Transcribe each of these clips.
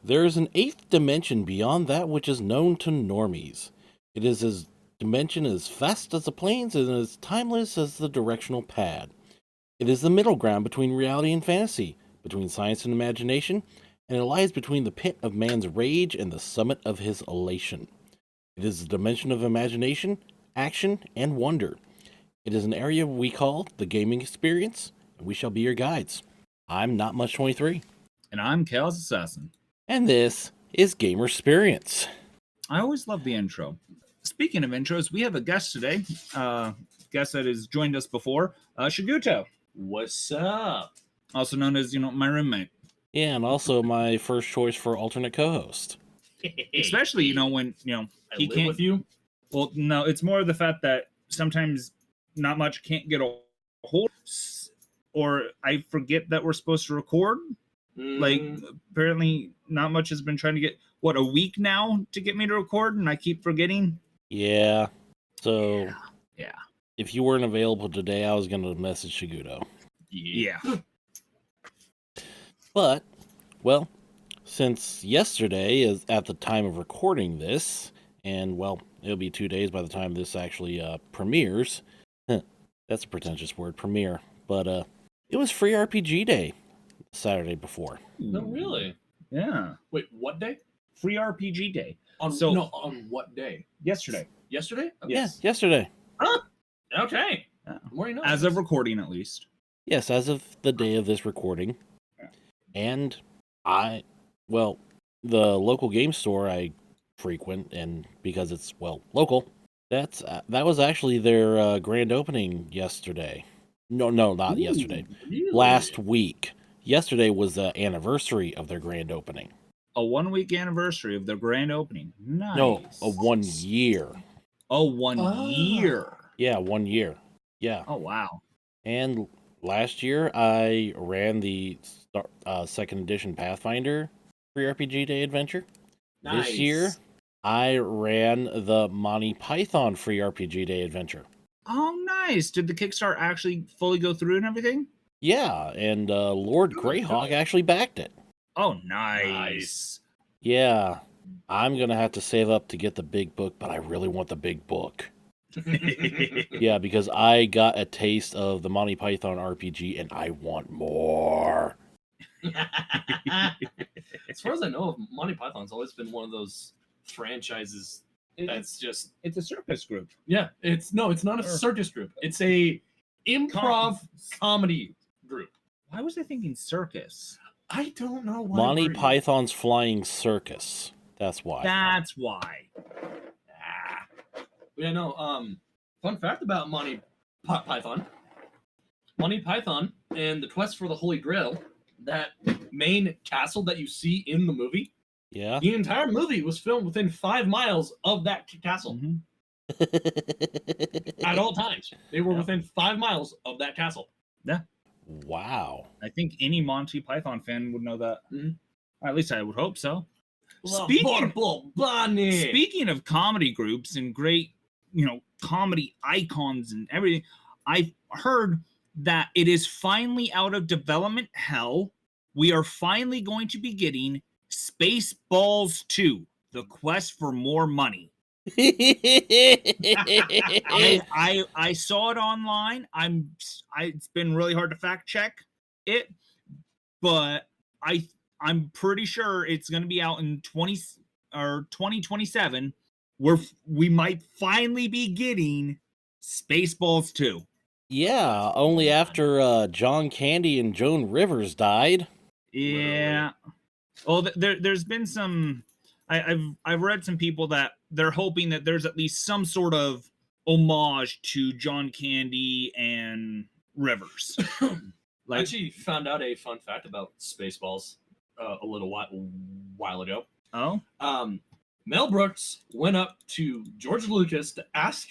There is an eighth dimension beyond that which is known to normies. It is as dimension as vast as the planes and as timeless as the directional pad. It is the middle ground between reality and fantasy, between science and imagination, and it lies between the pit of man's rage and the summit of his elation. It is the dimension of imagination, action, and wonder. It is an area we call the gaming experience, and we shall be your guides. I'm Not Much 23. And I'm Chaos Assassin. And this is Gamersperience. I always love the intro. Speaking of intros, we have a guest today. Guest that has joined us before, Shiguto. What's up? Also known as, my roommate. Yeah, and also my first choice for alternate co-host. Especially, when, he live can't. with you? Well, no, it's more the fact that sometimes Not Much can't get a hold, or I forget that we're supposed to record. Like, apparently Not Much has been trying to get, a week now to get me to record, and I keep forgetting. Yeah, so Yeah. if you weren't available today, I was going to message Shiguto. Yeah. But, well, since yesterday is at the time of recording this, and, well, it'll be 2 days by the time this actually premieres. That's a pretentious word, premiere. But it was Free RPG Day Saturday before. No, really? Yeah. Wait, what day? Free RPG Day. On what day? Yesterday. Yesterday? Okay. Yes. Yeah, yesterday. Okay. Yeah. More you know. As of recording, at least. Yes, as of the day of this recording. Yeah. And the local game store I frequent, and because it's, local, that was actually their grand opening yesterday. No, not yesterday. Really? Last week. Yesterday was the anniversary of their grand opening. A 1 week anniversary of their grand opening. Nice. No, a 1 year. Oh, 1 year. Yeah, 1 year. Yeah. Oh, wow. And last year I ran the second edition Pathfinder Free RPG Day adventure. Nice. This year I ran the Monty Python Free RPG Day adventure. Oh, nice. Did the Kickstarter actually fully go through and everything? Yeah, and Lord Greyhawk actually backed it. Oh, nice. Yeah, I'm going to have to save up to get the big book, but I really want the big book. Yeah, because I got a taste of the Monty Python RPG, and I want more. As far as I know, Monty Python's always been one of those franchises that's just... It's a circus group. Yeah, it's not a circus group. It's a improv comedy group. Why was I thinking circus? I don't know why. Monty Python's Flying Circus. That's why. That's why. Yeah, no. Fun fact about Monty Python. Monty Python and the Quest for the Holy Grail, that main castle that you see in the movie, Yeah. the entire movie was filmed within 5 miles of that castle. Mm-hmm. At all times. They were within 5 miles of that castle. Yeah. Wow. I think any Monty Python fan would know that. Mm-hmm. At least I would hope so. La Speaking Bunny. of comedy groups and great, comedy icons and everything, I've heard that it is finally out of development hell. We are finally going to be getting Spaceballs 2, The Quest for More Money. I saw it online. It's been really hard to fact check it, but I'm pretty sure it's going to be out in 2027, where we might finally be getting Spaceballs 2. Yeah, only after John Candy and Joan Rivers died. Yeah. Well, there's been some. I've read some people that they're hoping that there's at least some sort of homage to John Candy and Rivers. I actually found out a fun fact about Spaceballs a little while ago. Oh? Mel Brooks went up to George Lucas to ask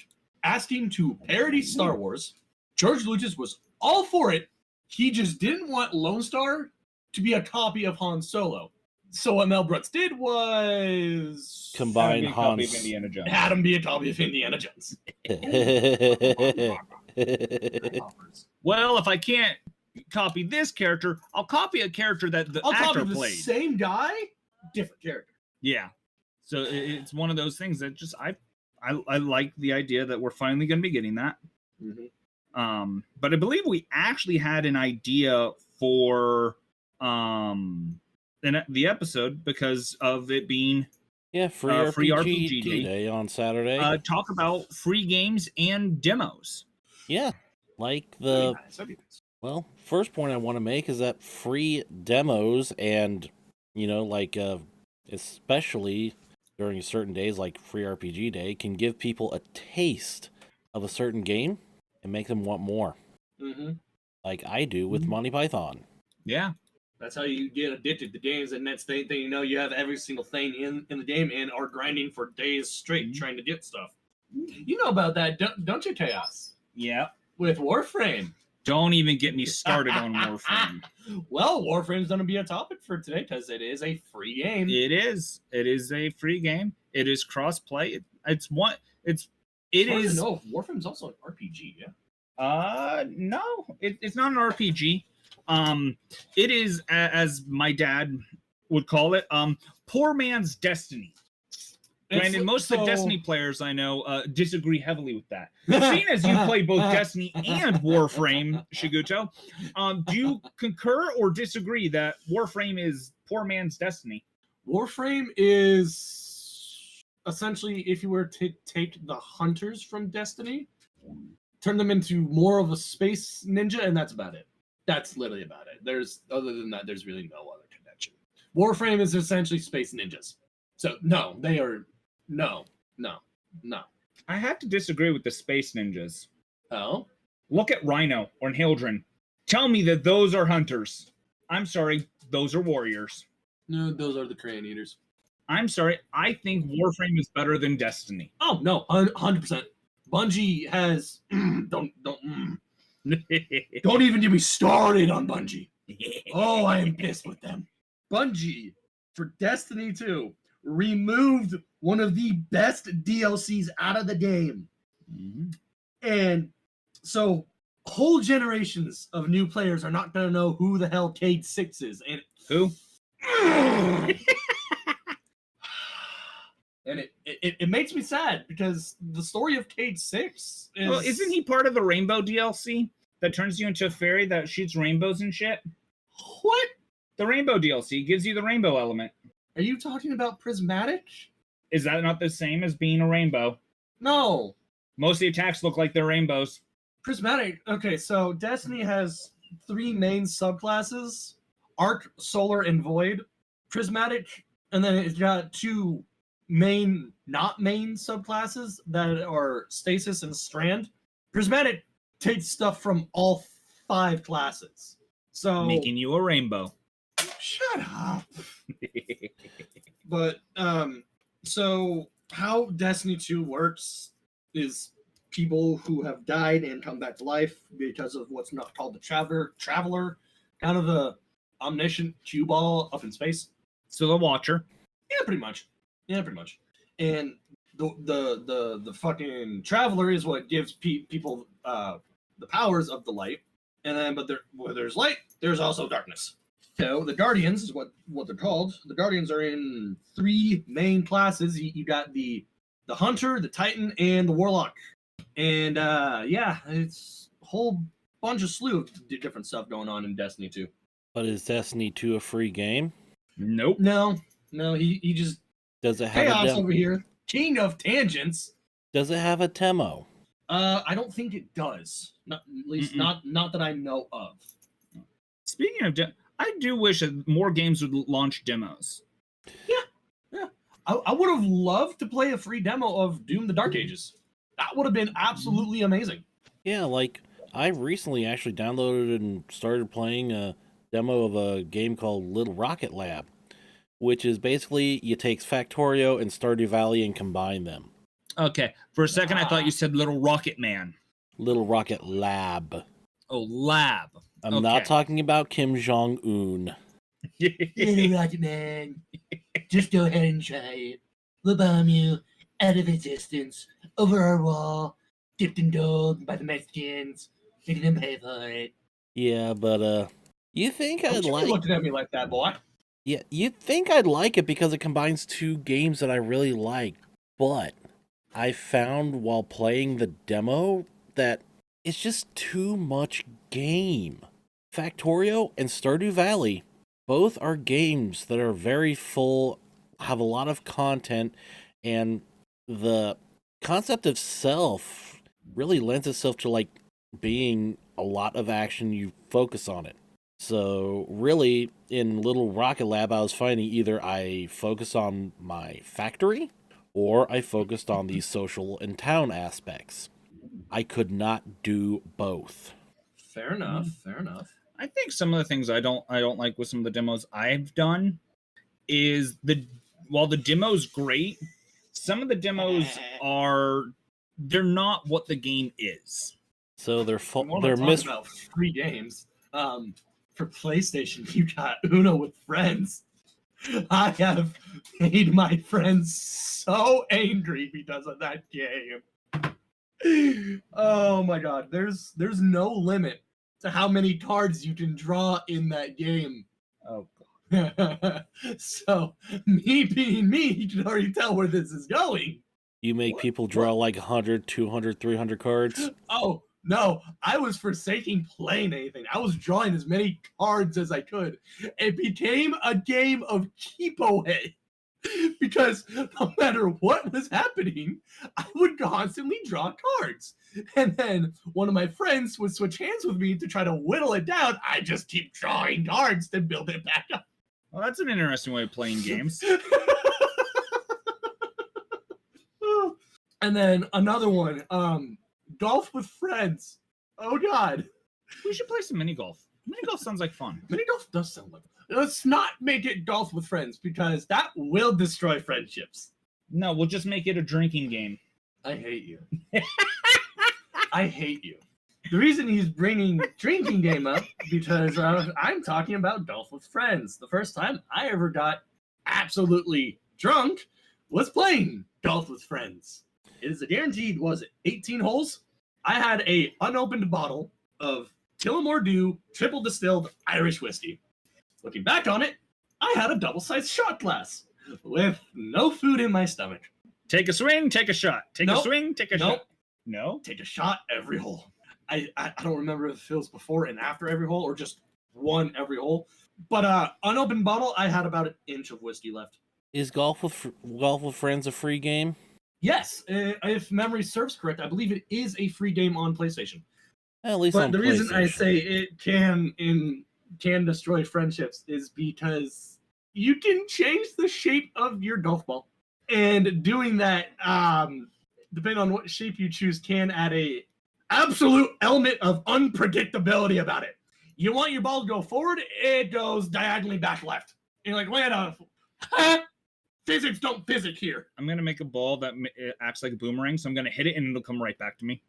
him to parody Star Wars. George Lucas was all for it. He just didn't want Lone Star to be a copy of Han Solo. So what Mel Brooks did was Combine Han's. Had him be a copy of Indiana Jones. Well, if I can't copy this character, I'll copy a character that the I'll actor copy the played. same guy, different character. Yeah. So it's one of those things that just I like the idea that we're finally going to be getting that. But I believe we actually had an idea for the episode because of it being Yeah, free free RPG, RPG day on Saturday. talk about free games and demos. Yeah, like That'd be nice. well, first point I want to make is that free demos and, like, especially during certain days like free RPG day, can give people a taste of a certain game and make them want more. Like I do with Monty Python. Yeah. That's how you get addicted to games, and that's the thing. You have every single thing in the game and are grinding for days straight trying to get stuff. You know about that, don't you, Chaos? Yeah. With Warframe. Don't even get me started on Warframe. Well, Warframe's going to be a topic for today because it is a free game. It is. It is a free game. It is cross-play. It's know if Warframe's also an RPG, yeah? No, it's not an RPG. It is, as my dad would call it, poor man's Destiny. Granted, most of the Destiny players I know disagree heavily with that. Seeing as you play both Destiny and Warframe, Shiguto, do you concur or disagree that Warframe is poor man's Destiny? Warframe is essentially if you were to take the hunters from Destiny, turn them into more of a space ninja, and that's about it. That's literally about it. Other than that, there's really no other connection. Warframe is essentially space ninjas. So no, they are no. I have to disagree with the space ninjas. Oh? Look at Rhino or Hildren. Tell me that those are hunters. I'm sorry, those are warriors. No, those are the Crane Eaters. I'm sorry, I think Warframe is better than Destiny. Oh no, 100%. Bungie has don't even get me started on Bungie. Oh, I am pissed with them. Bungie for Destiny 2 removed one of the best DLCs out of the game. And so whole generations of new players are not going to know who the hell Cade 6 is. And who? And it makes me sad because the story of Cade 6 is... Well, isn't he part of the Rainbow DLC that turns you into a fairy that shoots rainbows and shit? What? The Rainbow DLC gives you the rainbow element. Are you talking about Prismatic? Is that not the same as being a rainbow? No. Most of the attacks look like they're rainbows. Prismatic. Okay, so Destiny has 3 main subclasses: Arc, Solar, and Void. Prismatic, and then it's got 2 not main subclasses that are Stasis and Strand. Prismatic takes stuff from all 5 classes. So making you a rainbow. Shut up. But so how Destiny 2 works is people who have died and come back to life because of what's not called the Traveler, kind of the omniscient cue ball up in space. So the Watcher. Yeah, pretty much. And the fucking Traveler is what gives people the powers of the light. And then, but where there's light, there's also darkness. So the Guardians is what they're called. The Guardians are in 3 main classes. You got the Hunter, the Titan, and the Warlock. And yeah, it's a whole bunch of slew of different stuff going on in Destiny 2. But is Destiny 2 a free game? Nope. No, he just Does it have Chaos a demo? over here, king of tangents. Does it have a demo? I don't think it does. Not at least not that I know of. Speaking of I do wish that more games would launch demos. Yeah. I would have loved to play a free demo of Doom: The Dark Ages. That would have been absolutely amazing. Yeah, like I recently actually downloaded and started playing a demo of a game called Little Rocket Lab, which is basically you take Factorio and Stardew Valley and combine them. Okay, for a second I thought you said Little Rocket Man. Little Rocket Lab. Oh, Lab. I'm not talking about Kim Jong-un. Little Rocket Man, just go ahead and try it. We'll bomb you out of existence over our wall, dipped in gold by the Mexicans, making them pay for it. Yeah, but you think I'd Don't you be like... looking at me like that, boy. Yeah, you'd think I'd like it because it combines two games that I really like, but I found while playing the demo that it's just too much game. Factorio and Stardew Valley both are games that are very full, have a lot of content, and the concept itself really lends itself to like being a lot of action. You focus on it. So really, in Little Rocket Lab, I was finding either I focus on my factory or I focused on the social and town aspects. I could not do both. Fair enough. Fair enough. I think some of the things I don't like with some of the demos I've done is while the demo's great, some of the demos they're not what the game is. So they're What they're am I talking about? Free games. For PlayStation, you got Uno with friends. I have made my friends so angry because of that game. Oh my god, there's no limit to how many cards you can draw in that game. Oh, So, me being me, you can already tell where this is going. You make people draw like 100, 200, 300 cards? Oh, no, I was forsaking playing anything. I was drawing as many cards as I could. It became a game of keep away. Because no matter what was happening, I would constantly draw cards. And then one of my friends would switch hands with me to try to whittle it down. I just keep drawing cards to build it back up. well, that's an interesting way of playing games. And then another one, golf with friends. Oh god. We should play some mini golf. Mini golf sounds like fun. Mini golf does sound like. Let's not make it golf with friends because that will destroy friendships. No, we'll just make it a drinking game. I hate you. I hate you. The reason he's bringing drinking game up because I'm talking about golf with friends. The first time I ever got absolutely drunk was playing golf with friends. It is a guaranteed, was it 18 holes? I had a unopened bottle of Tullamore Dew triple distilled Irish whiskey. Looking back on it, I had a double-sized shot glass with no food in my stomach. Take a swing, take a shot. Take a Nope. swing, take a Nope. shot. No? Take a shot every hole. I don't remember if it was before and after every hole or just one every hole. But unopened bottle, I had about an inch of whiskey left. Is Golf with Friends a free game? Yes, if memory serves correct, I believe it is a free game on PlayStation. At least But on the reason I PlayStation. say it can destroy friendships is because you can change the shape of your golf ball, and doing that, depending on what shape you choose, can add a absolute element of unpredictability about it. You want your ball to go forward, it goes diagonally back left. And you're like, wait on, physics don't physic here. I'm going to make a ball that acts like a boomerang, so I'm going to hit it and it'll come right back to me.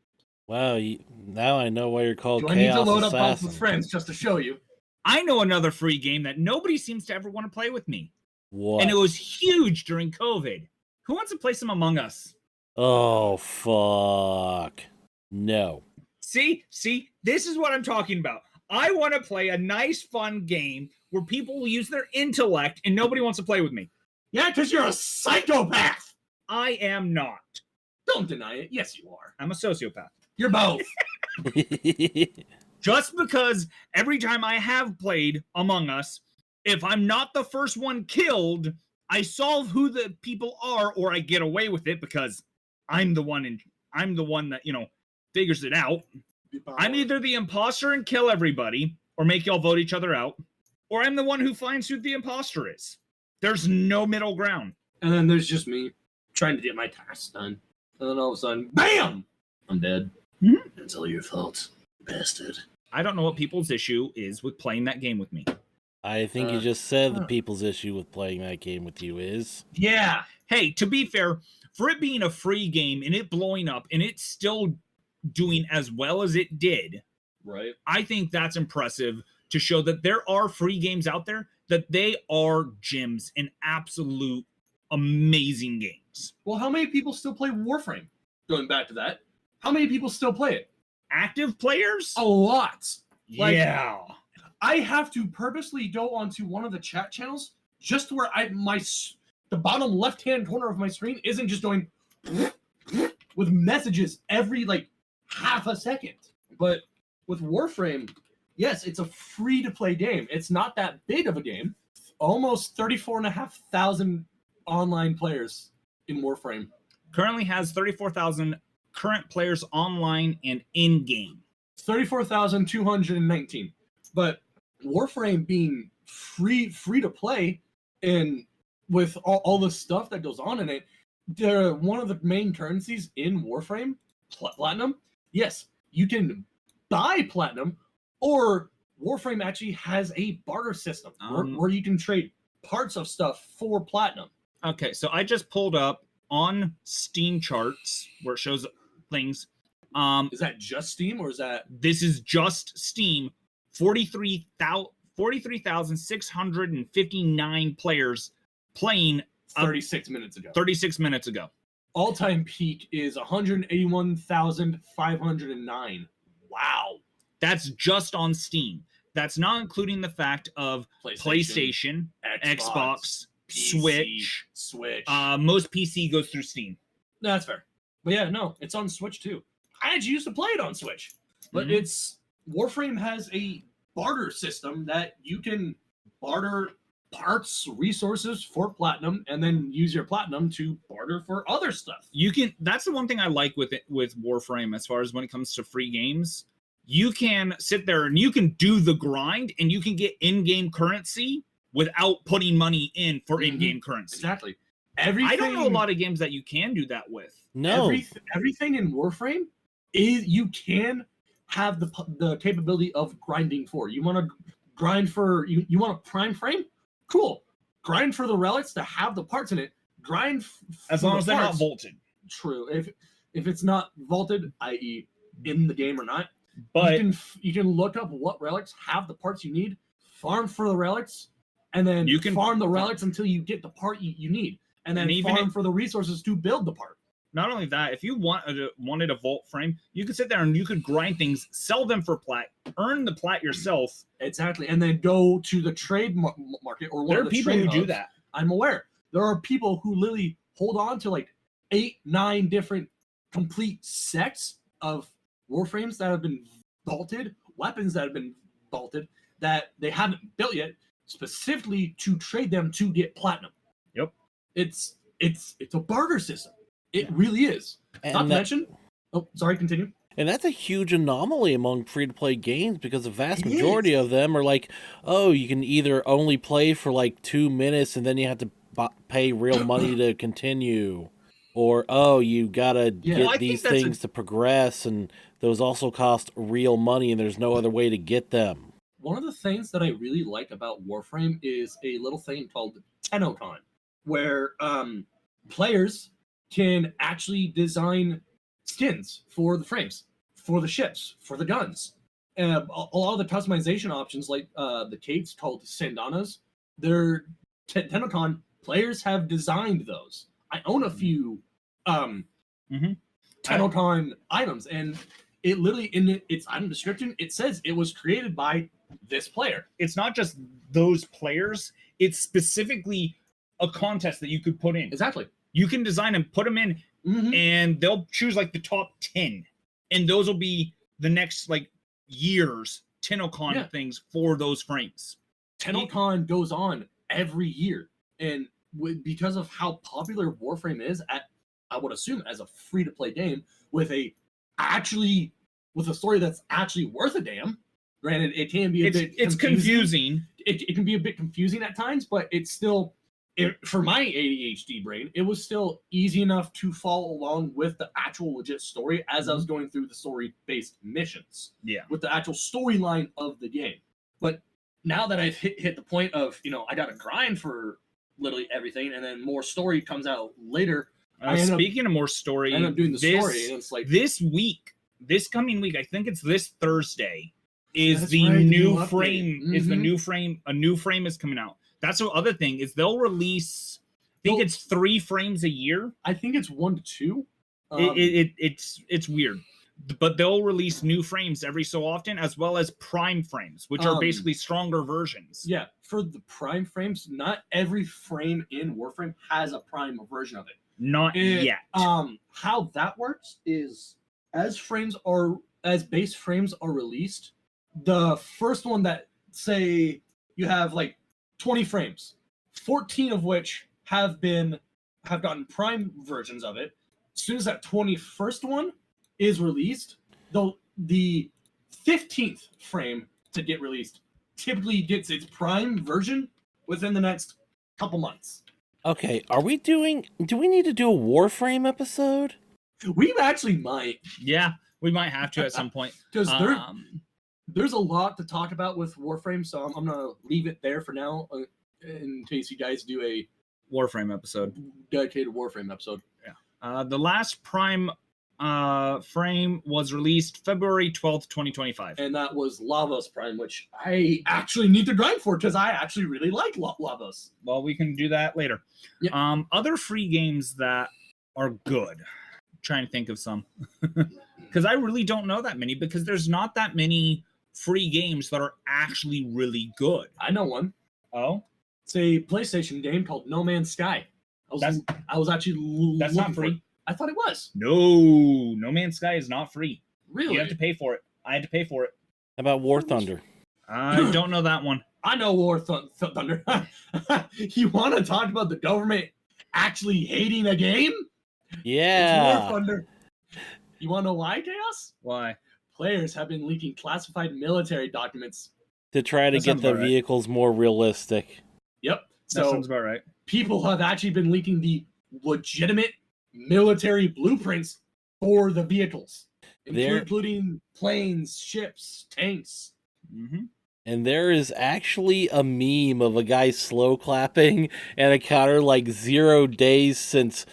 Wow, now I know why you're called Do I need to Chaos load up golf Assassin. with friends just to show you? I know another free game that nobody seems to ever want to play with me. What? And it was huge during COVID. Who wants to play some Among Us? Oh, fuck. No. See, this is what I'm talking about. I want to play a nice, fun game where people will use their intellect and nobody wants to play with me. Yeah, because you're a psychopath. I am not. Don't deny it. Yes, you are. I'm a sociopath. You're both. Just because every time I have played Among Us, if I'm not the first one killed, I solve who the people are, or I get away with it because I'm the one that, figures it out. I'm either the imposter and kill everybody, or make y'all vote each other out, or I'm the one who finds who the imposter is. There's no middle ground. And then there's just me trying to get my tasks done. And then all of a sudden, BAM! I'm dead. Mm-hmm. It's all your fault, bastard. I don't know what people's issue is with playing that game with me. I think you just said the people's issue with playing that game with you is. Yeah. Hey, to be fair, for it being a free game and it blowing up and it's still doing as well as it did, Right. I think that's impressive to show that there are free games out there, that they are gems and absolute amazing games. Well, how many people still play Warframe? Going back to that, how many people still play it? Active players? A lot. Like, yeah. I have to purposely go onto one of the chat channels just where the bottom left-hand corner of my screen isn't just going with messages every like half a second. But with Warframe, yes, it's a free-to-play game. It's not that big of a game. Almost 34,500 online players in Warframe. Currently has 34,000 current players online and in-game. 34,219. But Warframe being free to play, and with all the stuff that goes on in it, one of the main currencies in Warframe, platinum. Yes, you can buy platinum, or Warframe actually has a barter system where you can trade parts of stuff for platinum. Okay, so I just pulled up on Steam charts where it shows things. Is that just Steam, or is that... This is just Steam. 43,659 players playing 36 minutes ago. 36 minutes ago. All-time peak is 181,509. Wow. That's just on Steam. That's not including the fact of PlayStation, Xbox, PC, Switch. Most PC goes through Steam. No, that's fair. But yeah, no, it's on Switch too. I actually used to play it on Switch. But Warframe has a barter system that you can barter parts, resources for platinum, and then use your platinum to barter for other stuff. That's the one thing I like with Warframe, as far as when it comes to free games. You can sit there and you can do the grind, and you can get in-game currency without putting money in for in-game currency. Exactly. I don't know a lot of games that you can do that with. No. Everything in Warframe is you can have the capability of grinding for. You want to grind for you want a prime frame? Cool. Grind for the relics to have the parts in it. Grind as long as they're not vaulted. True. If it's not vaulted, i.e. in the game or not, but you can look up what relics have the parts you need, farm for the relics, and then you can farm the relics until you get the part you need, and then farm for the resources to build the part. Not only that, if you wanted a vault frame, you could sit there and you could grind things, sell them for plat, earn the plat yourself. Exactly, and then go to the trade market or one of the people who do that. I'm aware. There are people who literally hold on to like 8-9 different complete sets of Warframes that have been vaulted, weapons that have been vaulted that they haven't built yet, specifically to trade them to get platinum. Yep. It's a barter system. It really is. Not to mention... Oh, sorry, continue. And that's a huge anomaly among free-to-play games, because the vast majority of them are like, oh, you can either only play for like 2 minutes and then you have to pay real money to continue, or, oh, you gotta get these things to progress, and those also cost real money and there's no other way to get them. One of the things that I really like about Warframe is a little thing called TennoCon, where players can actually design skins for the frames, for the ships, for the guns. And a lot of the customization options, like the capes called Sandanas, they're TennoCon players have designed those. I own a few TennoCon items, and it literally in its item description it says it was created by this player. It's not just those players; it's specifically a contest that you could put in. Exactly. You can design and put them in, and they'll choose like the top 10, and those will be the next like year's TennoCon things for those frames. TennoCon goes on every year, and because of how popular Warframe is, I would assume as a free-to-play game with a story that's actually worth a damn. Granted, it can be it's confusing. It can be a bit confusing at times, but it's still. For my ADHD brain, it was still easy enough to follow along with the actual legit story as I was going through the story-based missions. Yeah. With the actual storyline of the game. But now that I've hit the point of, I got to grind for literally everything, and then more story comes out later. Speaking of more story, I end up doing the story, and it's like... This coming week, I think it's this Thursday, is the new frame. Is the new frame. A new frame is coming out. That's the other thing is they'll release. I think it's 3 frames a year. I think it's 1 to 2. It's weird, but they'll release new frames every so often, as well as prime frames, which are basically stronger versions. Yeah, for the prime frames, not every frame in Warframe has a prime version of it. Not yet. How that works is as base frames are released, the first one that, say you have like 20 frames, 14 of which have gotten prime versions of it. As soon as that 21st one is released, the 15th frame to get released typically gets its prime version within the next couple months. Okay, do we need to do a Warframe episode? We actually might. Yeah, we might have to at some point. Because there's a lot to talk about with Warframe, so I'm going to leave it there for now in case you guys do a Warframe episode. Dedicated Warframe episode. Yeah. The last prime frame was released February 12th, 2025. And that was Lavos Prime, which I actually need to grind for because I actually really like Lavos. Well, we can do that later. Yep. Other free games that are good. I'm trying to think of some. Because I really don't know that many, because there's not that many free games that are actually really good. I know one. Oh? It's a PlayStation game called No Man's Sky. I was actually that's not free. I thought it was. No Man's Sky is not free. Really? You have to pay for it. I had to pay for it. How about War Thunder? I don't know that one. I know War Thunder. You want to talk about the government actually hating a game? Yeah. It's War Thunder. You want to know why, Chaos? Why? Players have been leaking classified military documents To try to get the vehicles more realistic. Yep. That sounds about right. People have actually been leaking the legitimate military blueprints for the vehicles, including planes, ships, tanks. Mm-hmm. And there is actually a meme of a guy slow clapping and a counter like 0 days since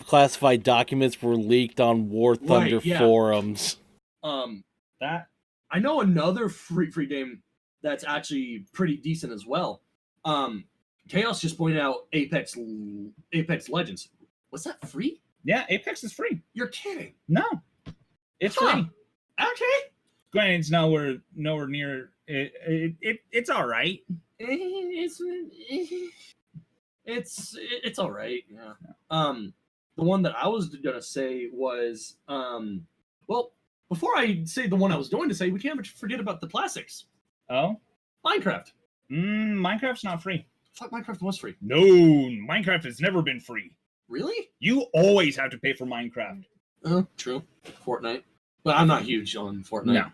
classified documents were leaked on War Thunder forums. That I know another free game that's actually pretty decent as well. Chaos just pointed out Apex Legends. Was that free? Yeah, Apex is free. You're kidding. No. It's free. Okay. Granted, it's nowhere near it's all right. It's all right. Yeah. The one that I was gonna say was well, before I say the one I was going to say, we can't forget about the classics. Oh? Minecraft. Minecraft's not free. I thought Minecraft was free. No, Minecraft has never been free. Really? You always have to pay for Minecraft. True. Fortnite. But I'm not huge on Fortnite. No.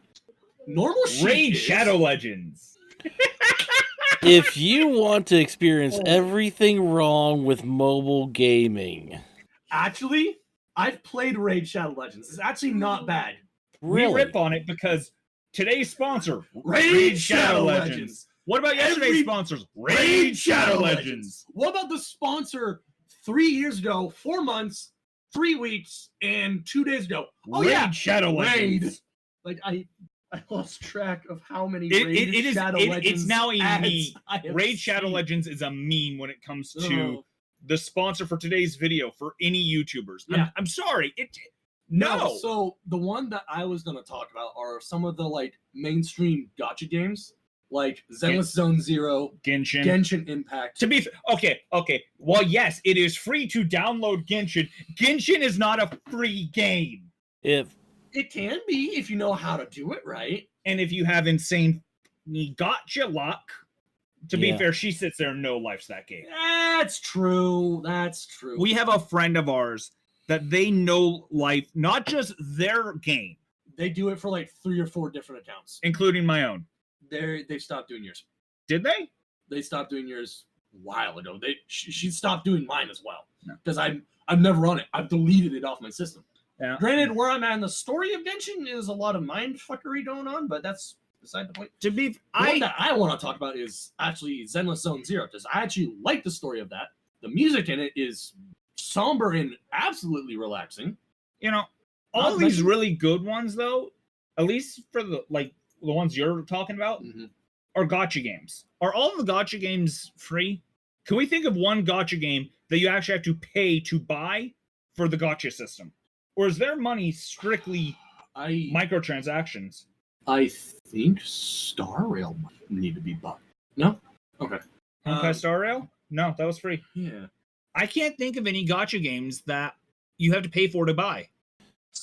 Normal shit Raid Shadow Legends. If you want to experience everything wrong with mobile gaming. Actually, I've played Raid Shadow Legends. It's actually not bad. Really? We rip on it because today's sponsor, Raid Shadow Legends. What about yesterday's sponsors? Raid Shadow Legends. What about the sponsor 3 years ago, 4 months, 3 weeks, and 2 days ago? Oh, Raid Shadow Legends. Like, I lost track of how many Shadow Legends. It's now a meme. Raid Shadow seen. Legends is a meme when it comes to the sponsor for today's video for any YouTubers. Yeah. I'm sorry. No. So the one that I was going to talk about are some of the like mainstream gacha games, like Zenless Zone Zero, Genshin Impact. To be okay. Well, yes, it is free to download Genshin. Genshin is not a free game. If it can be if you know how to do it right, and if you have insane gacha luck. To be fair, she sits there and no life's that game. That's true. We have a friend of ours that they know life, not just their game. They do it for like 3 or 4 different accounts, including my own. They stopped doing yours. Did they? They stopped doing yours a while ago. She stopped doing mine as well because I've never run it. I've deleted it off my system. Yeah. Granted, where I'm at in the story of Genshin is a lot of mind fuckery going on, but that's beside the point. The one that I want to talk about is actually Zenless Zone Zero, because I actually like the story of that. The music in it is somber and absolutely relaxing. You know, all these really good ones, though, at least for the ones you're talking about, are gacha games. Are all of the gacha games free? Can we think of one gacha game that you actually have to pay to buy for the gacha system? Or is their money strictly Microtransactions. I think Star Rail might need to be bought. No? Okay. Honkai Star Rail? No, that was free. Yeah. I can't think of any gacha games that you have to pay for to buy.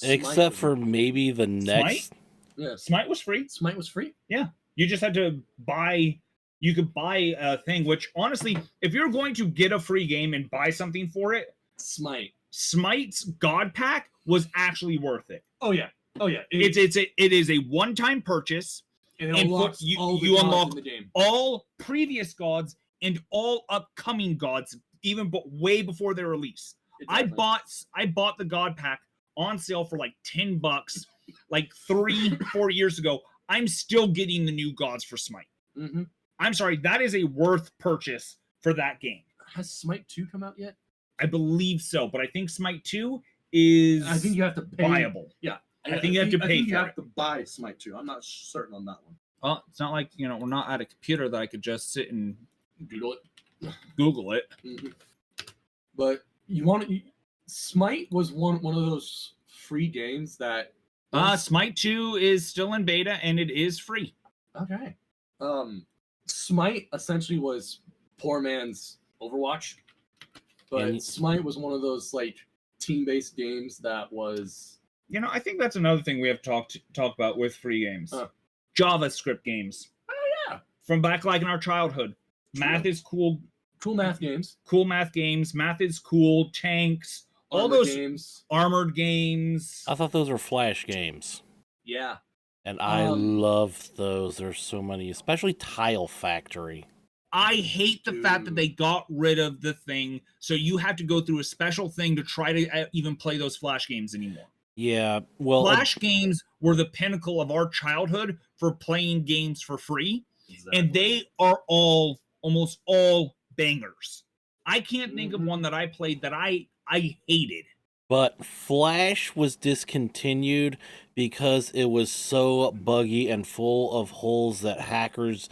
Except for maybe the next. Yeah. Smite was free. Smite was free? You just had to buy. You could buy a thing, which honestly, if you're going to get a free game and buy something for it, Smite's God Pack was actually worth it. Oh yeah. It is a one-time purchase, and and it unlocks you all the you gods unlock in the game. all previous gods and all upcoming gods, even way before their release. Exactly. I bought the God Pack on sale for like $10, like 3-4 years ago. I'm still getting the new gods for Smite. Mm-hmm. I'm sorry, that is a worth purchase for that game. Has Smite 2 come out yet? I believe so, but I think Smite 2 is I think you have to pay. viable. Yeah. I think you have to pay you for have it. to buy Smite 2. I'm not certain on that one. Well, it's not like, we're not at a computer that I could just sit and Google it. Mm-hmm. But Smite was one of those free games that Smite 2 is still in beta and it is free. Okay. Smite essentially was poor man's Overwatch. But Smite was one of those like team-based games that was I think that's another thing we have to talk about with free games. JavaScript games. Oh yeah. From back like in our childhood. True. Math is cool. Cool math games. Cool math games. Math is cool. Tanks. All those games. Armored games. I thought those were Flash games. Yeah. And I love those. There's so many, especially Tile Factory. I hate the fact that they got rid of the thing, so you have to go through a special thing to try to even play those Flash games anymore. Yeah, well... Flash games were the pinnacle of our childhood for playing games for free, and they are almost all bangers. I can't think of one that I played that I hated. But Flash was discontinued because it was so buggy and full of holes that hackers...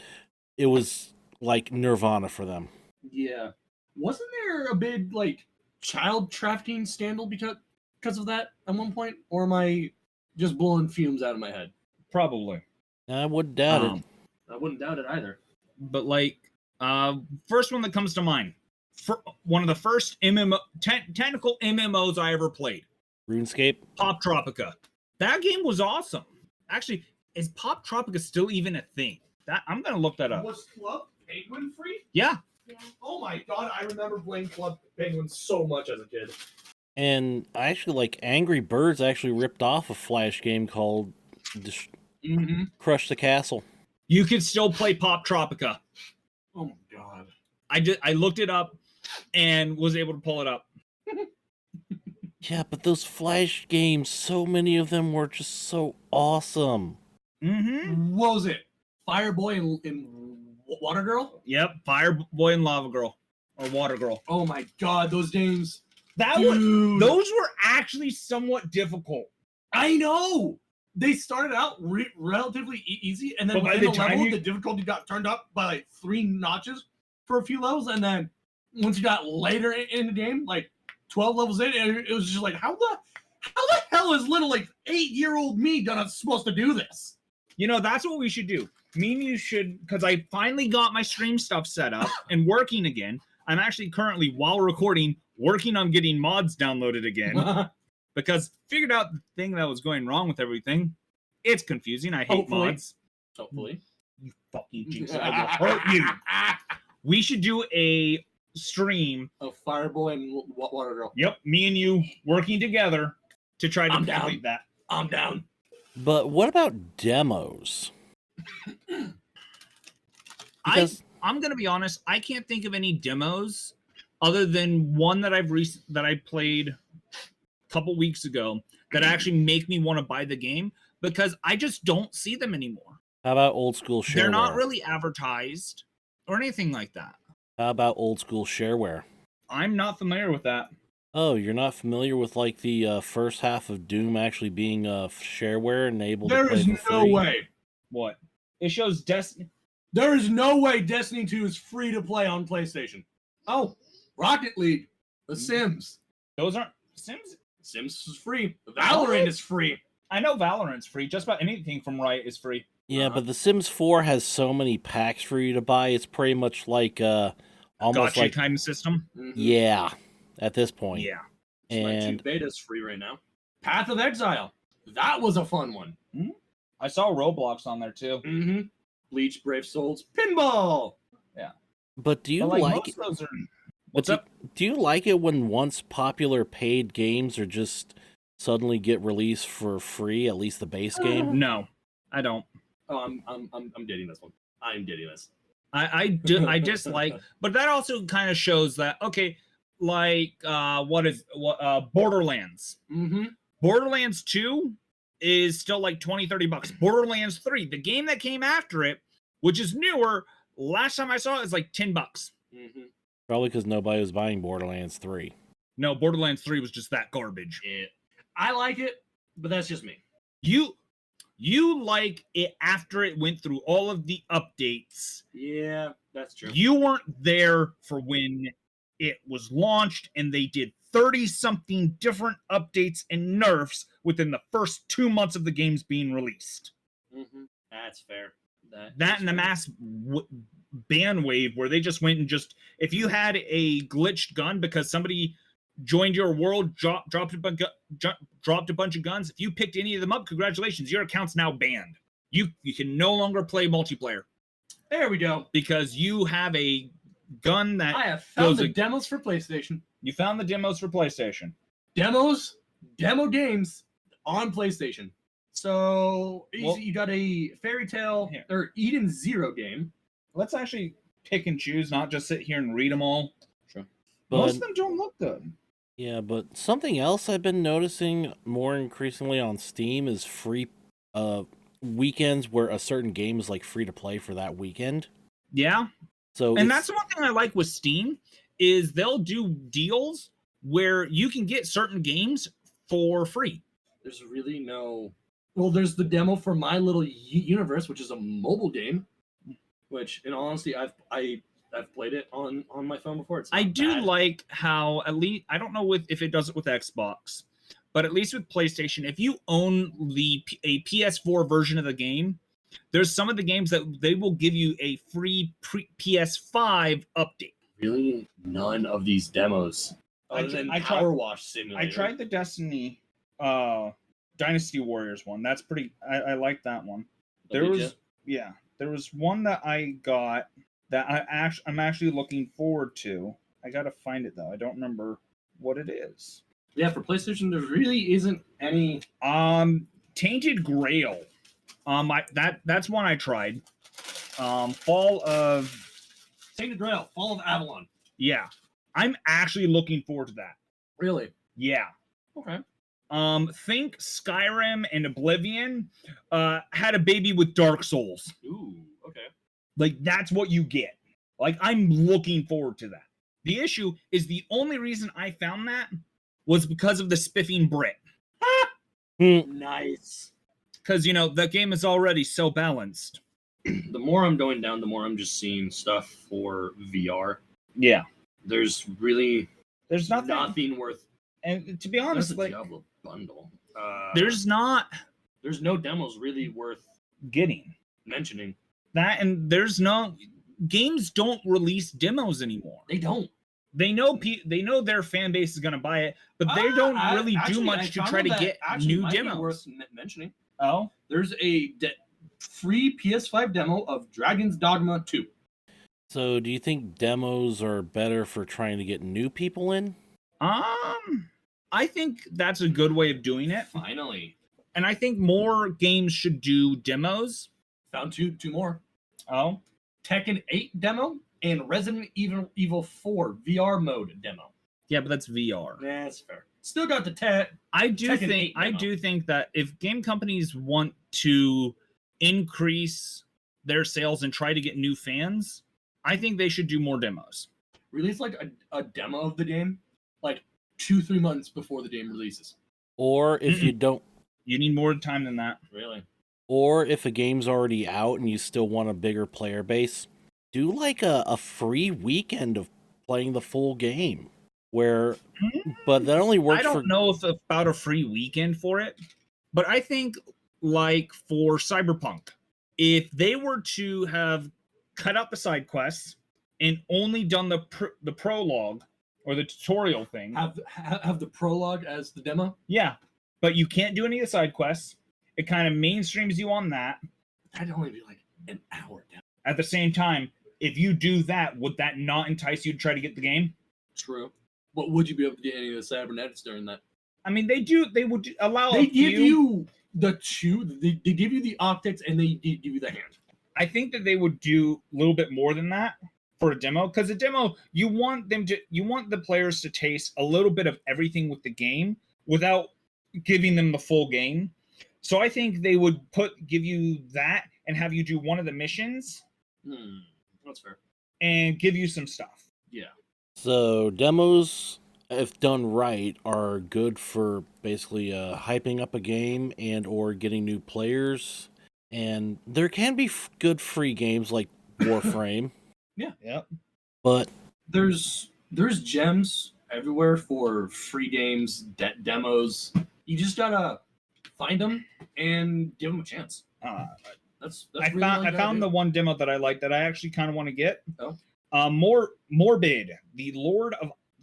It was like Nirvana for them. Yeah. Wasn't there a big, like, child trafficking scandal because of that at one point? Or am I just blowing fumes out of my head? Probably. I wouldn't doubt it. I wouldn't doubt it either. But, like, first one that comes to mind. One of the first technical MMOs I ever played. RuneScape? Pop Tropica. That game was awesome. Actually, is Pop Tropica still even a thing? I'm going to look that up. Was Club Penguin free? Yeah. Oh my god, I remember playing Club Penguin so much as a kid. And actually, like, Angry Birds actually ripped off a Flash game called Crush the Castle. You could still play Pop Tropica. Oh my god. I looked it up and was able to pull it up. Yeah, but those Flash games, so many of them were just so awesome. Mm-hmm. What was it? Fireboy and Water Girl? Yep, Fireboy and Lava Girl. Or Water Girl. Oh my god, those games. Those were actually somewhat difficult. I know! They started out relatively easy, and then by the level, the difficulty got turned up by like 3 notches for a few levels, and then once you got later in the game, like 12 levels in, it was just like, how the hell is little like 8-year-old me supposed to do this? That's what we should do. Me and you should, because I finally got my stream stuff set up and working again. I'm actually currently, while recording, working on getting mods downloaded again. Because figured out the thing that was going wrong with everything. It's confusing. I hate mods. Hopefully. You fucking jinx it. I will hurt you. We should do a stream of Fireboy and Water Girl. Yep, me and you working together to try to complete that. I'm down. But what about demos? I'm gonna be honest. I can't think of any demos other than one that I played a couple weeks ago that actually make me want to buy the game because I just don't see them anymore. How about old school shareware? They're not really advertised or anything like that. How about old school shareware? I'm not familiar with that. Oh, you're not familiar with like the first half of Doom actually being shareware and able to play for free? There is no way. What? It shows Destiny. There is no way Destiny 2 is free to play on PlayStation. Oh, Rocket League, The Sims. Those aren't Sims. Sims is free. Valorant is free. I know Valorant's free. Just about anything from Riot is free. Yeah, but The Sims 4 has so many packs for you to buy. It's pretty much like almost Gotcha like kind of system. yeah, at this point. Yeah. And my 2 betas free right now. Path of Exile. That was a fun one. I saw Roblox on there too. Mm-hmm. Bleach, Brave Souls, Pinball. but do you But like most it? of those are. What's do, up? Do you like it when once popular paid games are just suddenly get released for free, at least the base game? No, I don't. Oh, I'm dating this one. I'm dating this. I dislike, but that also kind of shows that okay, like Borderlands. Mm-hmm. Borderlands 2 is still like $20-$30. Borderlands 3, the game that came after it, which is newer, last time I saw it was like $10. Mm-hmm. Probably because nobody was buying Borderlands 3. No, Borderlands 3 was just that garbage. I like it, but that's just me. You like it after it went through all of the updates. Yeah, that's true. You weren't there for when it was launched and they did 30-something different updates and nerfs within the first 2 months of the games being released. Mm-hmm. That's fair. That and the mass ban wave where they just went and just, if you had a glitched gun because somebody joined your world, dropped a bunch of guns, if you picked any of them up, congratulations, your account's now banned. You can no longer play multiplayer. There we go. Because you have a gun that I have found the demos for PlayStation. You found the demos for PlayStation. Demo games on PlayStation. So you got a Fairy Tale or Eden Zero game. Let's actually pick and choose, not just sit here and read them all. Sure. Most of them don't look good. Yeah, but something else I've been noticing more increasingly on Steam is free weekends where a certain game is like free to play for that weekend. Yeah. So and that's one thing I like with Steam is they'll do deals where you can get certain games for free. There's really no. Well, there's the demo for My Little Universe, which is a mobile game. Which, in all honesty, I've played it on my phone before. I do like how, at least, I don't know if it does it with Xbox, but at least with PlayStation, if you own a PS4 version of the game, there's some of the games that they will give you a free PS5 update. Really, none of these demos other than Power Wash Simulator. I tried the Destiny Dynasty Warriors one. That's pretty. I like that one. There was one that I got that I'm actually looking forward to. I gotta find it though. I don't remember what it is. Yeah, for PlayStation, there really isn't any. Tainted Grail. That's one I tried. Fall of Tainted Grail, Fall of Avalon. Yeah, I'm actually looking forward to that. Really? Yeah. Okay. Think Skyrim and Oblivion had a baby with Dark Souls. Ooh, okay. Like, that's what you get. Like, I'm looking forward to that. The issue is the only reason I found that was because of the spiffing Brit. Nice. Because, the game is already so balanced. The more I'm going down, the more I'm just seeing stuff for VR. Yeah. There's nothing worth. And to be honest, like Diablo bundle. There's no demos really worth getting mentioning. That, and there's no games don't release demos anymore. They don't. They know their fan base is going to buy it, but they don't really do much to try to get new demos. Worth mentioning. Oh, there's a free PS5 demo of Dragon's Dogma 2. So, do you think demos are better for trying to get new people in? I think that's a good way of doing it. Finally. And I think more games should do demos. Found two more. Oh. Tekken 8 demo and Resident Evil 4 VR mode demo. Yeah, but that's VR. That's fair. Still got the I do think that if game companies want to increase their sales and try to get new fans, I think they should do more demos. Release like a demo of the game, like 2-3 months before the game releases. Or if you don't, you need more time than that. Really? Or if a game's already out and you still want a bigger player base, do like a free weekend of playing the full game. But that only works. I don't know if about a free weekend for it. But I think, like for Cyberpunk, if they were to have cut out the side quests and only done the prologue or the tutorial thing, Have the prologue as the demo. yeah, but you can't do any of the side quests. It kind of mainstreams you on that. That'd only be like an hour down. At the same time, if you do that, would that not entice you to try to get the game? True. But would you be able to get any of the cybernetics during that? I mean, they would allow. They give you the two. They give you the optics and they give you the hand. I think that they would do a little bit more than that for a demo, because a demo, you want the players to taste a little bit of everything with the game without giving them the full game. So I think they would give you that and have you do one of the missions. That's fair. And give you some stuff. Yeah. So demos, if done right, are good for basically hyping up a game and or getting new players. And there can be good free games like Warframe. Yep. But there's gems everywhere for free games, demos. You just gotta find them and give them a chance. That's I found the one demo that I like that I actually kind of want to get. Oh. Morbid, the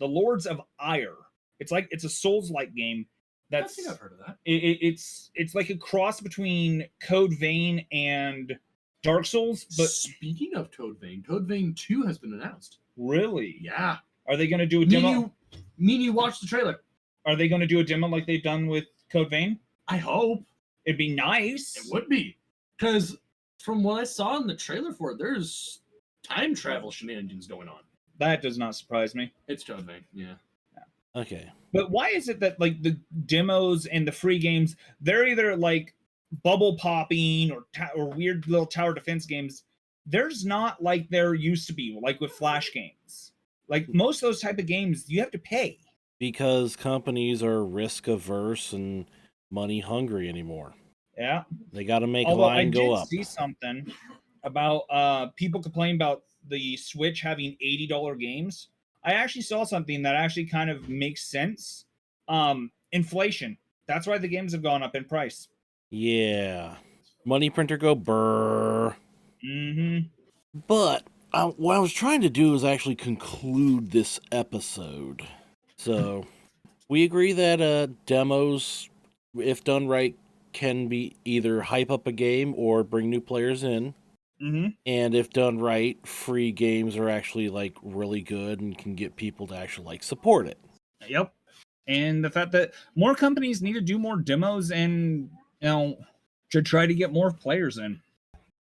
Lords of Ire. It's a Souls-like game. I think I've heard of that. It's like a cross between Code Vein and Dark Souls. But speaking of Code Vein 2 has been announced. Really? Yeah. Are they going to do a demo? Me and you watched the trailer. Are they going to do a demo like they've done with Code Vein? I hope. It'd be nice. It would be. Because from what I saw in the trailer for it, there's time travel shenanigans going on. That does not surprise me. It's Code Vein, yeah. Okay. But why is it that like the demos and the free games, they're either like bubble popping or weird little tower defense games? There's not like there used to be, like with Flash games. Like most of those type of games, you have to pay. Because companies are risk averse and money hungry anymore. Yeah. They got to make a line go up. I did see something about people complaining about the Switch having $80 games. I actually saw something that actually kind of makes sense. Inflation. That's why the games have gone up in price. Yeah. Money printer go brrr. Mm-hmm. But what I was trying to do is actually conclude this episode. So we agree that demos, if done right, can be either hype up a game or bring new players in. Mm-hmm. And if done right, free games are actually like really good and can get people to actually like support it. Yep. And the fact that more companies need to do more demos and, to try to get more players in.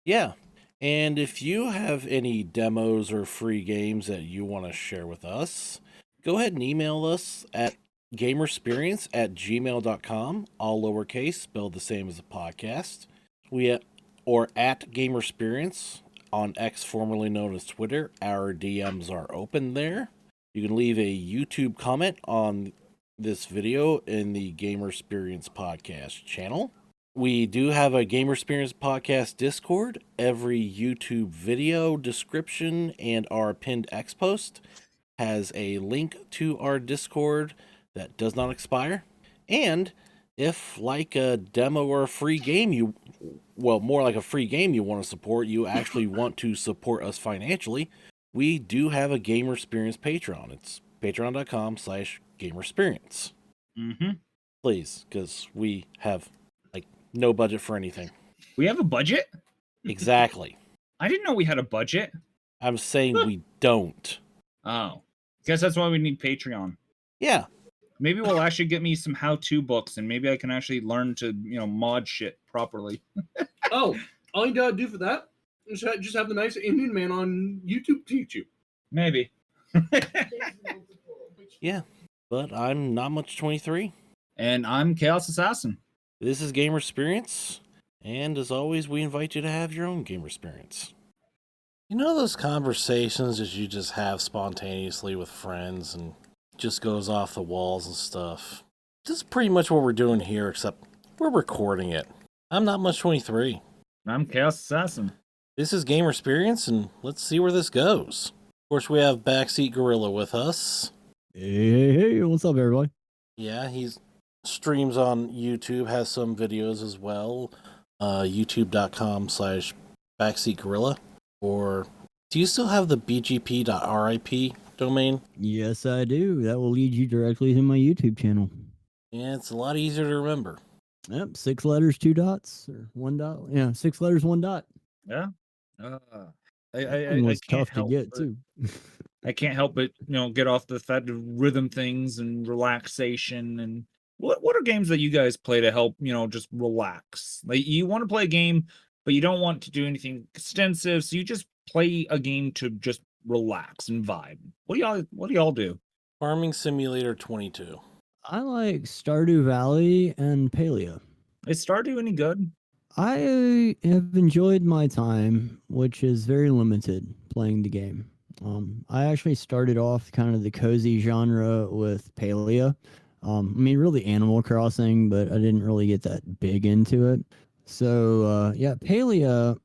Yeah. And if you have any demos or free games that you want to share with us, go ahead and email us at gamersperience@gmail.com, all lowercase, spelled the same as the podcast. Or at Gamersperience on X, formerly known as Twitter. Our DMs are open there. You can leave a YouTube comment on this video in the Gamersperience podcast channel. We do have a Gamersperience podcast Discord. Every YouTube video description and our pinned X post has a link to our Discord that does not expire. And if, like a demo or a free game more like a free game you want to support, you actually want to support us financially, we do have a Gamersperience Patreon. It's patreon.com/Gamersperience. Mm-hmm. Please, because we have like no budget for anything. We have a budget? Exactly. I didn't know we had a budget. I'm saying we don't. Oh. Guess that's why we need Patreon. Yeah. Maybe we'll actually get me some how-to books, and maybe I can actually learn to, mod shit properly. Oh, all you gotta do for that is just have the nice Indian man on YouTube teach you. Maybe. Yeah. But I'm Not Much 23. And I'm Chaos Assassin. This is Gamersperience. And as always, we invite you to have your own Gamersperience. You know those conversations that you just have spontaneously with friends and just goes off the walls and stuff? This is pretty much what we're doing here, except we're recording it. I'm Not Much 23. I'm Chaos Assassin. This is Gamersperience, and let's see where this goes. Of course, we have Backseat Gorilla with us. Hey, what's up, everybody? Yeah, he's streams on YouTube, has some videos as well. YouTube.com/backseatgorilla. Or do you still have the bgp.rip domain? Yes, I do. That will lead you directly to my YouTube channel. Yeah, it's a lot easier to remember. Yep, 6 letters, 2 dots, or 1 dot. Yeah, 6 letters, 1 dot. Yeah. That I one was can't tough to help get but, too. I can't help but get off the fact of rhythm things and relaxation. And what are games that you guys play to help just relax? Like, you want to play a game, but you don't want to do anything extensive, so you just play a game to just relax and vibe. What do y'all do? Farming Simulator 22. I like Stardew Valley and Paleo. Is Stardew any good? I have enjoyed my time, which is very limited playing the game. I actually started off kind of the cozy genre with Paleo. I mean, really Animal Crossing, but I didn't really get that big into it. So, yeah, Paleo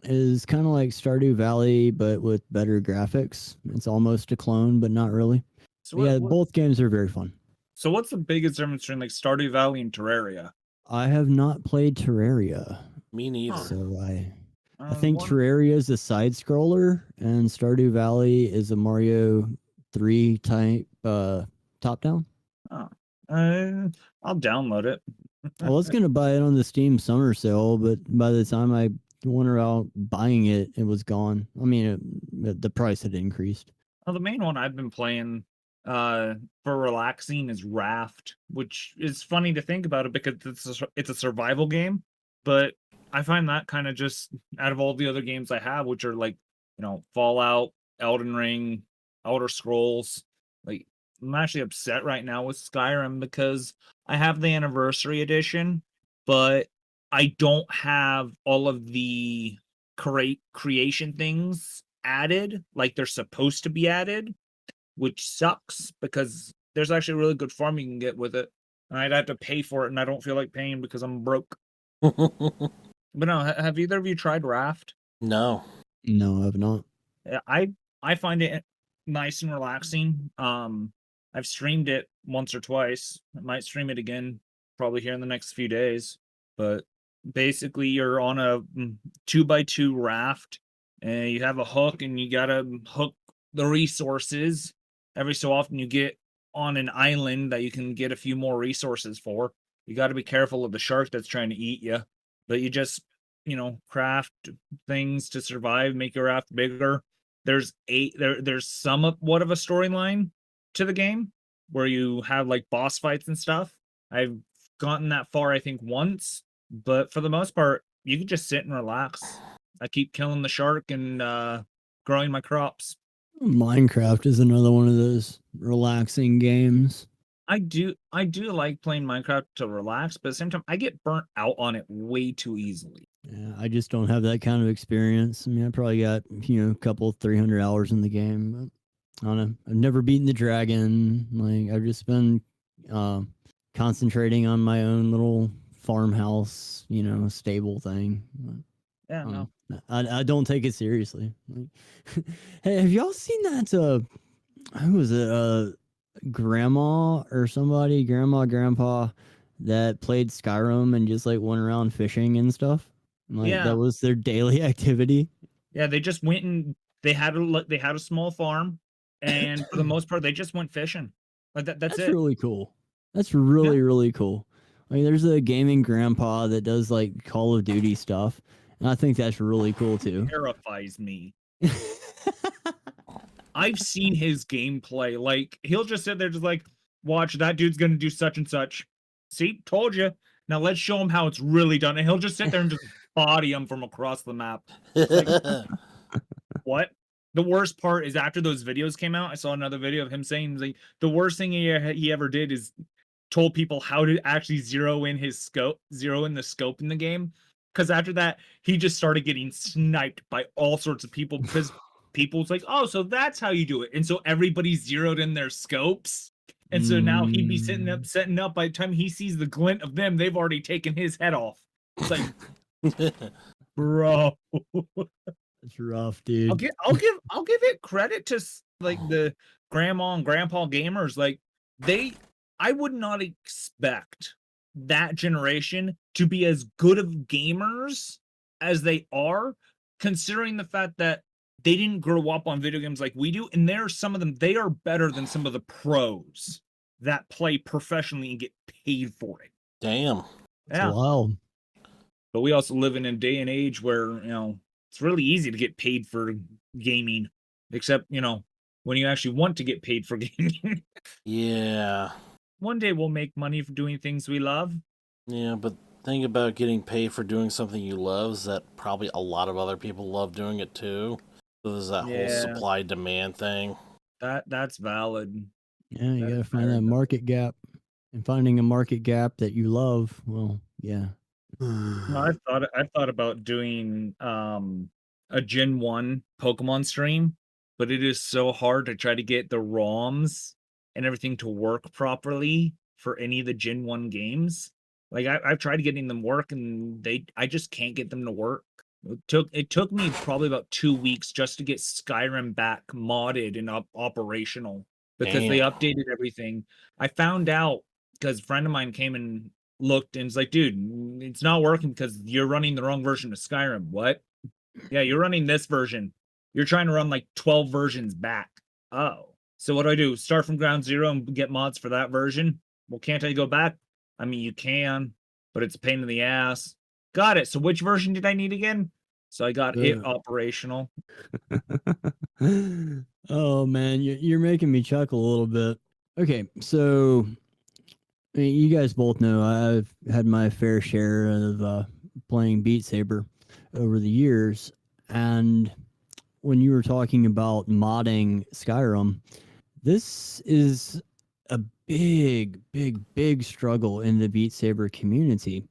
is kind of like Stardew Valley, but with better graphics. It's almost a clone, but not really. So But yeah, both games are very fun. So what's the biggest difference between like Stardew Valley and Terraria? I have not played Terraria, Me neither. so I think One- Terraria is a side scroller, and Stardew Valley is a Mario 3 type top down. I'll download it. I was gonna buy it on the Steam summer sale, but by the time I went around buying it, it was gone. I mean, the price had increased. Well, the main one I've been playing for relaxing is Raft, which is funny to think about it because it's a survival game, but I find that kind of just out of all the other games I have, which are like, Fallout, Elden Ring, Elder Scrolls, like I'm actually upset right now with Skyrim because I have the anniversary edition, but I don't have all of the creation things added like they're supposed to be added, which sucks because there's actually really good farm you can get with it. And I'd have to pay for it, and I don't feel like paying because I'm broke. But no, have either of you tried Raft? No. No, I've not. Yeah, I find it nice and relaxing. I've streamed it once or twice. I might stream it again probably here in the next few days. But basically, you're on a 2x2 raft, and you have a hook, and you gotta hook the resources. Every so often, you get on an island that you can get a few more resources for. You got to be careful of the shark that's trying to eat you, but you just craft things to survive, make your raft bigger. There's somewhat of a storyline to the game where you have like boss fights and stuff. I've gotten that far I think once, but for the most part you can just sit and relax. I keep killing the shark and growing my crops. Minecraft is another one of those relaxing games. I do like playing Minecraft to relax, but at the same time I get burnt out on it way too easily. Yeah, I just don't have that kind of experience. I mean, I probably got, a couple 300 hours in the game. But I don't know. I've never beaten the dragon. Like, I've just been concentrating on my own little farmhouse, stable thing. Yeah, no. I don't take it seriously. Like, hey, have y'all seen that? Who was it? Grandma or somebody, grandpa, that played Skyrim and just like went around fishing and stuff. Like Yeah. that was their daily activity. Yeah, they just went and they had a small farm, and for the most part, they just went fishing. Like that's it. Really cool. That's really, really cool. Like there's a gaming grandpa that does like Call of Duty stuff, and I think that's really cool too. Terrifies me. I've seen his gameplay. Like he'll just sit there, just like, watch, that dude's gonna do such and such. See, told you. Now let's show him how it's really done. And he'll just sit there and just body him from across the map. Like, what? The worst part is after those videos came out, I saw another video of him saying like the worst thing he ever did is told people how to actually zero in the scope in the game. Because after that, he just started getting sniped by all sorts of people because people's like, oh, so that's how you do it. And so everybody zeroed in their scopes. And so now he'd be setting up. By the time he sees the glint of them, they've already taken his head off. It's like, bro, That's rough, dude. I'll give it credit to like the grandma and grandpa gamers. Like I would not expect that generation to be as good of gamers as they are, considering the fact that they didn't grow up on video games like we do, and there are some of them, they are better than some of the pros that play professionally and get paid for it. Damn. It's Yeah. wild. But we also live in a day and age where, it's really easy to get paid for gaming, except, when you actually want to get paid for gaming. Yeah. One day we'll make money for doing things we love. Yeah, but think about getting paid for doing something you love is that probably a lot of other people love doing it too. So there's that whole Yeah. supply demand thing. That's valid. Yeah, you That got to is find very that valid. market gap. And finding a market gap that you love, well, yeah. No, I've thought about doing a Gen 1 Pokemon stream, but it is so hard to try to get the ROMs and everything to work properly for any of the Gen 1 games. Like I've tried getting them work and I just can't get them to work. It took me probably about 2 weeks just to get Skyrim back modded and operational because they Damn. updated everything. I found out because a friend of mine came and looked and it's like, dude, it's not working because you're running the wrong version of Skyrim. What? Yeah, you're running this version. You're trying to run like 12 versions back. Oh. So what do I do? Start from ground zero and get mods for that version? Well, can't I go back? I mean, you can, but it's a pain in the ass. Got it. So which version did I need again? So I got it operational. Oh man, you're making me chuckle a little bit. Okay, so I mean, you guys both know I've had my fair share of playing Beat Saber over the years, and when you were talking about modding Skyrim, this is a big struggle in the Beat Saber community.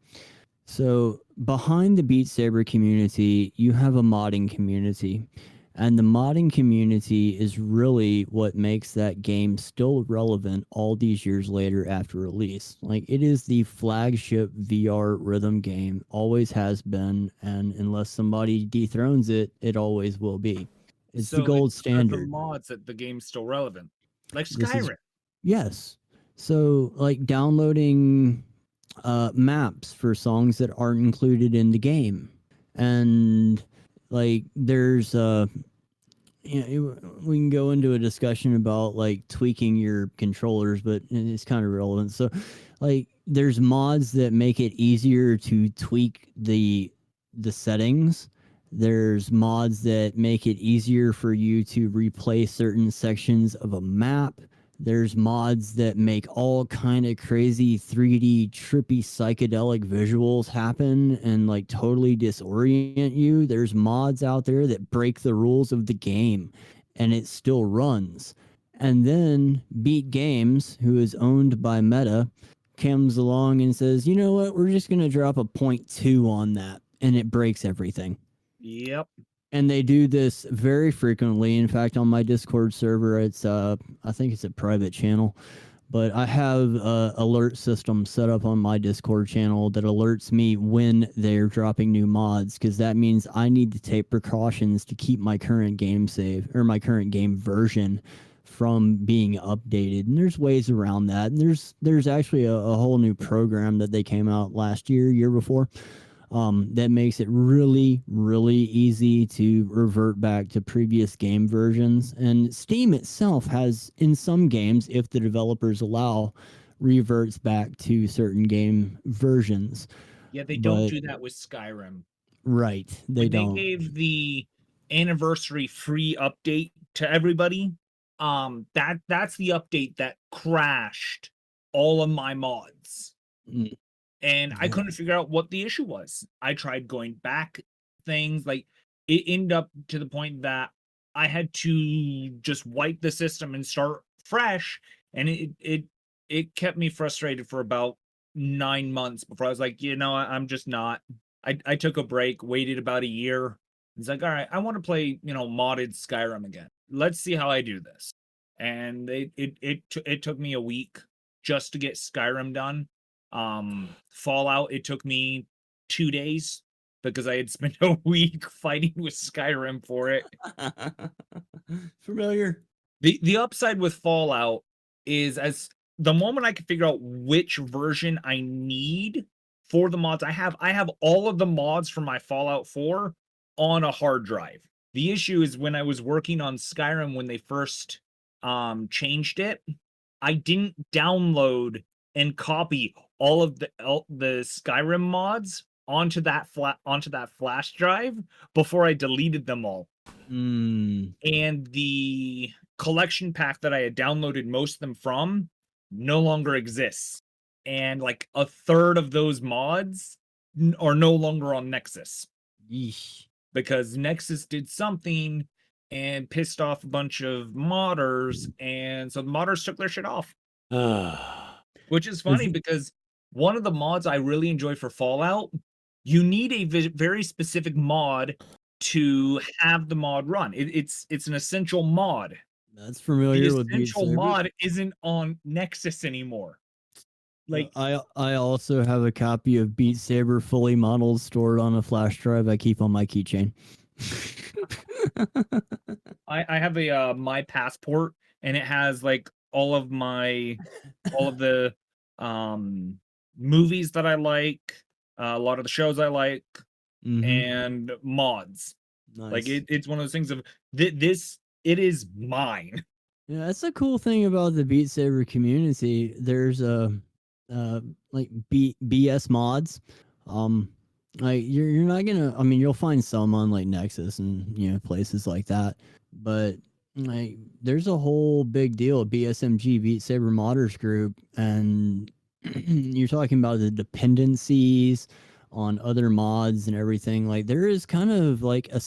So behind the Beat Saber community, you have a modding community. And the modding community is really what makes that game still relevant all these years later after release. Like, it is the flagship VR rhythm game, always has been, and unless somebody dethrones it, it always will be. It's the So gold it's because of standard. mods that the game's still relevant. Like This is Skyrim. Yes. So, like, downloading maps for songs that aren't included in the game, and like there's we can go into a discussion about like tweaking your controllers, but it's kind of relevant. So, like, there's mods that make it easier to tweak the settings. There's mods that make it easier for you to replay certain sections of a map. There's mods that make all kind of crazy 3D trippy psychedelic visuals happen and like totally disorient you. There's mods out there that break the rules of the game and it still runs. And then Beat Games, who is owned by Meta, comes along and says, "You know what? We're just going to drop a 0.2 on that." And it breaks everything. Yep. And they do this very frequently. In fact, on my Discord server, it's I think it's a private channel, but I have a alert system set up on my Discord channel that alerts me when they're dropping new mods, because that means I need to take precautions to keep my current game save or my current game version from being updated. And there's ways around that. And there's actually a whole new program that they came out last year before, that makes it really easy to revert back to previous game versions. And Steam itself has, in some games, if the developers allow, reverts back to certain game versions. Yeah, they don't But- do that with Skyrim. Right, they When don't. They gave the anniversary free update to everybody. That's the update that crashed all of my mods. Mm. And I Yeah. couldn't figure out what the issue was. I tried going back things, like it ended up to the point that I had to just wipe the system and start fresh, and it kept me frustrated for about 9 months before I was like, I'm just not. I took a break, waited about a year. It's like, all right, I want to play, modded Skyrim again. Let's see how I do this. And it took me a week just to get Skyrim done. Fallout, it took me 2 days because I had spent a week fighting with Skyrim for it. Familiar. The upside with Fallout is, as the moment I can figure out which version I need for the mods I have all of the mods for my Fallout 4 on a hard drive. The issue is when I was working on Skyrim when they first changed it, I didn't download and copy all of the Skyrim mods onto that flash drive before I deleted them all. Mm, And the collection pack that I had downloaded most of them from no longer exists. And like a third of those mods are no longer on Nexus yeesh. because Nexus did something and pissed off a bunch of modders, and so the modders took their shit off. Which is funny because one of the mods I really enjoy for Fallout, you need a very specific mod to have the mod run. It's an essential mod. That's The familiar with Beat essential Saber. mod isn't on Nexus anymore. Like I also have a copy of Beat Saber fully modeled stored on a flash drive I keep on my keychain. I have a my passport, and it has like all of the movies that I like, a lot of the shows I like, Mhm. and mods. Like Nice. it's one of those things of this it is mine. Yeah, that's the cool thing about the Beat Saber community. There's like BS mods. Um like you're not gonna, I mean, you'll find some on like Nexus and places like that, but like there's a whole big deal BSMG Beat Saber modders group, and you're talking about the dependencies on other mods and everything. Like there is kind of like a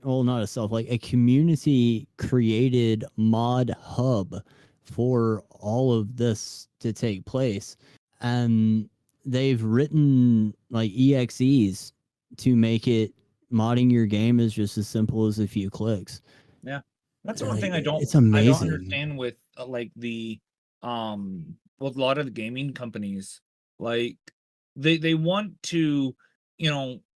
not a like a community created mod hub for all of this to take place, and they've written like exes to make it modding your game is just as simple as a few clicks. Yeah. That's the one thing It's I don't amazing. understand with like the with a lot of the gaming companies. Like they want to,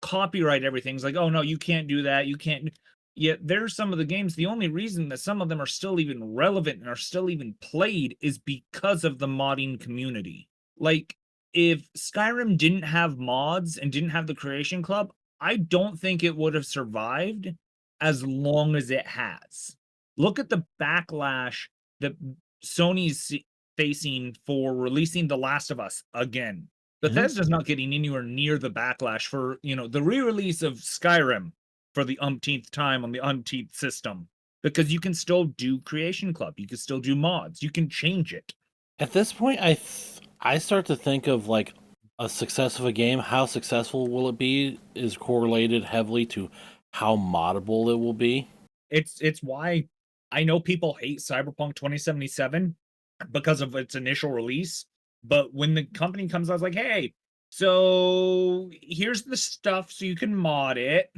copyright everything. It's like, oh no, you can't do that. You can't. Yet there's some of the games. The only reason that some of them are still even relevant and are still even played is because of the modding community. Like if Skyrim didn't have mods and didn't have the Creation Club, I don't think it would have survived as long as it has. Look at the backlash that Sony's facing for releasing The Last of Us again. Bethesda's not getting anywhere near the backlash for, the re-release of Skyrim for the umpteenth time on the umpteenth system. Because you can still do Creation Club. You can still do mods. You can change it. At this point, I start to think of like a success of a game. How successful will it be is correlated heavily to how moddable it will be. It's why I know people hate Cyberpunk 2077 because of its initial release. But when the company comes out, it's like, hey, so here's the stuff so you can mod it.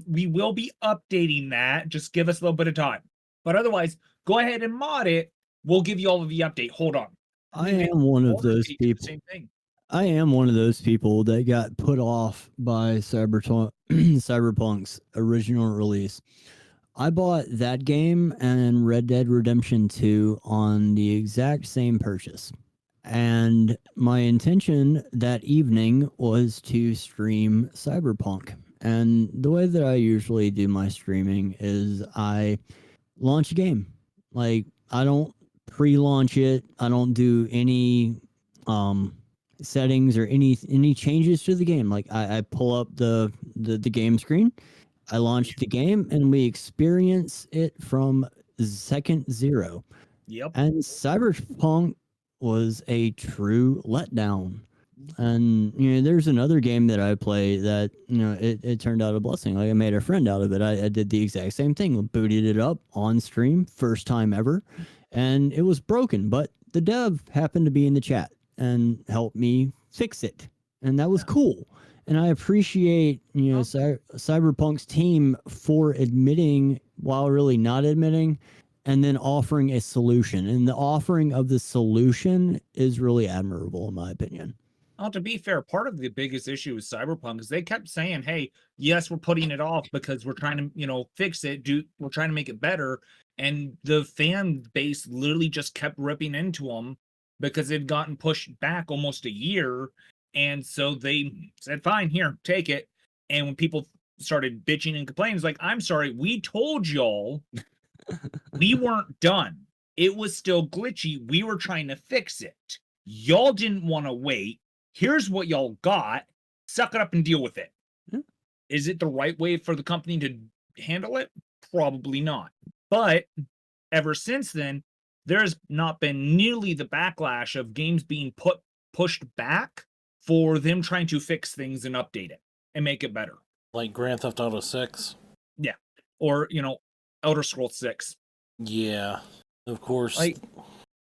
We will be updating that. Just give us a little bit of time. But otherwise, go ahead and mod it. We'll give you all of the update. Hold on. I am one of those people. Same thing. I am one of those people that got put off by Cyberpunk's original release. I bought that game and Red Dead Redemption 2 on the exact same purchase. And my intention that evening was to stream Cyberpunk. And the way that I usually do my streaming is I launch a game. Like I don't pre-launch it. I don't do any settings or any changes to the game. Like I pull up the game screen, I launch the game, and we experience it from second zero. Yep. And Cyberpunk was a true letdown. And there's another game that I play that it turned out a blessing. Like I made a friend out of it. I did the exact same thing. Booted it up on stream, first time ever, and it was broken. But the dev happened to be in the chat and helped me fix it, and that was cool. And I appreciate Cyberpunk's team for admitting while really not admitting, and then offering a solution. And the offering of the solution is really admirable, in my opinion. Well, to be fair, part of the biggest issue with Cyberpunk is they kept saying, "Hey, yes, we're putting it off because we're trying to, fix it. We're trying to make it better." And the fan base literally just kept ripping into them because it had gotten pushed back almost a year, and so they said, "Fine, here, take it." And when people started bitching and complaining, it's like, "I'm sorry, we told y'all we weren't done. It was still glitchy. We were trying to fix it. Y'all didn't want to wait. Here's what y'all got. Suck it up and deal with it." Yeah. Is it the right way for the company to handle it? Probably not. But ever since then, there's not been nearly the backlash of games being pushed back for them trying to fix things and update it and make it better. Like Grand Theft Auto 6. Yeah. Or, Elder Scrolls 6. Yeah, of course. Like,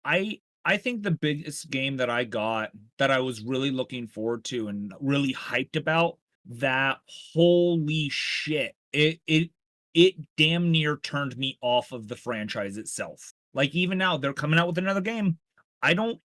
I think the biggest game that I got that I was really looking forward to and really hyped about, that holy shit, it damn near turned me off of the franchise itself. Like, even now they're coming out with another game. I don't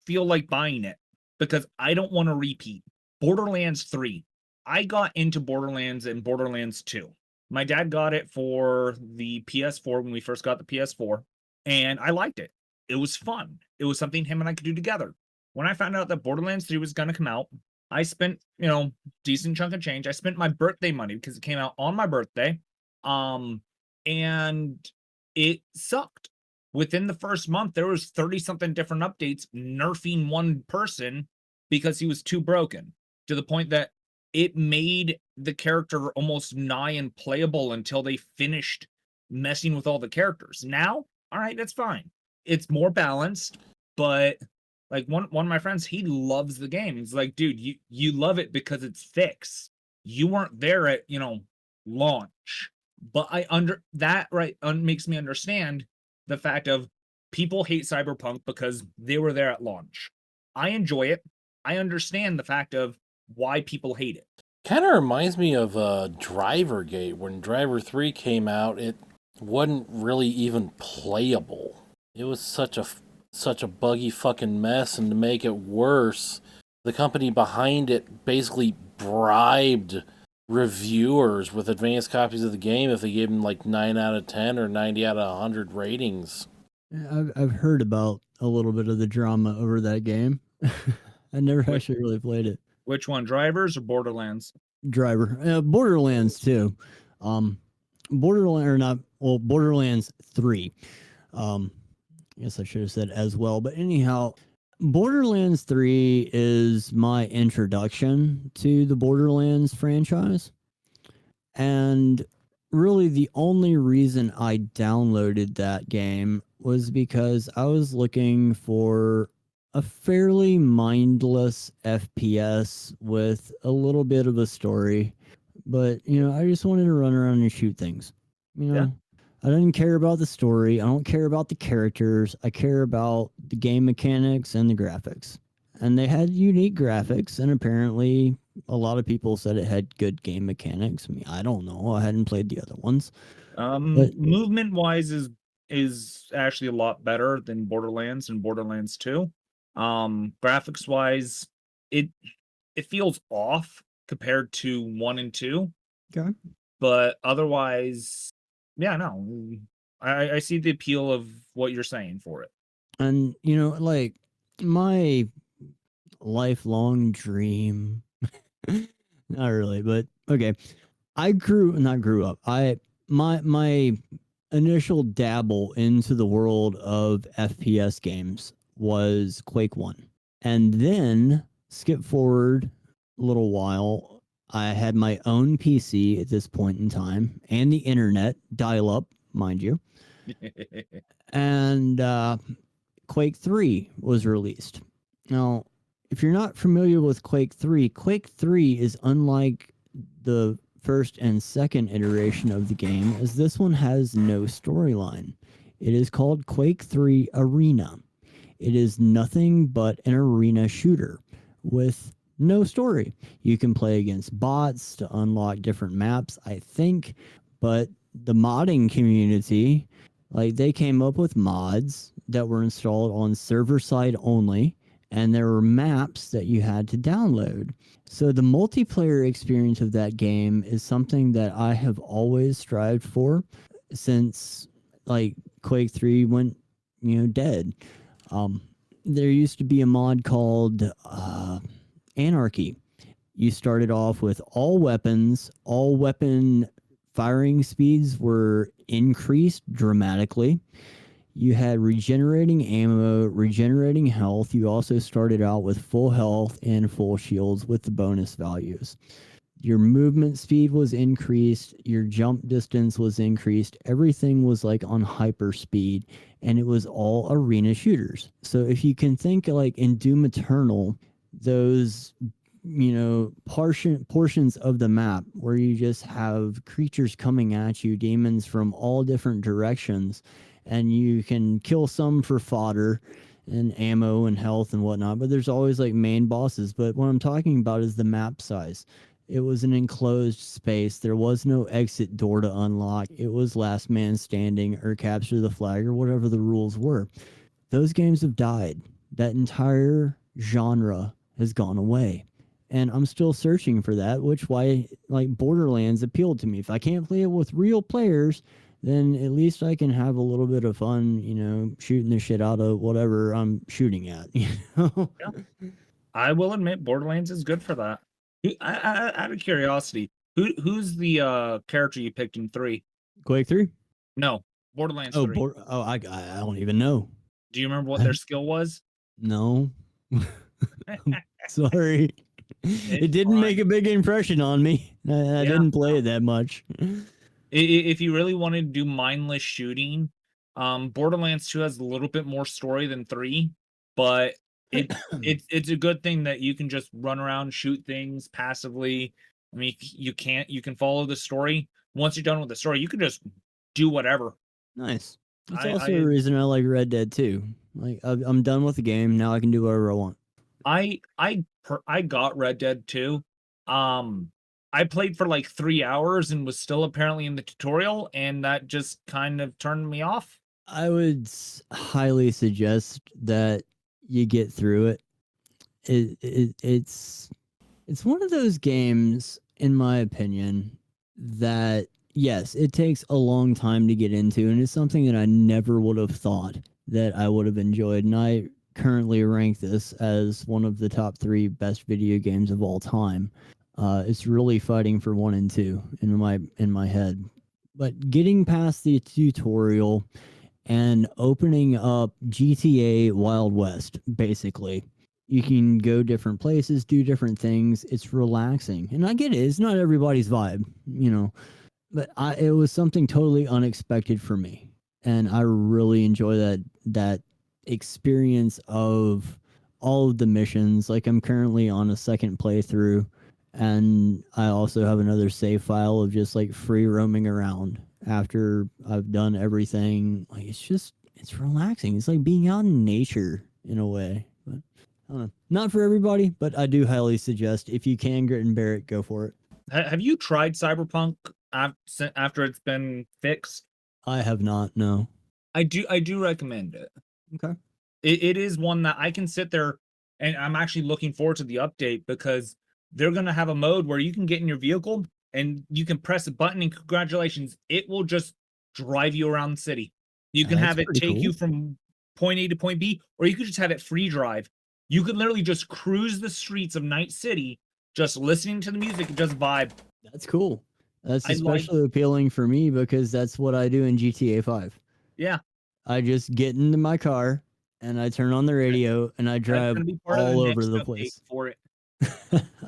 feel like buying it because I don't want to repeat. Borderlands 3. I got into Borderlands and Borderlands 2. My dad got it for the PS4 when we first got the PS4, and I liked it. It was fun. It was something him and I could do together. When I found out that Borderlands 3 was going to come out, I spent, decent chunk of change. I spent my birthday money because it came out on my birthday. And it sucked. Within the first month, there was 30 something different updates nerfing one person because he was too broken, to the point that it made the character almost nigh unplayable until they finished messing with all the characters. Now, all right, that's fine. It's more balanced, but like one of my friends, he loves the game. He's like, "Dude, you love it because it's fixed. You weren't there at, launch." But makes me understand the fact of people hate Cyberpunk because they were there at launch. I enjoy it. I understand the fact of why people hate it. Kind of reminds me of Driver Gate. When Driver 3 came out, it wasn't really even playable. It was such a buggy fucking mess, and to make it worse, the company behind it basically bribed reviewers with advanced copies of the game if they gave them like 9 out of 10 or 90 out of 100 ratings. I've heard about a little bit of the drama over that game. I never actually really played it. Which one, Drivers or Borderlands? Driver. Borderlands 2. Borderlands 3. I guess I should have said as well. But anyhow, Borderlands 3 is my introduction to the Borderlands franchise. And really the only reason I downloaded that game was because I was looking for a fairly mindless FPS with a little bit of a story. But, I just wanted to run around and shoot things. Yeah. I didn't care about the story. I don't care about the characters. I care about the game mechanics and the graphics. And they had unique graphics, and apparently a lot of people said it had good game mechanics. I mean, I don't know. I hadn't played the other ones. But movement wise is actually a lot better than Borderlands and Borderlands 2. Graphics wise, it feels off compared to 1 and 2. Okay. But otherwise, yeah, no. I see the appeal of what you're saying for it. And like my lifelong dream, not really, but okay. I grew up. My initial dabble into the world of FPS games was Quake 1. And then skip forward a little while, I had my own PC at this point in time and the internet, dial up, mind you. And Quake 3 was released. Now, if you're not familiar with Quake 3 is unlike the first and second iteration of the game, as this one has no storyline. It is called Quake 3 Arena. It is nothing but an arena shooter with no story. You can play against bots to unlock different maps, I think, but the modding community, like, they came up with mods that were installed on server side only, and there were maps that you had to download. So the multiplayer experience of that game is something that I have always strived for since like Quake 3 went, dead. There used to be a mod called Anarchy. You started off with all weapons, all weapon firing speeds were increased dramatically. You had regenerating ammo, regenerating health. You also started out with full health and full shields with the bonus values. Your movement speed was increased, your jump distance was increased. Everything was like on hyper speed, and it was all arena shooters. So if you can think like in Doom Eternal, those portions of the map where you just have creatures coming at you, demons from all different directions, and you can kill some for fodder and ammo and health and whatnot, but there's always like main bosses. But what I'm talking about is the map size. It was an enclosed space. There was no exit door to unlock. It was last man standing or capture the flag or whatever the rules were. Those games have died. That entire genre has gone away. And I'm still searching for that, which why like Borderlands appealed to me. If I can't play it with real players, then at least I can have a little bit of fun, shooting the shit out of whatever I'm shooting at. Yeah. I will admit Borderlands is good for that. Out of curiosity, who's the character you picked in 3? Quake 3? No, Borderlands 3. I don't even know. Do you remember what their skill was? No. Sorry. It didn't make a big impression on me. I didn't play it that much. If you really wanted to do mindless shooting, Borderlands 2 has a little bit more story than 3, but it's a good thing that you can just run around, shoot things passively. I mean, you can follow the story. Once you're done with the story, you can just do whatever. Nice. That's also a reason I like Red Dead 2. Like I'm done with the game. Now I can do whatever I want. I got Red Dead 2. I played for like 3 hours and was still apparently in the tutorial, and that just kind of turned me off. I would highly suggest that you get through it. It's one of those games, in my opinion, that yes, it takes a long time to get into, and it's something that I never would have thought that I would have enjoyed. And I currently rank this as one of the top 3 best video games of all time. It's really fighting for 1 and 2 in my head. But getting past the tutorial and opening up GTA Wild West, basically, you can go different places, do different things. It's relaxing, and I get it. It's not everybody's vibe, but it was something totally unexpected for me, and I really enjoy that experience of all of the missions. Like I'm currently on a second playthrough, and I also have another save file of just like free roaming around after I've done everything. Like it's relaxing. It's like being out in nature in a way. But I don't know. Not for everybody, but I do highly suggest if you can grit and bear it, go for it. Have you tried Cyberpunk after it's been fixed? I have not. No. I do recommend it. Okay. It is one that I can sit there, and I'm actually looking forward to the update because they're going to have a mode where you can get in your vehicle and you can press a button and congratulations, it will just drive you around the city. You can have it take you from point A to point B, or you could just have it free drive. You could literally just cruise the streets of Night City, just listening to the music and just vibe. That's cool. That's especially appealing for me because that's what I do in GTA 5. Yeah. I just get into my car and I turn on the radio and I drive all over the place. For it.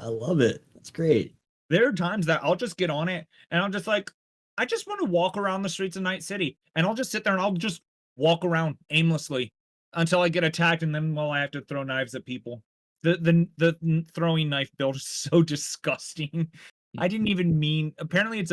I love it. It's great. There are times that I'll just get on it and I'm just like, I just want to walk around the streets of Night City, and I'll just sit there and I'll just walk around aimlessly until I get attacked, and then I have to throw knives at people. The throwing knife build is so disgusting. I didn't even mean. Apparently, it's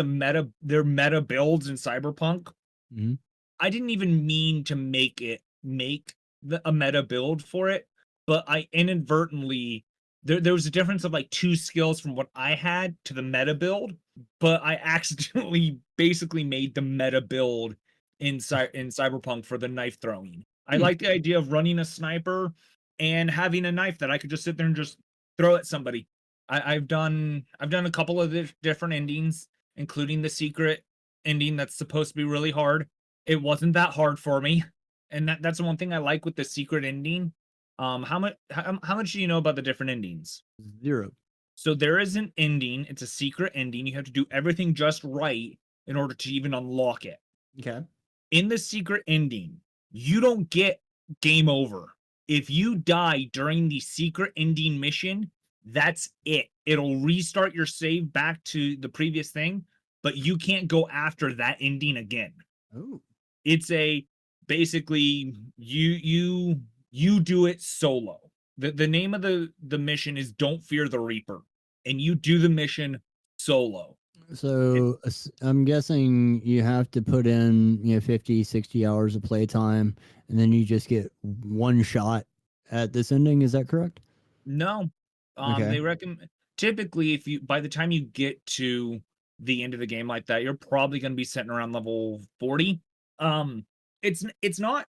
they're meta builds in Cyberpunk. Mm-hmm. I didn't even mean to make a meta build for it, but I inadvertently. There was a difference of like 2 skills from what I had to the meta build, but I accidentally basically made the meta build in Cyberpunk for the knife throwing. I like the idea of running a sniper and having a knife that I could just sit there and just throw at somebody. I've done a couple of different endings, including the secret ending that's supposed to be really hard. It wasn't that hard for me, and that's the one thing I like with the secret ending. How much do you know about the different endings? 0. So there is an ending. It's a secret ending. You have to do everything just right in order to even unlock it. Okay. In the secret ending, you don't get game over. If you die during the secret ending mission, that's it. It'll restart your save back to the previous thing, but you can't go after that ending again. Oh. It's a basically you do it solo. The name of the mission is Don't Fear the Reaper, and you do the mission solo. So I'm guessing you have to put in 50, 60 hours of playtime, and then you just get one shot at this ending. Is that correct? No. Okay. They recommend typically if you by the time you get to the end of the game like that, you're probably going to be sitting around level 40. Um, it's not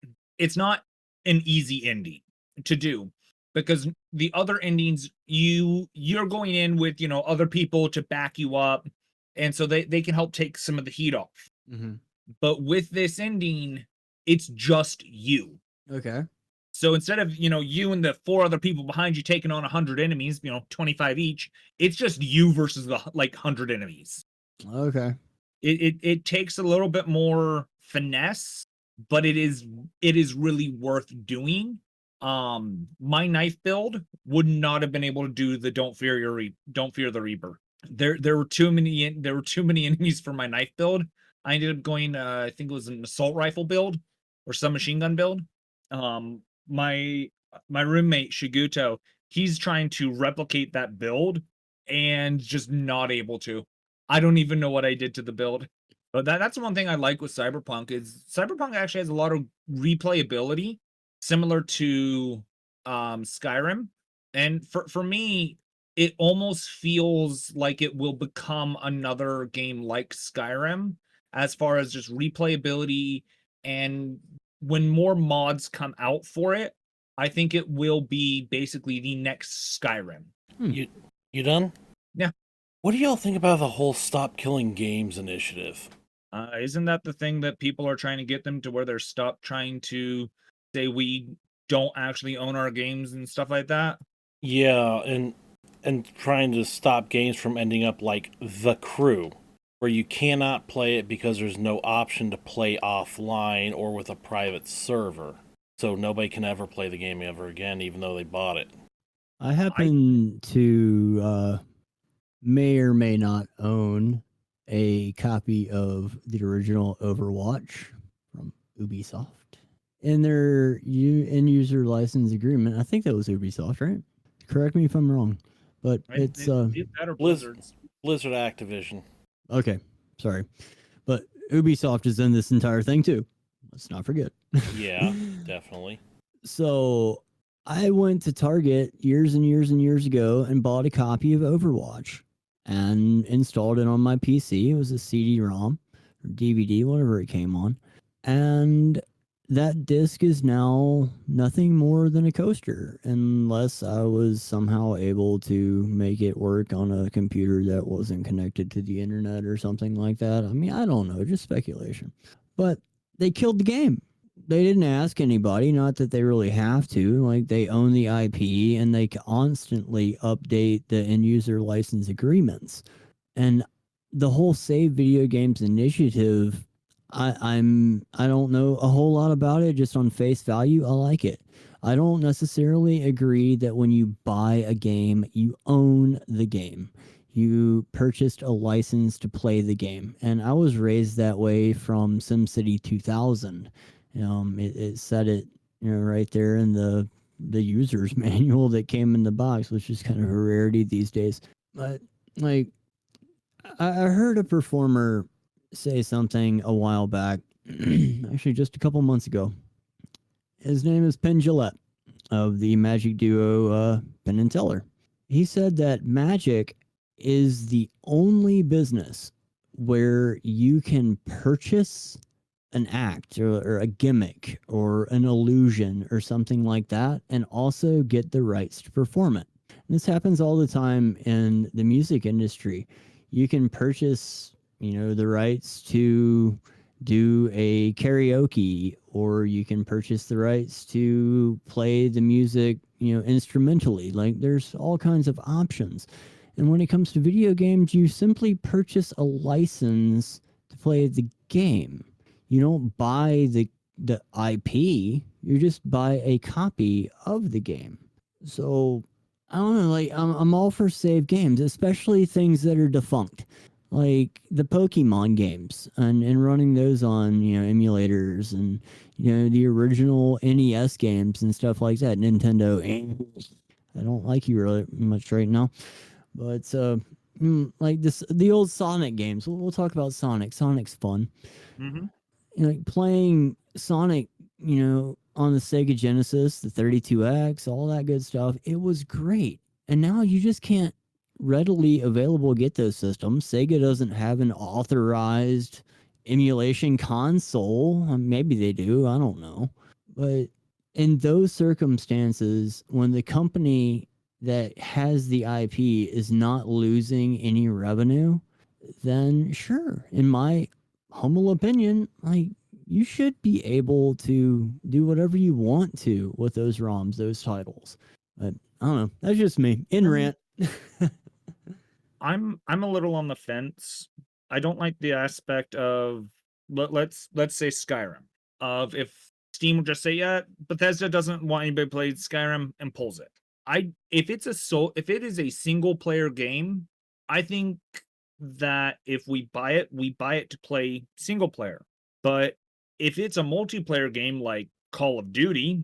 an easy ending to do because the other endings you're going in with other people to back you up, and so they can help take some of the heat off. Mm-hmm. But with this ending, it's just you. Okay. So instead of, you and the 4 other people behind you taking on 100 enemies, 25 each, it's just you versus the 100 enemies. Okay. It takes a little bit more finesse, but it is really worth doing. My knife build would not have been able to do the Don't Fear the Reaper. There were too many enemies for my knife build. I ended up going I think it was an assault rifle build or submachine gun build. My roommate Shiguto, he's trying to replicate that build and just not able to. I don't even know what I did to the build. But that's one thing I like with Cyberpunk is Cyberpunk actually has a lot of replayability similar to Skyrim. And for me, it almost feels like it will become another game like Skyrim as far as just replayability, and when more mods come out for it, I think it will be basically the next Skyrim. You done? Yeah. What do y'all think about the whole Stop Killing Games initiative? Isn't that the thing that people are trying to get them to where they're stop trying to say we don't actually own our games and stuff like that? Yeah, and trying to stop games from ending up like The Crew, where you cannot play it because there's no option to play offline or with a private server. So nobody can ever play the game ever again, even though they bought it. I happen to may or may not own a copy of the original Overwatch from Ubisoft. In their end user license agreement, I think that was Ubisoft, right? Correct me if I'm wrong, but Right? it's That or Blizzard's. Blizzard Activision. okay. Sorry, but Ubisoft is in this entire thing too. Let's not forget. Yeah, definitely. So I went to Target years and years and years ago and bought a copy of Overwatch and installed it on my PC. It was a CD-ROM or DVD, whatever it came on. And that disc is now nothing more than a coaster, unless I was somehow able to make it work on a computer that wasn't connected to the internet or something like that. I mean, I don't know, just speculation. But they killed the game. They didn't ask anybody, not that they really have to. Like, they own the IP and they constantly update the end user license agreements. And the whole Save Video Games initiative, I don't know a whole lot about it. Just on face value, I like it. I don't necessarily agree that when you buy a game, you own the game. You purchased a license to play the game, and I was raised that way from SimCity 2000. It said it, right there in the user's manual that came in the box, which is kind of a rarity these days. But like, I heard a performer say something a while back, actually just a couple months ago. His name is Penn Jillette of the Magic duo Penn and Teller. He said that Magic is the only business where you can purchase an act or a gimmick or an illusion or something like that, and also get the rights to perform it. And this happens all the time in the music industry. You can purchase, the rights to do a karaoke, or you can purchase the rights to play the music, instrumentally. Like, there's all kinds of options. And when it comes to video games, you simply purchase a license to play the game. You don't buy the IP, you just buy a copy of the game. So I don't know, like I'm all for save games, especially things that are defunct. Like the Pokemon games and running those on, emulators and the original NES games and stuff like that. Nintendo, I don't like you really much right now. But like the old Sonic games. We'll talk about Sonic. Sonic's fun. Mm-hmm. Like playing Sonic, on the Sega Genesis, the 32X, all that good stuff. It was great. And now you just can't readily available get those systems. Sega doesn't have an authorized emulation console. Maybe they do. I don't know. But in those circumstances, when the company that has the IP is not losing any revenue, then sure, in my humble opinion, like you should be able to do whatever you want to with those ROMs, those titles. But I don't know. That's just me. In rant. I'm a little on the fence. I don't like the aspect of let's say Skyrim. Of if Steam would just say, yeah, Bethesda doesn't want anybody to play Skyrim and pulls it. If it is a single player game, I think that if we buy it to play single player. But if it's a multiplayer game like Call of Duty,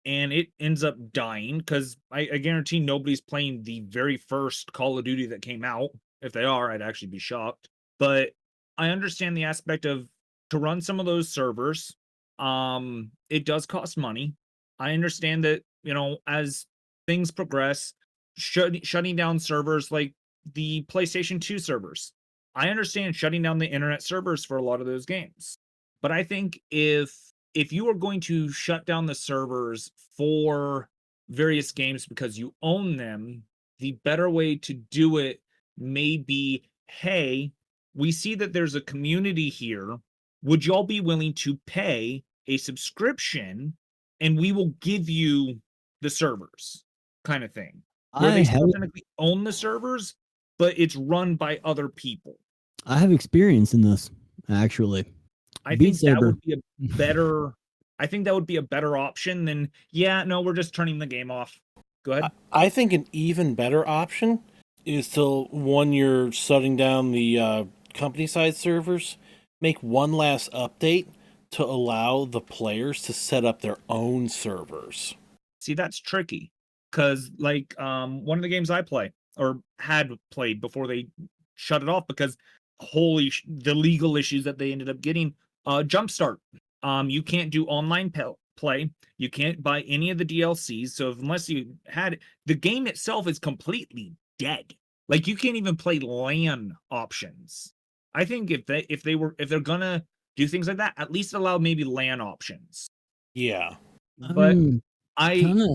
and it ends up dying, because I guarantee nobody's playing the very first Call of Duty that came out. If they are, I'd actually be shocked. But I understand the aspect of to run some of those servers, it does cost money. I understand that, as things progress, shutting down servers like the PlayStation 2 servers. I understand shutting down the internet servers for a lot of those games. But I think if you are going to shut down the servers for various games because you own them, the better way to do it may be, hey, we see that there's a community here. Would y'all be willing to pay a subscription and we will give you the servers, kind of thing? Where they still technically own the servers, but it's run by other people. I have experience in this, actually. I Beat think that Saber. would be a better I think that would be a better option than, yeah, no, we're just turning the game off. Go ahead. I think an even better option is to, when you're shutting down the company side servers, make one last update to allow the players to set up their own servers. See, that's tricky because, like, one of the games I play or had played before they shut it off because the legal issues that they ended up getting. Jumpstart. You can't do online play. You can't buy any of the DLCs. So unless you had it, the game itself is completely dead. Like you can't even play LAN options. I think if they're gonna do things like that, at least allow maybe LAN options. Yeah. But I kinda...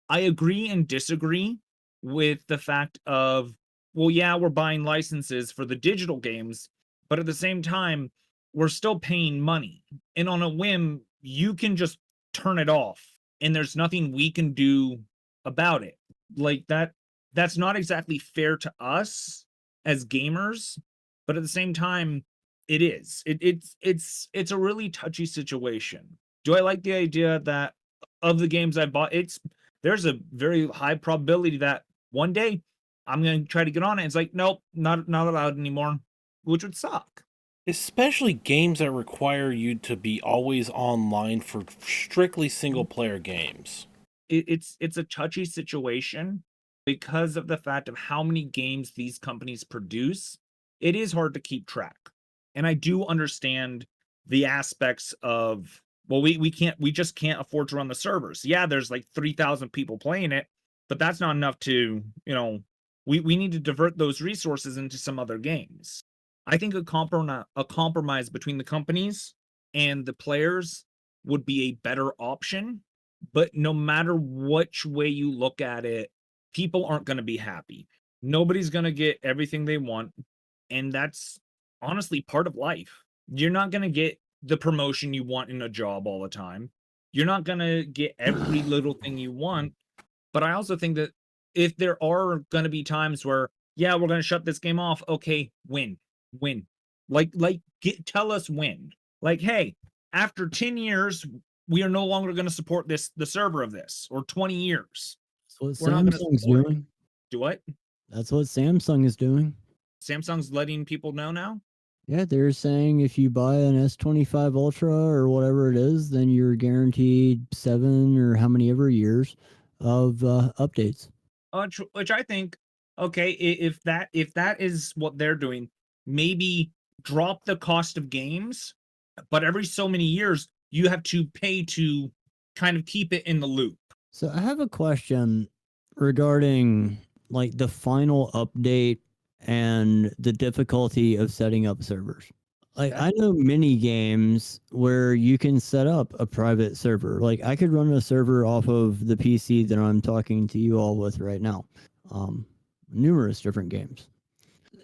agree and disagree with the fact of, well, yeah, we're buying licenses for the digital games, but at the same time, we're still paying money. And on a whim, you can just turn it off and there's nothing we can do about it. Like that's not exactly fair to us as gamers, but at the same time, it is. It's a really touchy situation. Do I like the idea that of the games I bought, there's a very high probability that one day I'm going to try to get on it. It's like, nope, not allowed anymore, which would suck. Especially games that require you to be always online for strictly single player games. It's a touchy situation because of the fact of how many games these companies produce. It is hard to keep track. And I do understand the aspects of, well, we just can't afford to run the servers. Yeah, there's like 3,000 people playing it, but that's not enough to, we need to divert those resources into some other games. I think a compromise between the companies and the players would be a better option. But no matter which way you look at it, people aren't going to be happy. Nobody's going to get everything they want. And that's honestly part of life. You're not going to get the promotion you want in a job all the time. You're not going to get every little thing you want. But I also think that if there are going to be times where, yeah, we're going to shut this game off. Okay, win. Tell us when. Like, hey, after 10 years, we are no longer going to support the server of this, or 20 years. That's what We're not gonna Samsung's support it. doing. Do what? That's what Samsung is doing. Samsung's letting people know now? Yeah, they're saying if you buy an S25 Ultra or whatever it is, then you're guaranteed 7 or how many ever years of updates. Which I think, okay, if that is what they're doing, maybe drop the cost of games, but every so many years you have to pay to kind of keep it in the loop. So I have a question regarding like the final update and the difficulty of setting up servers. Like, Okay. I know many games where you can set up a private server. Like, I could run a server off of the PC that I'm talking to you all with right now. Numerous different games.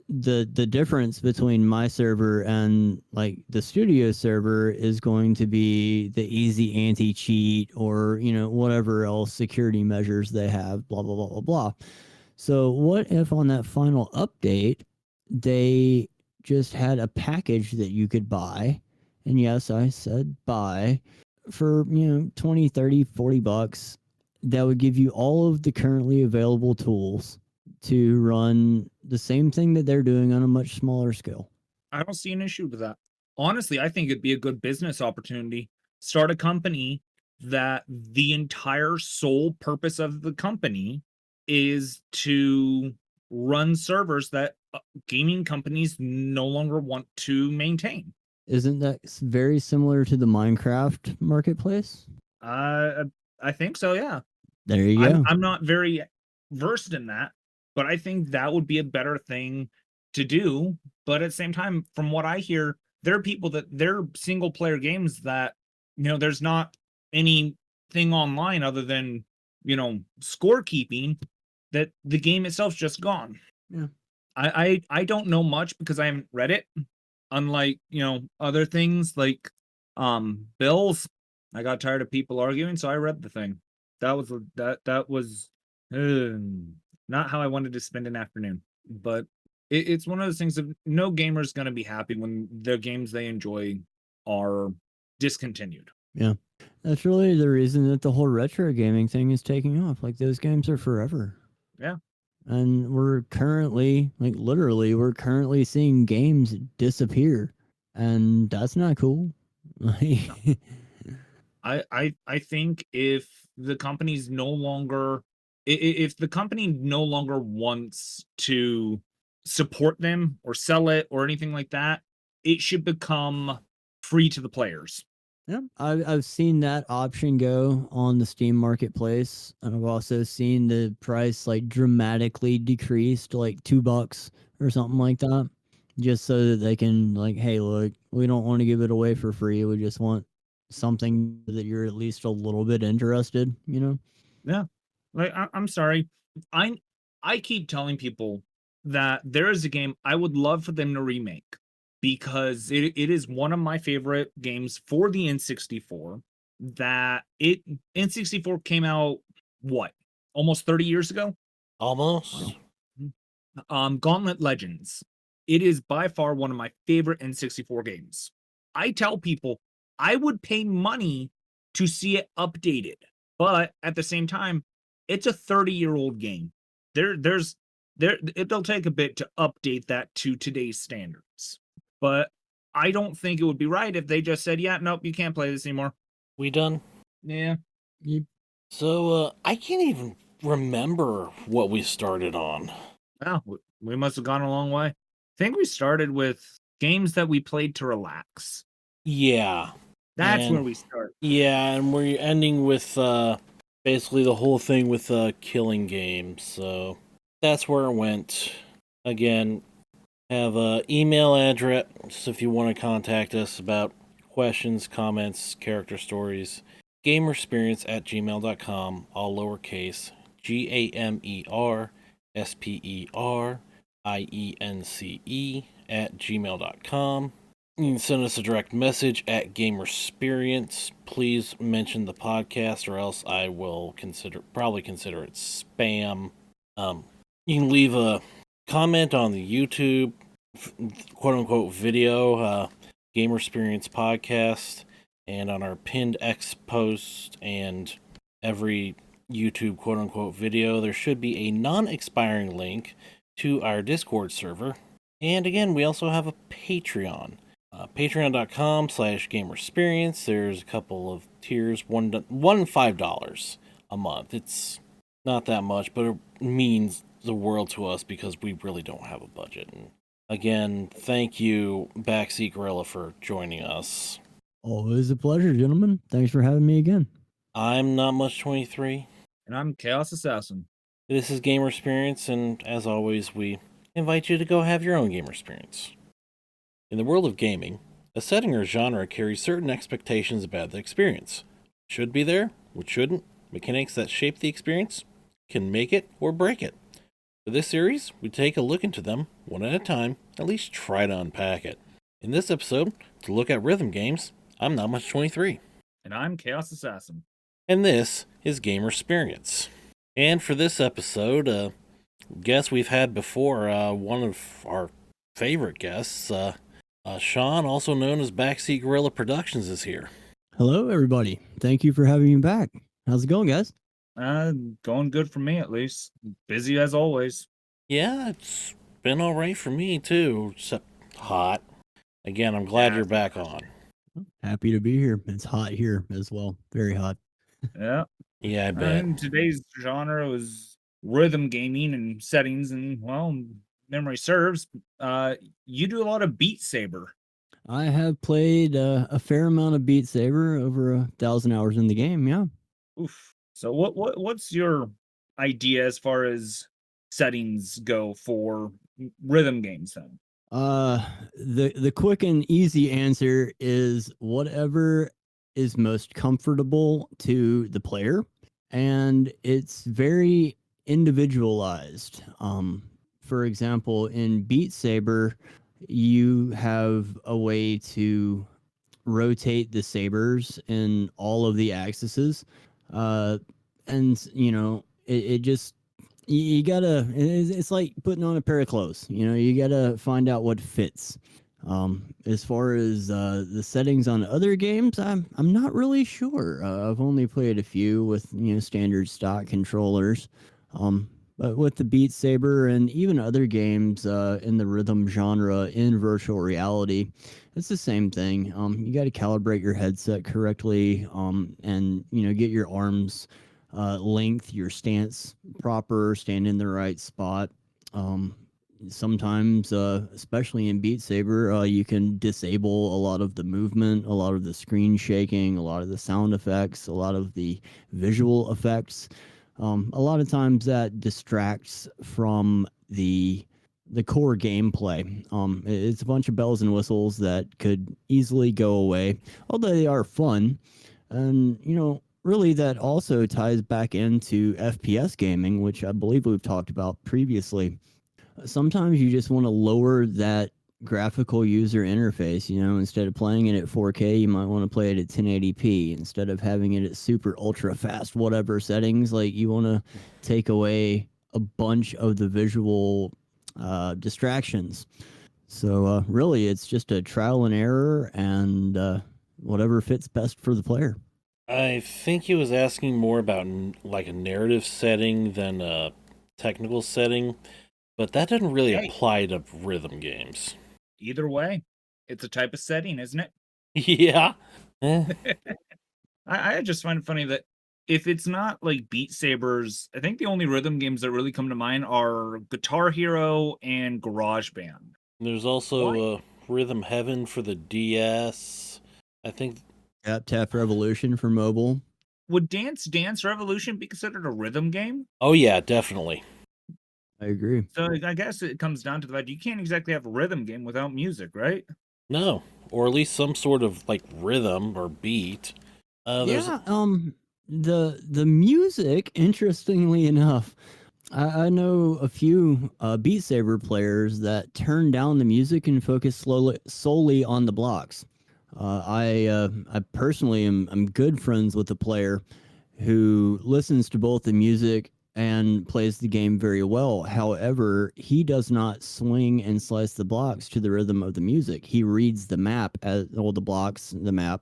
The difference between my server and like the studio server is going to be the easy anti-cheat or, you know, whatever else security measures they have, blah blah blah blah blah. So what if on that final update they just had a package that you could buy, and yes, I said buy, for, you know, 20, 30, 40 bucks, that would give you all of the currently available tools to run the same thing that they're doing on a much smaller scale. I don't see an issue with that. Honestly, I think it'd be a good business opportunity. Start a company that the entire sole purpose of the company is to run servers that gaming companies no longer want to maintain. Isn't that very similar to the Minecraft marketplace? I think so, yeah. There you go. I'm not very versed in that, but I think that would be a better thing to do. But at the same time, from what I hear, there are people that they're single player games that, you know, there's not anything online other than, you know, scorekeeping, that the game itself's just gone. Yeah. I don't know much because I haven't read it. Unlike, you know, other things like bills. I got tired of people arguing, so I read the thing. That was not how I wanted to spend an afternoon. But it's one of those things of no gamer's gonna be happy when the games they enjoy are discontinued. Yeah. That's really the reason that the whole retro gaming thing is taking off. Like, those games are forever. Yeah. And we're currently, like, literally, we're currently seeing games disappear. And that's not cool. I think if the company's no longer if the company no longer wants to support them or sell it or anything like that, it should become free to the players. Yeah, I've seen that option go on the Steam marketplace, and I've also seen the price like dramatically decrease to like $2 or something like that, just so that they can, like, hey, look, we don't want to give it away for free. We just want something that you're at least a little bit interested, you know? Yeah. Like I'm sorry. I keep telling people that there is a game I would love for them to remake because it is one of my favorite games for the N64. N64 came out what? Almost 30 years ago? Almost. Gauntlet Legends. It is by far one of my favorite N64 games. I tell people I would pay money to see it updated, but at the same time, it's a 30-year-old game. It'll take a bit to update that to today's standards. But I don't think it would be right if they just said, "Yeah, nope, you can't play this anymore." We done? Yeah. So I can't even remember what we started on. Well, we must have gone a long way. I think we started with games that we played to relax. Yeah. That's where we start. Yeah, and we're ending with basically the whole thing with killing games. So that's where it went. Again, have an email address if you want to contact us about questions, comments, character stories, gamersperience@gmail.com, all lowercase, GamerSperience@gmail.com. You can send us a direct message at Gamersperience. Please mention the podcast, or else I will probably consider it spam. You can leave a comment on the YouTube quote unquote video, Gamersperience podcast, and on our pinned X post and every YouTube quote unquote video. There should be a non-expiring link to our Discord server. And again, we also have a Patreon. Patreon.com/Gamersperience. There's a couple of tiers, one $5 a month. It's not that much, but it means the world to us because we really don't have a budget. And again, thank you, Backseat Gorilla, for joining us. Always a pleasure, gentlemen. Thanks for having me again. I'm Not Much 23. And I'm Chaos Assassin. This is Gamersperience, and as always, we invite you to go have your own Gamersperience. In the world of gaming, a setting or genre carries certain expectations about the experience. Should be there, which shouldn't. Mechanics that shape the experience can make it or break it. For this series, we take a look into them, one at a time, at least try to unpack it. In this episode, to look at rhythm games, I'm Not Much 23. And I'm Chaos Assassin. And this is Gamersperience. And for this episode, guest we've had before, one of our favorite guests, Sean, also known as Backseat Gorilla Productions, is here. Hello, everybody. Thank you for having me back. How's it going, guys? Going good for me, at least. Busy as always. Yeah, it's been all right for me, too, except hot. Again, I'm glad you're back on. Happy to be here. It's hot here as well. Very hot. Yeah. Yeah, I bet. And today's genre was rhythm gaming and settings, and, well, memory serves, you do a lot of Beat Saber. I have played a fair amount of Beat Saber, over 1,000 hours in the game, yeah. Oof. So what's your idea as far as settings go for rhythm games then? The quick and easy answer is whatever is most comfortable to the player, and it's very individualized. For example, in Beat Saber, you have a way to rotate the sabers in all of the axes, and it just you gotta. It's like putting on a pair of clothes. You gotta find out what fits. As far as the settings on other games, I'm not really sure. I've only played a few with standard stock controllers. But with the Beat Saber and even other games in the rhythm genre in virtual reality, it's the same thing. You got to calibrate your headset correctly, and get your arms length, your stance proper, stand in the right spot. Sometimes, especially in Beat Saber, you can disable a lot of the movement, a lot of the screen shaking, a lot of the sound effects, a lot of the visual effects. A lot of times that distracts from the core gameplay. It's a bunch of bells and whistles that could easily go away, although they are fun. And, really that also ties back into FPS gaming, which I believe we've talked about previously. Sometimes you just want to lower that graphical user interface. Instead of playing it at 4K, you might want to play it at 1080p. Instead of having it at super ultra fast whatever settings, like you want to take away a bunch of the visual distractions. So really it's just a trial and error, and whatever fits best for the player. I think he was asking more about like a narrative setting than a technical setting, but that doesn't really apply to rhythm games. Either way, it's a type of setting, isn't it? Yeah. I just find it funny that if it's not like Beat Sabers, I think the only rhythm games that really come to mind are Guitar Hero and Garage Band. There's also Rhythm Heaven for the DS. I think Tap Revolution for mobile. Would Dance Dance Revolution be considered a rhythm game? Oh yeah, definitely. I agree. So I guess it comes down to the fact you can't exactly have a rhythm game without music, right? No, or at least some sort of like rhythm or beat. There's Yeah, the music, interestingly enough, I know a few Beat Saber players that turn down the music and focus solely on the blocks. I personally am good friends with a player who listens to both the music and plays the game very well. However, he does not swing and slice the blocks to the rhythm of the music. He reads the map as all the blocks, the map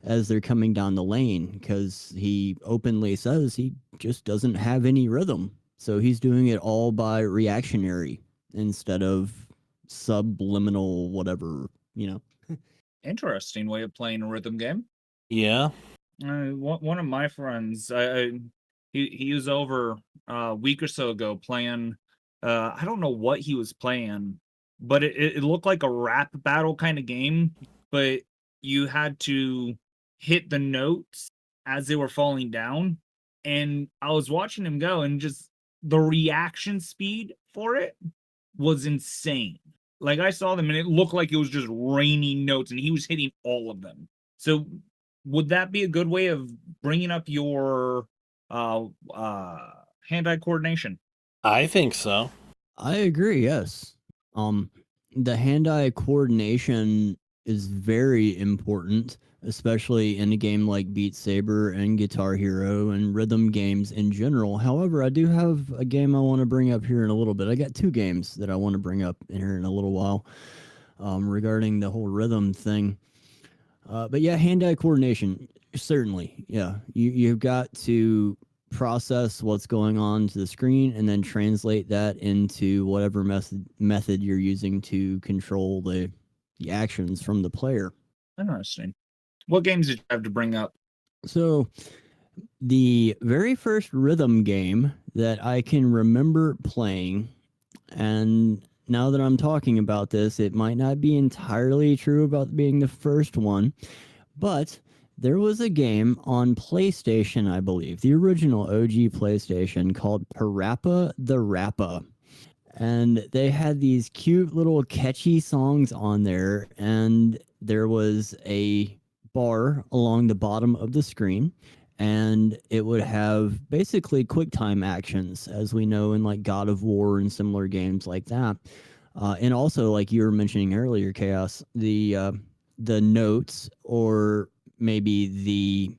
as they're coming down the lane because he openly says he just doesn't have any rhythm. So he's doing it all by reactionary instead of subliminal, whatever, you know. Interesting way of playing a rhythm game. yeah. One of my friends, he was over a week or so ago playing. I don't know what he was playing, but it looked like a rap battle kind of game. But you had to hit the notes as they were falling down, and I was watching him go, and just the reaction speed for it was insane. Like I saw them, and it looked like it was just raining notes, and he was hitting all of them. So would that be a good way of bringing up your uh hand-eye coordination? I think so. I agree, yes. Um the hand-eye coordination is very important, especially in a game like Beat Saber and Guitar Hero and rhythm games in general. However, I do have a game I want to bring up here in a little bit. I got two games that I want to bring up here in a little while regarding the whole rhythm thing. But yeah, hand-eye coordination, certainly. Yeah, you've got to process what's going on to the screen and then translate that into whatever method you're using to control the actions from the player. Interesting. What games did you have to bring up? So the very first rhythm game that I can remember playing, and now that I'm talking about this, it might not be entirely true about being the first one, but there was a game on PlayStation, I believe, the original OG PlayStation called Parappa the Rappa. And they had these cute little catchy songs on there, and there was a bar along the bottom of the screen, and it would have basically quick time actions, as we know in like God of War and similar games like that. And also, like you were mentioning earlier, Chaos, the notes or maybe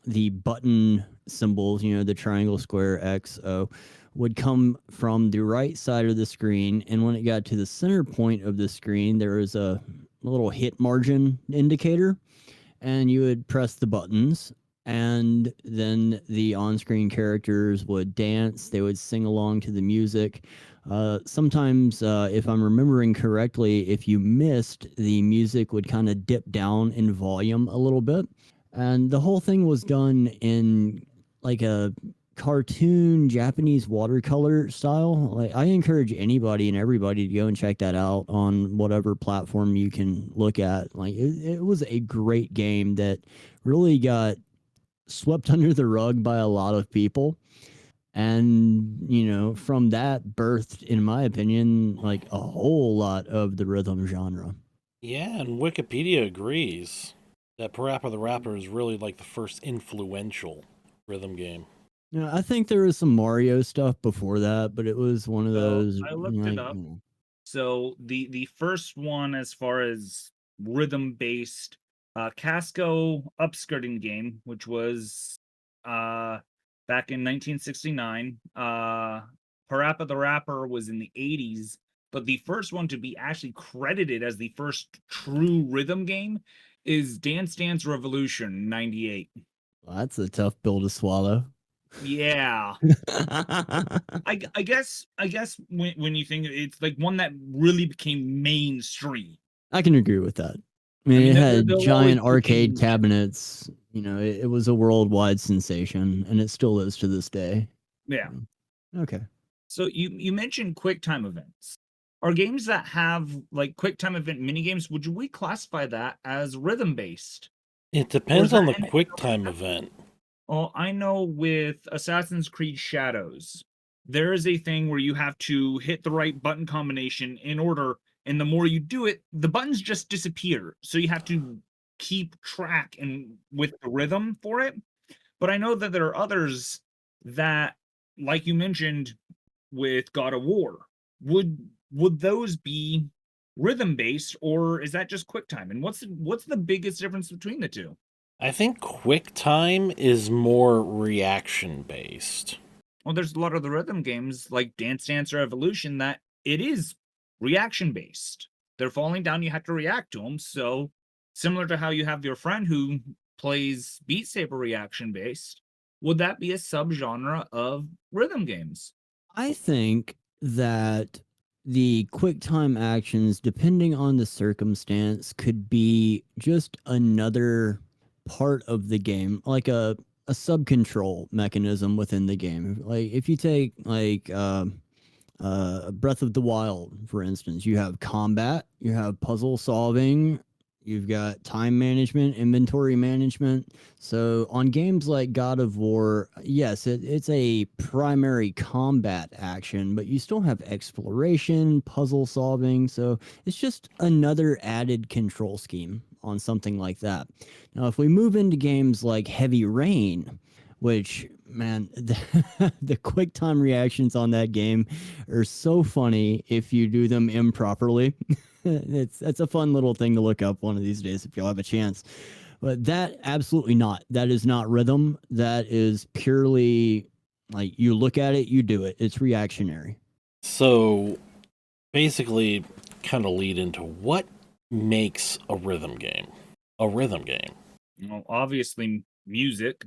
the button symbols, you know, the triangle, square, X, O, would come from the right side of the screen. And when it got to the center point of the screen, there was a little hit margin indicator, and you would press the buttons. And then the on screen characters would dance, they would sing along to the music. Sometimes, if I'm remembering correctly, if you missed, the music would kind of dip down in volume a little bit. And the whole thing was done in like a cartoon Japanese watercolor style. Like, I encourage anybody and everybody to go and check that out on whatever platform you can look at. Like, it was a great game that really got swept under the rug by a lot of people. And, you know, from that birthed, in my opinion, like a whole lot of the rhythm genre. Yeah, and Wikipedia agrees that Parappa the Rapper is really like the first influential rhythm game. Yeah, I think there was some Mario stuff before that, but it was one of So those I looked it like, up. So the first one, as far as rhythm based, Casco upskirting game, which was back in 1969. Parappa the Rapper was in the 80s, but the first one to be actually credited as the first true rhythm game is Dance Dance Revolution 98. well, that's a tough pill to swallow. Yeah. I guess when you think it's like one that really became mainstream. I can agree with that. I mean, I it mean, had there'll always giant be arcade games. cabinets. You know, it was a worldwide sensation, and it still is to this day. Yeah. Okay. So you mentioned quick time events. Are games that have like quick time event mini games, would we classify that as rhythm based? It Or is depends on that the anything quick else? time event. Well, I know with Assassin's Creed Shadows, there is a thing where you have to hit the right button combination in order and the more you do it, the buttons just disappear. So you have to keep track and with the rhythm for it. But I know that there are others that, like you mentioned with God of War, would those be rhythm based, or is that just QuickTime? And what's the biggest difference between the two? I think QuickTime is more reaction based. Well, there's a lot of the rhythm games like Dance Dance or Evolution that it is reaction based. They're falling down, you have to react to them. So similar to how you have your friend who plays Beat Saber reaction based, would that be a subgenre of rhythm games? I think that the quick time actions, depending on the circumstance, could be just another part of the game, like a sub control mechanism within the game. Like if you take Breath of the Wild, for instance, you have combat, you have puzzle solving, you've got time management, inventory management. So on games like God of War, yes, it's a primary combat action, but you still have exploration, puzzle solving. So it's just another added control scheme on something like that. Now, if we move into games like Heavy Rain, which man, the quick time reactions on that game are so funny if you do them improperly. That's a fun little thing to look up one of these days if you'll have a chance. But that absolutely not. That is not rhythm. That is purely like you look at it, you do it. It's reactionary. So basically, kind of lead into what makes a rhythm game a rhythm game. Obviously music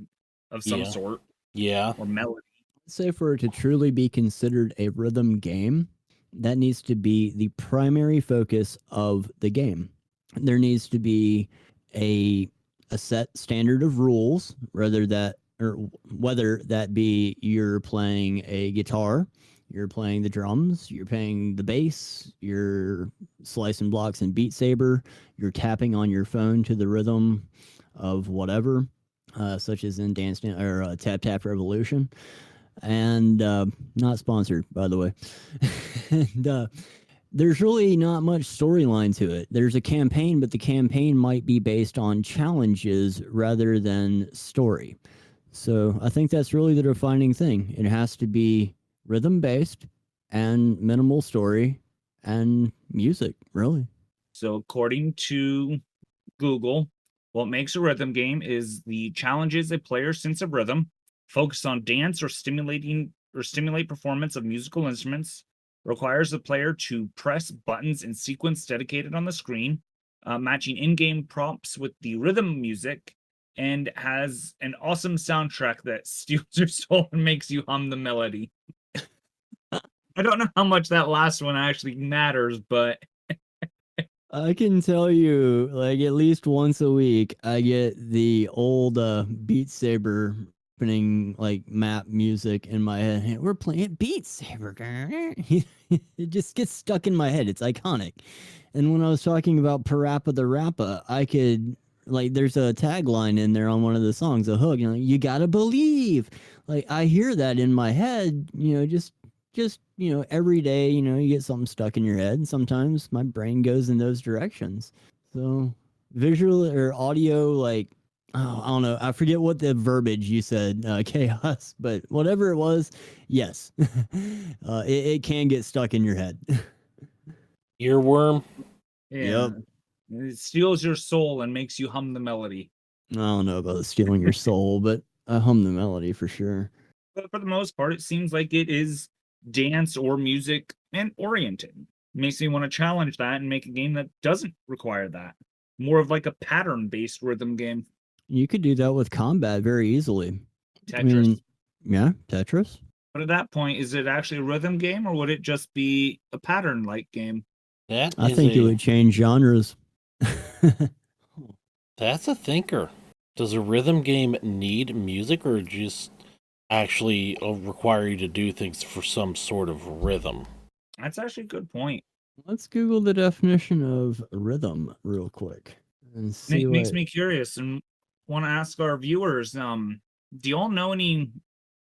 of some Yeah. sort Yeah. or melody. Say for it to truly be considered a rhythm game, that needs to be the primary focus of the game. There needs to be a set standard of rules, whether that be you're playing a guitar, you're playing the drums, you're playing the bass, you're slicing blocks in Beat Saber, you're tapping on your phone to the rhythm of whatever, such as in or Tap Tap Revolution, and not sponsored, by the way. And there's really not much storyline to it. There's a campaign, but the campaign might be based on challenges rather than story. So I think that's really the defining thing. It has to be rhythm based and minimal story and music, really. So according to Google, what makes a rhythm game is the challenges a player's sense of rhythm, focus on dance or stimulate performance of musical instruments, requires the player to press buttons in sequence dedicated on the screen, matching in-game prompts with the rhythm music, and has an awesome soundtrack that steals your soul and makes you hum the melody. I don't know how much that last one actually matters, but I can tell you, like at least once a week, I get the old Beat Saber opening like map music in my head. Hey, we're playing Beat Saber. It just gets stuck in my head. It's iconic. And when I was talking about Parappa the Rappa, I could like there's a tagline in there on one of the songs, a hook. You gotta believe. Like I hear that in my head. Just every day, you get something stuck in your head, and sometimes my brain goes in those directions. So visual or audio, like I don't know, I forget what the verbiage you said, chaos, but whatever it was, yes. It can get stuck in your head. Earworm. yeah, it steals your soul and makes you hum the melody. I don't know about stealing your soul, but I hum the melody for sure. But for the most part, it seems like it is dance or music and oriented. Makes me want to challenge that and make a game that doesn't require that. More of like a pattern based rhythm game. You could do that with combat very easily. Tetris. I mean, yeah, Tetris. But at that point, is it actually a rhythm game or would it just be a pattern like game? I think it would change genres. That's a thinker. Does a rhythm game need music or just actually require you to do things for some sort of rhythm? That's actually a good point. Let's Google the definition of rhythm real quick and see It what... makes me curious and want to ask our viewers, do you all know any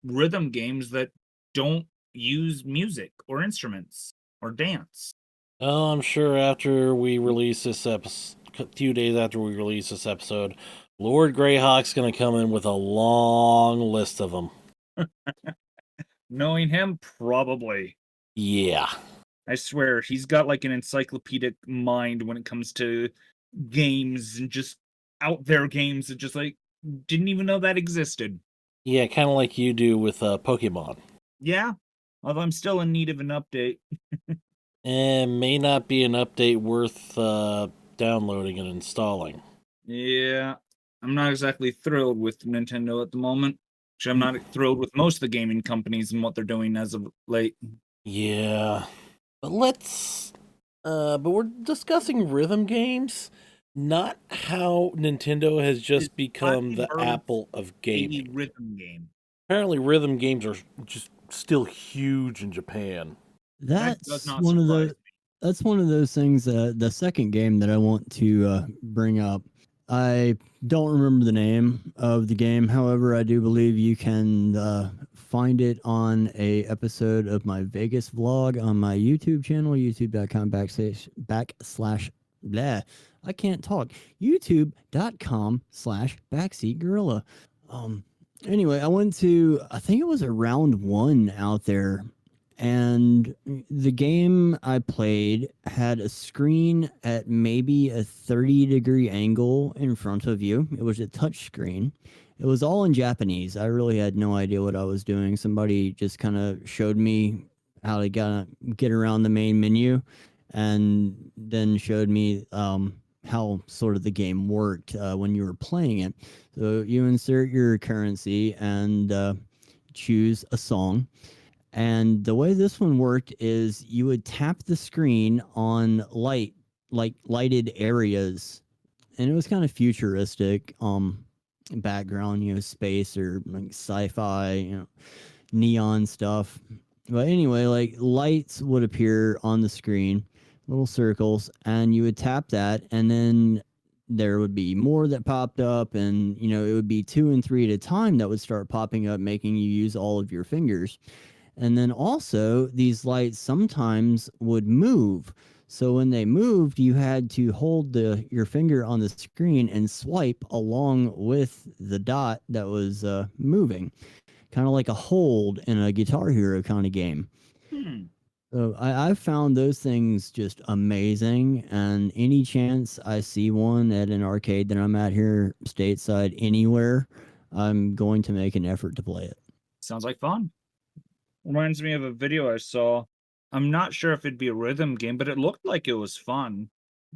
rhythm games that don't use music or instruments or dance? Oh, I'm sure after we release this episode, a few days after we release this episode, Lord Greyhawk's going to come in with a long list of them. Knowing him, probably. Yeah. I swear, he's got like an encyclopedic mind when it comes to games and just out there games that just like didn't even know that existed. Yeah, kind of like you do with Pokemon. Yeah, although I'm still in need of an update. And may not be an update worth downloading and installing. Yeah, I'm not exactly thrilled with Nintendo at the moment. Actually, I'm not thrilled with most of the gaming companies and what they're doing as of late. Yeah. But but we're discussing rhythm games, not how Nintendo has just become the Flappy Bird Apple of A gaming. rhythm game. Apparently, rhythm games are just still huge in Japan. That does That's not one of surprise the that's one of those things. The second game that I want to bring up, I don't remember the name of the game. However, I do believe you can find it on a episode of my Vegas vlog on my YouTube channel, youtube.com/backslash blah. I can't talk. youtube.com/backseat gorilla. Anyway, I think it was a round one out there, and the game I played had a screen at maybe a 30-degree angle in front of you. It was a touch screen. It was all in Japanese. I really had no idea what I was doing. Somebody just kind of showed me how to get around the main menu, and then showed me how sort of the game worked when you were playing it. So you insert your currency and choose a song. And the way this one worked is you would tap the screen on lighted areas, and it was kind of futuristic background, space or like sci-fi, neon stuff. But anyway, like lights would appear on the screen, little circles, and you would tap that, and then there would be more that popped up, and it would be 2 and 3 at a time that would start popping up, making you use all of your fingers. And then also, these lights sometimes would move. So when they moved, you had to hold your finger on the screen and swipe along with the dot that was moving, kind of like a hold in a Guitar Hero kind of game. So I've found those things just amazing. And any chance I see one at an arcade that I'm at here stateside anywhere, I'm going to make an effort to play it. Sounds like fun. Reminds me of a video I saw. I'm not sure if it'd be a rhythm game, but it looked like it was fun.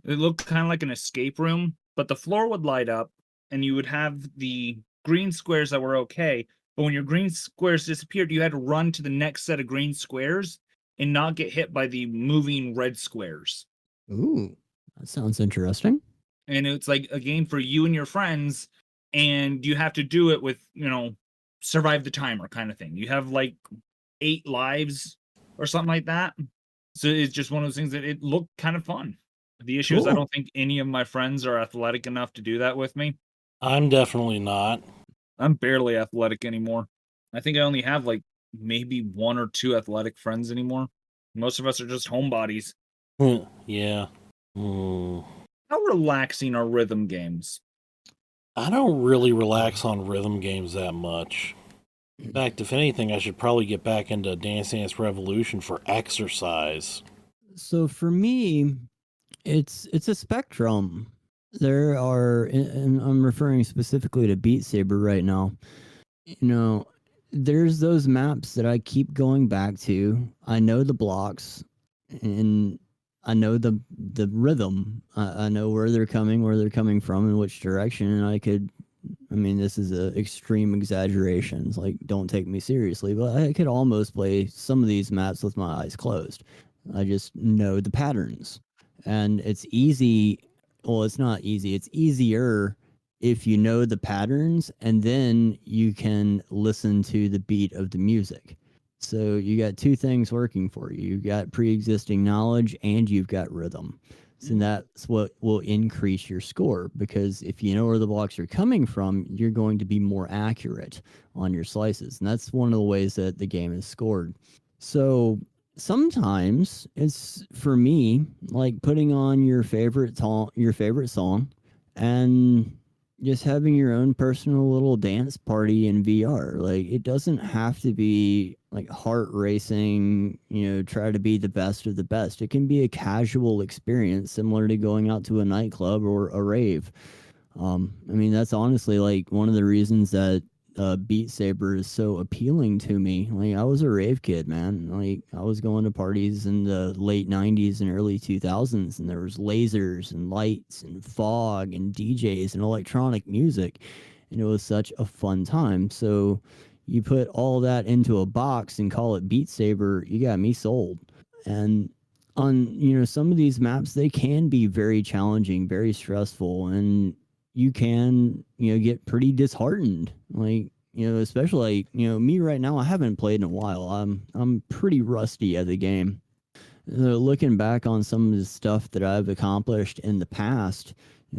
It looked kind of like an escape room, but the floor would light up and you would have the green squares that were okay. But when your green squares disappeared, you had to run to the next set of green squares and not get hit by the moving red squares. Ooh, that sounds interesting. And it's like a game for you and your friends, and you have to do it with, survive the timer kind of thing. You have like 8 lives or something like that. So it's just one of those things that it looked kind of fun. The issue is I Cool. don't think any of my friends are athletic enough to do that with me. I'm definitely not. I'm barely athletic anymore. I think I only have like maybe 1 or 2 athletic friends anymore. Most of us are just homebodies. Yeah. Hmm. How relaxing are rhythm games? I don't really relax on rhythm games that much. In fact, if anything, I should probably get back into Dance Dance Revolution for exercise. So for me, it's a spectrum. There are, and I'm referring specifically to Beat Saber right now. There's those maps that I keep going back to. I know the blocks, and I know the rhythm. I know where they're coming from, and which direction. And this is an extreme exaggeration. It's like, don't take me seriously, but I could almost play some of these maps with my eyes closed. I just know the patterns, and it's easy. Well, it's not easy. It's easier if you know the patterns, and then you can listen to the beat of the music. So you got 2 things working for you. You've got pre-existing knowledge and you've got rhythm. So that's what will increase your score, because if you know where the blocks are coming from, you're going to be more accurate on your slices. And that's one of the ways that the game is scored. So sometimes it's for me like putting on your favorite song and just having your own personal little dance party in VR. Like it doesn't have to be like heart racing, try to be the best of the best. It can be a casual experience similar to going out to a nightclub or a rave. I mean, that's honestly like one of the reasons that Beat Saber is so appealing to me. Like, I was a rave kid, man. Like, I was going to parties in the late '90s and early 2000s, and there was lasers and lights and fog and DJs and electronic music, and it was such a fun time. So, you put all that into a box and call it Beat Saber, you got me sold. And on some of these maps, they can be very challenging, very stressful, and you can get pretty disheartened, like especially like me right now. I haven't played in a while. I'm pretty rusty at the game. Looking back on some of the stuff that I've accomplished in the past,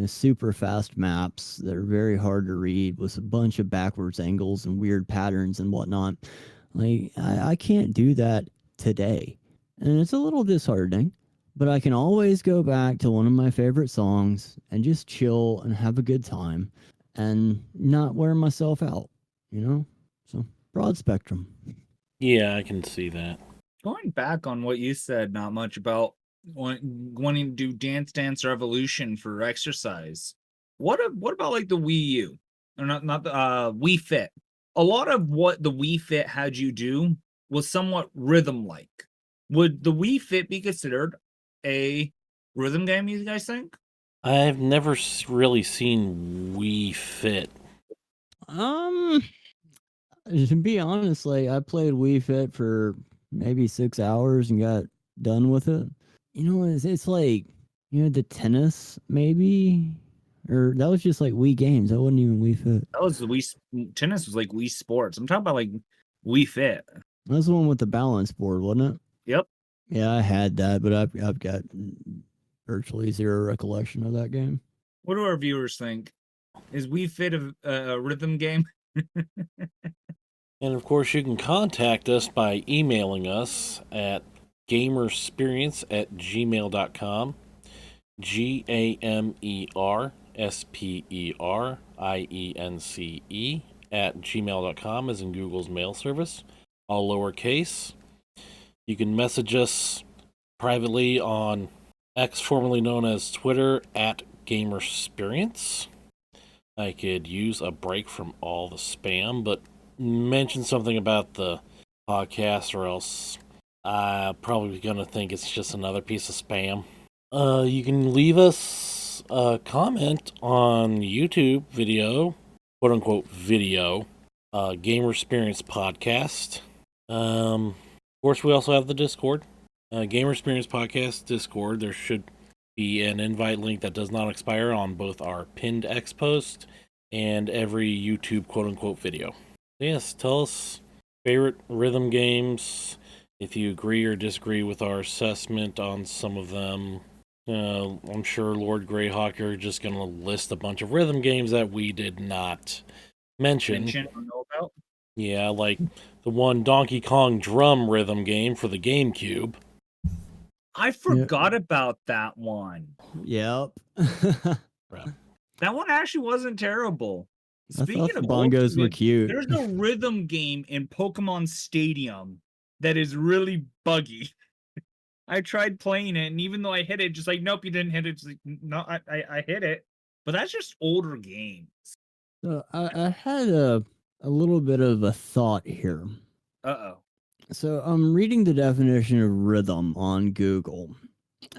super fast maps that are very hard to read with a bunch of backwards angles and weird patterns and whatnot, like I can't do that today, and it's a little disheartening. But I can always go back to one of my favorite songs and just chill and have a good time and not wear myself out, So broad spectrum. Yeah, I can see that. Going back on what you said, not much about wanting to do Dance Dance Revolution for exercise. What about like the Wii U, or not the Wii Fit? A lot of what the Wii Fit had you do was somewhat rhythm like. Would the Wii Fit be considered a rhythm game, you guys think? I've never really seen Wii Fit. To be honest, like I played Wii Fit for maybe 6 hours and got done with it. It's like the tennis maybe, or that was just like Wii games. That wasn't even Wii Fit. That was the Wii tennis was like Wii Sports. I'm talking about like Wii Fit. That was the one with the balance board, wasn't it? Yep. Yeah, I had that, but I've got virtually zero recollection of that game. What do our viewers think? Is Wii Fit a rhythm game? And of course, you can contact us by emailing us at gamersperience@gmail.com. GamerSperience@gmail.com, as in Google's mail service, all lowercase. You can message us privately on X, formerly known as Twitter, at Gamersperience. I could use a break from all the spam, but mention something about the podcast, or else I'm probably gonna think it's just another piece of spam. You can leave us a comment on YouTube video, quote unquote video, Gamersperience podcast. Of course, we also have the Discord, Gamersperience podcast Discord. There should be an invite link that does not expire on both our pinned X post and every YouTube quote unquote video. Yes, tell us favorite rhythm games, if you agree or disagree with our assessment on some of them. I'm sure Lord Greyhawk, you're just going to list a bunch of rhythm games that we did not mention. Or know about? Yeah, like the one Donkey Kong drum rhythm game for the GameCube. I forgot about that one. Yep. That one actually wasn't terrible. Speaking of bongos were cute. There's a rhythm game in Pokemon Stadium that is really buggy. I tried playing it, and even though I hit it, just like, nope, you didn't hit it. Just like, no, I hit it. But that's just older games. So I had a little bit of a thought here. Uh-oh. So I'm reading the definition of rhythm on Google.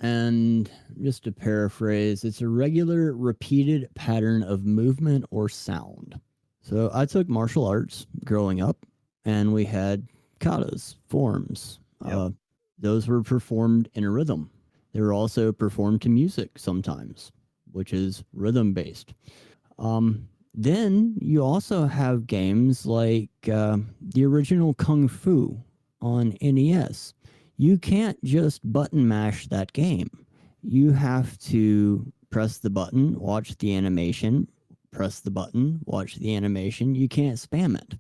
And just to paraphrase, it's a regular, repeated pattern of movement or sound. So I took martial arts growing up, and we had katas, forms. Yep. Those were performed in a rhythm. They were also performed to music sometimes, which is rhythm-based. Then you also have games like the original Kung Fu on NES. You can't just button mash that game. You have to press the button, watch the animation, press the button, watch the animation. You can't spam it.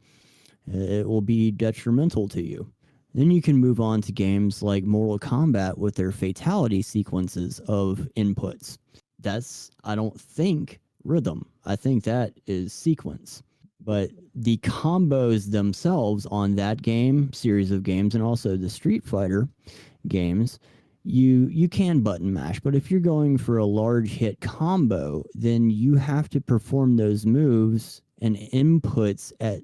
It will be detrimental to you. Then you can move on to games like Mortal Kombat with their fatality sequences of inputs. That's, I don't think, rhythm. I think that is sequence. But the combos themselves on that game, series of games, and also the Street Fighter games, you can button mash, but if you're going for a large hit combo, then you have to perform those moves and inputs at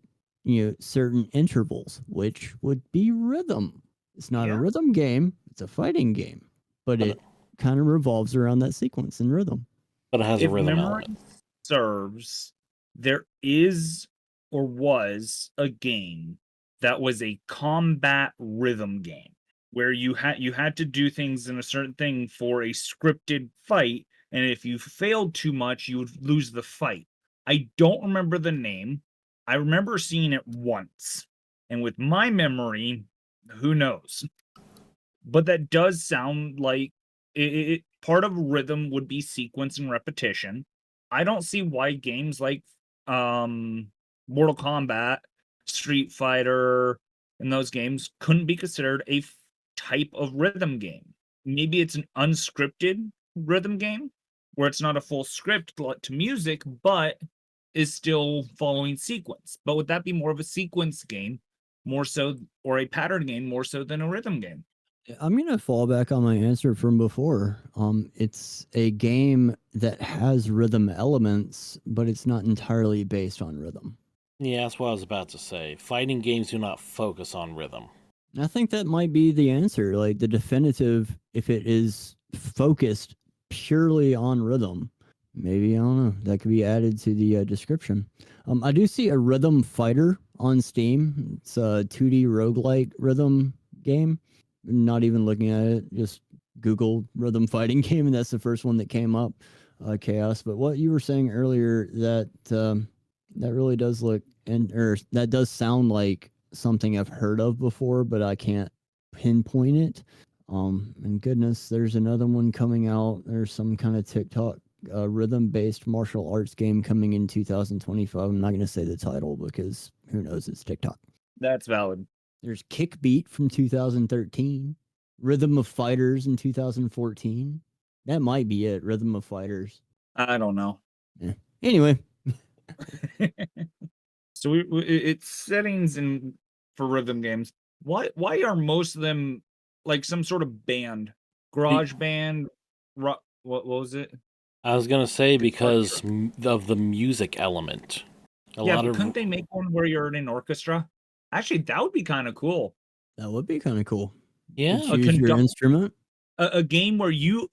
certain intervals, which would be rhythm. It's not a Yeah. rhythm game, it's a fighting game, but But it kind of revolves around that sequence and rhythm. but it has a If rhythm memory element. serves, there is or was a game that was a combat rhythm game where you had to do things in a certain thing for a scripted fight, and if you failed too much, you would lose the fight. I don't remember the name. I remember seeing it once, and with my memory, who knows? But that does sound like part of rhythm would be sequence and repetition. I don't see why games like um Mortal Kombat, Street Fighter, and those games couldn't be considered a type of rhythm game. Maybe it's an unscripted rhythm game where it's not a full script to music, but is still following sequence. But would that be more of a sequence game, more so, or a pattern game more so than a rhythm game? I'm gonna fall back on my answer from before. It's a game that has rhythm elements, but it's not entirely based on rhythm. Yeah, that's what I was about to say. Fighting games do not focus on rhythm. I think that might be the answer. Like the definitive, if it is focused purely on rhythm, maybe I don't know. That could be added to the description. I do see a Rhythm Fighter on Steam. It's a 2D roguelike rhythm game. Not even looking at it, just Google rhythm fighting game, and that's the first one that came up. Chaos. But what you were saying earlier, that really does look or that does sound like something I've heard of before, but I can't pinpoint it. And goodness, there's another one coming out. There's some kind of TikTok rhythm-based martial arts game coming in 2025. I'm not going to say the title because who knows? It's TikTok. That's valid. There's Kickbeat from 2013, Rhythm of Fighters in 2014. That might be it. Rhythm of Fighters. I don't know. Yeah. Anyway, So it's settings and for rhythm games. Why are most of them like some sort of band, garage band? What was it? I was gonna say Guitar because Hero. of the music element. A Yeah, lot but of couldn't they make one where you're in an orchestra? Actually, that would be kind of cool. that would be kind of cool. yeah. You A choose your conduct instrument. a game where you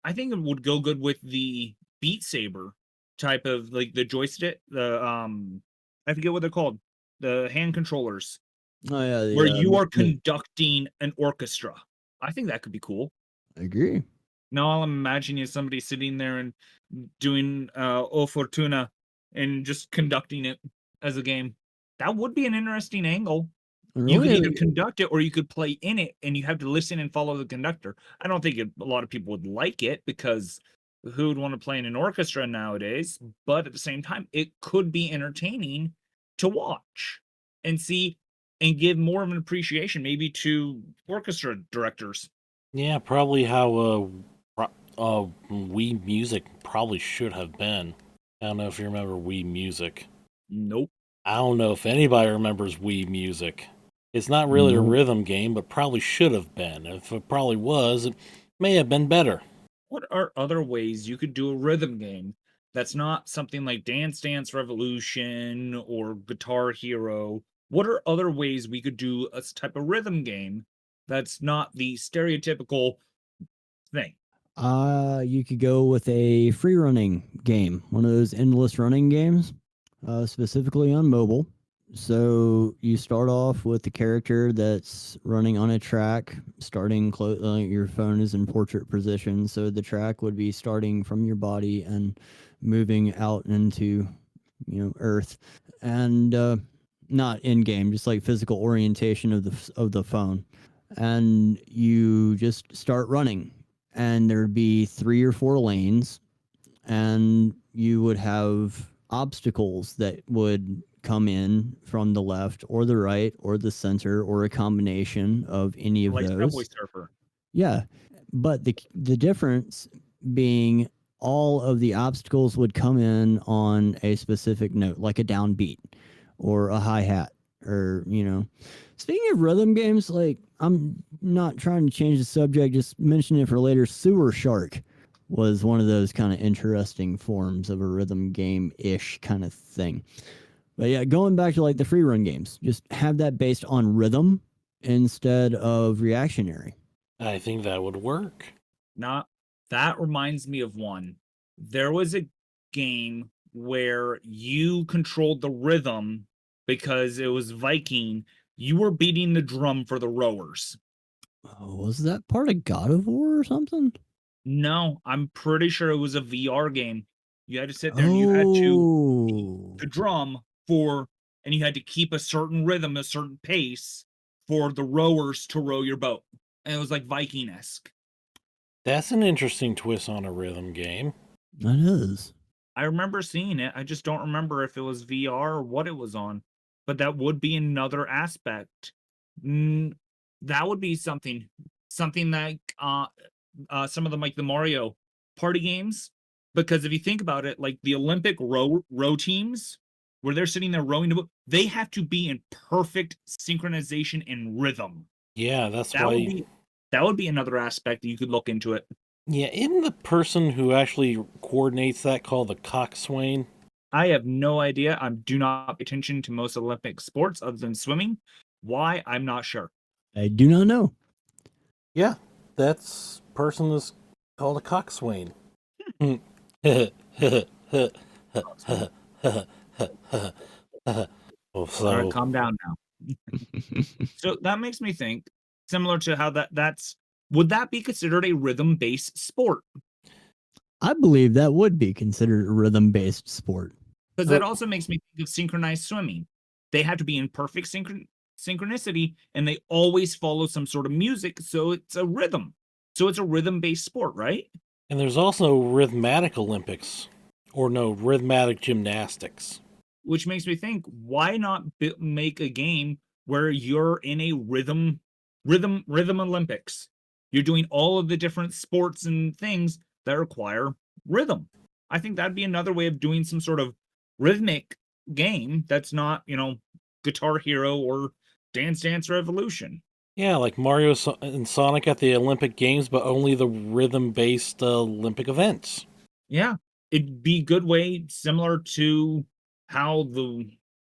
I think it would go good with the Beat Saber type of like the joystick, the I forget what they're called, the hand controllers. Oh yeah, Where you are conducting an orchestra. I think that could be cool. I agree. Now I'm imagining somebody sitting there and doing O Fortuna and just conducting it as a game. That would be an interesting angle. You could either Really, conduct it or you could play in it and you have to listen and follow the conductor. I don't think a lot of people would like it because who would want to play in an orchestra nowadays? But at the same time, it could be entertaining to watch and see and give more of an appreciation maybe to orchestra directors. Yeah, probably how Wii Music probably should have been. I don't know if you remember Wii Music. Nope. I don't know if anybody remembers Wii Music. It's not really a Nope. rhythm game, but probably should have been. If it probably was, it may have been better. What are other ways you could do a rhythm game that's not something like Dance Dance Revolution or Guitar Hero? What are other ways we could do a type of rhythm game that's not the stereotypical thing? You could go with a free running game, one of those endless running games, specifically on mobile. So you start off with the character that's running on a track, starting your phone is in portrait position, so the track would be starting from your body and moving out into, Earth, and not in game, just like physical orientation of the phone, and you just start running, and there'd be 3 or 4 lanes, and you would have obstacles that would come in from the left or the right or the center or a combination of any of Like those. Subway Surfer. Yeah, but the difference being all of the obstacles would come in on a specific note, like a downbeat or a hi-hat, or speaking of rhythm games, like, I'm not trying to change the subject, just mention it for later. Sewer Shark was one of those kind of interesting forms of a rhythm game-ish kind of thing. But yeah, going back to like the free run games, just have that based on rhythm instead of reactionary. I think that would work. Not that reminds me of one. There was a game where you controlled the rhythm because it was Viking. You were beating the drum for the rowers. Oh, was that part of God of War or something? No, I'm pretty sure it was a VR game. You had to sit there and you had to beat Oh, the drum and you had to keep a certain rhythm, a certain pace for the rowers to row your boat. And it was like Viking-esque. That's an interesting twist on a rhythm game. that is. I remember seeing it. I just don't remember if it was VR or what it was on. But that would be another aspect. That would be something like some of them, like the Mario party games. Because if you think about it, like the Olympic row teams, where they're sitting there rowing the boat, they have to be in perfect synchronization and rhythm. Yeah, that's That why. would be another aspect that you could look into it. Yeah, isn't the person who actually coordinates that called the coxswain? I have no idea. I do not pay attention to most Olympic sports other than swimming. Why? I'm not sure. I do not know. Yeah, that's person is called a coxswain. Well, All right, so calm down now. So that makes me think, similar to how that's would that be considered a rhythm-based sport? I believe that would be considered a rhythm-based sport. Because that also makes me think of synchronized swimming. They have to be in perfect synchronicity, and they always follow some sort of music, so it's a rhythm. So it's a rhythm-based sport, right? and there's also rhythmatic Olympics, or no, rhythmatic gymnastics. Which makes me think, why not make a game where you're in a rhythm Olympics? You're doing all of the different sports and things that require rhythm. I think that'd be another way of doing some sort of rhythmic game that's not, Guitar Hero or Dance Revolution. Yeah, like Mario and Sonic at the Olympic Games, but only the rhythm-based Olympic events. Yeah, it'd be a good way, similar to how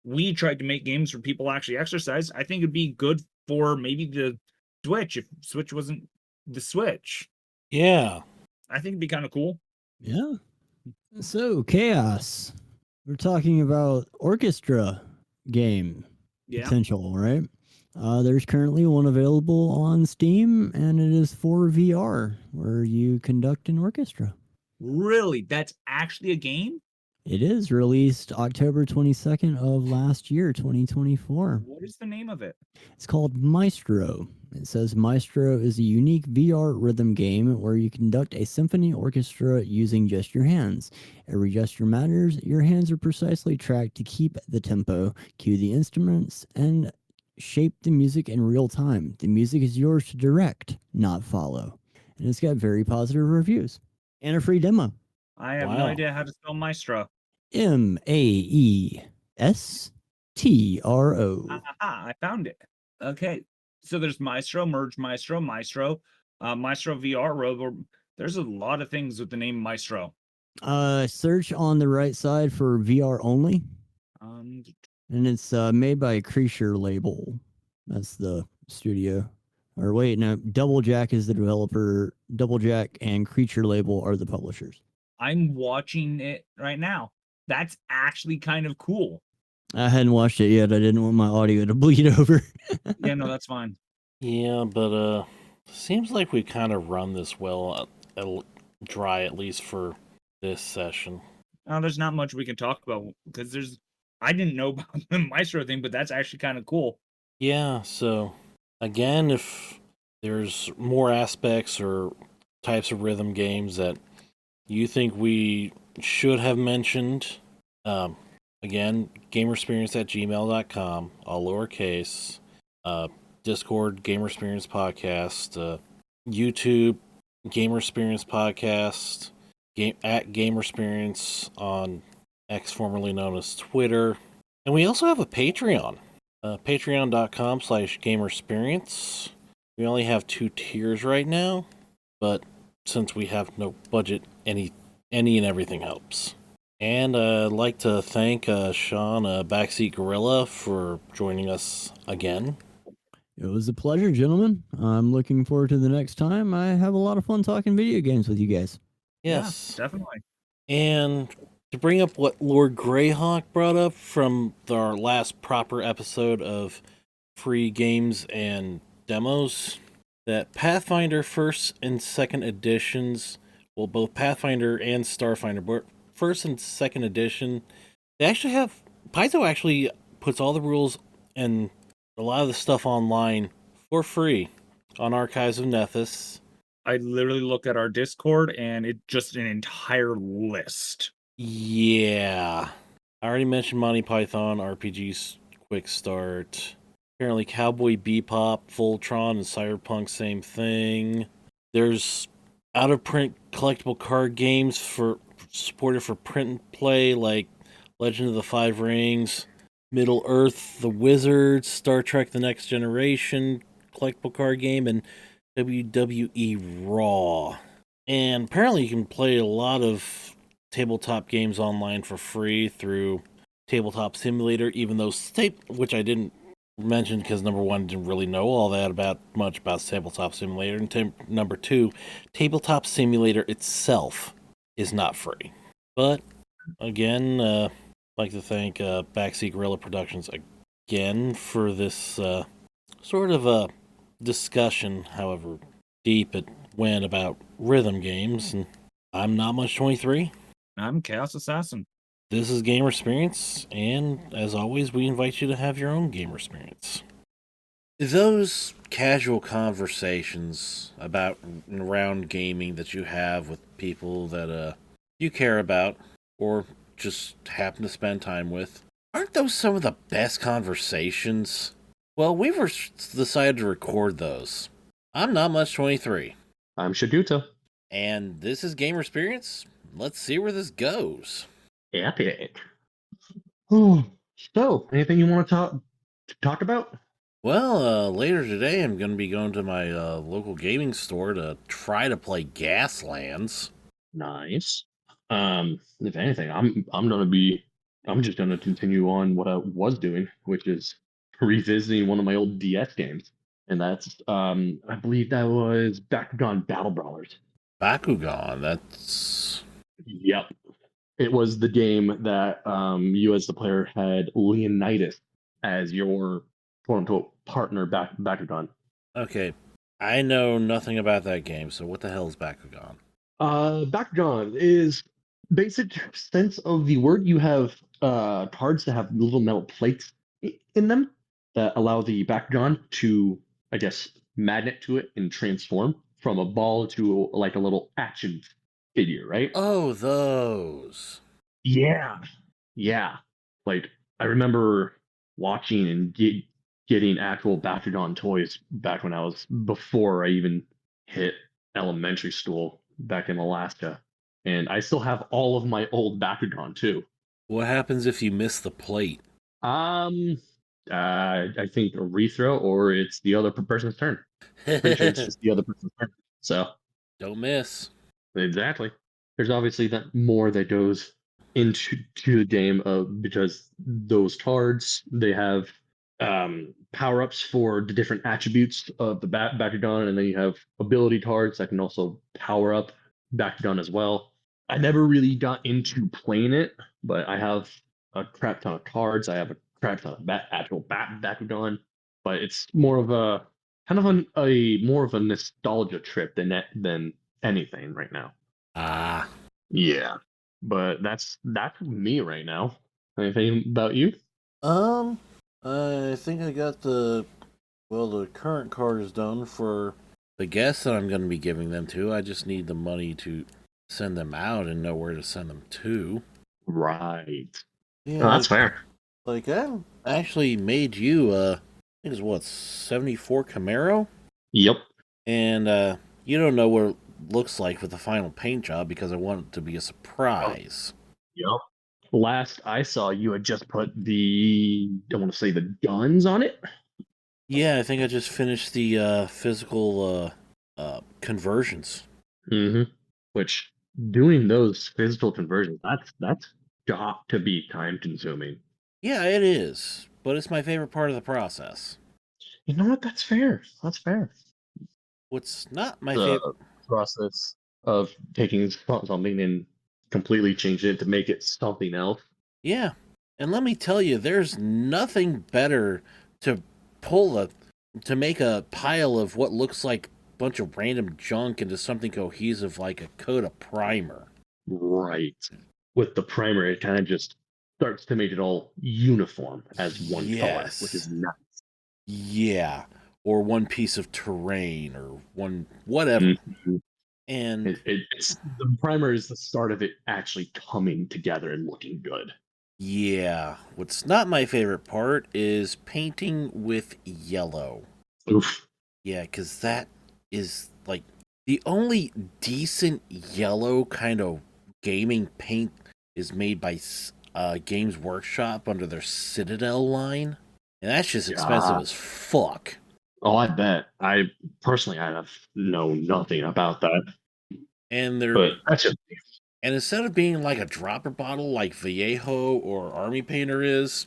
we tried to make games for people to actually exercise. I think it'd be good for maybe the Switch, if Switch wasn't the Switch. Yeah. I think it'd be kind of cool. Yeah. So, Chaos. We're talking about orchestra game Yeah. potential, right? There's currently one available on Steam, and it is for VR, where you conduct an orchestra. Really? That's actually a game? It is released October 22nd of last year, 2024. What is the name of it? It's called Maestro. It says Maestro is a unique VR rhythm game where you conduct a symphony orchestra using just your hands. Every gesture matters. Your hands are precisely tracked to keep the tempo, cue the instruments, and shape the music in real time. The music is yours to direct, not follow. And it's got very positive reviews and a free demo. I have no Wow. idea how to spell Maestro. Maestro. I found it. Okay. So there's Maestro, Merge Maestro, Maestro VR, Robo. There's a lot of things with the name Maestro. Search on the right side for VR only. And it's made by Creature Label. That's the studio. Or wait, no, Double Jack is the developer. Double Jack and Creature Label are the publishers. I'm watching it right now. That's actually kind of cool. I hadn't watched it yet. I didn't want my audio to bleed over. Yeah, no, that's fine. Yeah, but seems like we kind of run this well dry, at least for this session. Oh, there's not much we can talk about because I didn't know about the Maestro thing, but that's actually kind of cool. Yeah, so again, if there's more aspects or types of rhythm games that you think we should have mentioned, Again, gamersperience@gmail.com, all lowercase. Discord, Gamersperience Podcast. YouTube, Gamersperience Podcast. At Gamersperience on X, formerly known as Twitter. And we also have a Patreon. Patreon.com/Gamersperience. We only have 2 tiers right now, but since we have no budget, any and everything helps. And I'd like to thank Sean, Backseat Gorilla, for joining us again. It was a pleasure, gentlemen. I'm looking forward to the next time. I have a lot of fun talking video games with you guys. Yes. Yeah, definitely. And to bring up what Lord Greyhawk brought up from our last proper episode of free games and demos, that Pathfinder first and second editions, well, both Pathfinder and Starfinder, but first and second edition, they actually have, Paizo actually puts all the rules and a lot of the stuff online for free on Archives of Nethys. I literally look at our Discord and it's just an entire list. Yeah. I already mentioned Monty Python, RPG's Quick Start. Apparently Cowboy Bebop, Voltron, and Cyberpunk, same thing. There's out-of-print collectible card games supported for print and play, like Legend of the Five Rings, Middle Earth, The Wizard, Star Trek The Next Generation collectible card game, and WWE Raw. And apparently you can play a lot of tabletop games online for free through Tabletop Simulator, even though which I didn't mention because number one, didn't really know all that much about Tabletop Simulator, and number two, Tabletop Simulator itself is not free. But again, I'd like to thank Backseat Gorilla Productions again for this sort of a discussion, however deep it went, about rhythm games. And I'm Not Much 23. I'm Chaos Assassin. This is Gamersperience, and as always, we invite you to have your own Gamersperience. Those casual conversations about and around gaming that you have with people that you care about or just happen to spend time with, aren't those some of the best conversations? Well, we've decided to record those. I'm Not Much 23. I'm Shaguto. And this is Gamersperience. Let's see where this goes. Epic. Oh, so anything you want to talk about? Well, later today I'm going to be going to my local gaming store to try to play Gaslands. Nice. If anything, I'm just gonna continue on what I was doing, which is revisiting one of my old DS games, and that's I believe that was Bakugan Battle Brawlers. Bakugan, that's... Yep. It was the game that you as the player had Leonidas as your quote-unquote partner Bakugan. Okay, I know nothing about that game, so what the hell is Bakugan? Bakugan is basic sense of the word. You have cards that have little metal plates in them that allow the Bakugan to, I guess, magnet to it and transform from a ball to like a little action figure, right? Oh, those. Yeah. Yeah. Like, I remember watching and getting actual Bakugan toys back when before I even hit elementary school back in Alaska. And I still have all of my old Bakugan too. What happens if you miss the plate? I think a rethrow or it's the other person's turn. Pretty sure it's just the other person's turn. So, Don't miss. exactly. There's obviously that more that goes into the game because those cards they have power ups for the different attributes of the Bakugan, and then you have ability cards that can also power up Bakugan as well. I never really got into playing it, but I have a crap ton of cards. I have a crap ton of actual Bakugan, but it's more of a kind of a more of a nostalgia trip than anything right now. Ah. Yeah, but that's me right now. Anything about you? I think I got the current cards done for the guests that I'm going to be giving them to. I just need the money to send them out and know where to send them to. Right. Yeah, Oh, that's fair. like I actually made you I think it's what 74 Camaro, Yep. and you don't know what it looks like with the final paint job because I want it to be a surprise. Yep. Last I saw, you had just put I want to say the guns on it. Yeah, I think I just finished the physical conversions. Mm-hmm. Which doing those physical conversions, that's got to be time consuming. Yeah, it is, but it's my favorite part of the process. You know what? That's fair. That's fair. What's not my The favorite? process of taking something and completely changing it to make it something else. Yeah, and let me tell you, there's nothing better to pull a to make a pile of what looks like a bunch of random junk into something cohesive like a coat of primer. Right. With the primer, it kind of just starts to make it all uniform as one color, which is Yes. nice. Yeah, or one piece of terrain or one whatever. Mhm. And It's the primer is the start of it actually coming together and looking good. yeah, what's not my favorite part is painting with yellow. Oof. Yeah, because that is like the only decent yellow kind of gaming paint is made by Games Workshop under their Citadel line, and that's just expensive Yeah. as fuck. Oh, I bet. I personally, I have know nothing about that, And they're but that's just and instead of being like a dropper bottle like Vallejo or Army Painter is,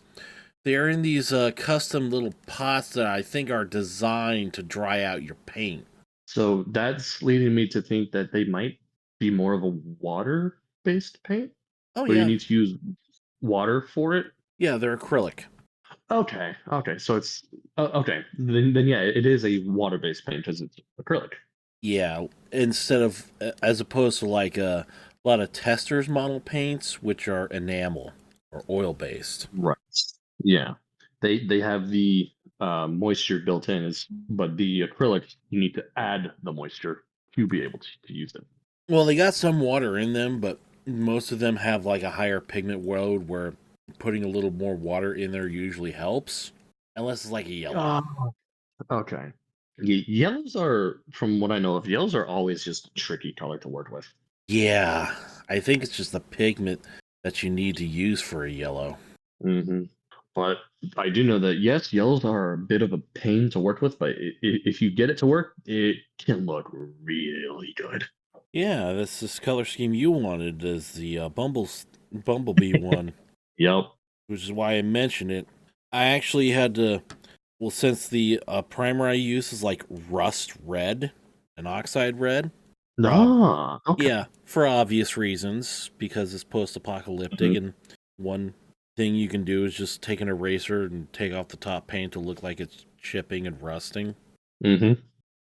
they're in these custom little pots that I think are designed to dry out your paint. so that's leading me to think that they might be more of a water-based paint, Oh where you yeah, need to use water for it. yeah, they're acrylic. Okay, okay, so it's okay. Then yeah, it is a water-based paint because it's acrylic. Yeah, instead of as opposed to like a lot of testers model paints, which are enamel or oil based. Right. Yeah, they have the moisture built in, but the acrylic you need to add the moisture to be able to use it. Well, they got some water in them, but most of them have like a higher pigment load where putting a little more water in there usually helps, unless it's like a yellow. Ah, okay. Yellows are, from what I know of, yellows are always just a tricky color to work with. Yeah, I think it's just the pigment that you need to use for a yellow. Hmm. But I do know that yes, yellows are a bit of a pain to work with, but if you get it to work, it can look really good. Yeah, that's this color scheme you wanted as the Bumblebee one, Yep. which is why I mentioned it. I actually had to, well, since the primer I use is like rust red, an oxide red. Rob, Ah, okay. yeah, for obvious reasons because it's post-apocalyptic, Hmm. and one thing you can do is just take an eraser and take off the top paint to look like it's chipping and rusting. Hmm.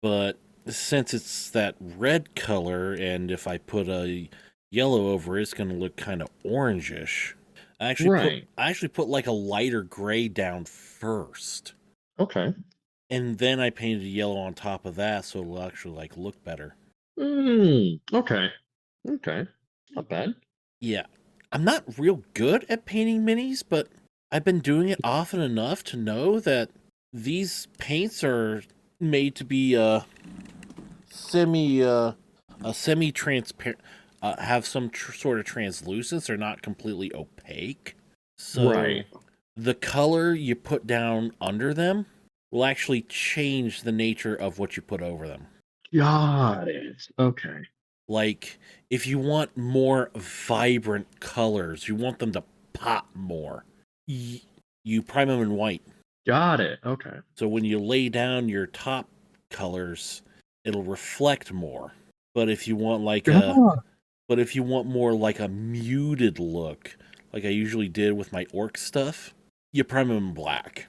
But since it's that red color, and if I put a yellow over it, it's going to look kind of orangish. Right. I actually put like a lighter gray down first, Okay. and then I painted yellow on top of that, so it'll actually like look better. Okay. Okay. Not bad. Yeah, I'm not real good at painting minis, but I've been doing it often enough to know that these paints are made to be semi semi transparent, have some sort of translucence. They're not completely opaque, so Right. the color you put down under them will actually change the nature of what you put over them. Got it. Okay. Like, if you want more vibrant colors, you want them to pop more, you prime them in white. Got it. Okay. So when you lay down your top colors, it'll reflect more. But if you want like a Ah, but if you want more like a muted look, like I usually did with my orc stuff, you prime them in black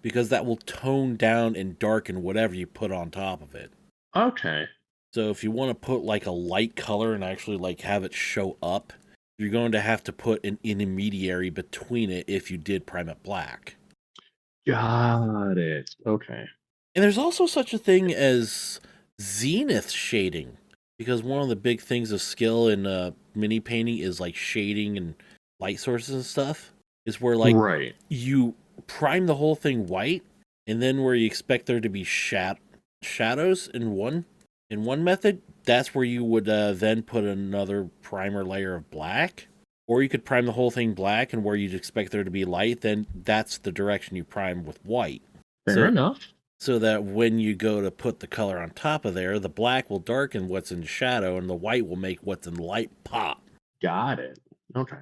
because that will tone down and darken whatever you put on top of it. okay. So if you want to put like a light color and actually like have it show up, you're going to have to put an intermediary between it if you did prime it black. Got it. Okay. And there's also such a thing as zenith shading, because one of the big things of skill in mini painting is like shading and light sources and stuff. is where like Right. you prime the whole thing white, and then where you expect there to be shadows in one method, that's where you would then put another primer layer of black. Or you could prime the whole thing black, and where you'd expect there to be light, then that's the direction you prime with white. Fair So enough. so that when you go to put the color on top of there, the black will darken what's in shadow, and the white will make what's in light pop. Got it. Okay.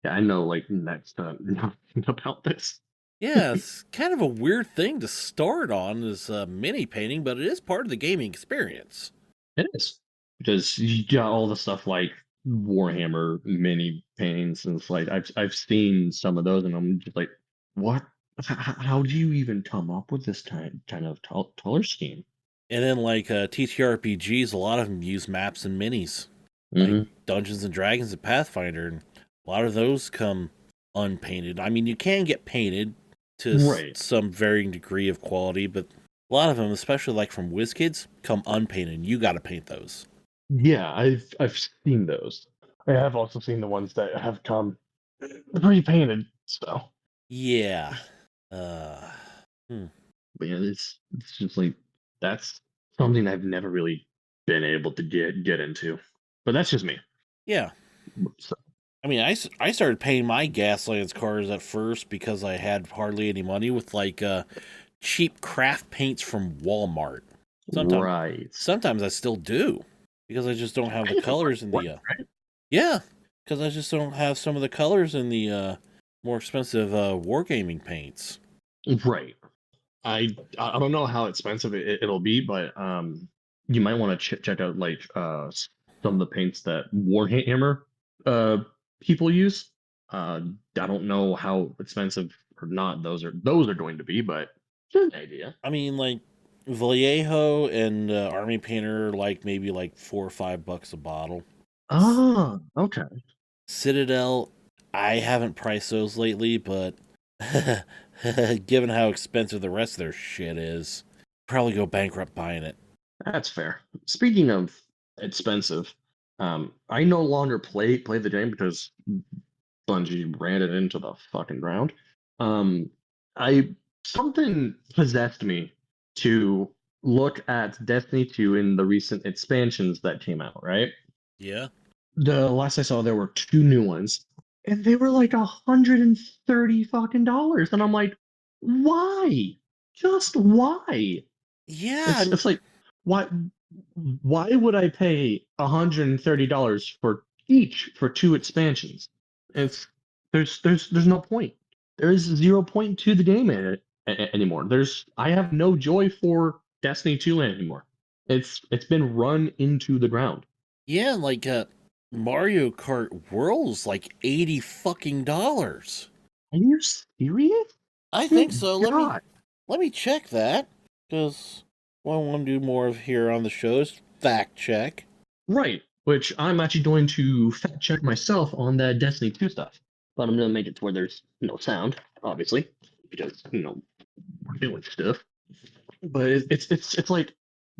Yeah, I know like next to nothing about this. Yeah, it's kind of a weird thing to start on as mini painting, but it is part of the gaming experience. It is. Because you got all the stuff like Warhammer mini paintings, and it's like I've seen some of those, and I'm just like, what? How do you even come up with this kind of color scheme? And then, like TTRPGs, a lot of them use maps and minis, like Hmm. Dungeons and Dragons and Pathfinder, and a lot of those come unpainted. I mean, you can get painted to Right. some varying degree of quality, but a lot of them, especially like from WizKids, come unpainted. You got to paint those. Yeah, I've seen those. I have also seen the ones that have come pre-painted. So, Yeah. Uh, hmm. but yeah, it's just like that's something I've never really been able to get into. But that's just me. Yeah. So, I mean, I started painting my Gaslands cars at first because I had hardly any money with like cheap craft paints from Walmart. Sometimes right. sometimes I still do because I just don't have the Kind of colors in work, the right? yeah, because I just don't have some of the colors in the more expensive wargaming paints. Right. I don't know how expensive it'll be, but you might want to check out like some of the paints that Warhammer uh people use. I don't know how expensive or not those are going to be, but just an idea. I mean, like Vallejo and Army Painter are like maybe like $4 or $5 a bottle. Ah, okay. Citadel, I haven't priced those lately, but given how expensive the rest of their shit is, probably go bankrupt buying it. That's fair. Speaking of expensive, I no longer play the game because Bungie ran it into the fucking ground. Um, I something possessed me to look at Destiny 2 in the recent expansions that came out, right? Yeah. The last I saw there were two new ones, and they were like $130 fucking dollars. And I'm like, why? Just why? Yeah. It's like why would I pay $130 for each for two expansions? It's there's no point. There is 0 point to the game anymore. I have no joy for Destiny 2 anymore. It's been run into the ground. Yeah, like Mario Kart World's like 80 fucking dollars. Are you serious? I think Good so. God. Let me check that because what I want to do more of here on the show is fact check. Right. Which I'm actually going to fact check myself on that Destiny 2 stuff. But I'm gonna make it to where there's no sound, obviously, because we're doing stuff. But it's like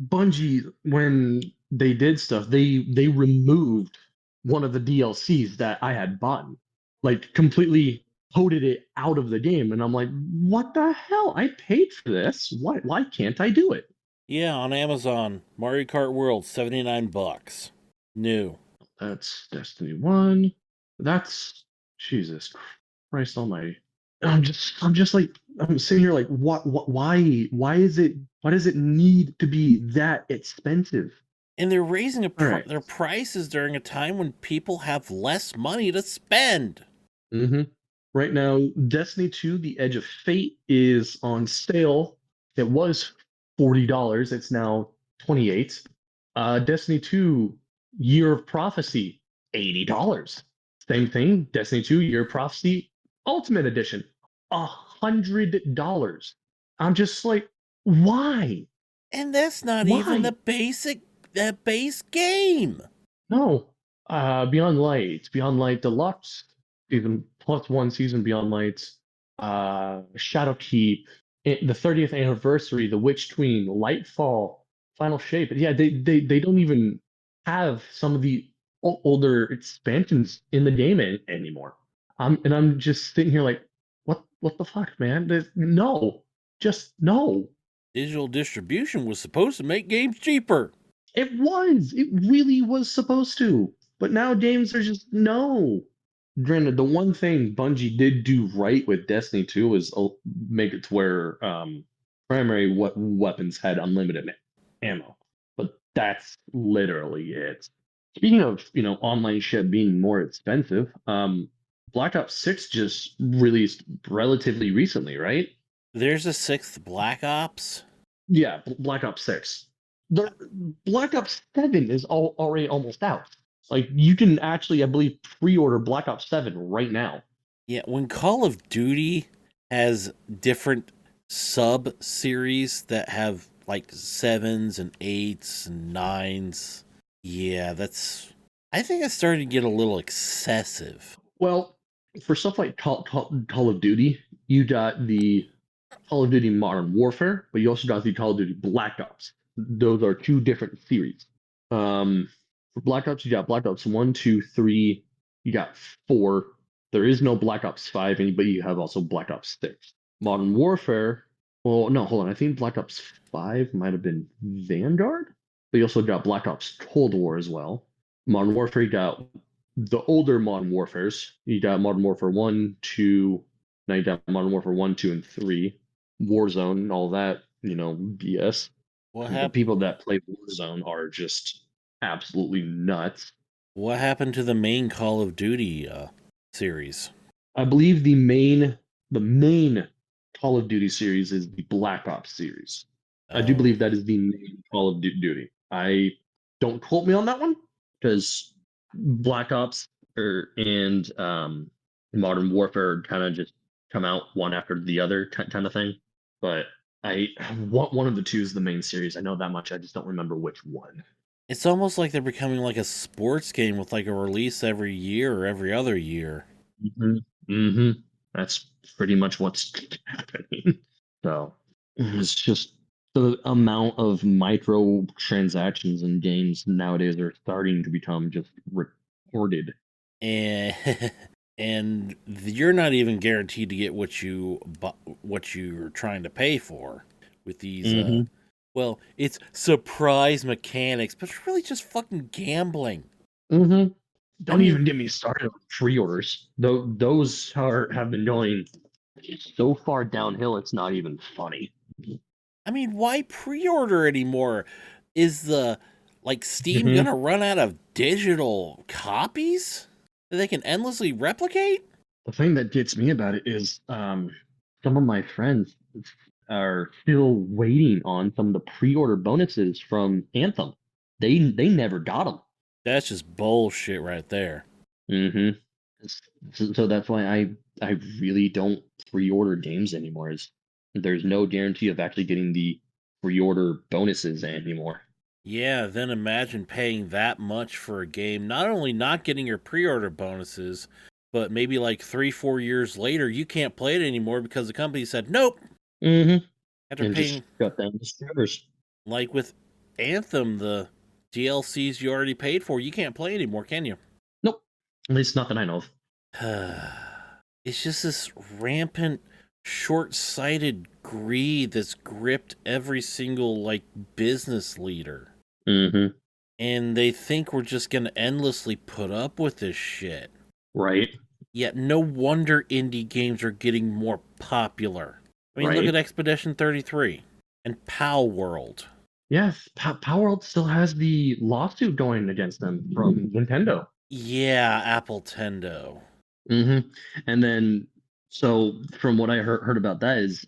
Bungie when they did stuff, they removed one of the DLCs that I had bought, like completely coded it out of the game, and I'm like, what the hell? I paid for this. Why can't I do it? Yeah, on Amazon, Mario Kart World, $79. New. That's Destiny 1. That's Jesus Christ Almighty. I'm just like I'm sitting here like why does it need to be that expensive? And they're raising All right. their prices during a time when people have less money to spend. Mm-hmm. Right now, Destiny 2: The Edge of Fate is on sale. It was $40. It's now 28. Destiny 2: Year of Prophecy, $80. Same thing. Destiny 2: Year of Prophecy Ultimate Edition, $100. I'm just like, why? And that's not even Why? the base game. No. Beyond Light Deluxe, season plus one season Beyond Light, Shadowkeep, the 30th anniversary, The Witch Queen, Lightfall, Final Shape. Yeah, they don't even have some of the older expansions in the game anymore. I'm just sitting here like, what the fuck, man? No, just no. Digital distribution was supposed to make games cheaper. It really was supposed to. But now games are just no. Granted, the one thing Bungie did do right with Destiny 2 was make it to where primary weapons had unlimited ammo. But that's literally it. Speaking of, online shit being more expensive, Black Ops 6 just released relatively recently, right? There's a sixth Black Ops. Yeah, Black Ops 6. The Black Ops 7 is already almost out. Like you can actually, I believe, pre-order Black Ops 7 right now. Yeah, when Call of Duty has different sub series that have like sevens and eights and nines, yeah, I think it's starting to get a little excessive. Well, for stuff like Call of Duty, you got the Call of Duty Modern Warfare, but you also got the Call of Duty Black Ops. Those are two different series. For Black Ops, you got Black Ops 1, 2, 3, you got 4. There is no Black Ops 5, but you have also Black Ops 6. Modern Warfare, well, no, hold on. I think Black Ops 5 might have been Vanguard, but you also got Black Ops Cold War as well. Modern Warfare, you got the older Modern Warfares. You got Modern Warfare 1, 2, now you got Modern Warfare 1, 2, and 3. Warzone, all that, BS. What The happened? people that play Warzone are just absolutely nuts. What happened to the main Call of Duty series? I believe the main Call of Duty series is the Black Ops series. I do Oh, believe that is the main Call of Duty. I don't quote me on that one because Black Ops and Modern Warfare kind of just come out one after the other kind of thing. But I one of the two is the main series. I know that much. I just don't remember which one. it's almost like they're becoming like a sports game with like a release every year or every other year. Hmm. Hmm. That's pretty much what's happening. So it's just the amount of micro transactions in games nowadays are starting to become just recorded. And and you're not even guaranteed to get what you're trying to pay for with these Hmm. well, it's surprise mechanics, but it's really just fucking gambling. Hmm. I Don't mean, even get me started on pre-orders. Though those have been going so far downhill, it's not even funny. why pre-order anymore? Is the like Steam Hmm. gonna run out of digital copies that they can endlessly replicate? The thing that gets me about it is some of my friends are still waiting on some of the pre-order bonuses from Anthem. They never got them. That's just bullshit right there. Hmm. So that's why I really don't pre-order games anymore. Is there's no guarantee of actually getting the pre-order bonuses anymore. Yeah, then imagine paying that much for a game, not only not getting your pre-order bonuses, but maybe like 3, 4 years later, you can't play it anymore because the company said nope. Hmm. After And just paying, shut down the servers. like with Anthem, the DLCs you already paid for, you can't play anymore, can you? Nope. At least not that I know of. It's just this rampant, short-sighted greed that's gripped every single like business leader, Hmm. and they think we're just gonna endlessly put up with this shit. Right. Yet no wonder indie games are getting more popular. Look Right. at Expedition 33 and Pow World. Yes, Power World still has the lawsuit going against them from Nintendo. Yeah, Apple Tendo. Hmm. And then, so from what I heard about that is,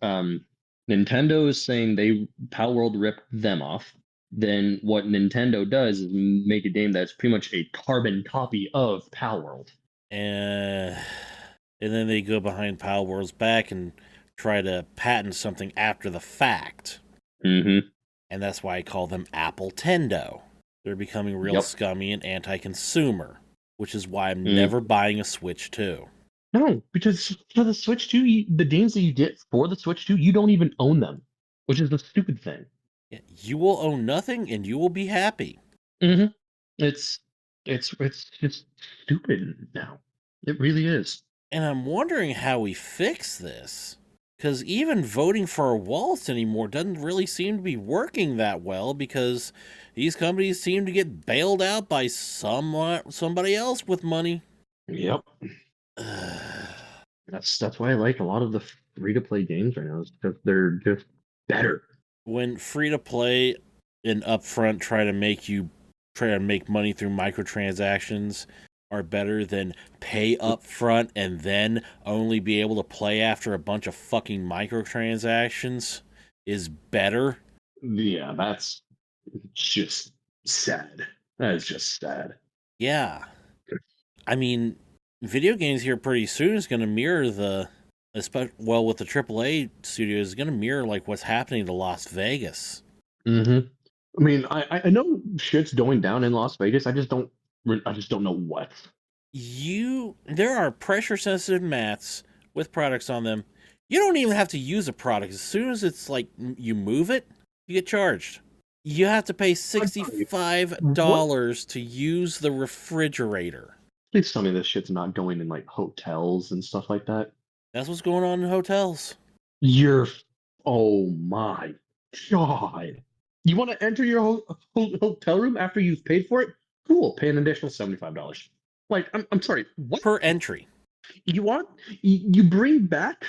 Nintendo is saying Power World ripped them off. Then what Nintendo does is make a game that's pretty much a carbon copy of Power World. And then they go behind Pow World's back and try to patent something after the fact. Hmm. And that's why I call them Apple Tendo. They're becoming real Yep. scummy and anti-consumer, which is why I'm Mm. never buying a Switch 2. No, because for the Switch 2, the games that you get for the Switch 2, you don't even own them, which is the stupid thing. Yeah, you will own nothing and you will be happy. Hmm. It's just stupid now. It really is. And I'm wondering how we fix this. Because even voting for a wallets anymore doesn't really seem to be working that well because these companies seem to get bailed out by somebody else with money. Yep. That's why I like a lot of the free to play games right now, is because they're just better. When free to play and upfront try to make money through microtransactions are better than pay upfront and then only be able to play after a bunch of fucking microtransactions is better. Yeah, that's just sad. That is just sad. Yeah. I mean, video games here pretty soon is going to mirror with the AAA studios, is going to mirror like what's happening to Las Vegas. Mm-hmm. I mean, I know shit's going down in Las Vegas. I just don't know what. There are pressure sensitive mats with products on them. You don't even have to use a product. As soon as it's like you move it, you get charged. You have to pay $65 to use the refrigerator. Please tell me this shit's not going in like hotels and stuff like that. That's what's going on in hotels. Oh my god! You want to enter your hotel room after you've paid for it? Cool, pay an additional $75. Like, I'm sorry, what? Per entry. You bring back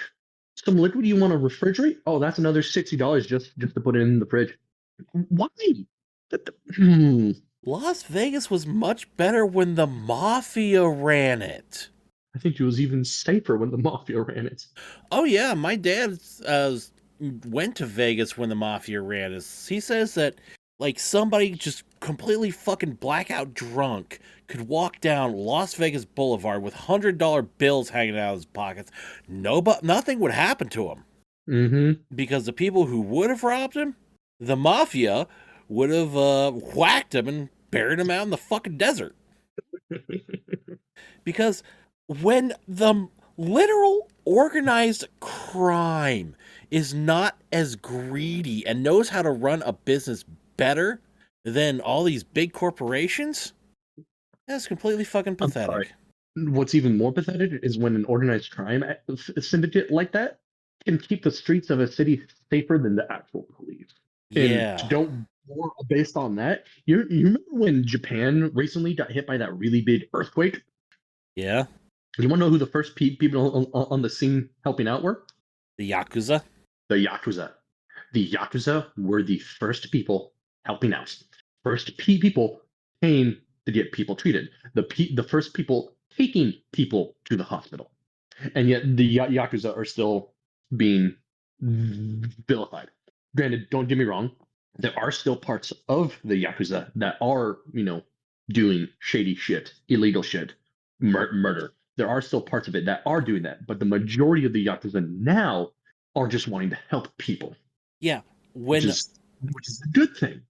some liquid you want to refrigerate? Oh, that's another $60 just to put it in the fridge. Why? Las Vegas was much better when the Mafia ran it. I think it was even safer when the Mafia ran it. Oh yeah, my dad went to Vegas when the Mafia ran it. He says that like somebody just completely fucking blackout drunk could walk down Las Vegas Boulevard with $100 bills hanging out of his pockets. Nothing would happen to him. Mm-hmm. Because the people who would have robbed him, the Mafia, would have whacked him and buried him out in the fucking desert. Because when the literal organized crime is not as greedy and knows how to run a business better than all these big corporations, that's completely fucking pathetic. What's even more pathetic is when an organized crime syndicate like that can keep the streets of a city safer than the actual police. Yeah. And don't based on that. You remember when Japan recently got hit by that really big earthquake? Yeah. You want to know who the first people on the scene helping out were? The Yakuza. The Yakuza. The Yakuza were the first people helping out. First people came to get people treated. The first people taking people to the hospital. And yet the Yakuza are still being vilified. Granted, don't get me wrong. There are still parts of the Yakuza that are, doing shady shit, illegal shit, murder. There are still parts of it that are doing that, but the majority of the Yakuza now are just wanting to help people. Yeah, which is a good thing.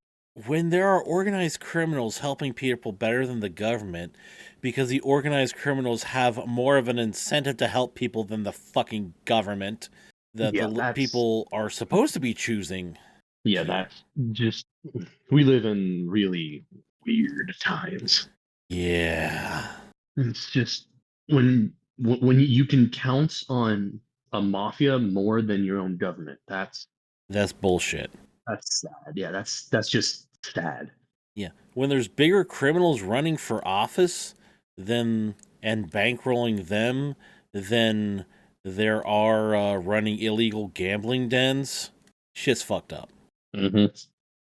When there are organized criminals helping people better than the government, because the organized criminals have more of an incentive to help people than the fucking government that the people are supposed to be choosing. Yeah, that's just, we live in really weird times. Yeah. It's just when you can count on a mafia more than your own government, that's bullshit. That's sad. Yeah, that's just sad. Yeah. When there's bigger criminals running for office and bankrolling them than there are running illegal gambling dens, shit's fucked up. Mm-hmm.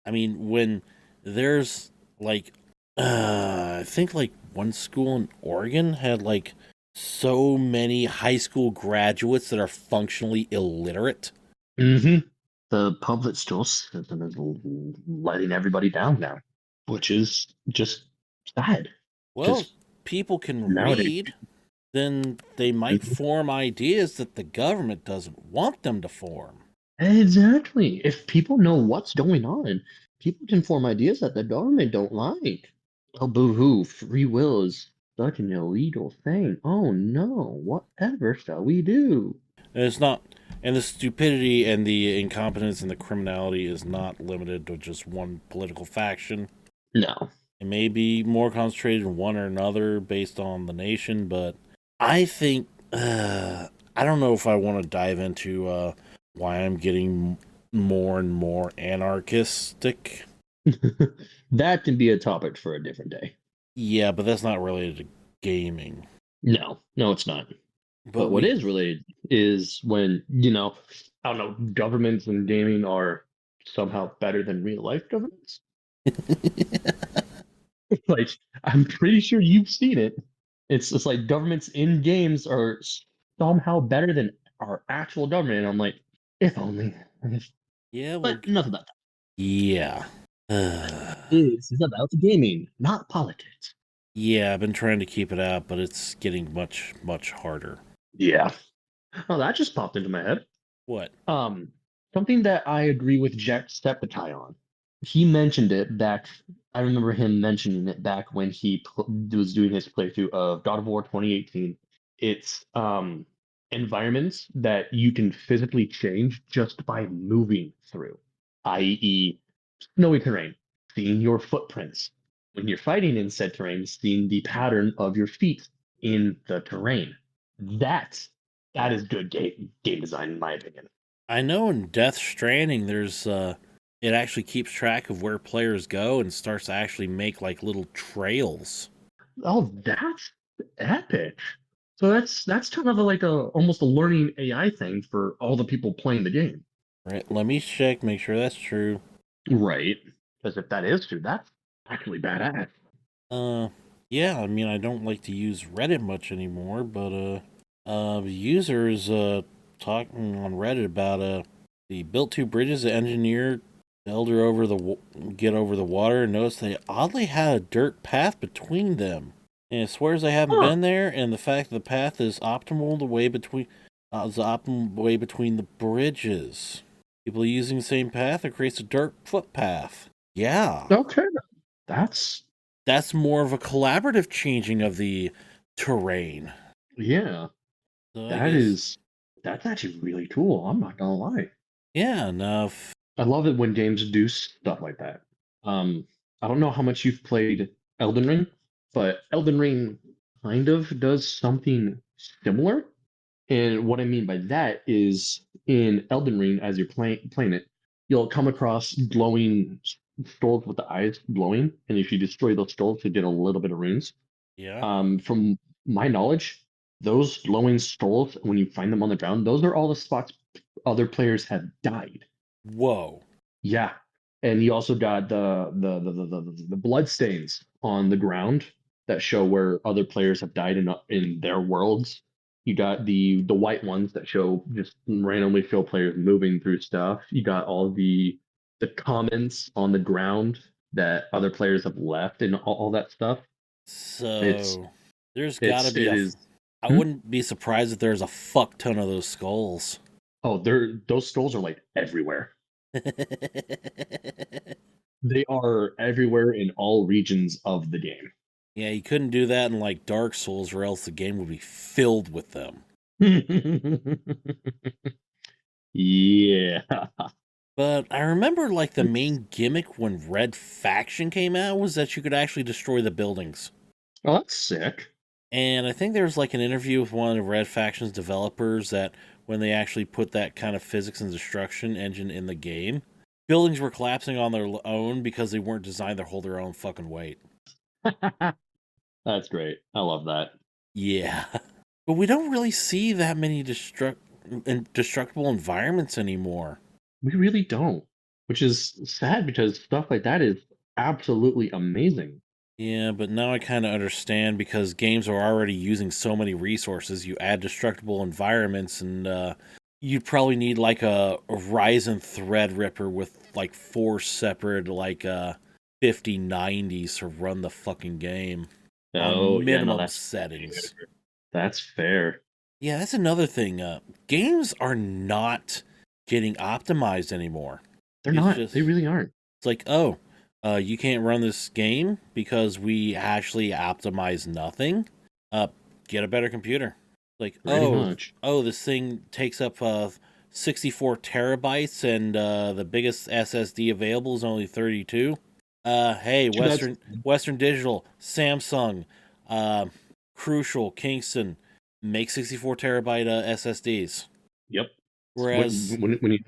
I mean, when there's like, I think like one school in Oregon had like so many high school graduates that are functionally illiterate. Mm-hmm. The public school system is letting everybody down now, which is just sad. Well, people can read, then they might form ideas that the government doesn't want them to form. Exactly. If people know what's going on, people can form ideas that the government don't like. Oh, boo-hoo, free will is such an illegal thing. Oh no, whatever shall we do? And it's not, and the stupidity and the incompetence and the criminality is not limited to just one political faction. No. It may be more concentrated in one or another based on the nation, but I think I don't know if I want to dive into why I'm getting more and more anarchistic. That can be a topic for a different day. Yeah, but that's not related to gaming. No, no, it's not. But But what is related is when, I don't know, governments and gaming are somehow better than real life governments. Like, I'm pretty sure you've seen it. It's just like governments in games are somehow better than our actual government. And I'm like, if only. yeah, well, But enough about that. yeah. This is about gaming, not politics. Yeah, I've been trying to keep it out, but it's getting much, much harder. Yeah. Oh, that just popped into my head. What? Um, Something that I agree with Jacksepticeye on. He mentioned it back. I remember him mentioning it back when he was doing his playthrough of God of War 2018. It's environments that you can physically change just by moving through, i.e., snowy terrain, seeing your footprints. When you're fighting in said terrain, seeing the pattern of your feet in the terrain. That that is good game design, in my opinion. I know in Death Stranding, it actually keeps track of where players go and starts to actually make like little trails. Oh, that's epic. So that's kind of like a almost a learning AI thing for all the people playing the game. Right? Let me check, make sure that's true. Right. Because if that is true, that's actually badass. Uh, yeah. I mean, I don't like to use Reddit much anymore, but users talking on Reddit about the built two bridges the engineer elder over get over the water and noticed they oddly had a dirt path between them. And it swears they haven't Huh. been there, and the fact that the path is optimal is the optimal way between the bridges. People using the same path, it creates a dirt footpath. Yeah, Okay. That's that's more of a collaborative changing of the terrain. yeah. So I That guess, is that's actually really cool. I'm not gonna lie. yeah, enough. I love it when games do stuff like that. Um, I don't know how much you've played Elden Ring, but Elden Ring kind of does something similar. And what I mean by that is in Elden Ring, as you're playing it, you'll come across glowing skulls with the eyes glowing, and if you destroy those skulls, you get a little bit of runes. Yeah. From my knowledge, those glowing skulls, when you find them on the ground, those are all the spots other players have died. Whoa. Yeah, and you also got the blood stains on the ground that show where other players have died in their worlds. You got the white ones that show just randomly show players moving through stuff. You got all the comments on the ground that other players have left and all that stuff. It's So there's got to it's be it is. I Hmm? wouldn't be surprised if there's a fuck ton of those skulls. Oh, those skulls are like everywhere. They are everywhere in all regions of the game. Yeah, you couldn't do that in like Dark Souls, or else the game would be filled with them. Yeah. But I remember like the main gimmick when Red Faction came out was that you could actually destroy the buildings. Oh, that's sick. And I think there was like an interview with one of the Red Faction's developers that when they actually put that kind of physics and destruction engine in the game, buildings were collapsing on their own because they weren't designed to hold their own fucking weight. That's great. I love that. Yeah. But we don't really see that many destructible environments anymore. We really don't, which is sad because stuff like that is absolutely amazing. Yeah, but now I kind of understand because games are already using so many resources. You add destructible environments, and you'd probably need like a Ryzen Threadripper with like 4 separate 5090s to run the fucking game Oh, on yeah, no, minimum that's settings. that's fair. Yeah, that's another thing. Games are not getting optimized anymore. They're It's not. They just really aren't. it's like, oh, you can't run this game because we actually optimize nothing. Uh, get a better computer. Like, Pretty much. this thing takes up 64 terabytes and the biggest SSD available is only 32. Hey, Too bad. Western Digital, Samsung, uh, Crucial, Kingston. make 64 terabyte SSDs. Yep. Whereas When you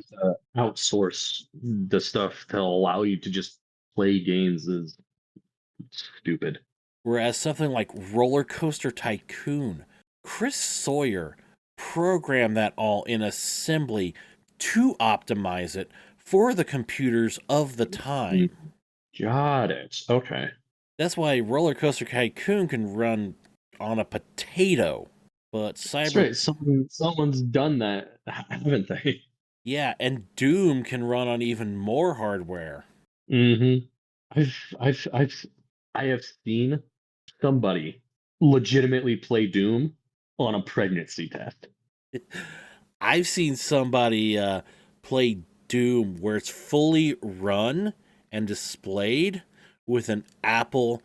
outsource the stuff to allow you to just play games is stupid. Whereas something like Roller Coaster Tycoon, Chris Sawyer programmed that all in assembly to optimize it for the computers of the time. Got it. Okay. That's why Roller Coaster Tycoon can run on a potato. But That's right. Someone's done that, haven't they? Yeah, and Doom can run on even more hardware. Mm-hmm. I have seen somebody legitimately play Doom on a pregnancy test. I've seen somebody play Doom where it's fully run and displayed with an Apple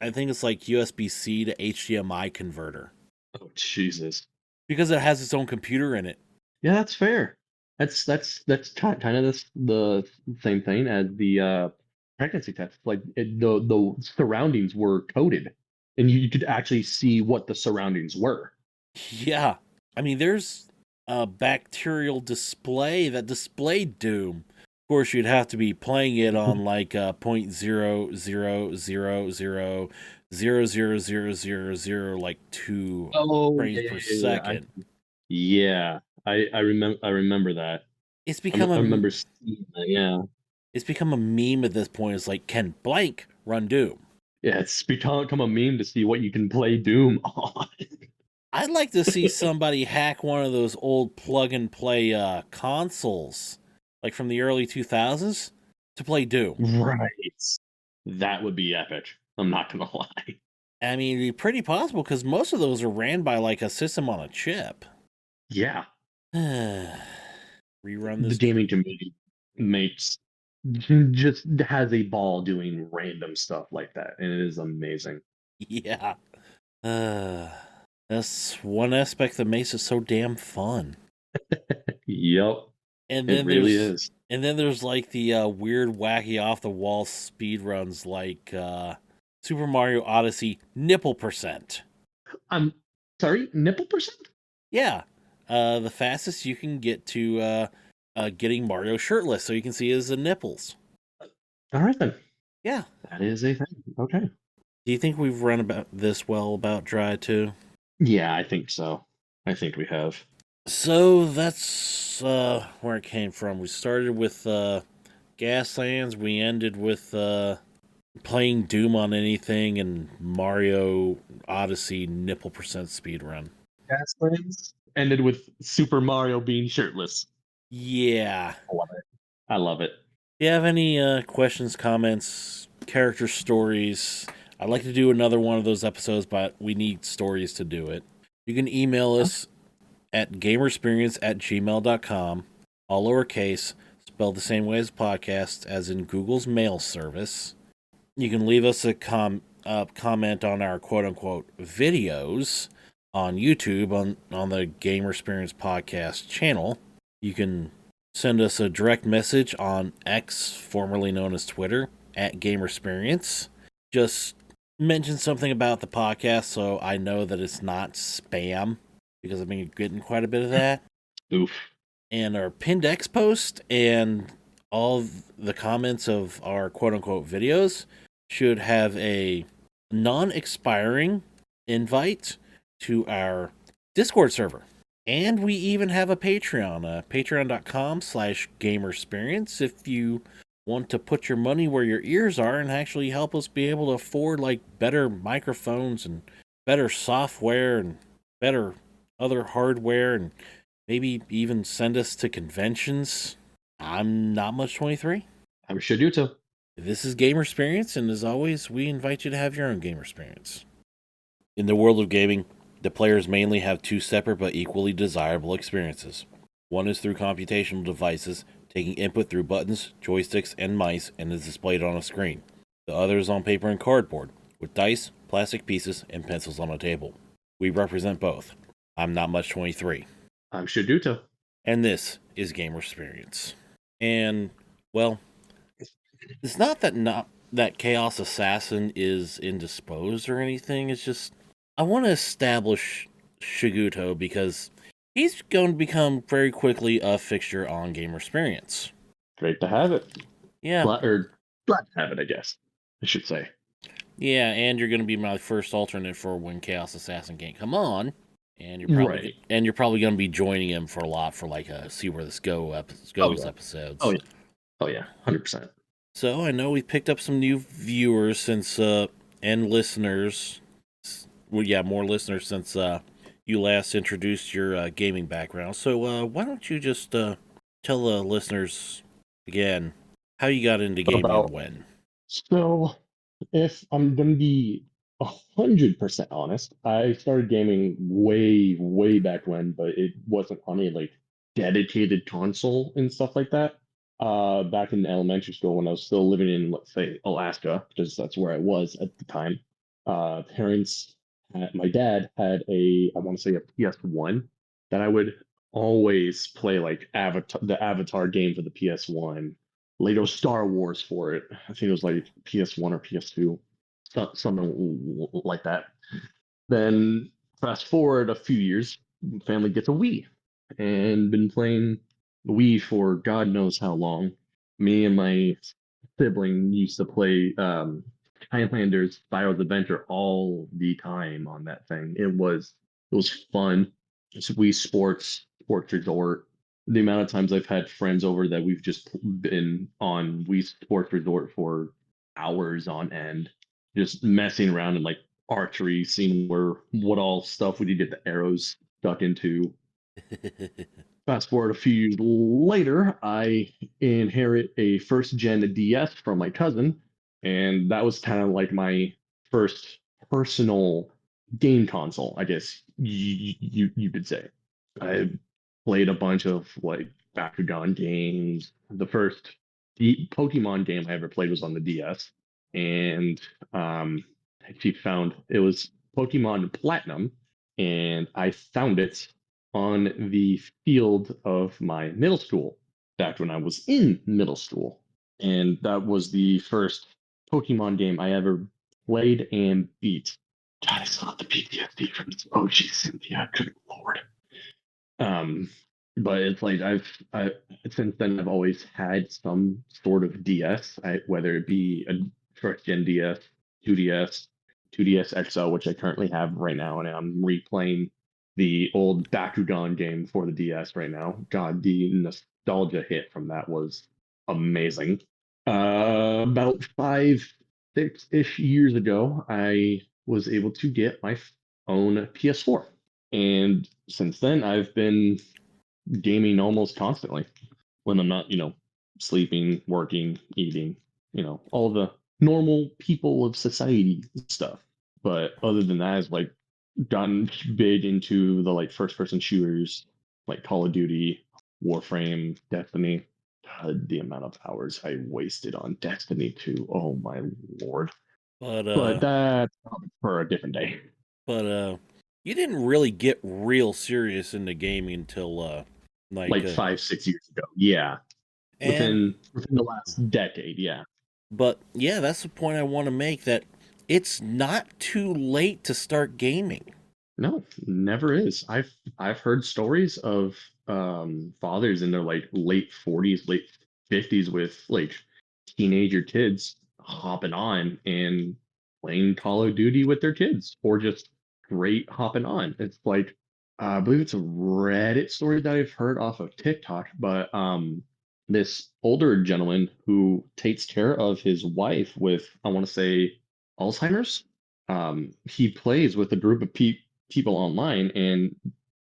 I think it's like USB-C to HDMI converter Oh Jesus. because it has its own computer in it. Yeah, that's fair. That's kind of the same thing as the pregnancy test. Like the surroundings were coded, and you could actually see what the surroundings were. Yeah. I mean, there's a bacterial display that displayed Doom. Of course, you'd have to be playing it on like 0.000000000 like 2 Oh frames yeah, per yeah, yeah, yeah. second. Yeah, I remember that. It's become I a remember seeing that. Yeah, it's become a meme at this point. It's like, can blank run Doom? yeah. It's become a meme to see what you can play Doom on. I'd like to see somebody hack one of those old plug and play consoles, like from the early 2000s, to play Doom. Right. That would be epic. I'm not gonna lie. I mean, it'd be pretty possible because most of those are ran by like a system on a chip. Yeah, Rerun the this. gaming community makes just has a ball doing random stuff like that, and it is amazing. Yeah. Uh, that's one aspect that makes it so damn fun. Yep, And it then really there's is. and then there's like the weird, wacky, off the wall speed runs like Super Mario Odyssey nipple percent. I'm sorry, nipple percent? Yeah, the fastest you can get to getting Mario shirtless, so you can see his nipples. All right then, Yeah. that is a thing. Okay. Do you think we've run about this well about Dry 2? Yeah, I think so. I think we have. So that's where it came from. We started with Gaslands. We ended with playing Doom on anything and Mario Odyssey nipple percent speed run. Gaslands ended with Super Mario being shirtless. Yeah. I love it. I love it. Do you have any questions, comments, character stories? I'd like to do another one of those episodes, but we need stories to do it. You can email us at gamersperience@gmail.com, all lowercase, spelled the same way as podcast, as in Google's mail service. You can leave us a comment on our quote-unquote videos on YouTube on the Gamersperience podcast channel. You can send us a direct message on X, formerly known as Twitter, at Gamersperience. Just mention something about the podcast so I know that it's not spam, because I've been getting quite a bit of that. Oof. And our pinned X post and all of the comments of our quote-unquote videos should have a non-expiring invite to our Discord server. And we even have a Patreon, patreon.com/gamersperience. If you want to put your money where your ears are and actually help us be able to afford like better microphones and better software and better other hardware and maybe even send us to conventions. I'm Not Much 23. I'm Shaduto. This is Gamersperience, and as always, we invite you to have your own Gamersperience. In the world of gaming, the players mainly have two separate but equally desirable experiences. One is through computational devices, taking input through buttons, joysticks, and mice, and is displayed on a screen. The other is on paper and cardboard, with dice, plastic pieces, and pencils on a table. We represent both. I'm Not Much 23. I'm Shaduto. And this is Gamersperience. And, well, it's not that Chaos Assassin is indisposed or anything. It's just I want to establish Shiguto because he's going to become very quickly a fixture on Gamersperience. Great to have it. Yeah, Glad to have it, I guess. I should say. yeah, and you're going to be my first alternate for when Chaos Assassin can't come on, and Right. you're probably going to be joining him for a lot for like a see where this goes yeah. episodes. Oh yeah, 100%. So I know we've picked up some new viewers since and listeners. Well, yeah, more listeners since you last introduced your gaming background. So why don't you just tell the listeners again how you got into gaming About and when? So, if I'm gonna be 100% honest, I started gaming way back when, but it wasn't on a like dedicated console and stuff like that. Back in elementary school when I was still living in, let's say, Alaska, because that's where I was at the time. My dad had I want to say a PS1 that I would always play like the Avatar game for the PS1, Lego Star Wars for it. I think it was like PS1 or PS2, something like that. Then fast forward a few years, family gets a Wii, and been playing Wii for God knows how long. Me and my sibling used to play Skylanders Spyro's Adventure all the time on that thing. It was fun. It's Wii Sports Resort. The amount of times I've had friends over that we've just been on Wii Sports Resort for hours on end, just messing around and like archery, seeing what all stuff we could get the arrows stuck into. Fast forward a few years later, I inherit a first gen DS from my cousin, and that was kind of like my first personal game console, I guess you could say. I played a bunch of like Bakugan games. The first Pokemon game I ever played was on the DS, and I actually found it was Pokemon Platinum, and I found it on the field of my middle school back when I was in middle school. And that was the first Pokemon game I ever played and beat. God, I still have the PTSD from this. Oh, geez, Cynthia, good lord. Um, but it's like I since then I've always had some sort of DS, whether it be a first gen DS, 2DS, 2DS XL, which I currently have right now, and I'm replaying the old Bakugan game for the DS right now. God, the nostalgia hit from that was amazing. About 6-ish years ago, I was able to get my own PS4. And since then, I've been gaming almost constantly when I'm not, sleeping, working, eating, all the normal people of society stuff. But other than that, I've like gotten big into the like first person shooters like Call of Duty, Warframe, Destiny. God, the amount of hours I wasted on Destiny 2. Oh my lord. But But that's for a different day. but you didn't really get real serious into gaming until like Like 5-6 years ago. Yeah. and Within the last decade, yeah. but yeah, that's the point I want to make that it's not too late to start gaming. No, never is. I've heard stories of fathers in their like late 40s, late 50s with like teenager kids hopping on and playing Call of Duty with their kids, or just great hopping on. It's like I believe it's a Reddit story that I've heard off of TikTok, but this older gentleman who takes care of his wife with, I want to say, Alzheimer's. He plays with a group of people online, and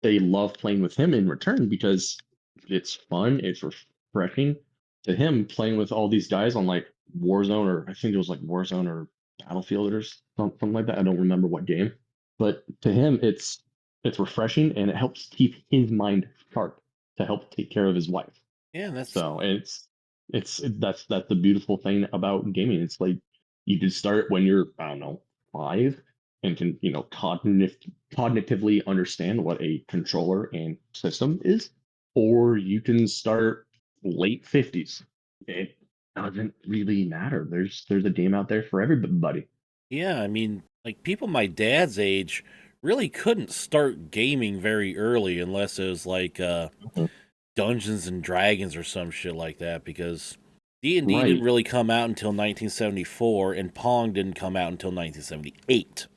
they love playing with him in return because it's fun, it's refreshing to him playing with all these guys on like Warzone, or I think it was like Warzone or Battlefield or something like that. I don't remember what game, but to him, it's refreshing and it helps keep his mind sharp to help take care of his wife. Yeah, that's So that's the beautiful thing about gaming. It's like you can start when you're, I don't know, 5, and can cognitively understand what a controller and system is, or you can start late 50s. It doesn't really matter. There's a game out there for everybody. Yeah, I mean, like people my dad's age really couldn't start gaming very early unless it was like Mhm. Dungeons and Dragons or some shit like that because D&D didn't Right, really come out until 1974 and Pong didn't come out until 1978.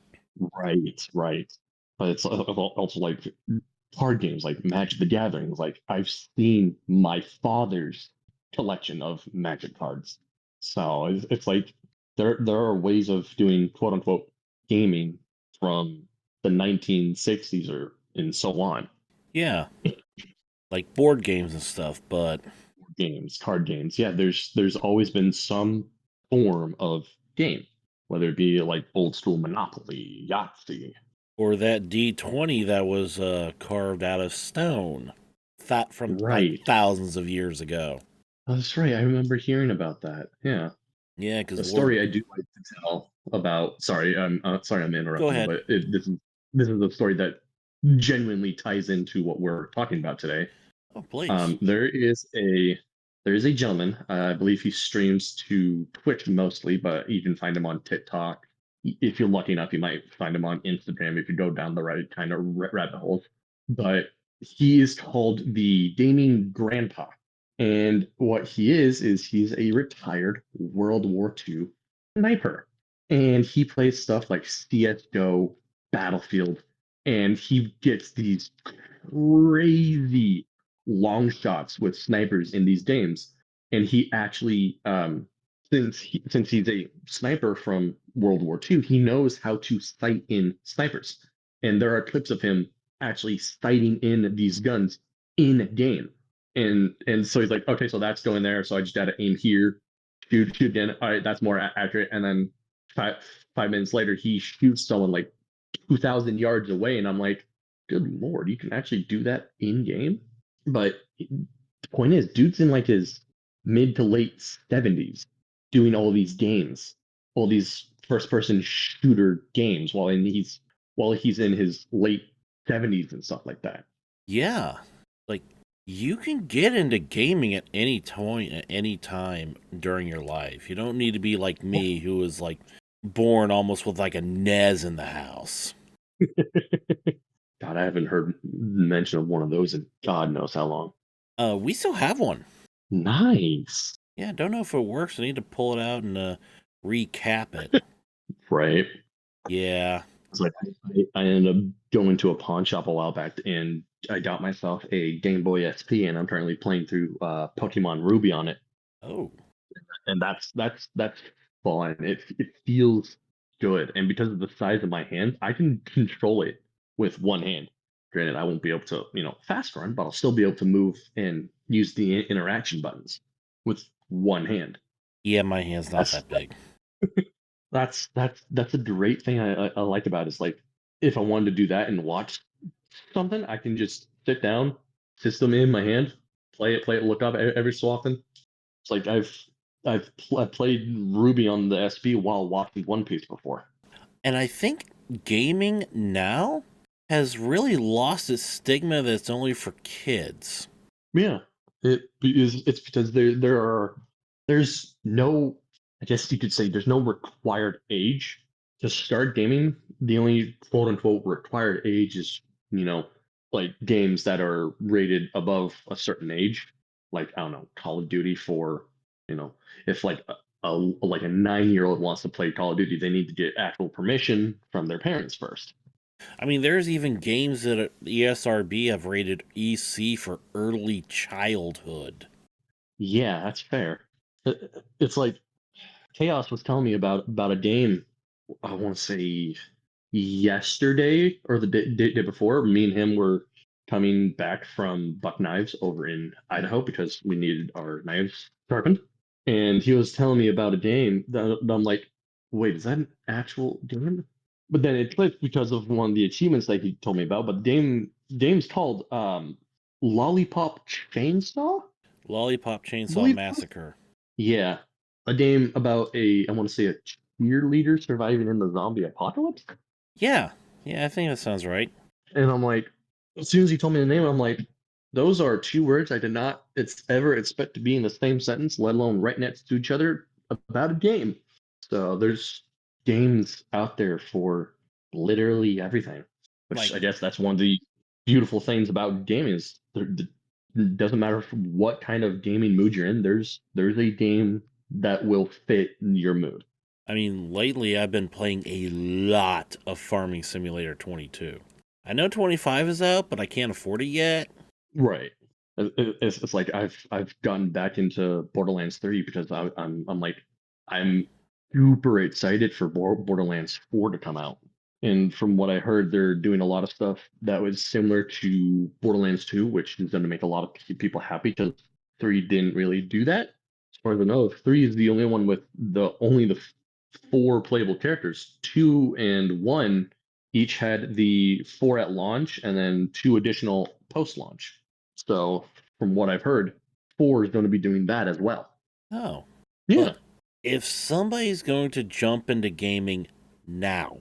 right. But it's also like card games like Magic the Gathering. Like I've seen my father's collection of Magic cards, so it's like there are ways of doing quote unquote gaming from the 1960s or and so on. Yeah, like board games and stuff, but Games, card games. Yeah, there's always been some form of game, whether it be like old school Monopoly, Yahtzee. or that D20 that was carved out of stone, that from like Right. thousands of years ago. Oh, that's right. I remember hearing about that. Yeah. Yeah, because A World. story I do like to tell about. Sorry, sorry, I'm Go interrupting you, ahead. but this is a story that genuinely ties into what we're talking about today. Oh, please. There is a gentleman. I believe he streams to Twitch mostly, but you can find him on TikTok. If you're lucky enough, you might find him on Instagram if you go down the right kind of rabbit holes. But he is called the Gaming Grandpa, and what he is he's a retired World War II sniper, and he plays stuff like CS:GO, Battlefield, and he gets these crazy long shots with snipers in these games. And he actually, since he's a sniper from World War II, he knows how to sight in snipers. And there are clips of him actually sighting in these guns in game. And so he's like, okay, so that's going there. So I just got to aim here, shoot again. All right, that's more accurate. And then five minutes later, he shoots someone like 2,000 yards away, and I'm like, good lord, you can actually do that in game. But the point is, dude's in like his mid to late 70s doing all these games, all these first person shooter games while he's in his late 70s and stuff like that. Yeah, like you can get into gaming at any point, at any time during your life. You don't need to be like me, who was like born almost with like a NES in the house. God, I haven't heard mention of one of those in God knows how long. We still have one. Nice. Yeah, don't know if it works. I need to pull it out and recap it. Right. Yeah. It's like I ended up going to a pawn shop a while back and I got myself a Game Boy SP and I'm currently playing through Pokemon Ruby on it. Oh, And that's fun. It feels good. And because of the size of my hand, I can control it with one hand. Granted, I won't be able to, fast run, but I'll still be able to move and use the interaction buttons with one hand. yeah, my hand's not That's that big. that's a great thing I like about it. Is like if I wanted to do that and watch something, I can just sit down, system in my hand, play it, look up every so often. It's like I've played Ruby on the SP while watching One Piece before. And I think gaming now has really lost its stigma that it's only for kids. Yeah, it's because there's no, I guess you could say there's no required age to start gaming. The only quote unquote required age is like games that are rated above a certain age, like I don't know, Call of Duty for you know if like a 9-year-old wants to play Call of Duty, they need to get actual permission from their parents first. I mean, there's even games that ESRB have rated EC for early childhood. Yeah, that's fair. It's like Chaos was telling me about a game. I want to say yesterday or the day before. Me and him were coming back from Buck Knives over in Idaho because we needed our knives sharpened, and he was telling me about a game that I'm like, wait, is that an actual game? But then it clicked because of one of the achievements that he told me about. But the game's called Lollipop Chainsaw, Lollipop I Chainsaw believe. Massacre. Yeah, a game about I want to say a cheerleader surviving in the zombie apocalypse. Yeah, I think that sounds right. And I'm like, as soon as he told me the name, I'm like, those are two words I did not ever expect to be in the same sentence, let alone right next to each other about a game. So there's games out there for literally everything. Which Like- I guess that's one of the beautiful things about gaming is it doesn't matter what kind of gaming mood you're in. There's a game that will fit your mood. I mean, lately I've been playing a lot of Farming Simulator 22. I know 25 is out, but I can't afford it yet. Right. It's like I've gotten back into Borderlands 3 because I'm super excited for Borderlands 4 to come out. And from what I heard, they're doing a lot of stuff that was similar to Borderlands 2, which is going to make a lot of people happy because 3 didn't really do that. As far as I know, 3 is the only one with only the 4 playable characters. 2 and 1 each had the 4 at launch and then 2 additional post-launch. So from what I've heard, 4 is going to be doing that as well. Oh. Yeah. Well, if somebody's going to jump into gaming now,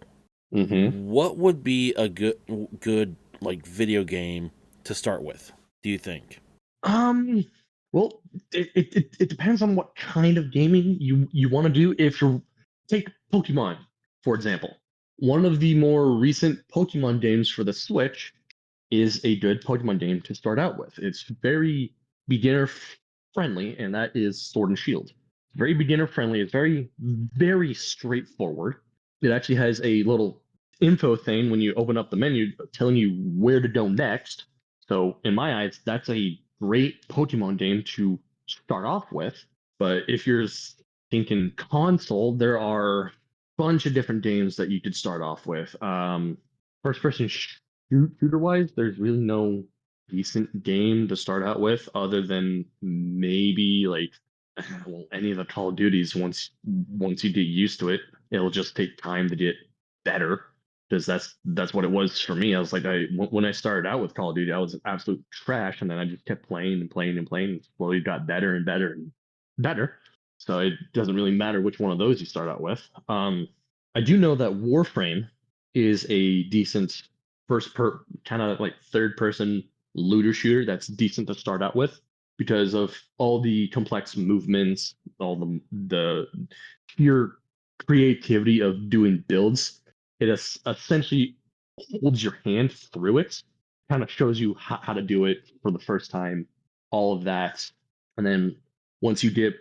what would be a good like video game to start with, do you think? Well, it depends on what kind of gaming you want to do. If you take Pokemon, for example, one of the more recent Pokemon games for the Switch is a good Pokemon game to start out with. It's very beginner friendly, and that is Sword and Shield. Very beginner friendly. It's very straightforward. It actually has a little info thing when you open up the menu telling you where to go next. So in my eyes, that's a great Pokemon game to start off with. But if you're thinking console, there are a bunch of different games that you could start off with. First person shooter wise, there's really no decent game to start out with other than maybe like any of the Call of Duties. Once you get used to it, it'll just take time to get better because that's what it was for me. I was like, when I started out with Call of Duty, I was absolute trash, and then I just kept playing and playing and playing, and slowly got better and better and better. So it doesn't really matter which one of those you start out with. I do know that Warframe is a decent kind of like third person looter shooter that's decent to start out with because of all the complex movements, all the pure creativity of doing builds. It essentially holds your hand through it, kind of shows you how to do it for the first time, all of that. And then once you get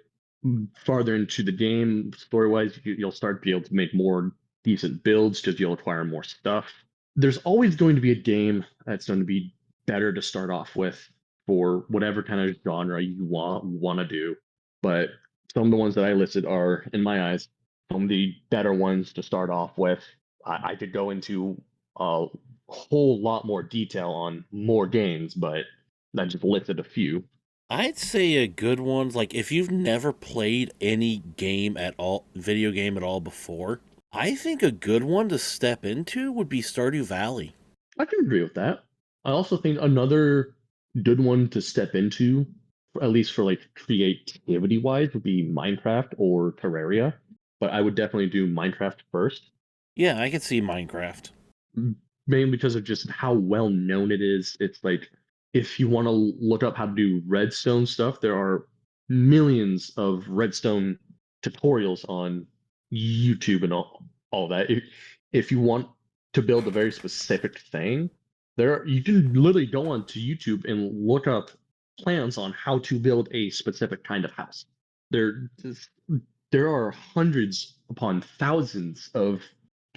farther into the game, story wise, you'll start to be able to make more decent builds because you'll acquire more stuff. There's always going to be a game that's going to be better to start off with for whatever kind of genre you want to do. But some of the ones that I listed are, in my eyes, some of the better ones to start off with. I could go into a whole lot more detail on more games, but I just listed a few. I'd say a good one's like if you've never played any game at all, video game at all before, I think a good one to step into would be Stardew Valley. I can agree with that. I also think another good one to step into, at least for like creativity wise, would be Minecraft or Terraria. But I would definitely do Minecraft first, Yeah, I could see Minecraft. mainly because of just how well known it is. It's like if you want to look up how to do redstone stuff, there are millions of redstone tutorials on YouTube and all that. If you want to build a very specific thing, you can literally go onto YouTube and look up plans on how to build a specific kind of house. There there are hundreds upon thousands of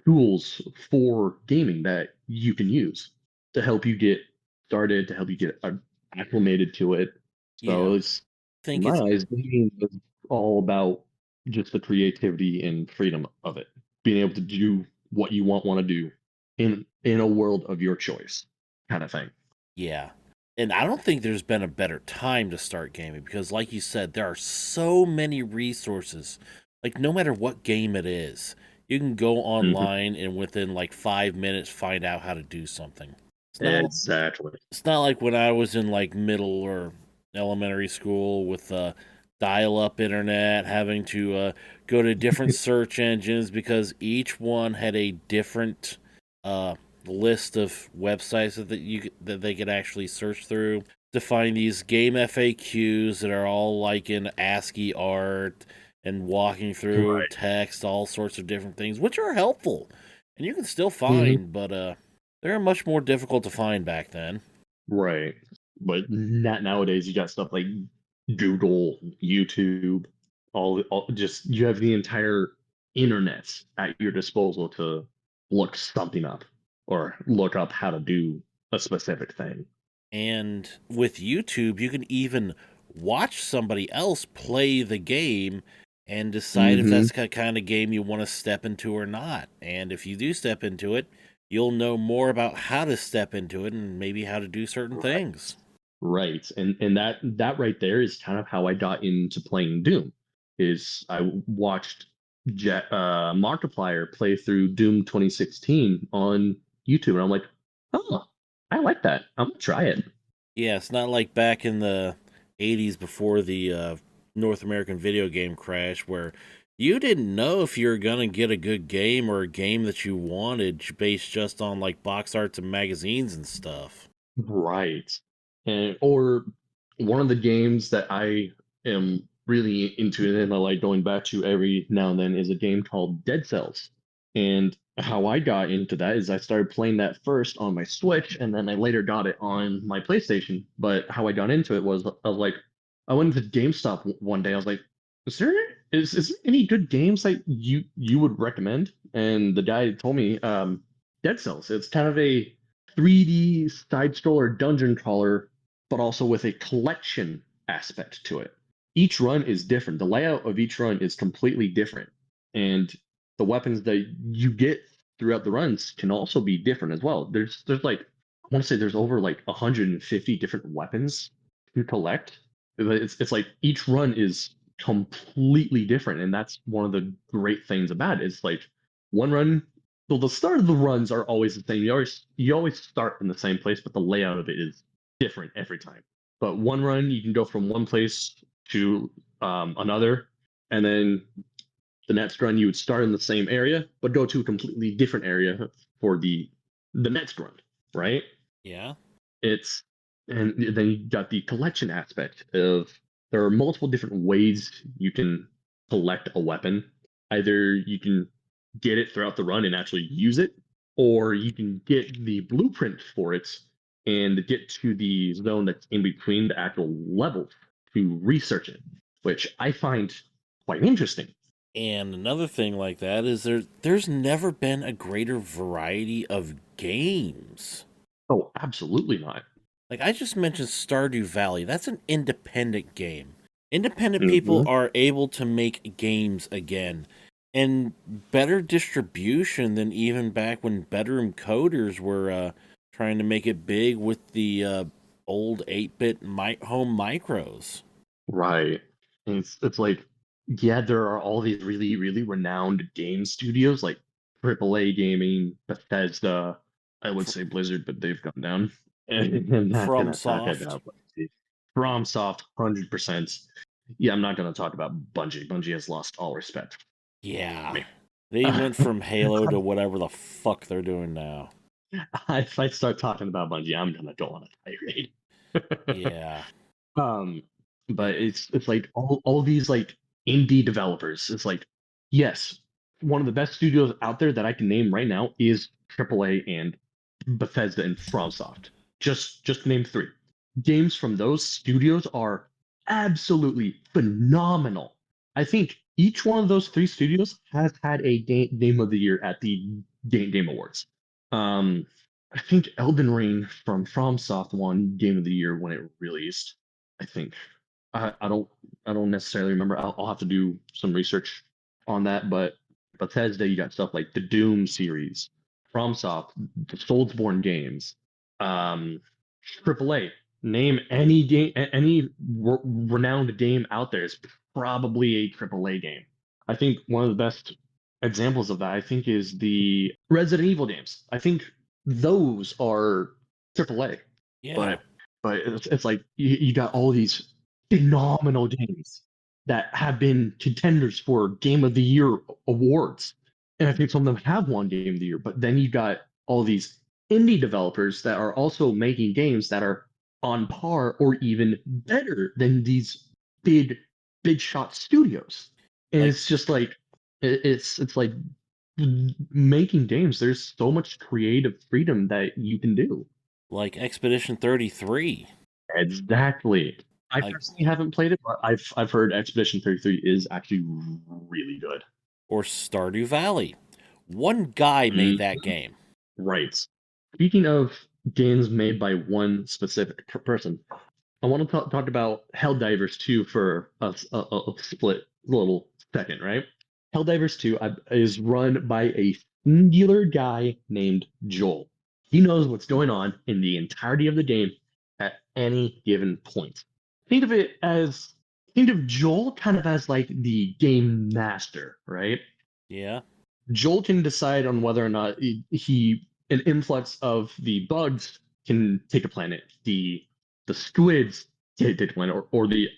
tools for gaming that you can use to help you get started, to help you get acclimated to it. So Yeah. it's I in think my it's eyes, gaming is all about just the creativity and freedom of it, being able to do what you want to do in a world of your choice, kind of thing. yeah. And I don't think there's been a better time to start gaming because like you said, there are so many resources. Like no matter what game it is, you can go online and within like 5 minutes find out how to do something. Exactly. It's not like when I was in like middle or elementary school with dial-up internet, having to go to different search engines because each one had a different list of websites that they could actually search through to find these game FAQs that are all like in ASCII art and walking through Right. text, all sorts of different things, which are helpful. And you can still Mhm. find, but they're much more difficult to find back then. Right. But not nowadays, you got stuff like Google, YouTube, all just you have the entire internet at your disposal to look something up or look up how to do a specific thing. And with YouTube, you can even watch somebody else play the game and decide if Mm-hmm. that's the kind of game you want to step into or not. And if you do step into it, you'll know more about how to step into it and maybe how to do certain things. Right. And that right there is kind of how I got into playing Doom. Is I watched Markiplier play through Doom 2016 on YouTube, and I'm like, oh, I like that. I'm gonna try it. Yeah, it's not like back in the 80s before the North American video game crash where you didn't know if you were going to get a good game or a game that you wanted based just on like box arts and magazines and stuff. Right. And or one of the games that I am really into and I like going back to every now and then is a game called Dead Cells. And how I got into that is I started playing that first on my Switch and then I later got it on my PlayStation. But how I got into it was like I went to GameStop one day. I was like, is there any good games that you would recommend? And the guy told me Dead Cells. It's kind of a 3D side scroller dungeon crawler, but also with a collection aspect to it. Each run is different. The layout of each run is completely different. And the weapons that you get throughout the runs can also be different as well. There's like I want to say there's over like 150 different weapons to collect. It's like each run is completely different, and that's one of the great things about it. It's like one run so the start of the runs are always the same. You always start in the same place, but the layout of it is different every time. But one run, you can go from one place to another, and then the next run you would start in the same area, but go to a completely different area for the next run, right? Yeah. It's and then you got the collection aspect of there are multiple different ways you can collect a weapon. Either you can get it throughout the run and actually use it, or you can get the blueprint for it and get to the zone that's in between the actual levels to research it, which I find quite interesting. And another thing like that is there's never been a greater variety of games. Oh, absolutely not. Like I just mentioned Stardew Valley. That's an independent game. Independent people Hmm. are able to make games again and better distribution than even back when bedroom coders were trying to make it big with the old 8-bit home micros. Right. And it's like, yeah, there are all these really, really renowned game studios like AAA Gaming, Bethesda. I would F- say Blizzard, but they've gone down. And I'm not From gonna talk Soft. about Bungie. FromSoft, 100%. Yeah, I'm not gonna talk about Bungie. Bungie has lost all respect for Yeah. me. They went from Halo to whatever the fuck they're doing now. If I start talking about Bungie, I'm gonna go on a tirade. Yeah. Um, but it's like all these like indie developers. It's like, yes, one of the best studios out there that I can name right now is AAA and Bethesda and FromSoft. Just to name three. Games from those studios are absolutely phenomenal. I think each one of those three studios has had a game of the year at the Game Awards. Um, I think Elden Ring from FromSoft won Game of the Year when it released. I think I don't necessarily remember. I'll have to do some research on that. But Bethesda, you got stuff like the Doom series, FromSoft, the Soulsborne games, um, AAA. Name any game, any renowned game out there is probably a AAA game. I think one of the best examples of that I think is the Resident Evil games. I think those are AAA, Yeah. but it's like you got all these phenomenal games that have been contenders for Game of the Year awards, and I think some of them have won Game of the Year. But then you got all these indie developers that are also making games that are on par or even better than these big big shot studios. Like- it's just like it's like making games. There's so much creative freedom that you can do. Like Expedition 33. Exactly. I Like- personally haven't played it, but I've heard Expedition 33 is actually really good. Or Stardew Valley. One guy made that game. Right. Speaking of games made by one specific person, I want to talk about Helldivers 2 for a split little second, right? Helldivers 2 is run by a singular guy named Joel. He knows what's going on in the entirety of the game at any given point. Think of Joel kind of as like the game master, right? Yeah. Joel can decide on whether or not an influx of the bugs can take a planet, the squids take a planet, or the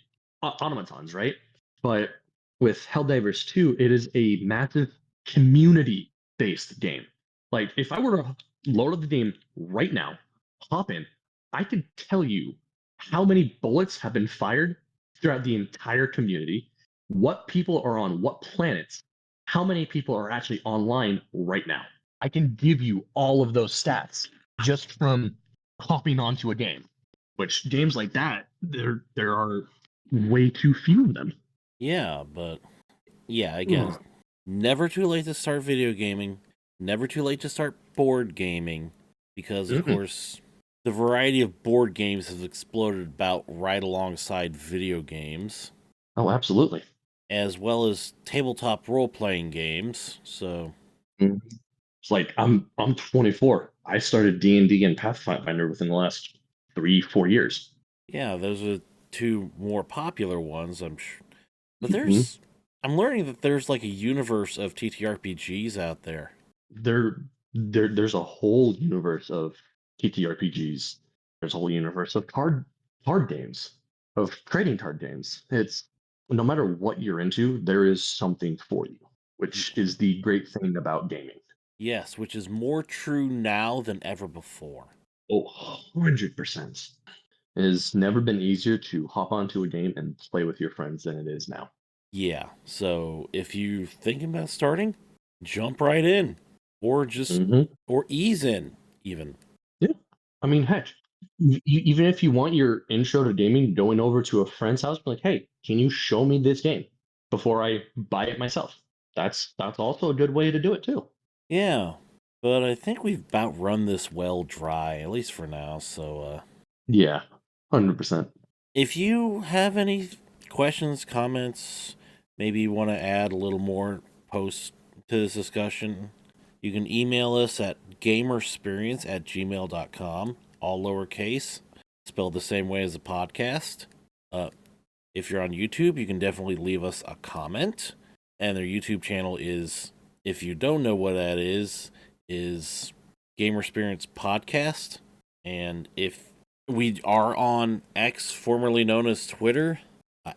automatons, right? But with Helldivers 2, it is a massive community-based game. Like if I were to load up the game right now, hop in, I could tell you how many bullets have been fired throughout the entire community, what people are on what planets, how many people are actually online right now. I can give you all of those stats just from hopping onto a game. Which games like that, there are way too few of them. Yeah, but yeah, again, never too late to start video gaming, never too late to start board gaming, because of course the variety of board games has exploded about right alongside video games, Oh, absolutely. as well as tabletop role-playing games. So It's like I'm 24. I started D&D and Pathfinder within the last 3-4 years. yeah, those are two more popular ones, I'm sure. But Mhm. I'm learning that there's like a universe of TTRPGs out there. There's a whole universe of TTRPGs. There's a whole universe of card games, of trading card games. It's no matter what you're into, there is something for you, which is the great thing about gaming. Yes, which is more true now than ever before. Oh, 100%. It has never been easier to hop onto a game and play with your friends than it is now. Yeah, so if you're thinking about starting, jump right in. Or just, or ease in, even. Yeah. I mean, heck, even if you want your intro to gaming, going over to a friend's house, be like, hey, can you show me this game before I buy it myself? That's also a good way to do it too. Yeah, but I think we've about run this well dry, at least for now, so, Yeah, 100%. if you have any questions, comments, maybe you want to add a little more post to this discussion, you can email us at gamersperience@gmail.com, all lowercase, spelled the same way as the podcast. If you're on YouTube, you can definitely leave us a comment. And their YouTube channel is, if you don't know what that is Gamersperience Podcast. And if we are on X, formerly known as Twitter,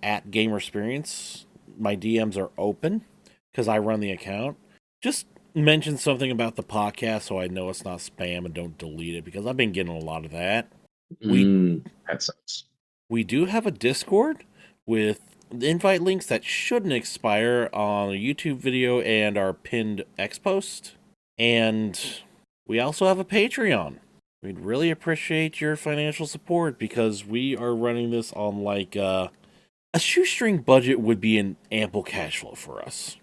at Gamersperience, my DMs are open because I run the account. Just mention something about the podcast so I know it's not spam and don't delete it, because I've been getting a lot of that. That sucks. We do have a Discord with invite links that shouldn't expire on a YouTube video and our pinned X post. And we also have a Patreon. We'd really appreciate your financial support, because we are running this on like a shoestring budget would be an ample cash flow for us.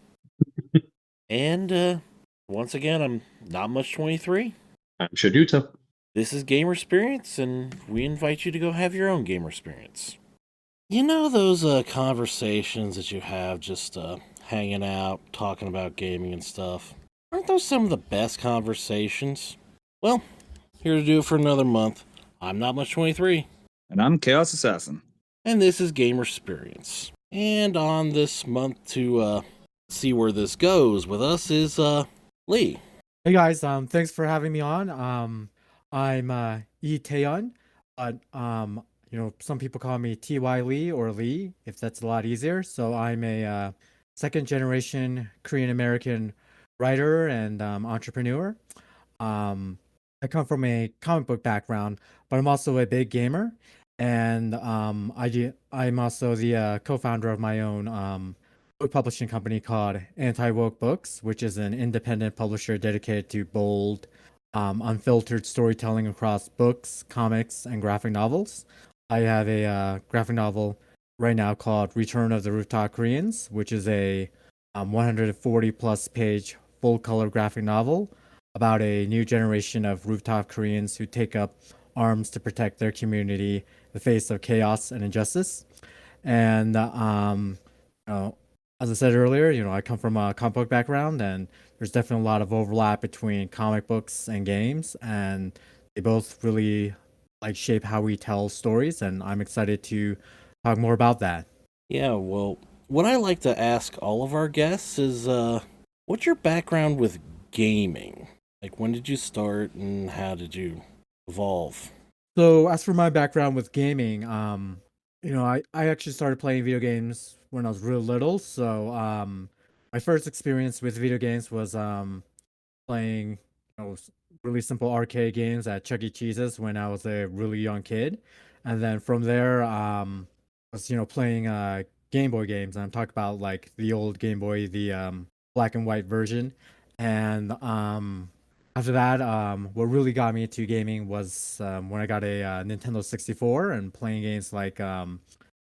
And once again, I'm Not Much 23. I'm Shaduta. This is Gamersperience, and we invite you to go have your own Gamersperience. You know those conversations that you have just hanging out, talking about gaming and stuff? Aren't those some of the best conversations? Well, here to do it for another month. I'm Not Much 23. And I'm Chaos Assassin. And this is Gamersperience. And on this month to see where this goes with us is Lee. Hey guys, thanks for having me on. I'm Yi Taeyeon, but some people call me Ty Lee or Lee, if that's a lot easier. So I'm a second generation Korean American writer and entrepreneur. I come from a comic book background, but I'm also a big gamer, and I'm also the co-founder of my own book publishing company called Anti-Woke Books, which is an independent publisher dedicated to bold, unfiltered storytelling across books, comics, and graphic novels. I have a graphic novel right now called Return of the Rooftop Koreans, which is a 140 plus page full color graphic novel about a new generation of rooftop Koreans who take up arms to protect their community in the face of chaos and injustice. And you know, as I said earlier, I come from a comic book background, and there's definitely a lot of overlap between comic books and games, and they both really like shape how we tell stories. And I'm excited to talk more about that. Yeah, well, what I like to ask all of our guests is, what's your background with gaming? Like, when did you start and how did you evolve? So as for my background with gaming, I actually started playing video games when I was real little. So my first experience with video games was playing really simple arcade games at Chuck E. Cheese's when I was a really young kid, and then from there, I was playing Game Boy games. And I'm talking about like the old Game Boy, the black and white version, and after that, what really got me into gaming was when I got a Nintendo 64 and playing games like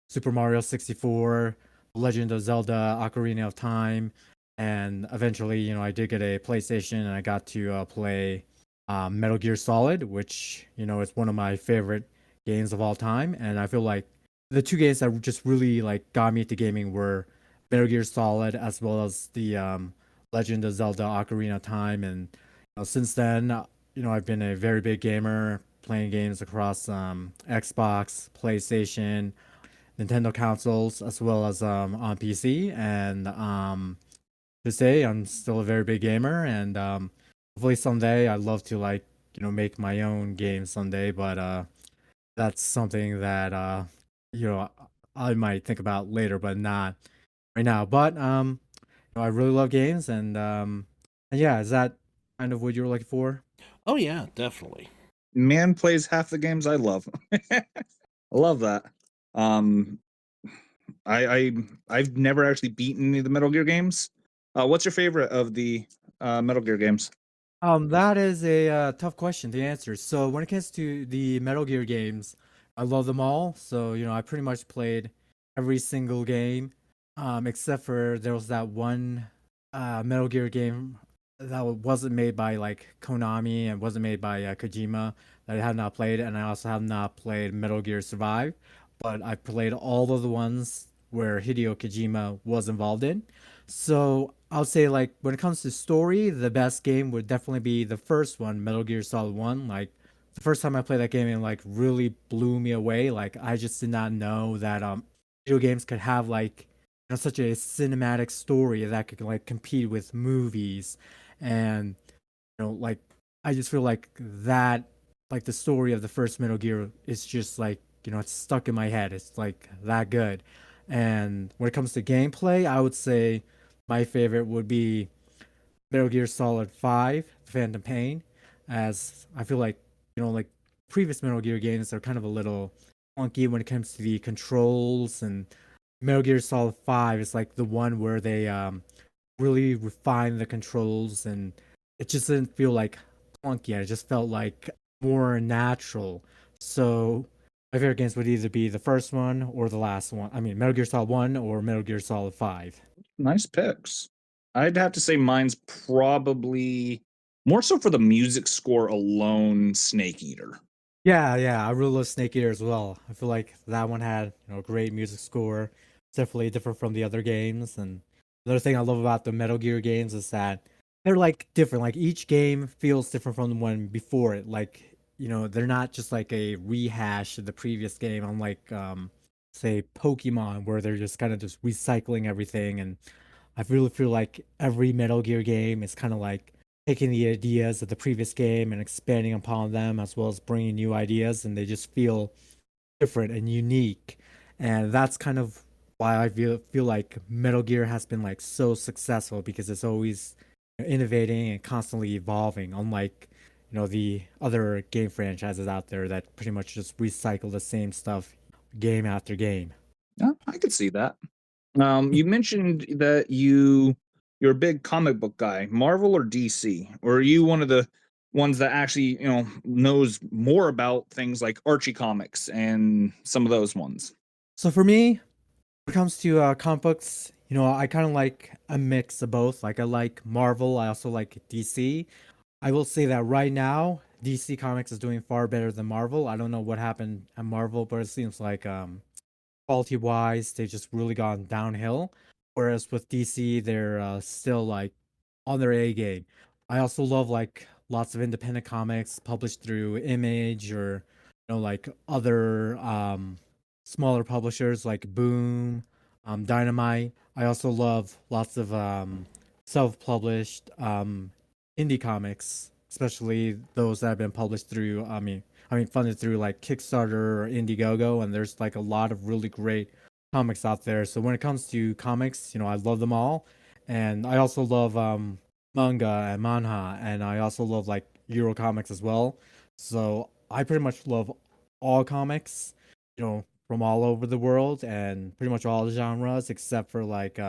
Super Mario 64, Legend of Zelda, Ocarina of Time, and eventually, I did get a PlayStation and I got to play Metal Gear Solid, which is one of my favorite games of all time. And I feel like the two games that just really like got me into gaming were Metal Gear Solid as well as the Legend of Zelda: Ocarina of Time. And since then, I've been a very big gamer, playing games across Xbox, PlayStation, Nintendo consoles, as well as on PC. And to say I'm still a very big gamer, and hopefully someday I'd love to like make my own game someday. But that's something that you know I might think about later, but not right now. But I really love games, and yeah, is that kind of what you were looking for? Oh, yeah, definitely. Man plays half the games I love. I love that. Um, I've never actually beaten any of the Metal Gear games. What's your favorite of the Metal Gear games? That is a tough question to answer. So when it comes to the Metal Gear games, I love them all. So I pretty much played every single game, except for there was that one Metal Gear game that wasn't made by like Konami and wasn't made by Kojima that I have not played, and I also have not played Metal Gear Survive, but I played all of the ones where Hideo Kojima was involved in. So I'll say like when it comes to story, the best game would definitely be the first one, Metal Gear Solid 1. Like the first time I played that game, it like really blew me away. Like I just did not know that video games could have like such a cinematic story that could like compete with movies. And like I just feel like that like the story of the first Metal Gear is just like it's stuck in my head. It's like that good. And when it comes to gameplay, I would say my favorite would be Metal Gear Solid 5, Phantom Pain, as I feel like, like previous Metal Gear games are kind of a little funky when it comes to the controls, and Metal Gear Solid 5 is like the one where they really refine the controls, and it just didn't feel like clunky. It just felt like more natural. So my favorite games would either be the first one or the last one. I mean, Metal Gear Solid 1 or Metal Gear Solid 5. Nice picks. I'd have to say mine's probably more so for the music score alone, Snake Eater. Yeah, I really love Snake Eater as well. I feel like that one had, great music score. It's definitely different from the other games. And the other thing I love about the Metal Gear games is that they're like different. Like each game feels different from the one before it. Like, they're not just like a rehash of the previous game, unlike say Pokemon, where they're just kind of just recycling everything. And I really feel like every Metal Gear game is kind of like taking the ideas of the previous game and expanding upon them, as well as bringing new ideas, and they just feel different and unique. And that's kind of why I feel like Metal Gear has been like so successful, because it's always innovating and constantly evolving, unlike the other game franchises out there that pretty much just recycle the same stuff game after game. Yeah, I could see that. You mentioned that you're a big comic book guy, Marvel or DC, or are you one of the ones that actually knows more about things like Archie comics and some of those ones? So for me, when it comes to comic books, I kind of like a mix of both. Like I like Marvel, I also like DC. I will say that right now, DC Comics is doing far better than Marvel. I don't know what happened at Marvel, but it seems like quality wise, they've just really gone downhill. Whereas with DC, they're still like on their A game. I also love like lots of independent comics published through Image or like other smaller publishers like Boom, Dynamite. I also love lots of self-published indie comics, especially those that have been published through I mean funded through like Kickstarter or Indiegogo, and there's like a lot of really great comics out there. So when it comes to comics, I love them all. And I also love manga and manhwa, and I also love like Euro comics as well. So I pretty much love all comics, from all over the world and pretty much all the genres except for like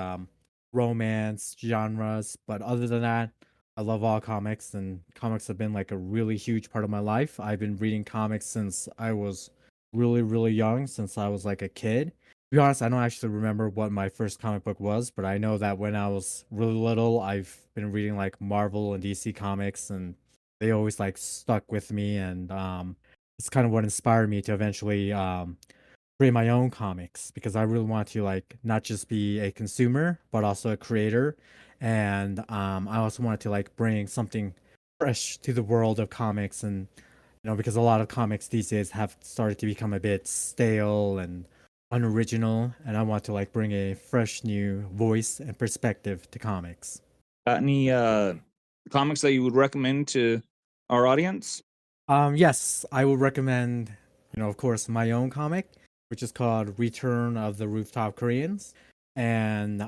romance genres. But other than that, I love all comics, and comics have been like a really huge part of my life. I've been reading comics since I was really, really young, since I was like a kid. To be honest, I don't actually remember what my first comic book was, but I know that when I was really little, I've been reading like Marvel and DC comics, and they always like stuck with me. And it's kind of what inspired me to eventually create my own comics, because I really want to like not just be a consumer but also a creator. And I also wanted to like bring something fresh to the world of comics. And because a lot of comics these days have started to become a bit stale and unoriginal, and I want to like bring a fresh new voice and perspective to comics. Got any comics that you would recommend to our audience? Yes, I would recommend, of course, my own comic, which is called Return of the Rooftop Koreans. And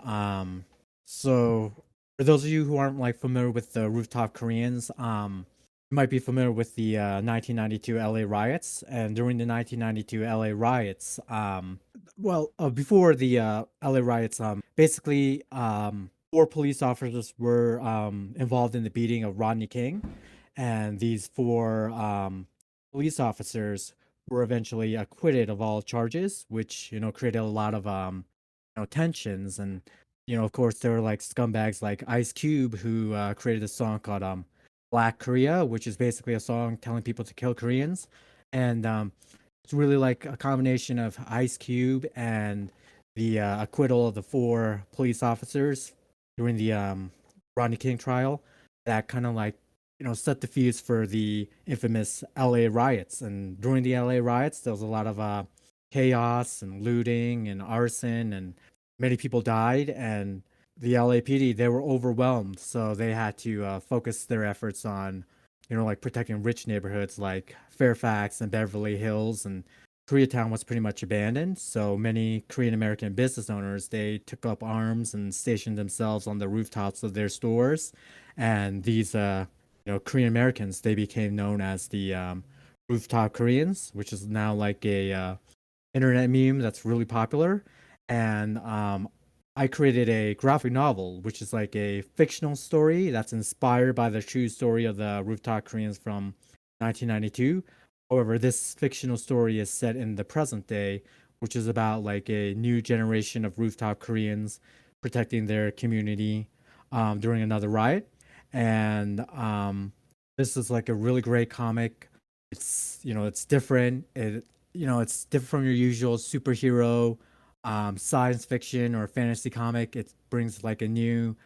so for those of you who aren't like familiar with the Rooftop Koreans, you might be familiar with the 1992 LA riots. And during the 1992 LA riots, before the LA riots, basically, 4 police officers were involved in the beating of Rodney King, and these 4 police officers were eventually acquitted of all charges, which created a lot of tensions. And of course there were like scumbags like Ice Cube, who created a song called Black Korea, which is basically a song telling people to kill Koreans. And it's really like a combination of Ice Cube and the acquittal of the 4 police officers during the Rodney King trial that kind of like set the fuse for the infamous LA riots. And during the LA riots, there was a lot of chaos and looting and arson, and many people died. And the LAPD, they were overwhelmed, so they had to focus their efforts on like protecting rich neighborhoods like Fairfax and Beverly Hills. And Koreatown was pretty much abandoned, so many Korean American business owners, they took up arms and stationed themselves on the rooftops of their stores. And these Korean Americans, they became known as the rooftop Koreans, which is now like a internet meme that's really popular. And I created a graphic novel, which is like a fictional story that's inspired by the true story of the rooftop Koreans from 1992. However, this fictional story is set in the present day, which is about like a new generation of rooftop Koreans protecting their community during another riot. And this is like a really great comic. It's different. It's different from your usual superhero science fiction or fantasy comic. It brings like a new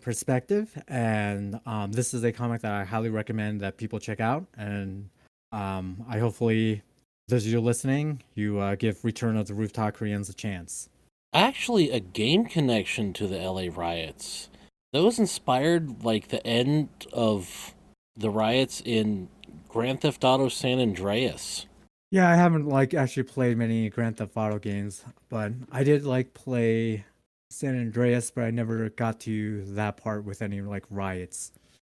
perspective. And this is a comic that I highly recommend that people check out. And I hopefully, those of you listening, you give Return of the Rooftop Koreans a chance. Actually, a game connection to the LA riots. That was inspired like the end of the riots in Grand Theft Auto San Andreas. Yeah, I haven't like actually played many Grand Theft Auto games, but I did like play San Andreas, but I never got to that part with any like riots.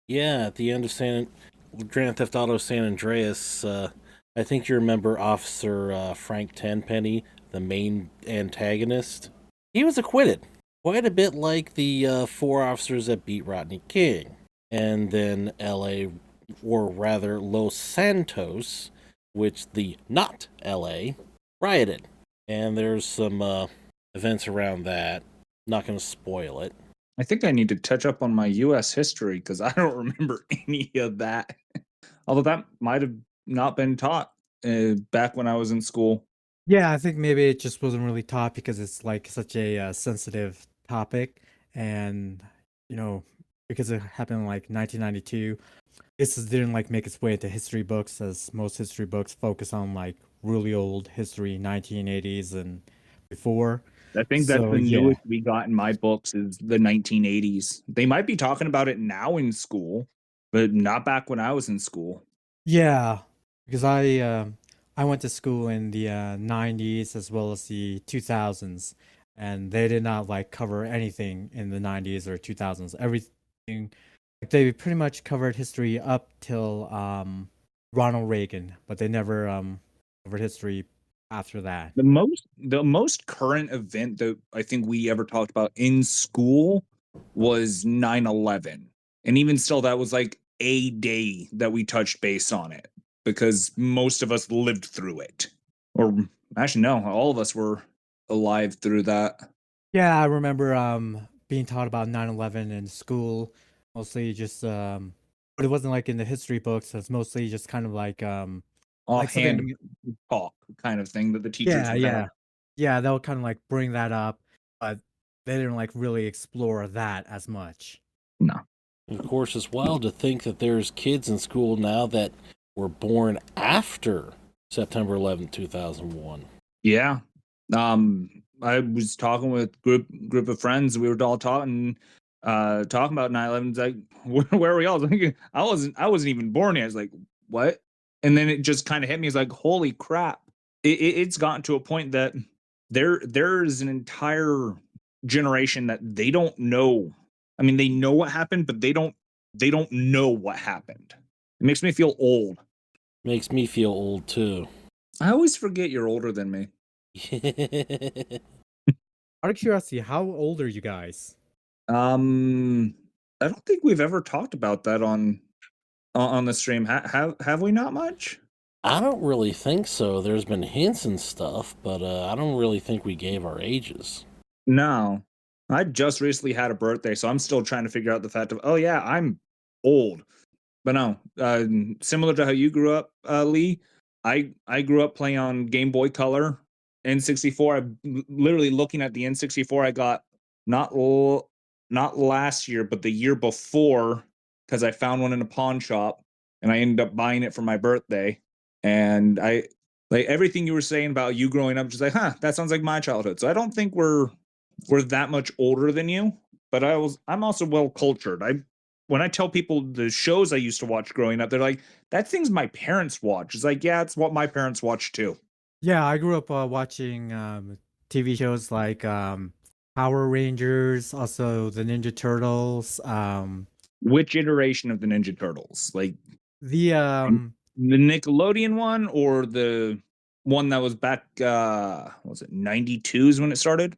Yeah, at the end of Grand Theft Auto San Andreas, I think you remember Officer Frank Tenpenny, the main antagonist. He was acquitted, quite a bit like the 4 officers that beat Rodney King. And then LA, or rather Los Santos, which the not LA, rioted. And there's some events around that. Not going to spoil it. I think I need to touch up on my U.S. history because I don't remember any of that. Although that might have not been taught back when I was in school. Yeah, I think maybe it just wasn't really taught because it's like such a sensitive topic, and you know, because it happened in like 1992, didn't like make its way into history books, as most history books focus on like really old history, 1980s and before. I think that's So the yeah, newest we got in my books is the 1980s. They might be talking about it now in school, but not back when I was in school. yeah, because I went to school in the 90s as well as the 2000s, and they did not like cover anything in the 90s or 2000s. Everything, like they pretty much covered history up till Ronald Reagan, but they never covered history after that. The most current event that I think we ever talked about in school was 9/11. And even still, that was like a day that we touched base on it because most of us lived through it. Or actually, no, all of us were alive through that. Yeah, I remember being taught about 9/11 in school, mostly just but it wasn't like in the history books. It's mostly just kind of like Offhand something. talk kind of thing that the teachers Yeah, would have. yeah. Yeah, they'll kind of like bring that up, but they didn't like really explore that as much. No. And of course, it's wild to think that there's kids in school now that were born after September 11th, 2001. Yeah. I was talking with group of friends. We were all talking about 9/11. It's like, where are we all? I wasn't even born yet. I was like, what? And then it just kind of hit me. It's like, holy crap. It's gotten to a point that there's an entire generation that they don't know. I mean, they know what happened, but they don't know what happened. It makes me feel old. Makes me feel old too. I always forget you're older than me. Out of curiosity, how old are you guys? I don't think we've ever talked about that on the stream. Have we not much? I don't really think so. There's been hints and stuff, but I don't really think we gave our ages. No. I just recently had a birthday, so I'm still trying to figure out the fact of, oh yeah, I'm old. But no, similar to how you grew up, Lee, I grew up playing on Game Boy Color, N64. I'm literally looking at the N64 I got not last year, but the year before, because I found one in a pawn shop, and I ended up buying it for my birthday. And I like everything you were saying about you growing up, just like, huh, that sounds like my childhood. So I don't think we're that much older than you, but I'm also well cultured. When I tell people the shows I used to watch growing up, they're like, that thing's my parents watch. It's like, yeah, it's what my parents watch too. Yeah, I grew up watching TV shows like Power Rangers, also the Ninja Turtles, Which iteration of the Ninja Turtles? Like the the Nickelodeon one or the one that was back what was it 92s when it started?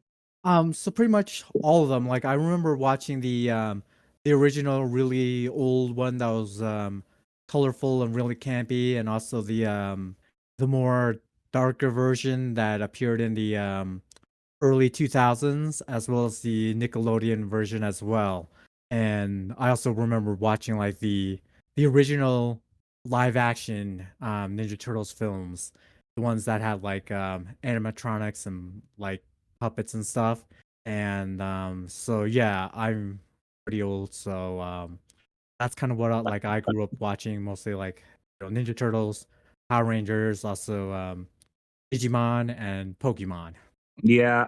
so pretty much all of them. Like I remember watching the original really old one that was colorful and really campy, and also the more darker version that appeared in the early 2000s, as well as the Nickelodeon version as well. And I also remember watching like the original live action Ninja Turtles films, the ones that had like animatronics and like puppets and stuff. And so yeah, I'm pretty old, so that's kind of what like I grew up watching, mostly like Ninja Turtles, Power Rangers, also Digimon and Pokemon. Yeah,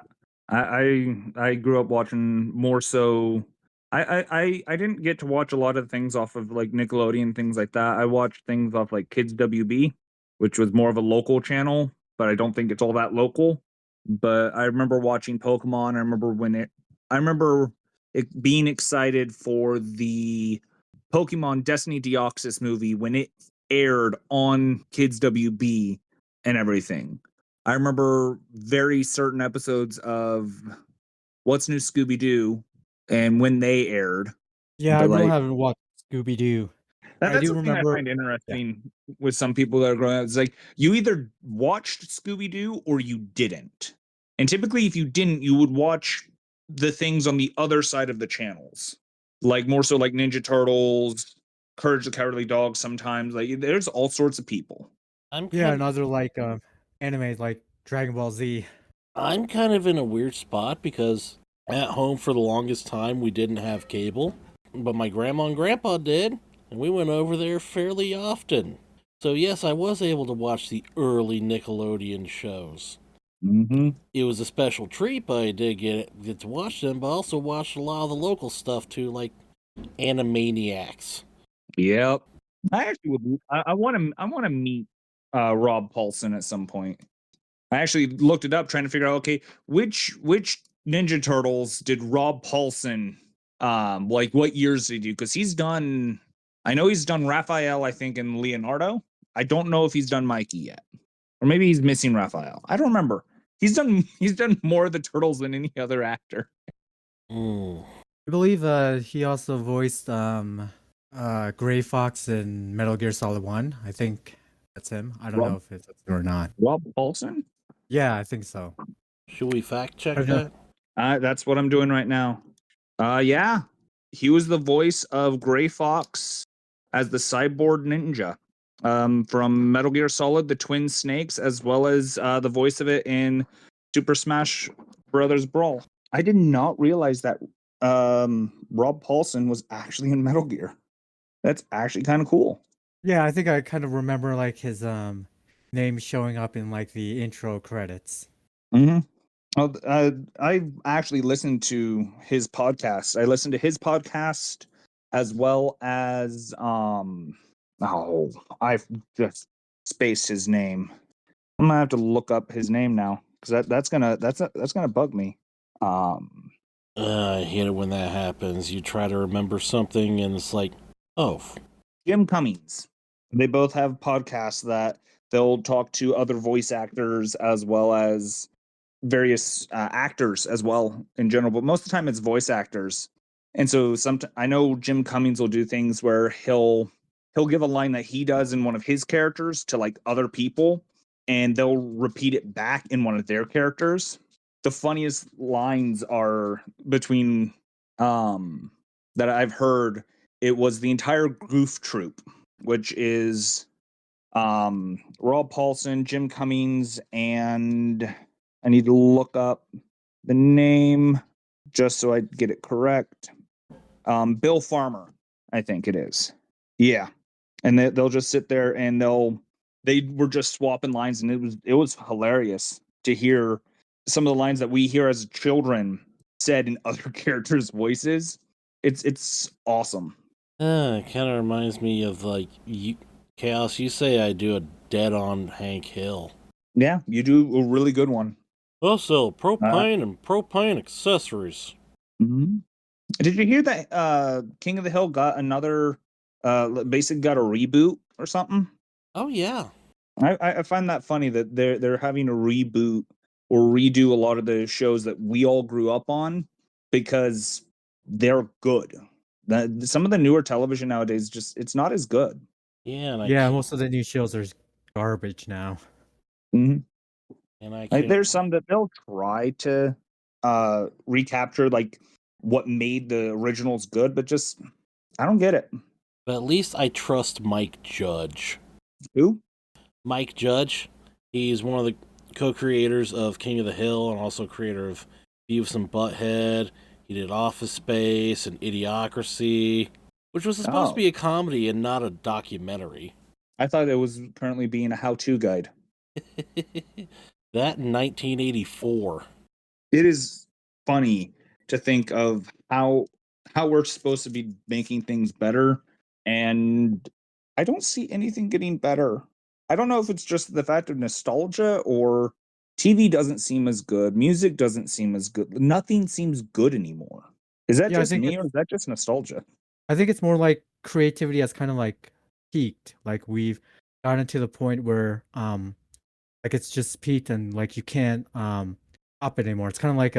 I grew up watching more so. I didn't get to watch a lot of things off of like Nickelodeon, things like that. I watched things off like Kids WB, which was more of a local channel, but I don't think it's all that local. But I remember watching Pokemon. I remember it being excited for the Pokemon Destiny Deoxys movie when it aired on Kids WB and everything. I remember very certain episodes of What's New Scooby Doo and when they aired. Yeah, I But really like haven't watched Scooby Doo. I that's do the thing I remember. find interesting with some people that are growing up. It's like you either watched Scooby Doo or you didn't. And typically, if you didn't, you would watch the things on the other side of the channels, like more so like Ninja Turtles, Courage the Cowardly Dog. Sometimes, like there's all sorts of people. I'm Yeah, kind and other like animes like Dragon Ball Z. I'm kind of in a weird spot because at home for the longest time we didn't have cable, but my grandma and grandpa did, and we went over there fairly often. So yes, I was able to watch the early Nickelodeon shows. Mm-hmm. It was a special treat, but I did get to watch them, but I also watched a lot of the local stuff too, like Animaniacs. Yep. I actually would. I want to. I want to meet Rob Paulson at some point. I actually looked it up, trying to figure out, okay, which Ninja Turtles did Rob Paulson, like what years did he do? Because he's done. I know he's done Raphael, I think, and Leonardo. I don't know if he's done Mikey yet, or maybe he's missing Raphael. I don't remember. He's done more of the turtles than any other actor. Mm. I believe he also voiced Gray Fox in Metal Gear Solid 1. I think that's him. I don't know if it's him or not. Rob Paulson. Yeah, I think so. Should we fact check I've never- that? That's what I'm doing right now. Yeah, he was the voice of Gray Fox as the cyborg ninja from Metal Gear Solid: The Twin Snakes, as well as the voice of it in Super Smash Brothers Brawl. I did not realize that Rob Paulson was actually in Metal Gear. That's actually kind of cool. Yeah, I think I kind of remember like his name showing up in like the intro credits. Mm-hmm. Well, I actually listened to his podcast. I listened to his podcast as well as I've just spaced his name. I'm gonna have to look up his name now because that's gonna bug me. I hate it when that happens. You try to remember something and it's like, oh, Jim Cummings. They both have podcasts that they'll talk to other voice actors as well as various actors as well in general, but most of the time it's voice actors. And so I know Jim Cummings will do things where he'll give a line that he does in one of his characters to like other people, and they'll repeat it back in one of their characters. The funniest lines are between that I've heard. It was the entire Goof Troop, which is Rob Paulson, Jim Cummings, and I need to look up the name just so I get it correct. Bill Farmer, I think it is. Yeah, and they'll just sit there and they were just swapping lines, and it was hilarious to hear some of the lines that we hear as children said in other characters' voices. It's awesome. it kind of reminds me of like Chaos. You say I do a dead on Hank Hill. Yeah, you do a really good one. We'll sell propane and propane accessories. Mm-hmm. Did you hear that King of the Hill got another basically got a reboot or something? Oh yeah. I find that funny that they're having to reboot or redo a lot of the shows that we all grew up on because they're good. Some of the newer television nowadays just it's not as good. Yeah, and Yeah, most of the new shows are garbage now. Mm-hmm. And I Like, can't. there's some that they'll try to recapture like what made the originals good, but just I don't get it. But at least I trust Mike Judge. Who? Mike Judge. He's one of the co-creators of King of the Hill and also creator of Beavis and Butthead. He did Office Space and Idiocracy, which was supposed to be a comedy and not a documentary. I thought it was currently being a how-to guide. That in 1984. It is funny to think of how we're supposed to be making things better, and I don't see anything getting better. I don't know if it's just the fact of nostalgia or TV doesn't seem as good, music doesn't seem as good. Nothing seems good anymore. Is that just me or is that just nostalgia? I think it's more like creativity has kind of like peaked. Like we've gotten to the point where like it's just peaked and like you can't up it anymore. It's kind of like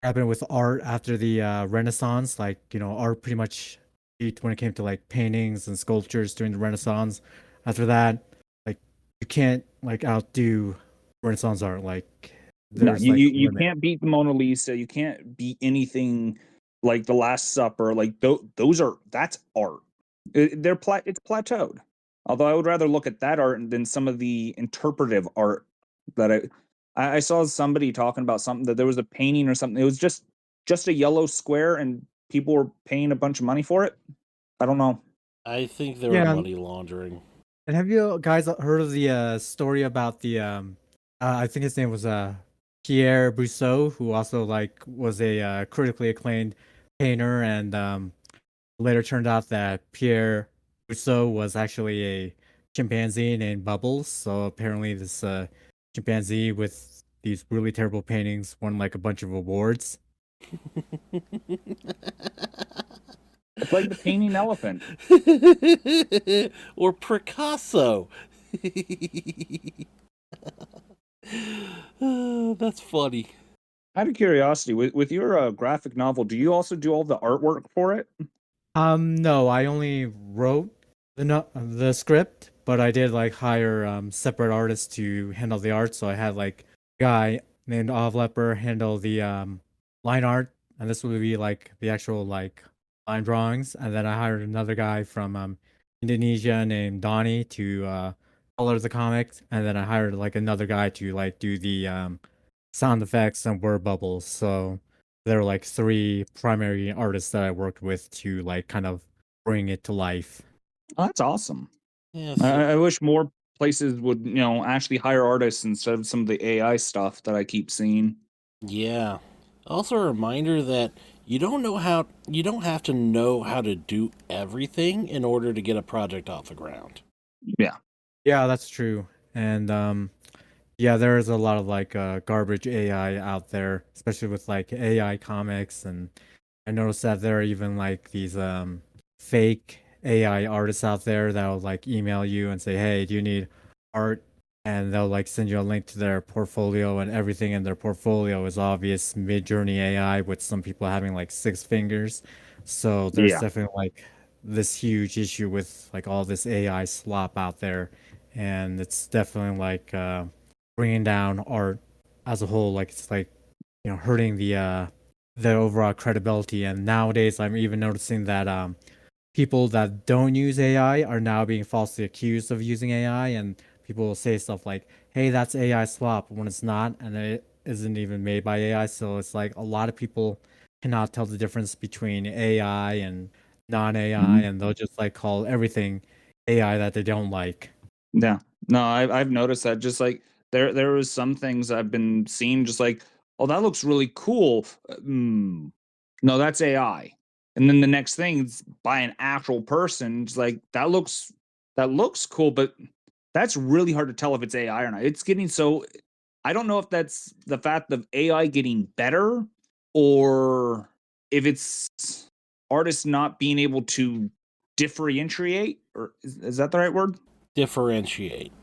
happened with art after the Renaissance. Like, art pretty much peaked when it came to like paintings and sculptures during the Renaissance. After that, like you can't like outdo Renaissance art. Like No, there's like a you limit. can't beat the Mona Lisa. You can't beat anything like the Last Supper. Like that's art. It's plateaued. Although I would rather look at that art than some of the interpretive art that I saw somebody talking about something that there was a painting or something. It was just a yellow square and people were paying a bunch of money for it. I don't know. I think they were Yeah, money laundering. and have you guys heard of the story about the I think his name was Pierre Brousseau, who also like was a critically acclaimed painter, and later turned out that Pierre Brousseau was actually a chimpanzee named Bubbles. So apparently this chimpanzee with these really terrible paintings won like a bunch of awards. It's like the painting elephant. Or Picasso. That's funny. Out of curiosity, with your graphic novel, do you also do all the artwork for it? No, I only wrote the script, but I did like hire separate artists to handle the art. So I had like a guy named Ovlepper handle the line art, and this would be like the actual like line drawings. And then I hired another guy from Indonesia named Donnie to color the comics, and then I hired like another guy to like do the sound effects and word bubbles. So there were like three primary artists that I worked with to like kind of bring it to life. Oh, that's awesome. Yeah, I wish more places would, actually hire artists instead of some of the AI stuff that I keep seeing. yeah. Also a reminder that you don't have to know how to do everything in order to get a project off the ground. Yeah. Yeah, that's true. And yeah, there is a lot of like garbage AI out there, especially with like AI comics. And I noticed that there are even like these fake AI artists out there that will like email you and say, "Hey, do you need art?" And they'll like send you a link to their portfolio, and everything in their portfolio is obvious Mid-Journey AI, with some people having like six fingers. So there's Yeah. definitely like this huge issue with like all this AI slop out there, and it's definitely like bringing down art as a whole. Like it's like hurting the overall credibility. And nowadays, I'm even noticing that people that don't use AI are now being falsely accused of using AI, and people will say stuff like, "Hey, that's AI slop," when it's not, and it isn't even made by AI. So it's like a lot of people cannot tell the difference between AI and non-AI, Mhm. and they'll just like call everything AI that they don't like. Yeah. No, I've noticed that. Just like there was some things I've been seeing, just like, oh, that looks really cool. No, that's AI. And then the next thing is by an actual person. It's like that looks cool, but that's really hard to tell if it's AI or not. It's getting so, I don't know if that's the fact of AI getting better, or if it's artists not being able to differentiate, or is that the right word? Differentiate.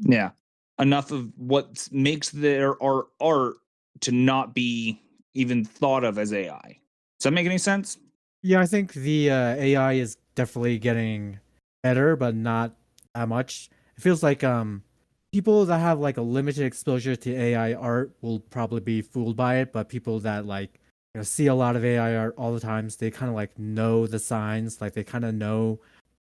Yeah. Enough of what makes their art to not be even thought of as AI. Does that make any sense? Yeah, I think the AI is definitely getting better, but not that much. It feels like people that have like a limited exposure to AI art will probably be fooled by it, but people that like see a lot of AI art all the times, they kind of like know the signs, like they kind of know,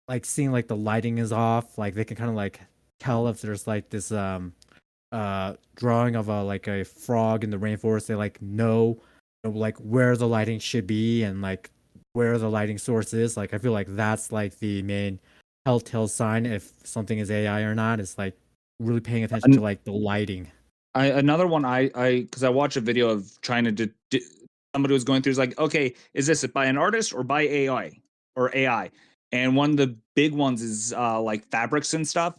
like seeing like the lighting is off, like they can kind of like tell if there's like this drawing of a like a frog in the rainforest. They like know like where the lighting should be, and like where the lighting source is. Like I feel like that's like the main telltale sign if something is AI or not. It's like really paying attention to And like the lighting. another one, because I watched a video of trying to somebody was going through, is like, okay, is this by an artist or by AI or AI? And one of the big ones is like fabrics and stuff.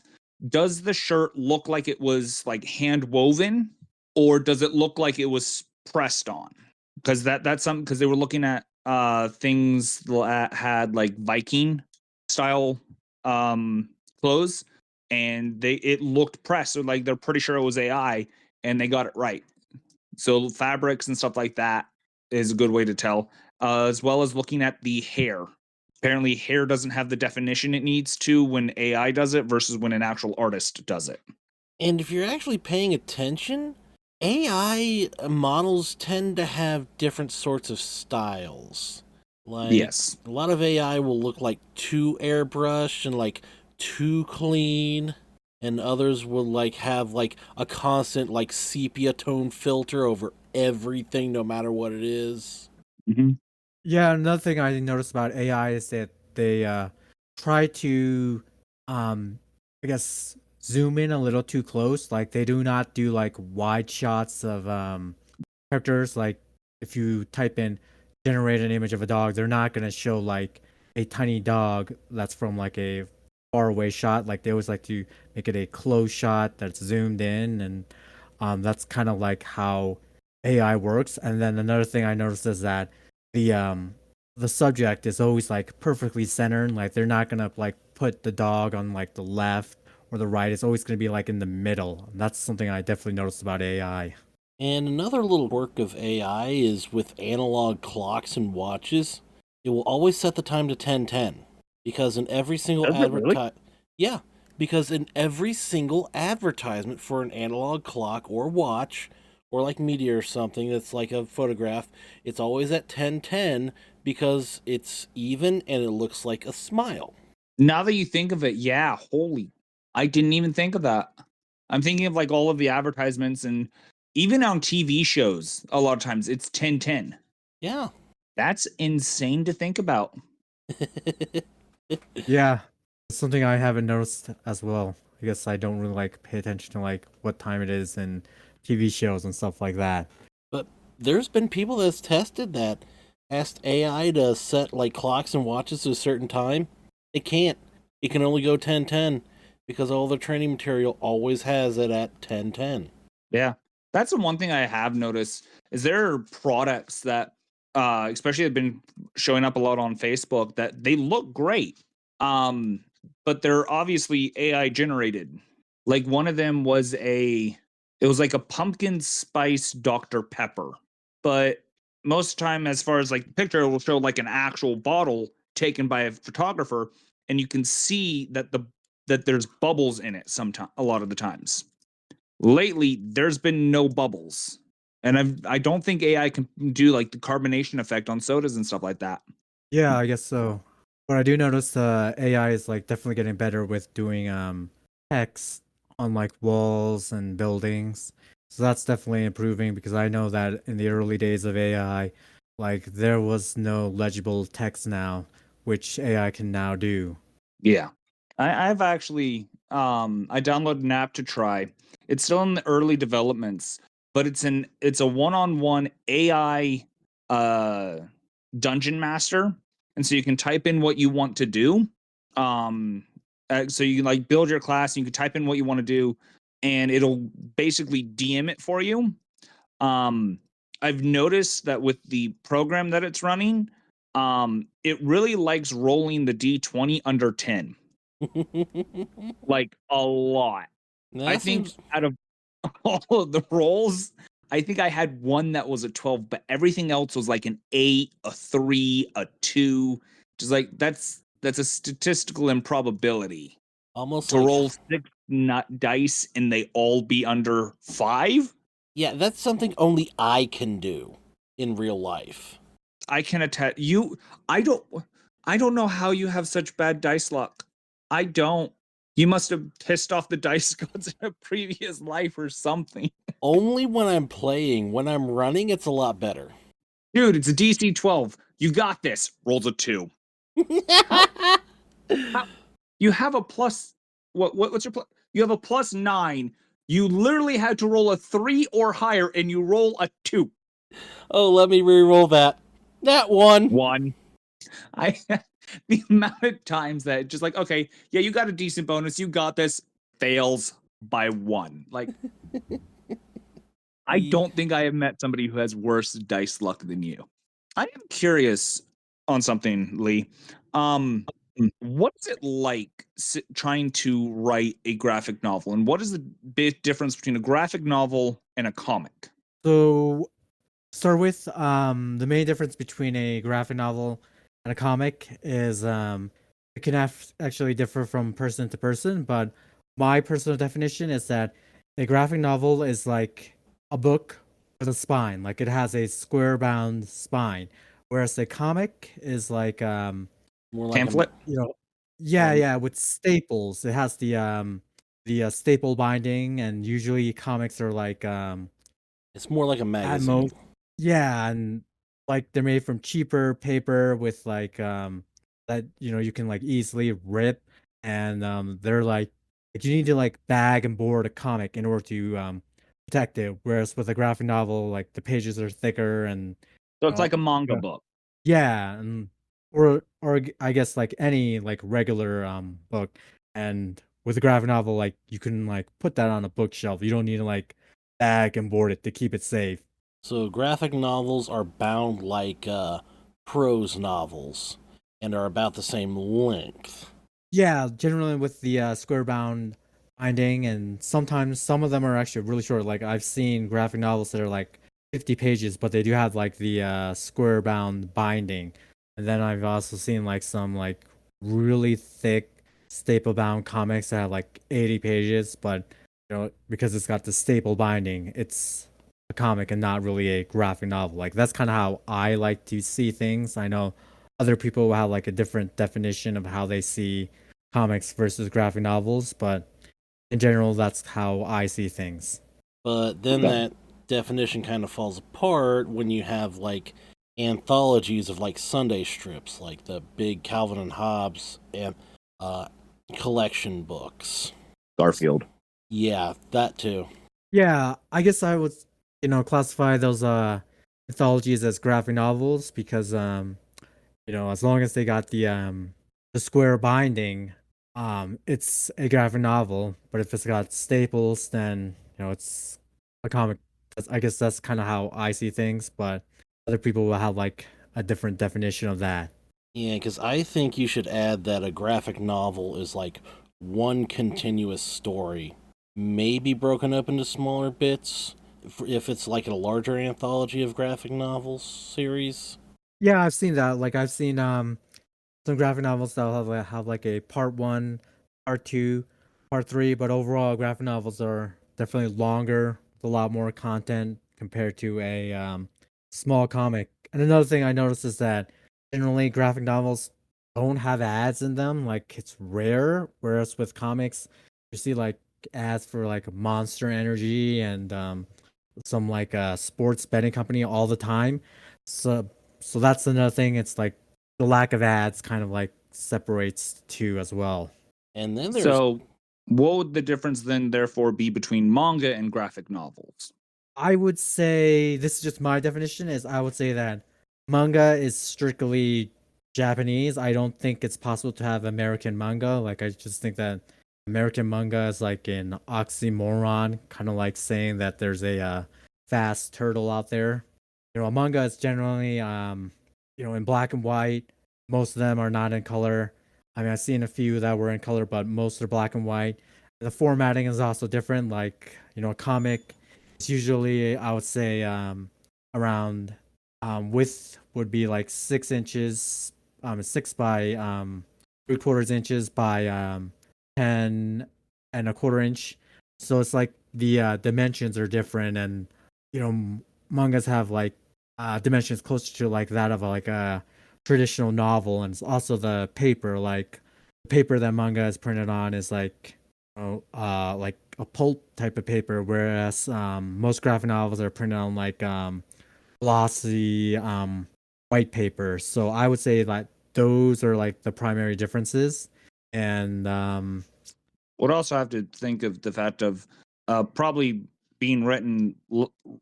Does the shirt look like it was like hand woven, or does it look like it was pressed on? Because that's something, because they were looking at things that had like Viking style clothes, and it looked pressed. So like they're pretty sure it was AI, and they got it right. So fabrics and stuff like that, is a good way to tell, as well as looking at the hair. Apparently, hair doesn't have the definition it needs to when AI does it versus when an actual artist does it. And if you're actually paying attention, AI models tend to have different sorts of styles. Like, Yes. a lot of AI will look like too airbrushed and like too clean, and others will like have like a constant like sepia tone filter over everything, no matter what it is. Mm-hmm. Yeah, another thing I noticed about AI is that they try to I guess zoom in a little too close. Like they do not do like wide shots of characters. Like if you type in generate an image of a dog, they're not gonna show like a tiny dog that's from like a far away shot. Like they always like to make it a close shot that's zoomed in, and that's kind of like how AI works. And then another thing I noticed is that the subject is always like perfectly centered. Like they're not gonna like put the dog on like the left or the right. It's always gonna be like in the middle. And that's something I definitely noticed about AI. And another little quirk of AI is with analog clocks and watches, it will always set the time to 10:10 because in every single Does it really? yeah, because in every single advertisement for an analog clock or watch or like media or something that's like a photograph, it's always at 10:10 because it's even and it looks like a smile. Now that you think of it, yeah, holy, I didn't even think of that. I'm thinking of like all of the advertisements and even on TV shows, a lot of times it's 10:10. Yeah. That's insane to think about. Yeah, it's something I haven't noticed as well. I guess I don't really like pay attention to like what time it is in TV shows and stuff like that. But there's been people that's tested that, asked AI to set like clocks and watches to a certain time. It can't. It can only go 10:10 because all the training material always has it at 10:10. Yeah. That's the one thing I have noticed is there are products that especially have been showing up a lot on Facebook that they look great. But they're obviously AI generated. Like one of them was it was like a pumpkin spice Dr. Pepper. But most of the time, as far as like the picture, it will show like an actual bottle taken by a photographer, and you can see that that there's bubbles in it sometimes a lot of the times. Lately, there's been no bubbles. And I don't think AI can do like the carbonation effect on sodas and stuff like that. Yeah, I guess so. But I do notice AI is like definitely getting better with doing text on like walls and buildings. So that's definitely improving because I know that in the early days of AI, like there was no legible text now, which AI can now do. Yeah. I've actually I downloaded an app to try. It's still in the early developments, but it's a one-on-one AI dungeon master. And so you can type in what you want to do. So you can like build your class and you can type in what you want to do and it'll basically DM it for you. I've noticed that with the program that it's running, it really likes rolling the D20 under 10. Like a lot. I That think seems out of all of the rolls, I think I had one that was a 12, but everything else was like an 8, a 3, a 2. Just like that's a statistical improbability almost to like, roll 6 dice and they all be under 5. yeah, that's something only I can do in real life. I can attest you. I don't know how you have such bad dice luck. I don't. You must have pissed off the dice gods in a previous life or something. Only when I'm playing. When I'm running, it's a lot better. Dude, it's a DC 12. You got this. Rolls a 2. You have a plus. What's your plus? You have a plus 9. You literally had to roll a 3 or higher, and you roll a 2. Oh, let me re-roll that. That one. 1. I the amount of times that just like, okay, yeah, you got a decent bonus, you got this, fails by 1. Like, I don't think I have met somebody who has worse dice luck than you. I am curious on something, Lee. What is it like trying to write a graphic novel, and what is the big difference between a graphic novel and a comic? So start with, the main difference between a graphic novel and a comic is it can actually differ from person to person, but my personal definition is that a graphic novel is like a book with a spine, like it has a square bound spine, whereas a comic is like More like Pamphlet. you know, yeah, Um, yeah, with staples. It has the staple binding, and usually comics are like it's more like a at magazine. most, yeah, and like they're made from cheaper paper with like that you can like easily rip, and they're like you need to like bag and board a comic in order to protect it. Whereas with a graphic novel, like the pages are thicker and So you it's know, like a manga yeah, book. yeah, and or I guess like any like regular book, and with a graphic novel, like you can like put that on a bookshelf. You don't need to like bag and board it to keep it safe. So graphic novels are bound like prose novels and are about the same length. Yeah, generally with the square bound binding, and sometimes some of them are actually really short. Like I've seen graphic novels that are like 50 pages, but they do have like the square bound binding. And then I've also seen like some like really thick staple bound comics that have like 80 pages, but because it's got the staple binding, it's a comic and not really a graphic novel. Like that's kind of how I like to see things. I know other people will have like a different definition of how they see comics versus graphic novels, but in general, that's how I see things. But then Okay. that definition kind of falls apart when you have like anthologies of like Sunday strips, like the big Calvin and Hobbes and uh, collection books. Garfield. Yeah, that too. Yeah, I guess I would, classify those anthologies as graphic novels because as long as they got the square binding, it's a graphic novel. But if it's got staples, then it's a comic. I guess that's kind of how I see things, but other people will have like a different definition of that. Yeah, because I think you should add that a graphic novel is like one continuous story, maybe broken up into smaller bits. If it's like a larger anthology of graphic novels series. Yeah, I've seen that. Like I've seen some graphic novels that will have like a part one, part two, part three, but overall graphic novels are definitely longer, with a lot more content compared to a small comic. And another thing I noticed is that generally graphic novels don't have ads in them. Like it's rare, whereas with comics, you see like ads for like Monster Energy and some like sports betting company all the time. So so that's another thing. It's like the lack of ads kind of like separates two as well. And then there's So, what would the difference then, therefore, be between manga and graphic novels? I would say this is just my definition is I would say that manga is strictly Japanese. I don't think it's possible to have American manga. Like I just think that American manga is like an oxymoron, kind of like saying that there's a fast turtle out there. A manga is generally in black and white. Most of them are not in color. I mean, I've seen a few that were in color, but most are black and white. The formatting is also different. Like, a comic, it's usually, I would say, around width would be like 6 inches, 6 by 3/4 inches by 10 1/4 inch. So it's like the dimensions are different, and mangas have like dimensions closer to like that of like a traditional novel, and it's also the paper. Like the paper that manga is printed on is like a pulp type of paper, whereas most graphic novels are printed on like glossy white paper. So I would say that those are like the primary differences, and Would also have to think of the fact of probably being written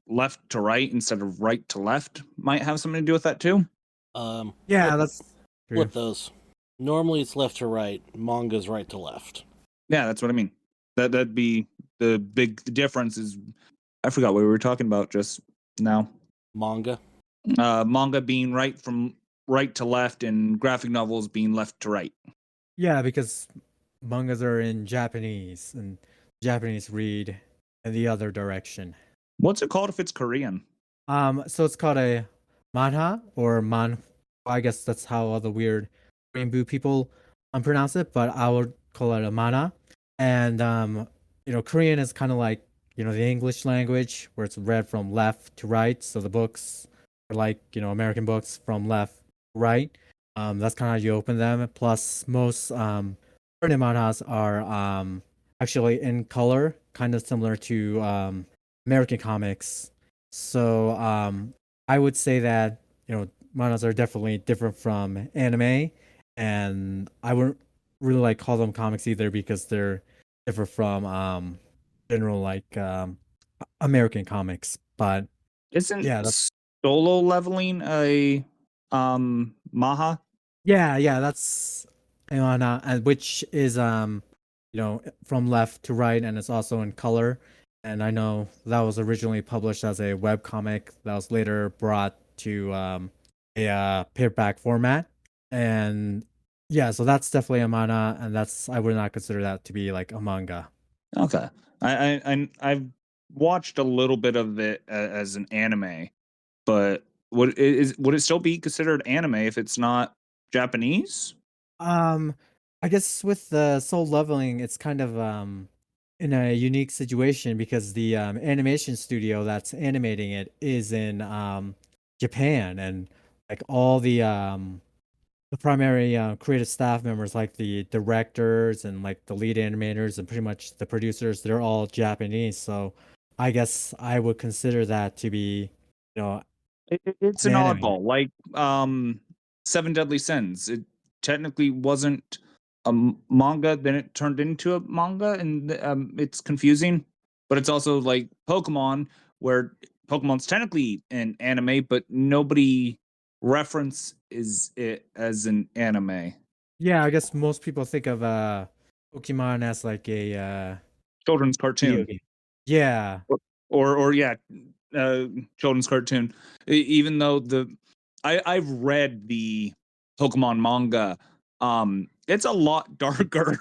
left to right instead of right to left might have something to do with that too. yeah, flip, that's true. flip those. Normally it's left to right, manga's right to left. Yeah, that's what I mean. That'd be the big difference. Is I forgot what we were talking about just now. Manga. Manga being right to left, and graphic novels being left to right. Yeah, because mangas are in Japanese, and Japanese read in the other direction. What's it called if it's Korean? So it's called a manhwa or man. I guess that's how all the weird rainbow people pronounce it, but I would call it a manhwa. And Korean is kind of like the English language where it's read from left to right. So the books are like American books from left to right. That's kind of how you open them. Plus, most Korean manhwas are actually in color, kind of similar to American comics. So I would say that manhwas are definitely different from anime, and I wouldn't really like call them comics either because they're different from general like American comics. But Isn't yeah, that's solo leveling a Maha? yeah, that's and which is from left to right, and it's also in color. And I know that was originally published as a web comic that was later brought to a paperback format. And yeah, so that's definitely a manga, and I would not consider that to be like a manga. Okay. I've watched a little bit of it as an anime, but would it still be considered anime if it's not Japanese? Um, I guess with the soul leveling, it's kind of in a unique situation because the animation studio that's animating it is in Japan, and like all the primary creative staff members, like the directors and like the lead animators and pretty much the producers, they're all Japanese. So I guess I would consider that to be, you know, It's an an anime. oddball, like Seven Deadly Sins. It technically wasn't a manga, then it turned into a manga, and it's confusing. But it's also like Pokemon, where Pokemon's technically an anime, but nobody reference is it as an anime. Yeah, I guess most people think of Pokemon as like a Children's video cartoon. game. Yeah. Or yeah, uh, children's cartoon. Even though I've read the Pokemon manga, it's a lot darker.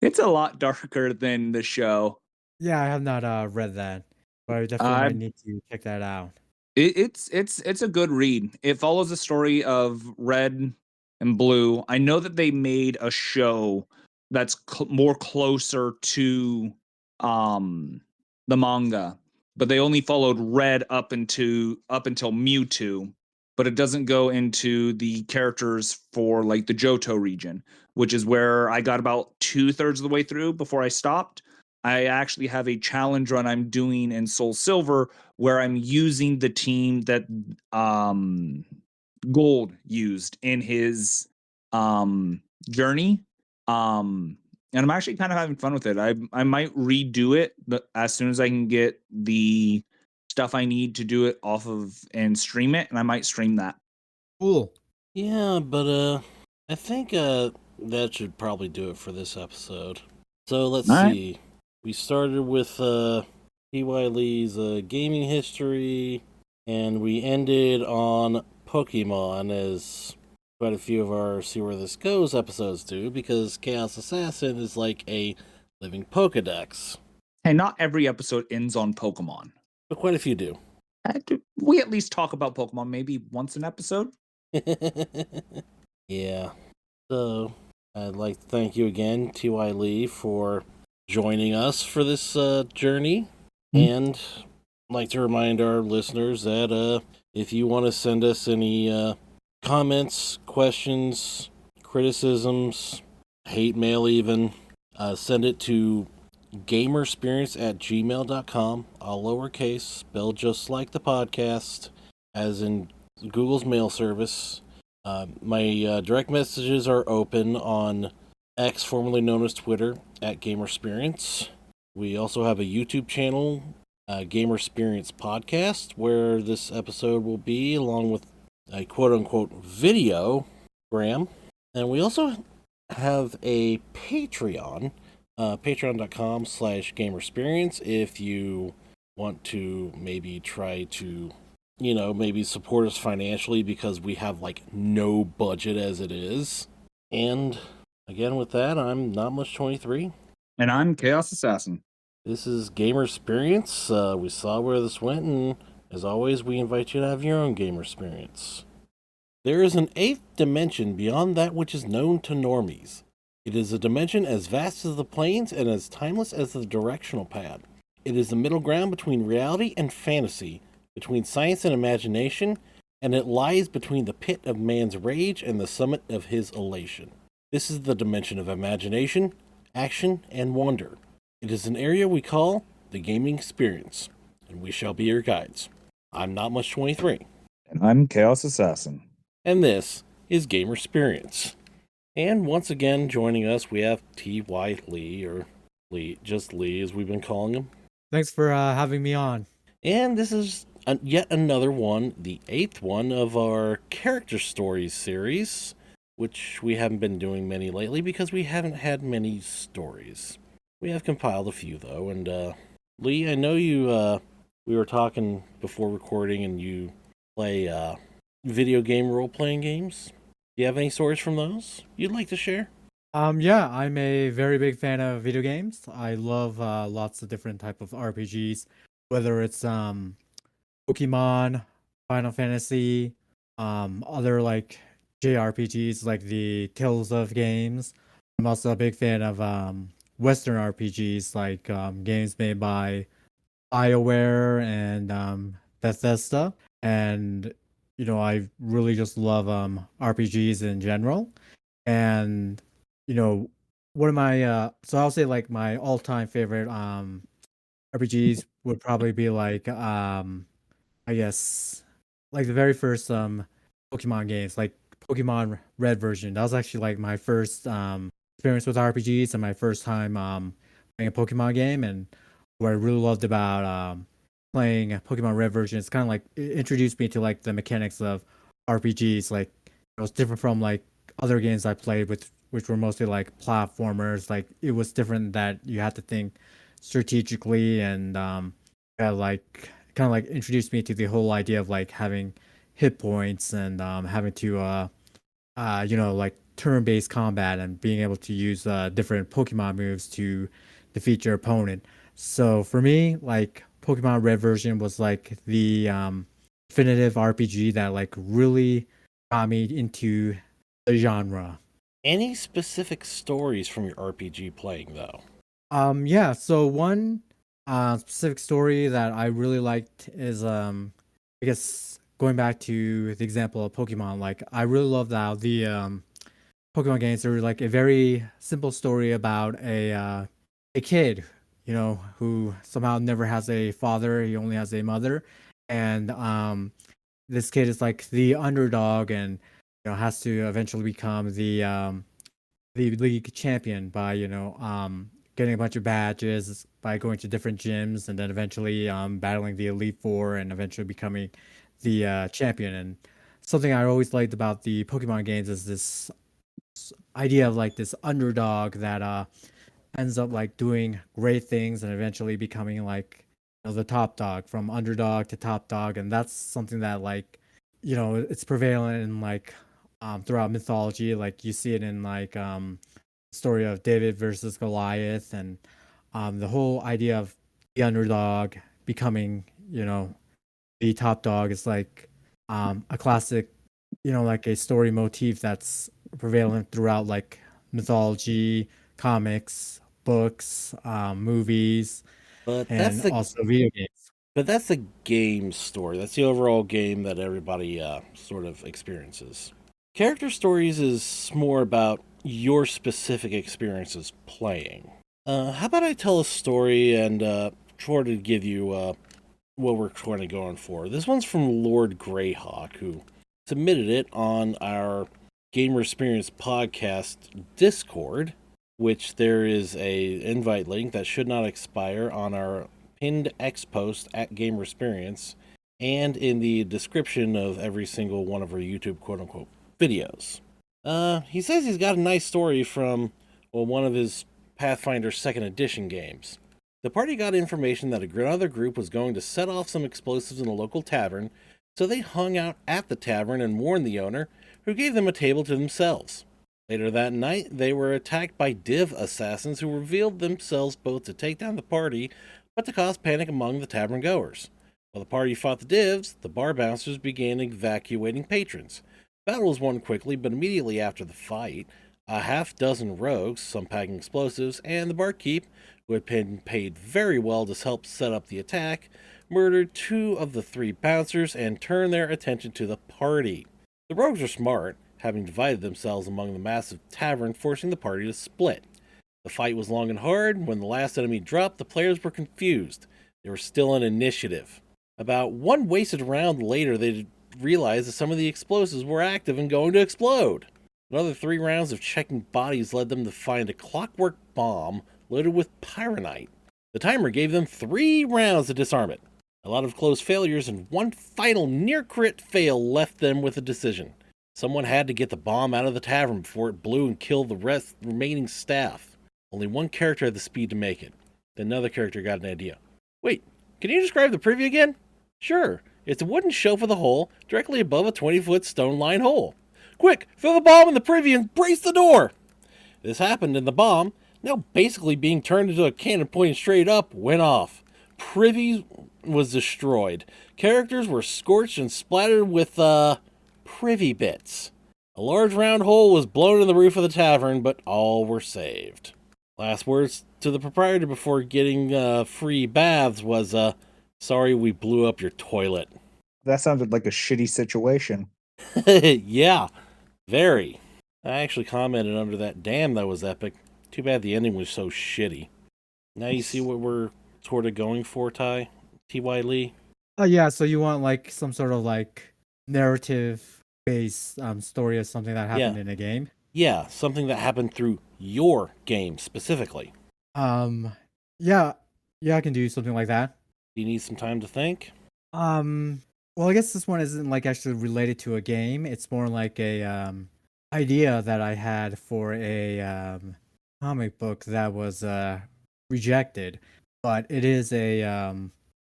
It's a lot darker than the show. Yeah, I have not read that, but I definitely Uh, might need to check that out. it's a good read. It follows the story of Red and Blue. I know that they made a show that's more closer to um the manga, but they only followed Red up until Mewtwo, but it doesn't go into the characters for like the Johto region, which is where I got about 2/3 of the way through before I stopped. I actually have a challenge run I'm doing in Soul Silver where I'm using the team that Gold used in his journey. And I'm actually kind of having fun with it. I might redo it as soon as I can get the stuff I need to do it off of and stream it, and I might stream that. Cool. Yeah, but I think that should probably do it for this episode. So let's All right. see. We started with T.Y. Lee's gaming history, and we ended on Pokemon, as quite a few of our See Where This Goes episodes do, because Chaos Assassin is like a living Pokedex. Hey, not every episode ends on Pokemon. But quite a few do. We at least talk about Pokemon maybe once an episode. Yeah. So, I'd like to thank you again, T.Y. Lee, for joining us for this journey. And I'd like to remind our listeners that if you want to send us any comments, questions, criticisms, hate mail even, send it to gamersperience@gmail.com, all lowercase, spelled just like the podcast, as in Google's mail service. My direct messages are open on X, formerly known as Twitter, @Gamersperience. We also have a YouTube channel, Gamersperience Podcast, where this episode will be, along with a quote-unquote video gram. And we also have a Patreon, patreon.com/Gamersperience, if you want to maybe try to maybe support us financially, because we have like no budget as it is. And again, with that, I'm Not Much 23. And I'm Chaos Assassin. This is Gamersperience. We saw where this went, and As always, we invite you to have your own gamer experience. There is an eighth dimension beyond that which is known to normies. It is a dimension as vast as the planes and as timeless as the directional pad. It is the middle ground between reality and fantasy, between science and imagination, and it lies between the pit of man's rage and the summit of his elation. This is the dimension of imagination, action, and wonder. It is an area we call the gaming experience, and we shall be your guides. I'm Not Much 23, And I'm Chaos Assassin. and this is Gamersperience. And once again, joining us, we have T.Y. Lee, or Lee, just Lee as we've been calling him. Thanks for having me on. And this is yet another one, the eighth one of our character stories series, which we haven't been doing many lately because we haven't had many stories. We have compiled a few, though, and Lee, I know you, we were talking before recording, and you play video game role-playing games. Do you have any stories from those you'd like to share? Yeah, I'm a very big fan of video games. I love lots of different type of RPGs, whether it's Pokemon, Final Fantasy, other like JRPGs like the Tales of games. I'm also a big fan of Western RPGs like games made by BioWare and Bethesda. And I really just love RPGs in general. And one of my so I'll say like my all-time favorite RPGs would probably be like I guess like the very first Pokemon games, like Pokemon Red version. That was actually like my first experience with RPGs and my first time playing a Pokemon game. And what I really loved about playing Pokemon Red version, it's kind of like it introduced me to like the mechanics of RPGs. Like it was different from like other games I played with, which were mostly like platformers. Like it was different that you had to think strategically, and like kind of like introduced me to the whole idea of like having hit points and having to like turn-based combat and being able to use different Pokemon moves to defeat your opponent. So for me, like Pokemon Red version was like the definitive RPG that like really got me into the genre. Any specific stories from your RPG playing, though? Yeah, so one specific story that I really liked is I guess going back to the example of Pokemon, like I really love how the Pokemon games are like a very simple story about a kid, who somehow never has a father, he only has a mother. And this kid is like the underdog, and has to eventually become the league champion by getting a bunch of badges, by going to different gyms, and then eventually battling the Elite Four and eventually becoming the champion. And something I always liked about the Pokemon games is this idea of like this underdog that ends up like doing great things and eventually becoming like the top dog, from underdog to top dog. And that's something that like it's prevalent in like throughout mythology. Like you see it in like story of David versus Goliath, and the whole idea of the underdog becoming the top dog is like a classic, like a story motif that's prevalent throughout like mythology, comics, books, movies, But and also video games. that's the game story. That's the overall game that everybody sort of experiences. Character stories is more about your specific experiences playing. How about I tell a story and try to give you what we're trying to go on for. This one's from Lord Greyhawk, who submitted it on our Gamersperience podcast Discord, which there is a invite link that should not expire on our pinned X post at Gamersperience and in the description of every single one of our YouTube quote-unquote videos. He says he's got a nice story from one of his Pathfinder 2nd Edition games. The party got information that another group was going to set off some explosives in a local tavern, so they hung out at the tavern and warned the owner, who gave them a table to themselves. Later that night, they were attacked by div assassins who revealed themselves both to take down the party, but to cause panic among the tavern goers. While the party fought the divs, the bar bouncers began evacuating patrons. Battle was won quickly, but immediately after the fight, a half dozen rogues, some packing explosives, and the barkeep, who had been paid very well to help set up the attack, murdered 2 of the 3 bouncers and turned their attention to the party. The rogues were smart, having divided themselves among the massive tavern, forcing the party to split. The fight was long and hard. When the last enemy dropped, the players were confused. They were still in initiative. About 1 wasted round later, they realized that some of the explosives were active and going to explode. Another 3 rounds of checking bodies led them to find a clockwork bomb loaded with pyronite. The timer gave them 3 rounds to disarm it. A lot of close failures and 1 final near-crit fail left them with a decision. Someone had to get the bomb out of the tavern before it blew and killed the remaining staff. Only 1 character had the speed to make it. Then another character got an idea. Wait, can you describe the privy again? Sure, it's a wooden shelf with a hole directly above a 20-foot stone-lined hole. Quick, fill the bomb in the privy and brace the door! This happened and the bomb, now basically being turned into a cannon pointing straight up, went off. Privy was destroyed. Characters were scorched and splattered with, privy bits. A large round hole was blown in the roof of the tavern, but all were saved. Last words to the proprietor before getting free baths was, sorry we blew up your toilet. That sounded like a shitty situation. Yeah, very. I actually commented under that, damn, that was epic. Too bad the ending was so shitty. Now you see what we're sort of going for, T.Y. Lee? Yeah, so you want like some sort of like narrative based story of something that happened Yeah. in a game? Yeah, something that happened through your game specifically. Yeah, I can do something like that. Do you need some time to think? Well, I guess this one isn't like actually related to a game. It's more like a idea that I had for a comic book that was rejected, but it is a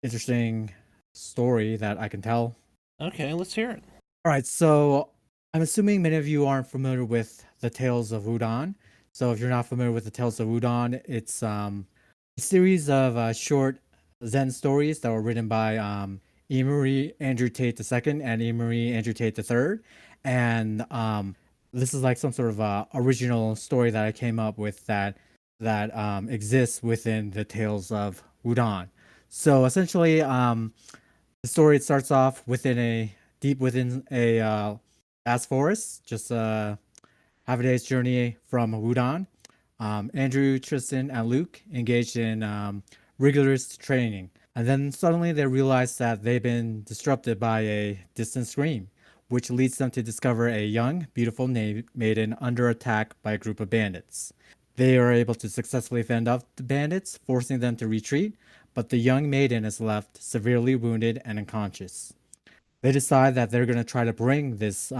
interesting story that I can tell. Okay, let's hear it. All right, so I'm assuming many of you aren't familiar with the Tales of Udon. So if you're not familiar with the Tales of Udon, it's a series of short Zen stories that were written by Emery Andrew Tate II and Emery Andrew Tate III. And this is like some sort of original story that I came up with that exists within the Tales of Udon. So essentially, the story starts off deep within a vast forest, just half a day's journey from Udon. Andrew, Tristan, and Luke engaged in rigorous training. And then suddenly they realize that they've been disrupted by a distant scream, which leads them to discover a young, beautiful maiden under attack by a group of bandits. They are able to successfully fend off the bandits, forcing them to retreat, but the young maiden is left severely wounded and unconscious. They decide that they're going to try to bring this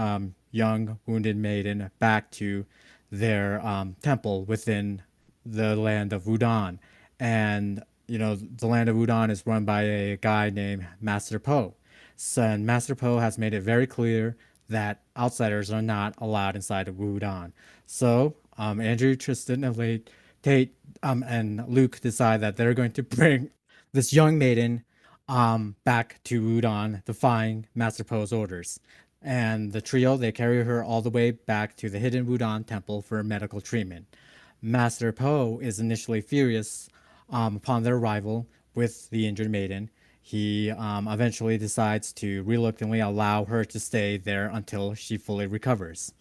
young, wounded maiden back to their temple within the land of Udon. And, you know, the land of Udon is run by a guy named Master Po. So, and Master Po has made it very clear that outsiders are not allowed inside of Udon. So, Andrew, Tristan, and Tate, and Luke decide that they're going to bring this young maiden back to Udon, defying Master Po's orders. And the trio, they carry her all the way back to the hidden Udon temple for medical treatment. Master Po is initially furious upon their arrival with the injured maiden. He eventually decides to reluctantly allow her to stay there until she fully recovers.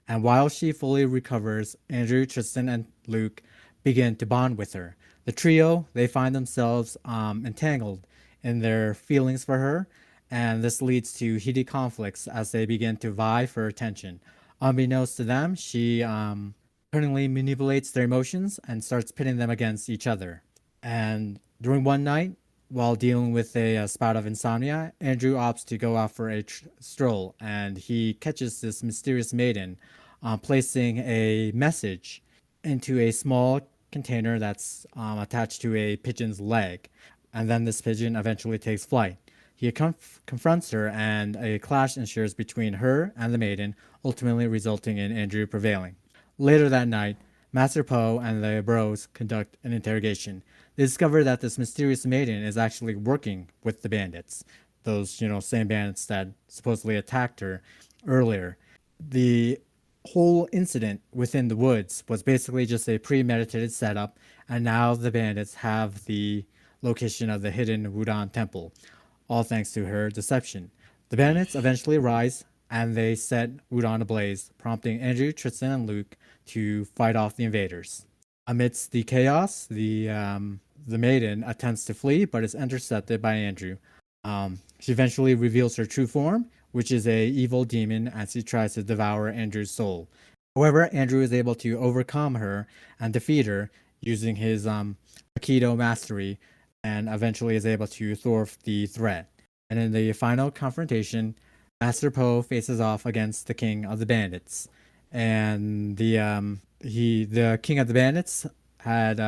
And while she fully recovers, Andrew, Tristan, and Luke begin to bond with her. The trio, they find themselves entangled in their feelings for her, and this leads to heated conflicts as they begin to vie for attention. Unbeknownst to them, she cunningly manipulates their emotions and starts pitting them against each other. And during one night, while dealing with a spout of insomnia, Andrew opts to go out for a stroll, and he catches this mysterious maiden placing a message into a small container that's attached to a pigeon's leg. And then this pigeon eventually takes flight. He confronts her, and a clash ensues between her and the maiden, ultimately resulting in Andrew prevailing. Later that night, Master Po and the bros conduct an interrogation. They discover that this mysterious maiden is actually working with the bandits, those, same bandits that supposedly attacked her earlier. The whole incident within the woods was basically just a premeditated setup, and now the bandits have the location of the hidden Wudon temple, all thanks to her deception. The bandits eventually rise and they set Wudon ablaze, prompting Andrew, Tristan, and Luke to fight off the invaders. Amidst the chaos, the maiden attempts to flee but is intercepted by Andrew. She eventually reveals her true form, which is a evil demon, as she tries to devour Andrew's soul. However, Andrew is able to overcome her and defeat her using his Aikido mastery, and eventually is able to thwart the threat. And in the final confrontation, Master Po faces off against the King of the Bandits, and the King of the Bandits had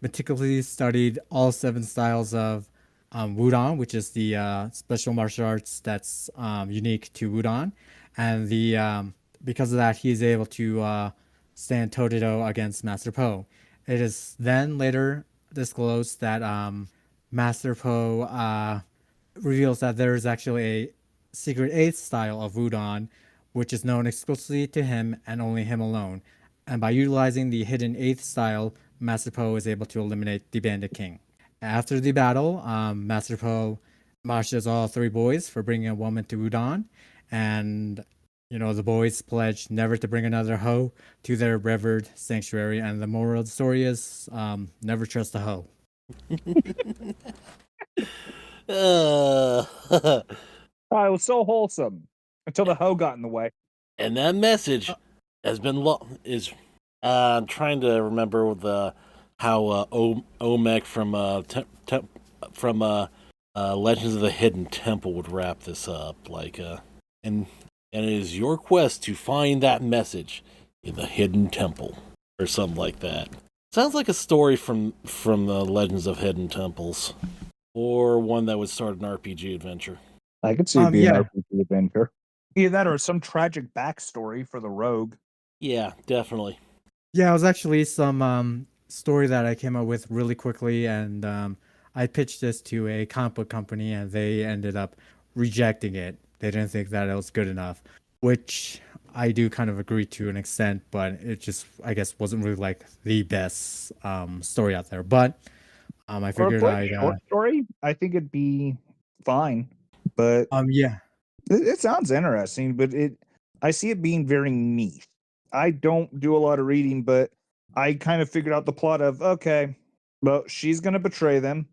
meticulously studied all 7 styles of Wudon, which is the special martial arts that's unique to Wudon, and because of that, he's able to stand toe to toe against Master Po. It is then later disclosed that Master Po reveals that there is actually a secret 8th style of Wudon, which is known exclusively to him and only him alone. And by utilizing the hidden 8th style, Master Po is able to eliminate the Bandit King. After the battle, Master Po admonishes all 3 boys for bringing a woman to Wudon, and the boys pledge never to bring another hoe to their revered sanctuary. And the moral of the story is never trust a hoe. Uh, Oh, it was so wholesome until the hoe got in the way. and that message has been I'm trying to remember how Omek from Legends of the Hidden Temple would wrap this up, and it is your quest to find that message in the hidden temple or something like that. Sounds like a story from the Legends of Hidden Temples, or one that would start an RPG adventure. I could see it being Yeah. an RPG adventure. Either that or some tragic backstory for the rogue. Yeah, definitely. Yeah, it was actually some story that I came up with really quickly, and I pitched this to a comic book company, and they ended up rejecting it. They didn't think that it was good enough, which I do kind of agree to an extent, but it just, I guess, wasn't really like the best story out there. But I For a figured quick short story, I think it'd be fine. But yeah. it sounds interesting, but I see it being very niche. I don't do a lot of reading, but I kind of figured out the plot of, okay, well, she's gonna betray them.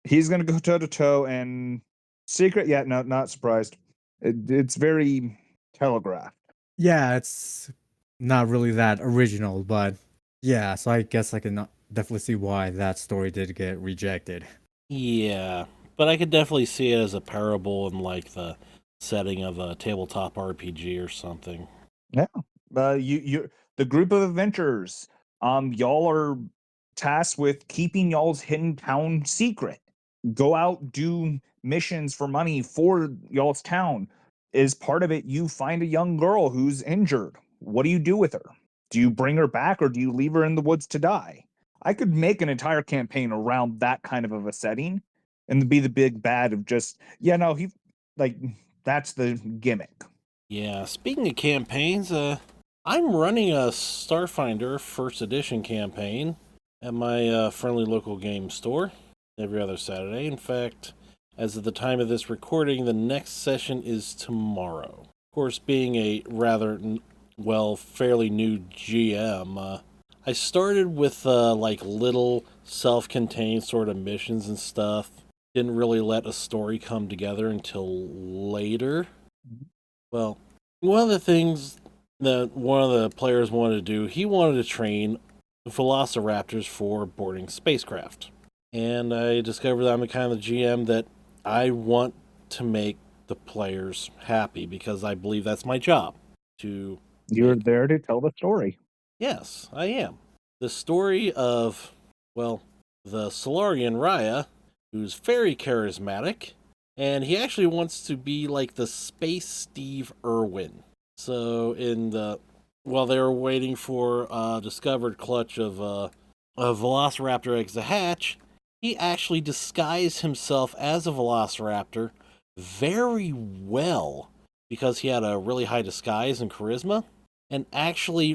He's gonna go toe to toe, and secret. Yeah, no, not surprised. It's very telegraphed. Yeah, it's not really that original, but yeah, so I guess I can definitely see why that story did get rejected. Yeah, but I could definitely see it as a parable in like the setting of a tabletop RPG or something. Yeah. You the group of adventurers, y'all are tasked with keeping y'all's hidden town secret. Go out, do missions for money for y'all's town. Is part of it you find a young girl who's injured. What do you do with her? Do you bring her back or do you leave her in the woods to die? I could make an entire campaign around that kind of a setting and be the big bad of just, yeah, no, he like that's the gimmick. Yeah, speaking of campaigns, I'm running a Starfinder First Edition campaign at my friendly local game store every other Saturday. In fact, as of the time of this recording, the next session is tomorrow. Of course, being a rather, fairly new GM, I started with little self-contained sort of missions and stuff. Didn't really let a story come together until later. Well, one of the things that one of the players wanted to do, he wanted to train velociraptors for boarding spacecraft. And I discovered that I'm the kind of GM that I want to make the players happy because I believe that's my job. You're there to tell the story. Yes, I am. The story of, the Solarian Raya, who's very charismatic, and he actually wants to be like the Space Steve Irwin. So in the while they were waiting for a discovered clutch of Velociraptor eggs to hatch, he actually disguised himself as a Velociraptor very well because he had a really high disguise and charisma, and actually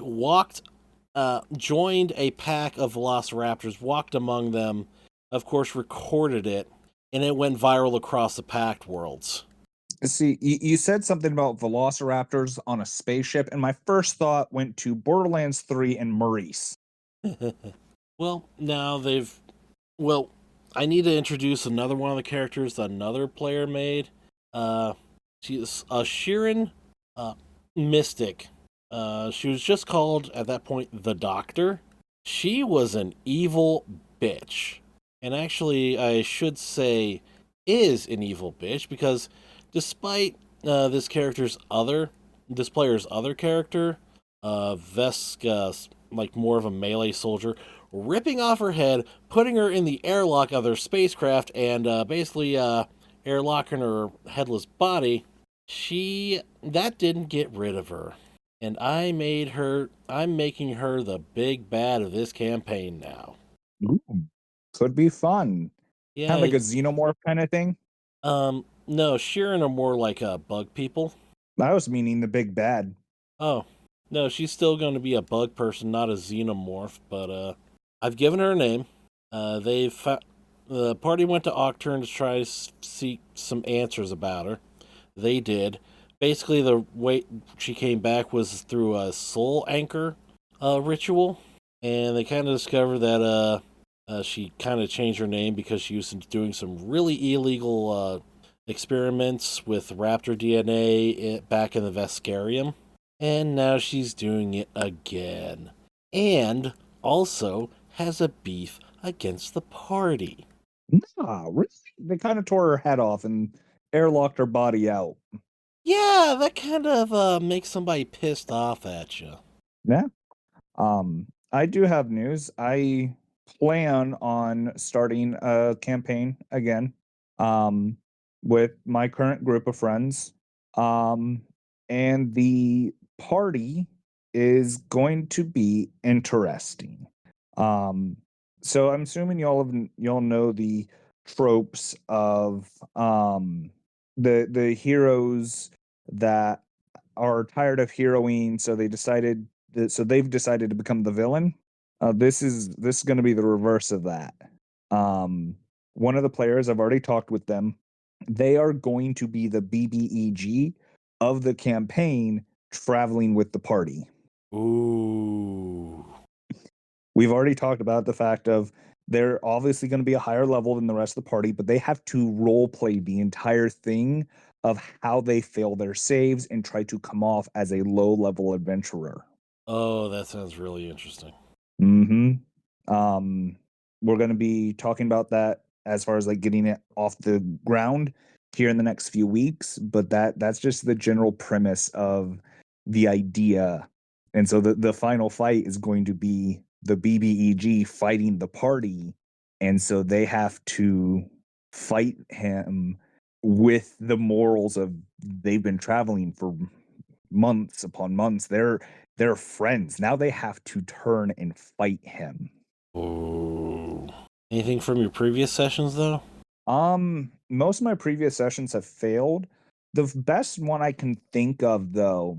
joined a pack of Velociraptors, walked among them, of course, recorded it, and it went viral across the packed worlds. See, you said something about velociraptors on a spaceship, and my first thought went to Borderlands 3 and Maurice. Well, now well, I need to introduce another one of the characters that another player made. She's a Sheeran Mystic. She was just called at that point the Doctor. She was an evil bitch. And actually, I should say, is an evil bitch because despite this player's other character, Veska, like more of a melee soldier, ripping off her head, putting her in the airlock of their spacecraft, and basically airlocking her headless body, that didn't get rid of her. And I'm making her the big bad of this campaign now. Ooh, could be fun. Yeah. Kind of like a xenomorph kind of thing. No, Sheeran are more like bug people. I was meaning the big bad. Oh, no, she's still going to be a bug person, not a xenomorph, but I've given her a name. The party went to Octurne to try to seek some answers about her. They did. Basically, the way she came back was through a soul anchor ritual, and they kind of discovered that she kind of changed her name because she was doing some really illegal experiments with raptor DNA back in the Vesperium, and now she's doing it again. And also has a beef against the party. Nah, really? They kind of tore her head off and airlocked her body out. Yeah, that kind of makes somebody pissed off at you. Yeah. I do have news. I plan on starting a campaign again, um, with my current group of friends. Um, and the party is going to be interesting. Um, so I'm assuming y'all know the tropes of the heroes that are tired of heroing, so they've decided to become the villain. This is going to be the reverse of that. One of the players, I've already talked with them. They are going to be the BBEG of the campaign, traveling with the party. Ooh. We've already talked about the fact of they're obviously going to be a higher level than the rest of the party, but they have to role play the entire thing of how they fail their saves and try to come off as a low level adventurer. Oh, that sounds really interesting. Mm-hmm. We're going to be talking about that as far as like getting it off the ground here in the next few weeks, but that's just the general premise of the idea. And so the final fight is going to be the BBEG fighting the party, and so they have to fight him with the morals of they've been traveling for months upon months. They're friends. Now they have to turn and fight him. Ooh. Anything from your previous sessions, though? Most of my previous sessions have failed. The best one I can think of, though,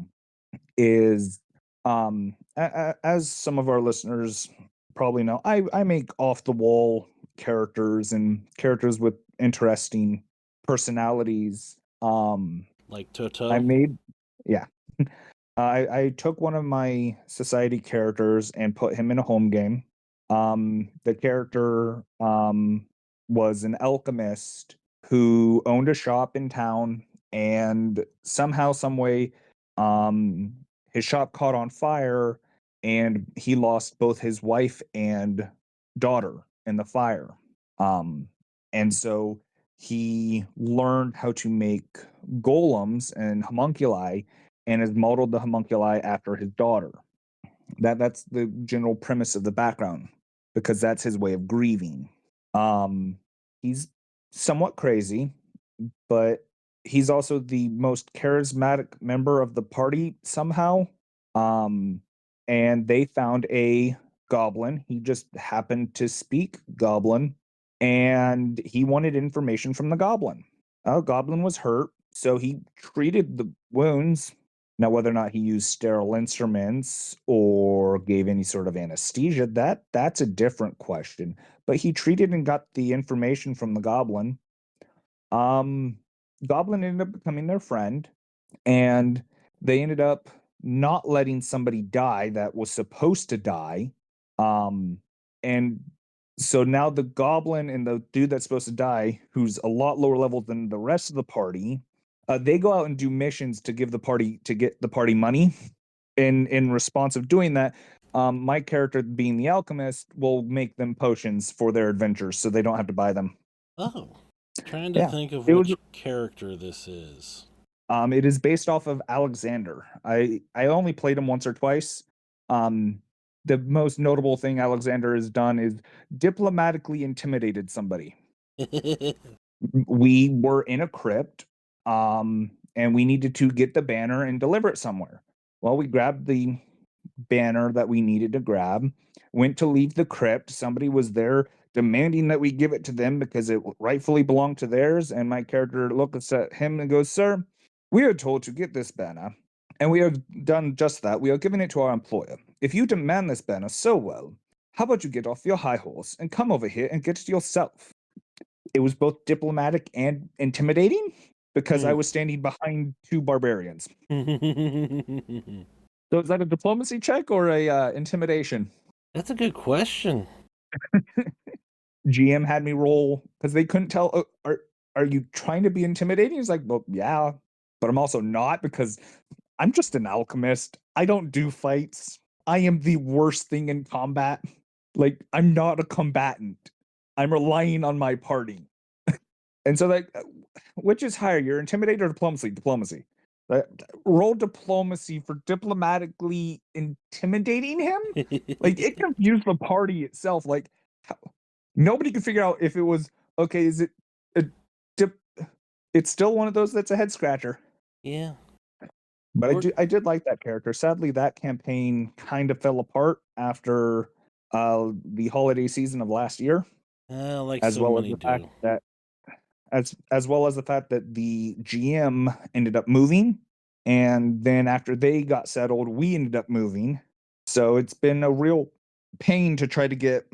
is as some of our listeners probably know, I make off the wall characters and characters with interesting personalities. Like Toto? I made, yeah. I took one of my society characters and put him in a home game. The character was an alchemist who owned a shop in town, and somehow, some way, um, his shop caught on fire, and he lost both his wife and daughter in the fire. Um, and so he learned how to make golems and homunculi and has modeled the homunculi after his daughter. That's the general premise of the background, because that's his way of grieving. He's somewhat crazy, but he's also the most charismatic member of the party somehow. And they found a goblin. He just happened to speak goblin, and he wanted information from the goblin. Goblin was hurt, so he treated the wounds. Now, whether or not he used sterile instruments or gave any sort of anesthesia, that's a different question. But he treated and got the information from the goblin. Goblin ended up becoming their friend, and they ended up not letting somebody die that was supposed to die. And so now the goblin and the dude that's supposed to die, who's a lot lower level than the rest of the party, they go out and do missions to get the party money. In response of doing that, my character, being the alchemist, will make them potions for their adventures, so they don't have to buy them. Oh, trying to Yeah, think of it was. which character this is. It is based off of Alexander. I only played him once or twice. The most notable thing Alexander has done is diplomatically intimidated somebody. We were in a crypt, and we needed to get the banner and deliver it somewhere. Well, we grabbed the banner that we needed to grab, went to leave the crypt. Somebody was there demanding that we give it to them because it rightfully belonged to theirs. And my character looks at him and goes, "Sir, we are told to get this banner, and we have done just that. We are giving it to our employer. If you demand this banner so well, how about you get off your high horse and come over here and get it yourself?" It was both diplomatic and intimidating because I was standing behind two barbarians. So is that a diplomacy check or a intimidation? That's a good question. GM had me roll because they couldn't tell. "Oh, are you trying to be intimidating?" He's like, "Well, yeah, but I'm also not because I'm just an alchemist. I don't do fights. I am the worst thing in combat. Like, I'm not a combatant. I'm relying on my party." And so, like, which is higher, your intimidate or diplomacy? Diplomacy. Roll diplomacy for diplomatically intimidating him. Like, it confused the party itself. Like, nobody could figure out if it was okay. Is it a dip? It's still one of those that's a head scratcher. Yeah. But I did like that character. Sadly, that campaign kind of fell apart after the holiday season of last year, Like as so well as many the fact do. that as well as the fact that the GM ended up moving, and then after they got settled, we ended up moving. So it's been a real pain to try to get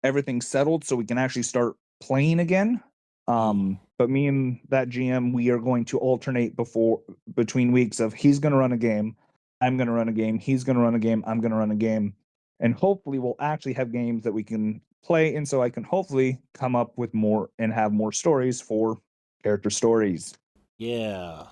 everything settled so we can actually start playing again. But me and that GM, we are going to alternate between weeks of he's going to run a game, I'm going to run a game, he's going to run a game, I'm going to run a game, and hopefully we'll actually have games that we can play, and so I can hopefully come up with more and have more stories for character stories. Yeah.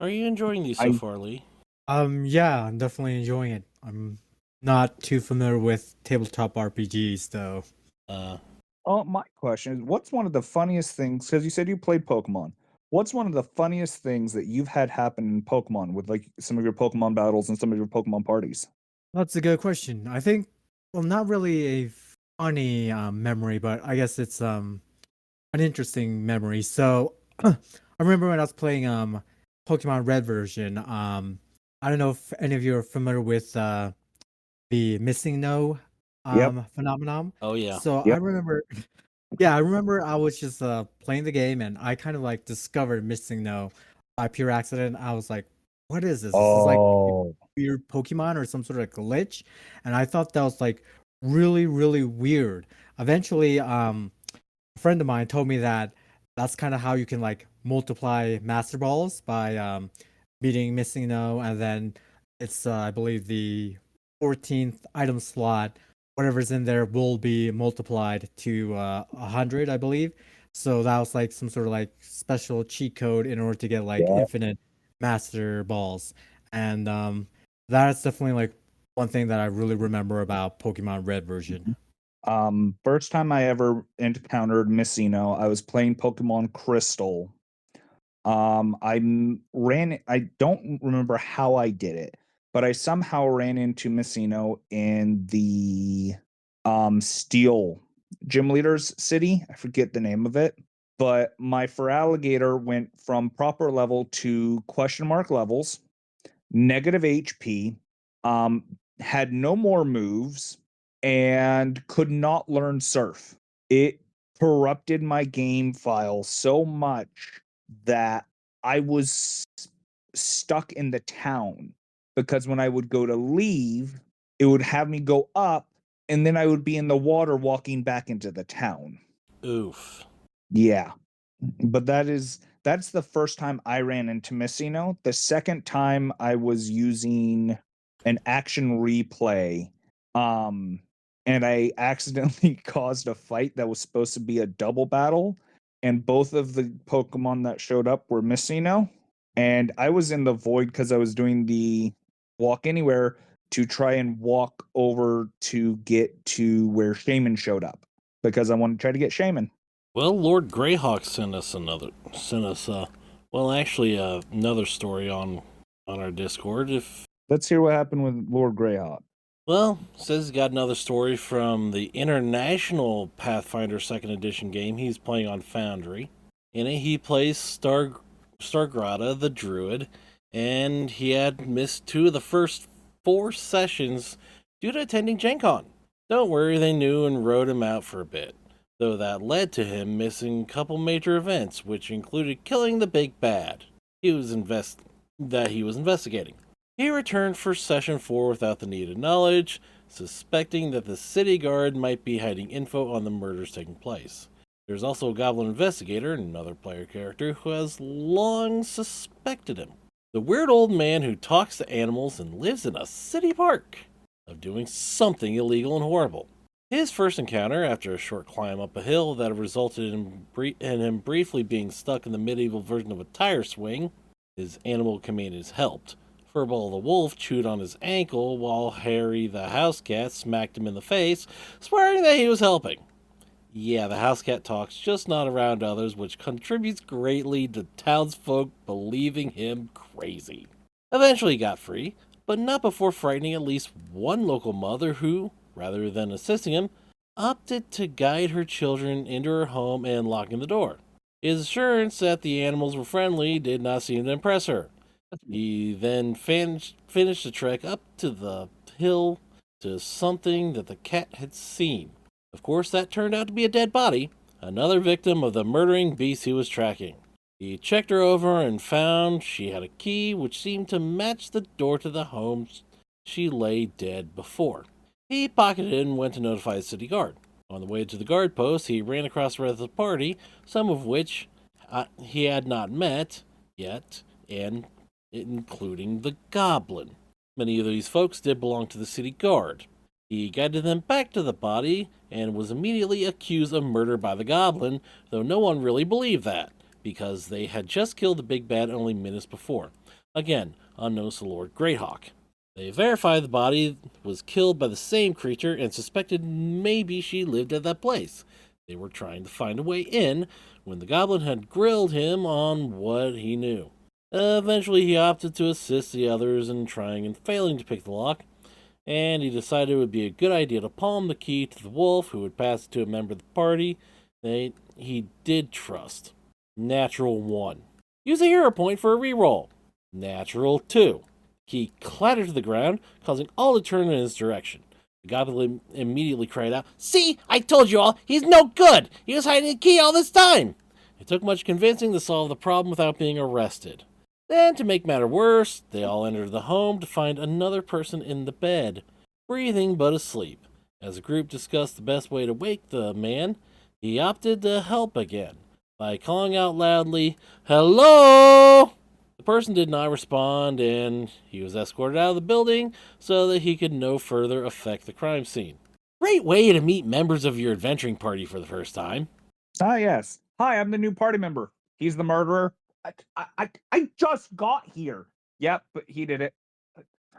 Are you enjoying these so far, Lee? Yeah, I'm definitely enjoying it. I'm not too familiar with tabletop RPGs though. My question is, what's one of the funniest things? Because you said you played Pokemon. What's one of the funniest things that you've had happen in Pokemon with like some of your Pokemon battles and some of your Pokemon parties? That's a good question. I think, well, not really a funny memory, but I guess it's an interesting memory. So I remember when I was playing Pokemon Red version. I don't know if any of you are familiar with the missing no Yep. phenomenon. Oh yeah. So I Yep. remember, yeah, I remember I was just playing the game and I kind of like discovered missing no by pure accident. I was like, what is this? This is like a Oh, weird Pokemon or some sort of glitch. And I thought that was like really, really weird. Eventually, a friend of mine told me that that's kind of how you can like multiply Master Balls by beating missing no, and then it's I believe the 14th item slot, whatever's in there will be multiplied to 100, I believe. So that was like some sort of like special cheat code in order to get like yeah. infinite Master Balls, and that's definitely like one thing that I really remember about Pokemon Red version. First time I ever encountered Missino, I was playing Pokemon Crystal. I don't remember how I did it, but I somehow ran into Messino in the Steel Gym Leaders City. I forget the name of it, but my Feraligatr went from proper level to question mark levels. negative HP, had no more moves, and could not learn Surf. It corrupted my game file so much that I was stuck in the town, because when I would go to leave, it would have me go up, and then I would be in the water walking back into the town. Oof. Yeah. But that's the first time I ran into Messino. The second time I was using an action replay, and I accidentally caused a fight that was supposed to be a double battle, and both of the Pokemon that showed up were Messino, and I was in the void because I was doing the walk anywhere to try and walk over to get to where Shaman showed up, because I wanted to try to get Shaman. Well, Lord Greyhawk sent us another story on our Discord. Let's hear what happened with Lord Greyhawk. Well, says he's got another story from the International Pathfinder 2nd Edition game he's playing on Foundry. In it, he plays Stargrata, the Druid, and he had missed 2 of the first 4 sessions due to attending Gen Con. Don't worry, they knew and wrote him out for a bit, though that led to him missing a couple major events, which included killing the big bad he was investigating. He returned for session 4 without the needed knowledge, suspecting that the city guard might be hiding info on the murders taking place. There's also a goblin investigator, another player character, who has long suspected him. The weird old man who talks to animals and lives in a city park, of doing something illegal and horrible. His first encounter, after a short climb up a hill that resulted in him briefly being stuck in the medieval version of a tire swing, his animal companions helped. Furball the wolf chewed on his ankle while Harry the house cat smacked him in the face, swearing that he was helping. Yeah, the house cat talks, just not around others, which contributes greatly to townsfolk believing him crazy. Eventually he got free, but not before frightening at least one local mother who, rather than assisting him, opted to guide her children into her home and locking the door. His assurance that the animals were friendly did not seem to impress her. He then finished the trek up to the hill to something that the cat had seen. Of course, that turned out to be a dead body, another victim of the murdering beast he was tracking. He checked her over and found she had a key which seemed to match the door to the home she lay dead before. He pocketed it and went to notify the city guard. On the way to the guard post, he ran across the rest of the party, some of which he had not met yet, and including the goblin. Many of these folks did belong to the city guard. He guided them back to the body and was immediately accused of murder by the goblin, though no one really believed that, because they had just killed the big bad only minutes before. Again, unknown to Lord Greyhawk. They verified the body was killed by the same creature and suspected maybe she lived at that place. They were trying to find a way in when the goblin had grilled him on what he knew. Eventually, he opted to assist the others in trying and failing to pick the lock, and he decided it would be a good idea to palm the key to the wolf, who would pass it to a member of the party that he did trust. Natural 1. Use a hero point for a reroll. Natural 2. Key clattered to the ground, causing all to turn in his direction. The goblin immediately cried out, "See, I told you all, he's no good! He was hiding the key all this time!" It took much convincing to solve the problem without being arrested. Then, to make matter worse, they all entered the home to find another person in the bed, breathing but asleep. As the group discussed the best way to wake the man, he opted to help again by calling out loudly, "Hello!" The person did not respond, and he was escorted out of the building so that he could no further affect the crime scene. Great way to meet members of your adventuring party for the first time. Yes. Hi, I'm the new party member. He's the murderer. I just got here. Yep, but he did it.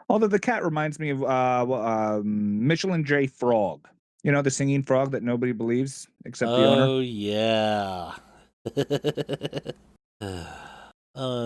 Although the cat reminds me of Michelin J. Frog. You know, the singing frog that nobody believes except the owner. Oh, yeah. That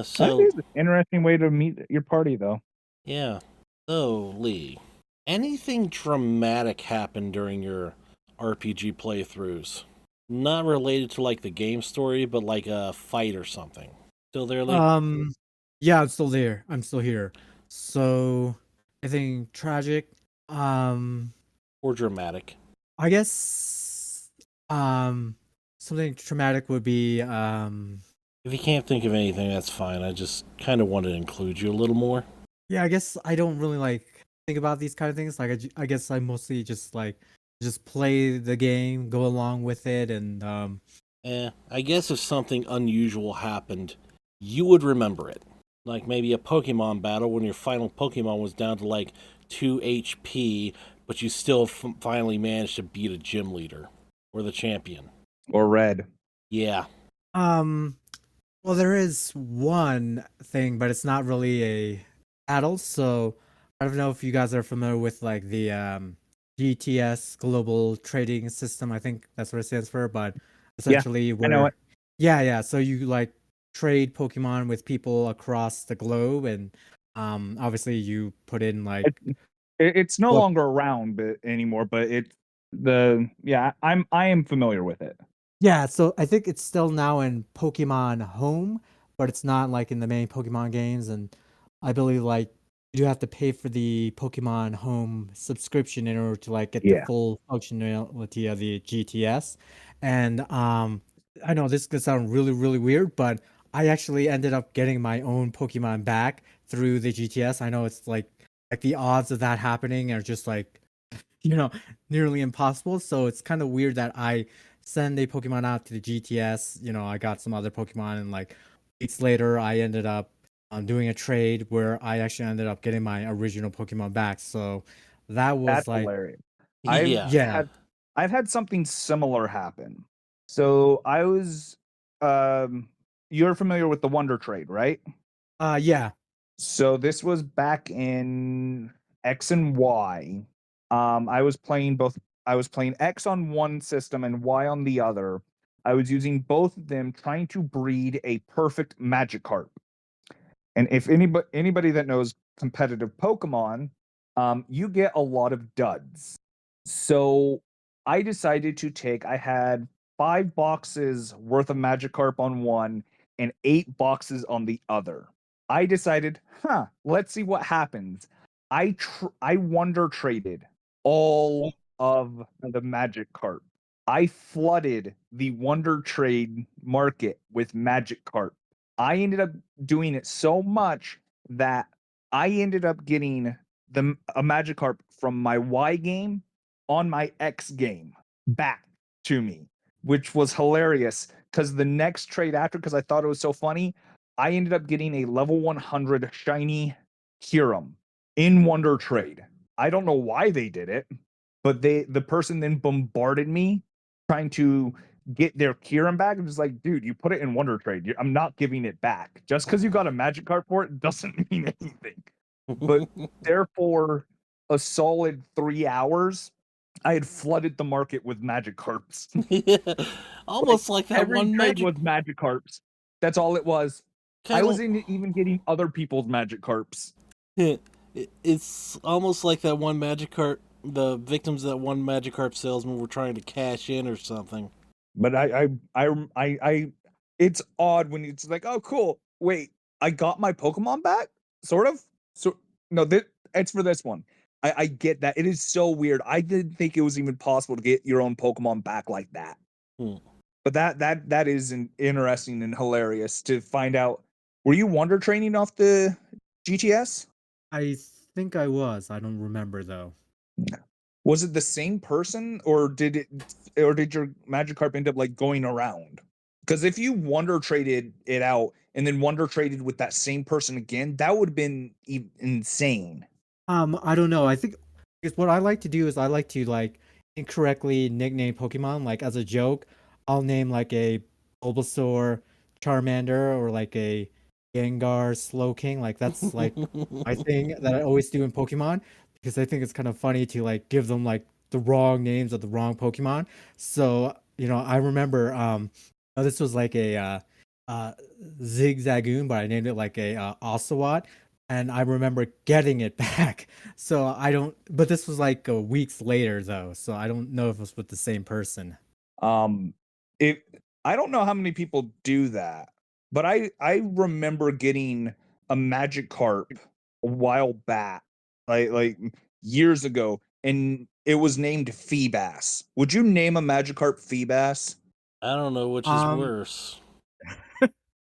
So, is an interesting way to meet your party, though. yeah. So, Lee, anything dramatic happened during your RPG playthroughs? Not related to, like, the game story, but like a fight or something. Still there, Lee? Yeah, I'm still there. I'm still here. So I think tragic. Um, Or dramatic. I guess something traumatic would be If you can't think of anything, that's fine. I just kind of wanted to include you a little more. yeah, I guess I don't really like think about these kind of things. Like I guess I mostly just like just play the game, go along with it, and I guess if something unusual happened, you would remember it. Like maybe a Pokemon battle when your final Pokemon was down to like 2 HP, but you still finally managed to beat a gym leader or the champion. Or red. Yeah. um well, there is one thing, but it's not really a battle. So I don't know if you guys are familiar with like the GTS Global Trading System. I think that's what it stands for. But Yeah, essentially, I know it. yeah. So you like trade Pokemon with people across the globe, and obviously you put in like It's no what. longer around anymore, but I am familiar with it. Yeah, so I think it's still now in Pokemon Home, but it's not like in the main Pokemon games. And I believe like you do have to pay for the Pokemon Home subscription in order to like get the Yeah. full functionality of the GTS. And I know this could sound really, really weird, but I actually ended up getting my own Pokemon back through the GTS. I know it's like the odds of that happening are just like you know, nearly impossible. So it's kind of weird that I send a Pokemon out to the GTS. I got some other Pokemon, and like weeks later, I ended up doing a trade where I actually ended up getting my original Pokemon back. So that was That's like, hilarious. Yeah. yeah, I've had something similar happen. So I was you're familiar with the Wonder Trade, right? yeah, So this was back in X and Y. I was playing X on one system and Y on the other. I was using both of them trying to breed a perfect Magikarp. And if anybody that knows competitive Pokemon, you get a lot of duds. So I had 5 boxes worth of Magikarp on one and 8 boxes on the other. I decided, let's see what happens. I wonder traded all of the Magikarp. I flooded the Wonder Trade market with Magikarp. I ended up doing it so much that I ended up getting a Magikarp from my Y game on my X game back to me, which was hilarious because the next trade after, because I thought it was so funny, I ended up getting a level 100 shiny Kyurem in Wonder Trade. I don't know why they did it, but the person then bombarded me trying to get their Kyurem back. I'm just like, dude, you put it in Wonder Trade. I'm not giving it back. Just because you got a Magikarp for it doesn't mean anything. But therefore, a solid 3 hours, I had flooded the market with Magikarps. Almost like that Every one trade magic. was Magikarps. That's all it was. I Kinda- was even getting other people's Magikarps. It's almost like that one Magikarp. The victims of that one Magikarp salesman were trying to cash in or something. But it's odd when it's like, oh, cool. Wait, I got my Pokemon back, sort of. So no, it's for this one. I get that. It is so weird. I didn't think it was even possible to get your own Pokemon back like that. Hmm. But that is interesting and hilarious to find out. Were you Wonder Training off the GTS? I think I was. I don't remember though. Was it the same person, or did your Magikarp end up like going around? Because if you Wonder traded it out and then Wonder traded with that same person again, that would have been insane. I don't know. I think because what I like to do is I like to like incorrectly nickname Pokemon. Like as a joke, I'll name like a Bulbasaur Charmander or like a Gengar Slowking. Like that's like my thing that I always do in Pokemon because I think it's kind of funny to like give them like the wrong names of the wrong Pokemon. So, I remember this was like a Zigzagoon, but I named it like a Ocelot, and I remember getting it back. So I don't, but this was like weeks later though, so I don't know if it was with the same person. Um, it I don't know how many people do that, but I remember getting a Magikarp a while back, like years ago, and it was named Feebas. Would you name a Magikarp Feebas? I don't know which is Um, worse.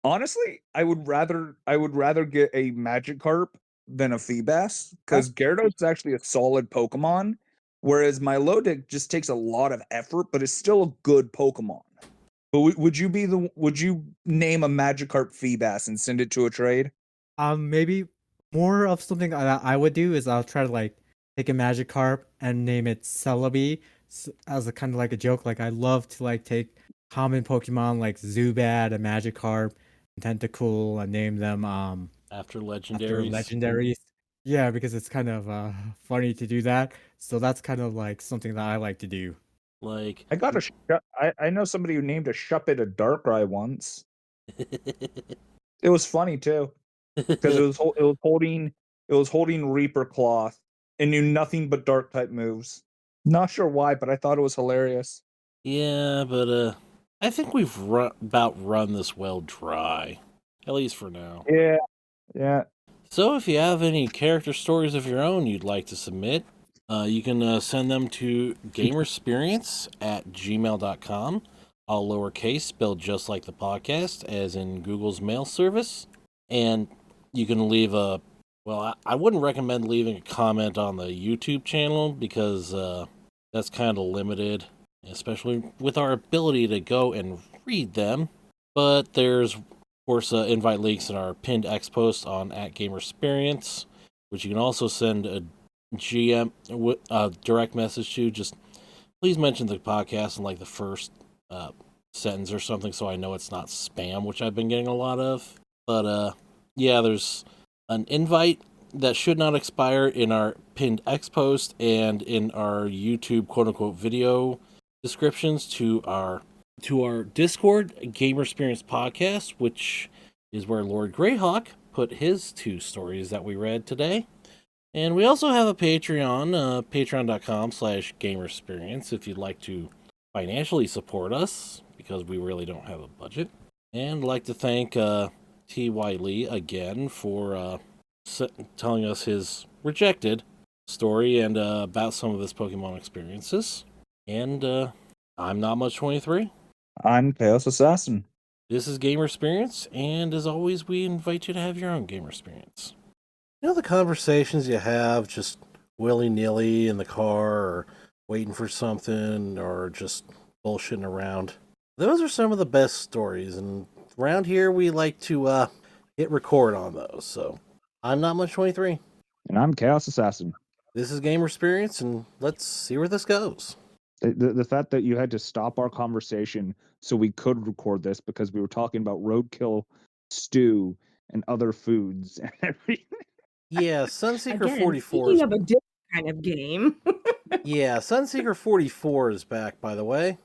Honestly, I would rather get a Magikarp than a Feebas because Gyarados is actually a solid Pokemon, whereas Milotic just takes a lot of effort, but it's still a good Pokemon. But would you name a Magikarp Feebas and send it to a trade? maybe more of something that I would do is I'll try to like take a Magikarp and name it Celebi as a kind of like a joke. Like I love to like take common Pokemon like Zubat and Magikarp and Tentacool and name them After after legendaries. legendaries. Yeah, because it's kind of funny to do that. So that's kind of like something that I like to do. Like I got a I know somebody who named a Shuppet a Darkrai once. It was funny too because it was holding Reaper Cloth and knew nothing but Dark type moves. Not sure why, but I thought it was hilarious. Yeah, but I think we've about run this well dry, at least for now. Yeah, yeah. So if you have any character stories of your own you'd like to submit, you can send them to gamersperience@gmail.com, all lowercase, spelled just like the podcast, as in Google's mail service. And you can leave a, well, I wouldn't recommend leaving a comment on the YouTube channel because that's kind of limited, especially with our ability to go and read them. But there's, of course, invite links in our pinned X post on @Gamersperience, which you can also send a GM direct message to. Just please mention the podcast in like the first sentence or something, so I know it's not spam, which I've been getting a lot of. But yeah, there's an invite that should not expire in our pinned X post and in our YouTube quote unquote video descriptions to our Discord, Gamersperience Podcast, which is where Lord Greyhawk put his 2 stories that we read today. And we also have a Patreon, patreon.com/Gamersperience, if you'd like to financially support us, because we really don't have a budget. And I'd like to thank T.Y. Lee again for telling us his rejected story and about some of his Pokemon experiences. And I'm Not Much 23. I'm Chaos Assassin. This is Gamersperience, and as always, we invite you to have your own Gamersperience. You know the conversations you have just willy-nilly in the car or waiting for something or just bullshitting around? Those are some of the best stories, and around here we like to hit record on those. So I'm Not Much 23. And I'm Chaos Assassin. This is Gamersperience, and let's see where this goes. The fact that you had to stop our conversation so we could record this because we were talking about roadkill stew and other foods and everything. Yeah, Sunseeker Again, 44 speaking is... of a different kind of game. Yeah, Sunseeker 44 is back, by the way.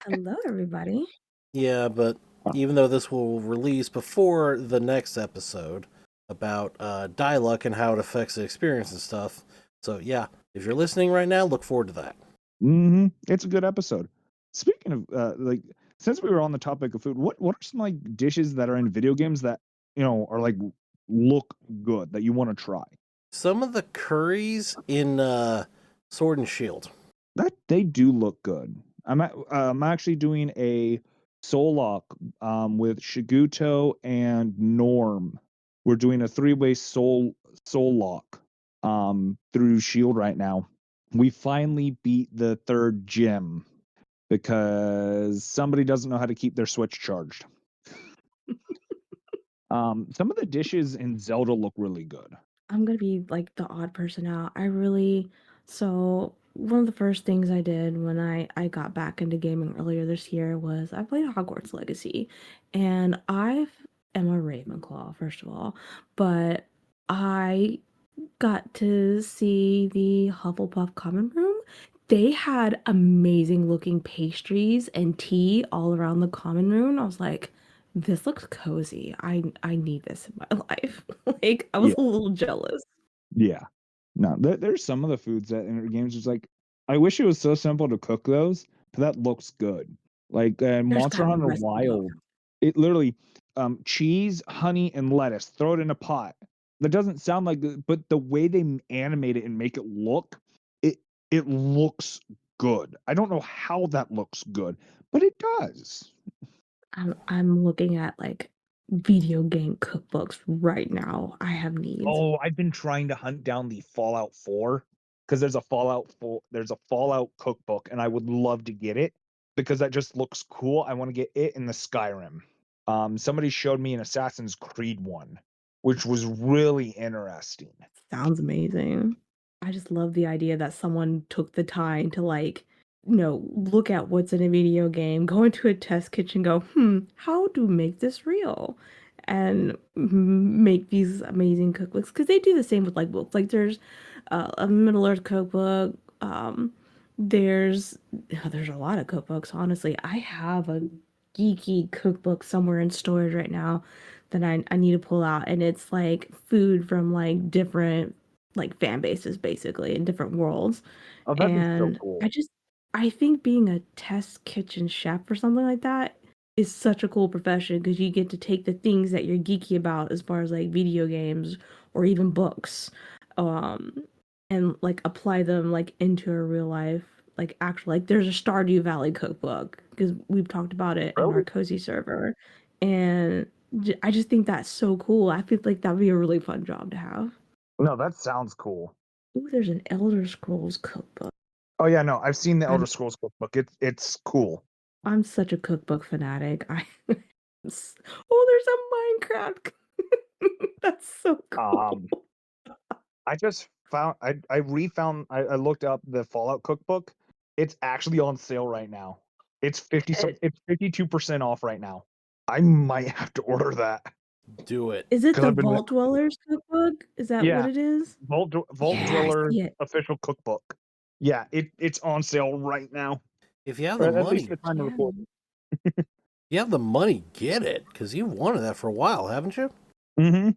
Hello, everybody. Yeah, but even though this will release before the next episode about Dialuck and how it affects the experience and stuff. So yeah, if you're listening right now, look forward to that. Mm-hmm. It's a good episode. Speaking of like, since we were on the topic of food, what are some like dishes that are in video games that are like look good that you want to try? Some of the curries in Sword and Shield. That they do look good. I'm actually doing a soul lock with Shiguto and Norm. We're doing a 3-way soul lock through Shield right now. We finally beat the 3rd gym because somebody doesn't know how to keep their Switch charged. Some of the dishes in Zelda look really good. I'm gonna be like the odd person out. So one of the first things I did when I got back into gaming earlier this year was I played Hogwarts Legacy, and I am a Ravenclaw, first of all, but I got to see the Hufflepuff common room. They had amazing looking pastries and tea all around the common room. I was like, this looks cozy. I need this in my life. Like I was Yeah. a little jealous. Yeah. No, there's some of the foods that in games is like, I wish it was so simple to cook those, but that looks good. Like There's Monster gotta be Hunter recipes all Wild, it literally cheese, honey, and lettuce. Throw it in a pot. That doesn't sound like it, but the way they animate it and make it look, it it looks good. I don't know how that looks good, but it does. I'm looking at like video game cookbooks right now. I have needs. Oh, I've been trying to hunt down the Fallout 4 because there's a Fallout cookbook, and I would love to get it because that just looks cool. I want to get it in the Skyrim. Somebody showed me an Assassin's Creed one, which was really interesting. Sounds amazing. I just love the idea that someone took the time to like, look at what's in a video game, go into a test kitchen, go, how to make this real? And make these amazing cookbooks. Because they do the same with like books. Like there's a Middle Earth cookbook. There's a lot of cookbooks, honestly. I have a geeky cookbook somewhere in storage right now that I need to pull out, and it's like food from like different like fan bases basically in different worlds. Oh, that'd be so And cool. I think being a test kitchen chef or something like that is such a cool profession because you get to take the things that you're geeky about as far as like video games or even books, um, and like apply them like into a real life like actual like there's a Stardew Valley cookbook because we've talked about it in our Really? cozy server, and I just think that's so cool. I feel like that'd be a really fun job to have. No, that sounds cool. Ooh, there's an Elder Scrolls cookbook. Oh yeah, no, I've seen the I'm Elder Scrolls cookbook. It's cool. I'm such a cookbook fanatic. Oh, there's a Minecraft. That's so cool. I just found I refound I looked up the Fallout cookbook. It's actually on sale right now. It's 52% off right now. I might have to order that. Do it. Is it 'Cause the I've been Vault Dwellers cookbook? Is that what Yeah, it is? Vault Yeah, I Dweller see it. official cookbook. Yeah, it's on sale right now. If you have Or the at least money, the time to Yeah. record. you have the money, get it, because you've wanted that for a while, haven't you? Mm-hmm.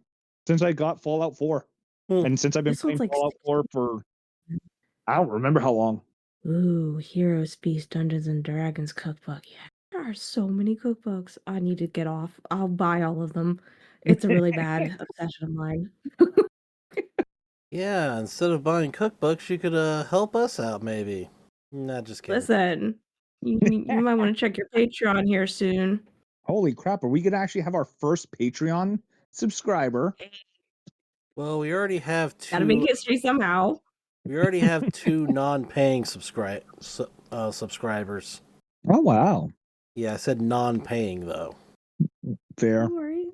Since I got Fallout 4. Hmm. And since I've been This one's playing like Fallout 4 for I don't remember how long. Ooh, Heroes Feast Dungeons and Dragons cookbook. Yeah, there are so many cookbooks. I need to get off. I'll buy all of them. It's a really bad obsession of mine. Yeah, instead of buying cookbooks, you could help us out, maybe. Nah, just kidding. Listen, you might want to check your Patreon here soon. Holy crap, are we gonna actually have our first Patreon subscriber? Well, we already have Gotta make two. history somehow. We already have two non-paying subscribers. Oh wow. Yeah, I said non-paying though. Fair. Don't worry,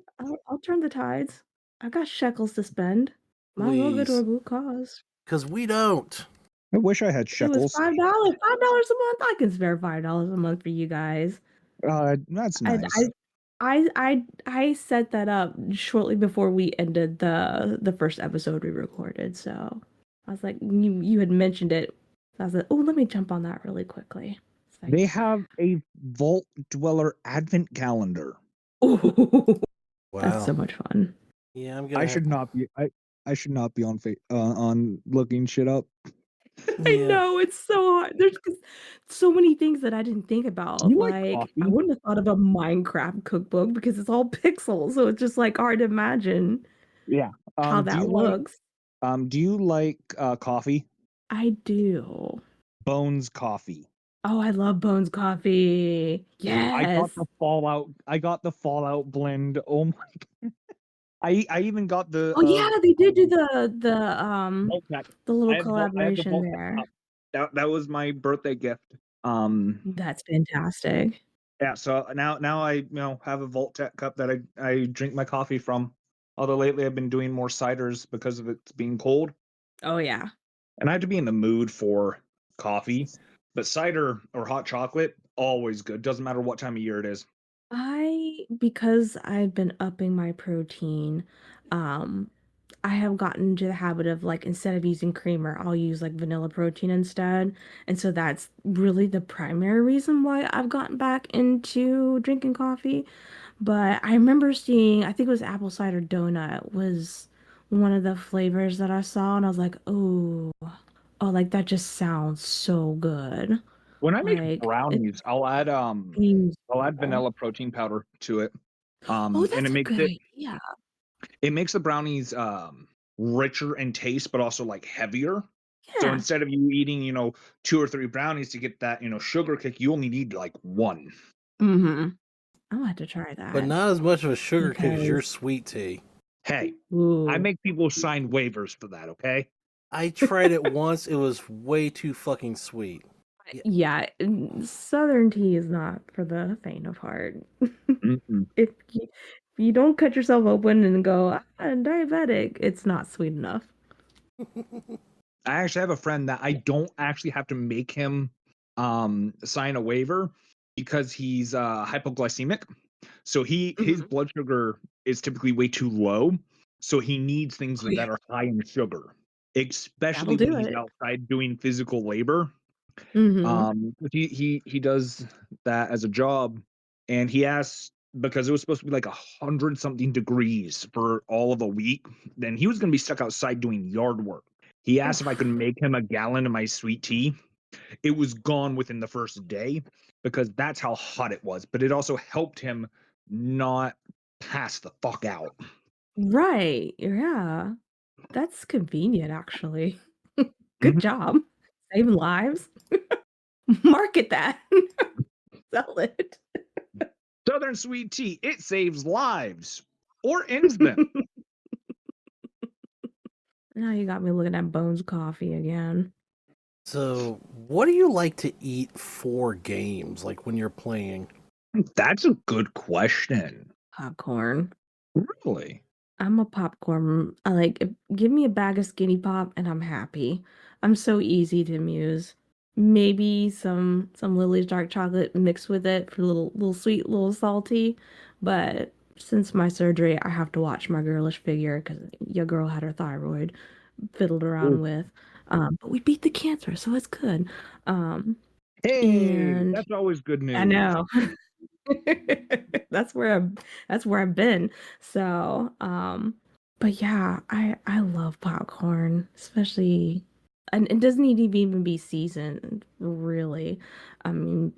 I'll turn the tides. I got shekels to spend. Might as well go to a Please, good cause. because we don't. I wish I had It was shekels. $5. $5 a month. I can spare $5 a month for you guys. That's I nice. I set that up shortly before we ended the first episode we recorded. So I was like, you had mentioned it. So I was like, oh, let me jump on that really quickly. It's like, They have a Vault Dweller advent calendar. ooh, that's Wow. so much fun. Yeah, I'm gonna. I should not be on looking shit up. I Yeah. know it's so hard. There's so many things that I didn't think Do about. you like Like, I coffee? wouldn't have thought of a Minecraft cookbook because it's all pixels, so it's just like hard to imagine Yeah. how Do that you like looks. coffee? I do. Bones coffee. Oh, I love Bones coffee. I got Yes. the Fallout blend. Oh my I even got the Oh yeah, they did do Vault Tech. the I little have the collaboration Vault Tech there. cup. That was my birthday gift. That's fantastic. Yeah, so now I have a Vault Tech cup that I drink my coffee from. Although lately I've been doing more ciders because of it being cold, Oh yeah. and I have to be in the mood for coffee. But cider or hot chocolate, always good. Doesn't matter what time of year it is. Because I've been upping my protein, um, I have gotten into the habit of like instead of using creamer, I'll use like vanilla protein instead. And so that's really the primary reason why I've gotten back into drinking coffee. But I remember seeing, I think it was apple cider donut was one of the flavors that I saw, and I was like, oh, like that just sounds so good. When I make Like it brownies, seems I'll add cool. vanilla protein powder to it. Oh, And it that's a makes good it idea. It makes the brownies richer in taste, but also like heavier. So Yeah. instead of you eating, 2 or 3 brownies to get that, sugar kick, you only need like 1. Mm-hmm. I'm gonna have to try But that not as much of a sugar kick as your because sweet tea. Hey, I ooh, make people sign waivers for that, okay? I tried it once. It was way too fucking sweet. yeah, Southern tea is not for the faint of heart. Mm-mm. If you don't cut yourself open and go, I'm diabetic, it's not sweet enough. I actually have a friend that I don't actually have to make him sign a waiver because he's hypoglycemic. So his blood sugar is typically way too low. So he needs things Oh yeah, that are high in sugar, especially that'll when do he's it. outside doing physical labor. Mm-hmm. He does that as a job, and he asked because it was supposed to be like 100 something degrees for all of a week. Then he was going to be stuck outside doing yard work. He asked if I could make him a gallon of my sweet tea. It was gone within the first day because that's how hot it was. But it also helped him not pass the fuck out. Right, yeah. That's convenient, actually. Good Mhm. job. Saving lives. Market that. Sell it. Southern sweet tea, it saves lives or ends them. Now you got me looking at Bones Coffee again. So, what do you like to eat for games, like when you're playing? That's a good question. Popcorn. Really? I'm a popcorn. I like give me a bag of skinny pop and I'm happy. I'm so easy to amuse. Maybe some Lily's dark chocolate mixed with it for a little sweet, little salty. But since my surgery, I have to watch my girlish figure because your girl had her thyroid fiddled around Ooh. with. But we beat the cancer, so it's good. Um, Hey, and that's always good I news. know. That's where I've been. So, but yeah, I love popcorn, especially and it doesn't need to even be seasoned, really. I mean,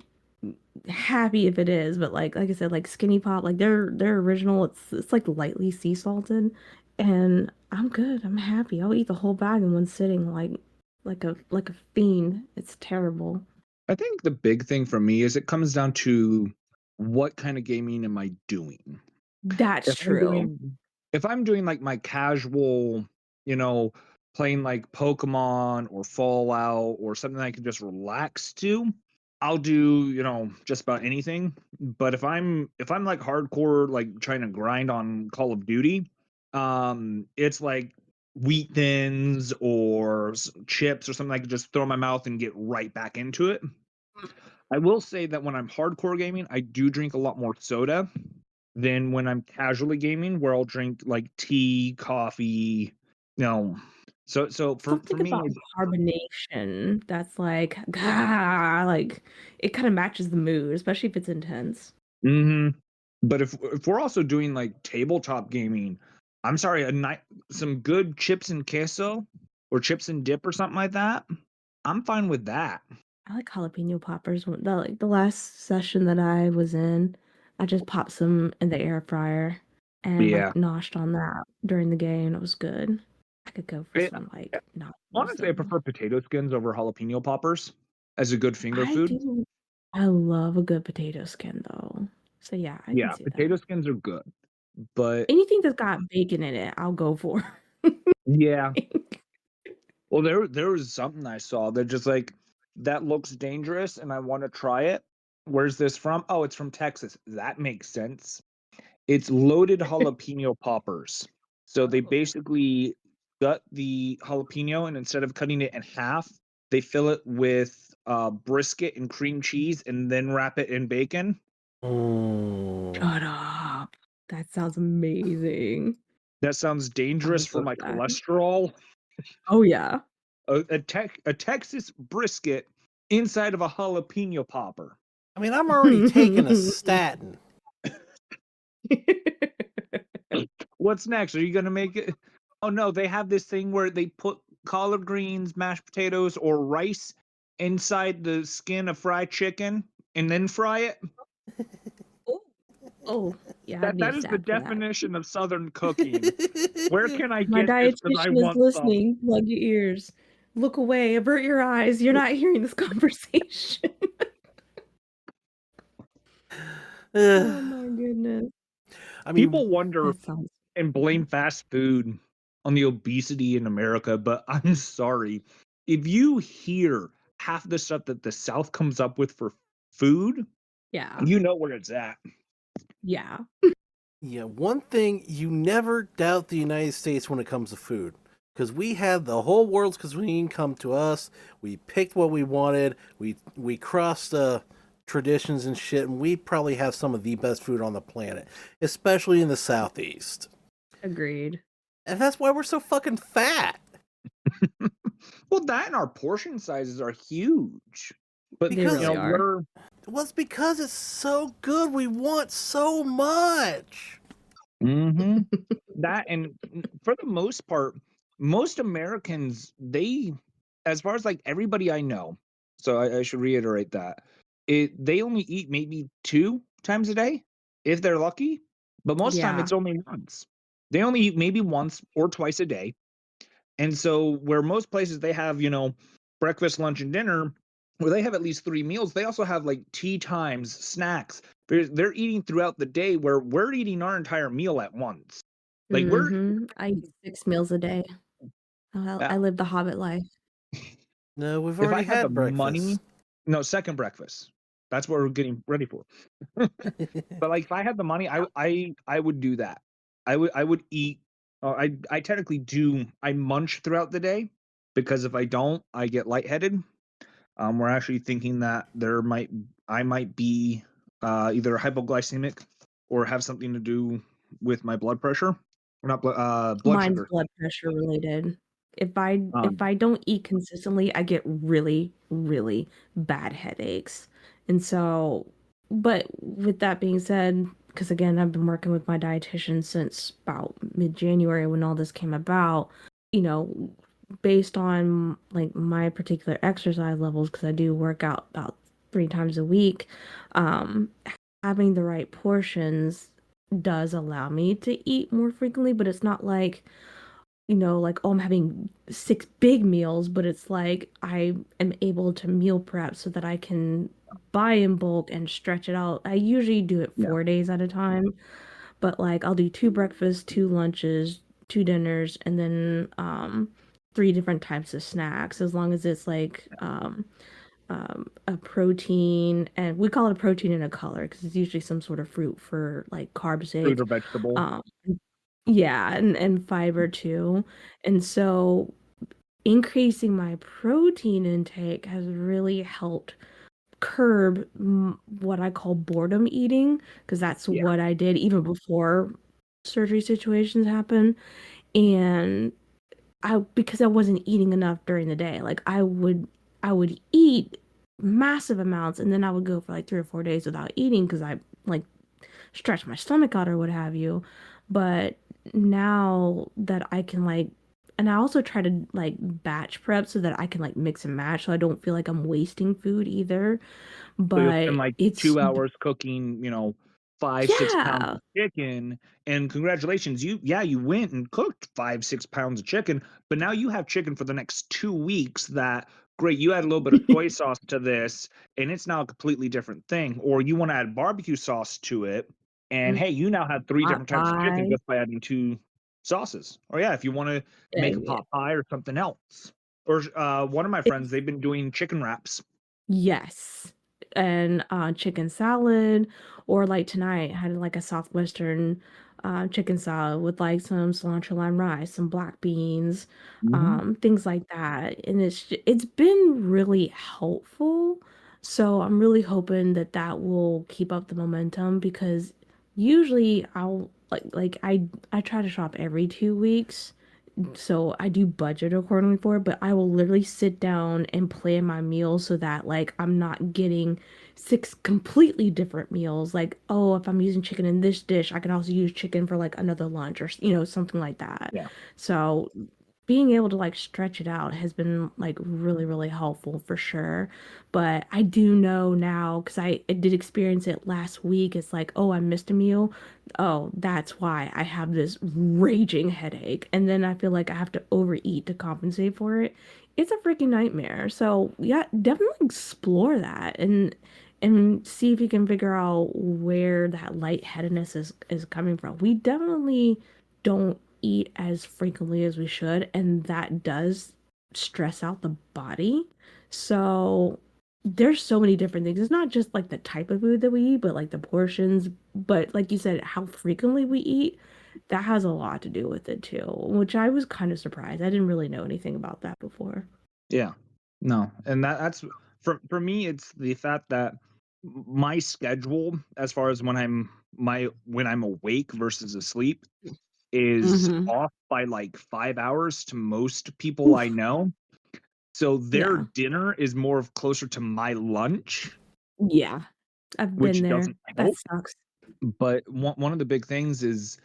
happy if it is, but like I said, like Skinny Pop, like their original, it's like lightly sea salted, and I'm good. I'm happy. I'll eat the whole bag in one sitting, like a fiend. It's terrible. I think the big thing for me is it comes down to what kind of gaming am I doing? That's If I'm true. doing if I'm doing like my casual, you know, playing like Pokemon or Fallout or something I can just relax to, I'll do, just about anything. But if I'm like hardcore like trying to grind on Call of Duty, it's like wheat thins or chips or something I can just throw in my mouth and get right back into it. I will say that when I'm hardcore gaming, I do drink a lot more soda than when I'm casually gaming, where I'll drink like tea, coffee, you know. So for Something me, about carbonation that's like, like it kind of matches the mood, especially if it's intense. hmm but if we're also doing like tabletop gaming, I'm sorry, some good chips and queso or chips and dip or something like that, I'm fine with that. I like jalapeno poppers. Like the last session that I was in, I just popped some in the air fryer and Yeah. like noshed on that during the game. It was good. I could go for It, some like nachos honestly, I though. prefer potato skins over jalapeno poppers as a good finger I food. do. I love a good potato skin though. So yeah, I can Yeah, see that. potato skins are good, but Anything that's got bacon in it, I'll go for. yeah. Well, there was something I saw that just like that looks dangerous, and I want to try it. Where's this from? Oh, it's from Texas. That makes sense. It's loaded jalapeno poppers. So they Oh. basically gut the jalapeno, and instead of cutting it in half, they fill it with brisket and cream cheese, and then wrap it in bacon. Mm. Shut up. That sounds amazing. That sounds I dangerous would for go my for that. cholesterol. Oh yeah. A Texas brisket inside of a jalapeno popper. I mean, I'm already taking a statin. What's next? Are you gonna make it? Oh no, they have this thing where they put collard greens, mashed potatoes, or rice inside the skin of fried chicken and then fry it. Oh, oh. Yeah, I'd That need a is the snack for that. definition of Southern cooking. Where can I My get this? Because I dietitian is want some. listening. Plug your ears. Look away. Avert your eyes. You're not hearing this conversation. Oh my goodness. I mean, People wonder That sounds. and blame fast food on the obesity in America, but I'm sorry. If you hear half the stuff that the South comes up with for food, Yeah. you know where it's at. Yeah. yeah, one thing you never doubt the United States when it comes to food. Because we had the whole world's cuisine come to us. We picked what we wanted. We crossed traditions and shit, and we probably have some of the best food on the planet, especially in the Southeast. Agreed. And that's why we're so fucking fat. Well, that and our portion sizes are huge. But They Because really are. we're well, it's because it's so good. We want so much. mm-hmm. That, and for the most part, most Americans, they, as far as like everybody I know, so I should reiterate that they only eat maybe 2 times a day if they're lucky, but most time Yeah. it's only once. They only eat maybe once or twice a day. And so where most places they have, breakfast, lunch, and dinner, where they have at least 3 meals, they also have like tea times, snacks. They're eating throughout the day where we're eating our entire meal at once. Like we're I eat 6 meals a day. I uh, live the hobbit life. No, we've if I already had the had breakfast. money, no, second breakfast. That's what we're getting ready for. But like if I had the money, I would do that. I would eat. I technically do. I munch throughout the day because if I don't, I get lightheaded. We're actually thinking that I might be either hypoglycemic or have something to do with my blood pressure. Or not blood Mine's sugar. blood pressure related. If I Um, don't eat consistently, I get really, really bad headaches. And so, but with that being said, because again, I've been working with my dietitian since about mid-January when all this came about, you know, based on like my particular exercise levels, because I do work out about 3 times a week, um, having the right portions does allow me to eat more frequently, but it's not like, like, oh, I'm having 6 big meals, but it's like I am able to meal prep so that I can buy in bulk and stretch it out. I usually do it Yeah. 4 days at a time, but like I'll do 2 breakfasts, 2 lunches, 2 dinners, and then 3 different types of snacks as long as it's like a protein, and we call it a protein in a color because it's usually some sort of fruit for like carb fruit sake. or vegetable. Um, yeah, and fiber too. And so increasing my protein intake has really helped curb what I call boredom eating, because that's Yeah. what I did even before surgery situations happen. And because I wasn't eating enough during the day. Like I would eat massive amounts and then I would go for like 3 or 4 days without eating because I like stretch my stomach out or what have you. But now that I can like, and I also try to like batch prep so that I can like mix and match so I don't feel like I'm wasting food either. So you'll spend But like it's 2 hours cooking, 5-6 pounds yeah. of chicken, and congratulations, you went and cooked 5-6 pounds of chicken, but now you have chicken for the next 2 weeks. That great, you add a little bit of soy sauce to this, and it's now a completely different thing. Or you want to add barbecue sauce to it, and hey, you now have 3 Pot different types of chicken pie. just by adding 2 sauces. Or yeah, if you want to make a Yeah. pot pie or something else. Or one of my friends, they've been doing chicken wraps. Yes. And chicken salad, or like tonight I had like a southwestern chicken salad with like some cilantro lime rice, some black beans, things like that. And it's been really helpful. So I'm really hoping that that will keep up the momentum because usually I'll I try to shop every 2 weeks, so I do budget accordingly for it, but I will literally sit down and plan my meals so that like I'm not getting 6 completely different meals. Like, oh, if I'm using chicken in this dish, I can also use chicken for like another lunch or something like that. Yeah. So being able to like stretch it out has been like really, really helpful for sure. But I do know now because I did experience it last week. It's like, oh, I missed a meal. Oh, that's why I have this raging headache. And then I feel like I have to overeat to compensate for it. It's a freaking nightmare. So yeah, definitely explore that and see if you can figure out where that lightheadedness is coming from. We definitely don't eat as frequently as we should, and that does stress out the body. So there's so many different things. It's not just like the type of food that we eat, but like the portions, but like you said, how frequently we eat, that has a lot to do with it too, which I was kind of surprised. I didn't really know anything about that before. Yeah. No. And that's for me it's the fact that my schedule as far as when I'm awake versus asleep is Mm-hmm. off by like 5 hours to most people I know. So their Yeah. dinner is more of closer to my lunch, Yeah. I've been which there. doesn't That help. sucks. But one of the big things is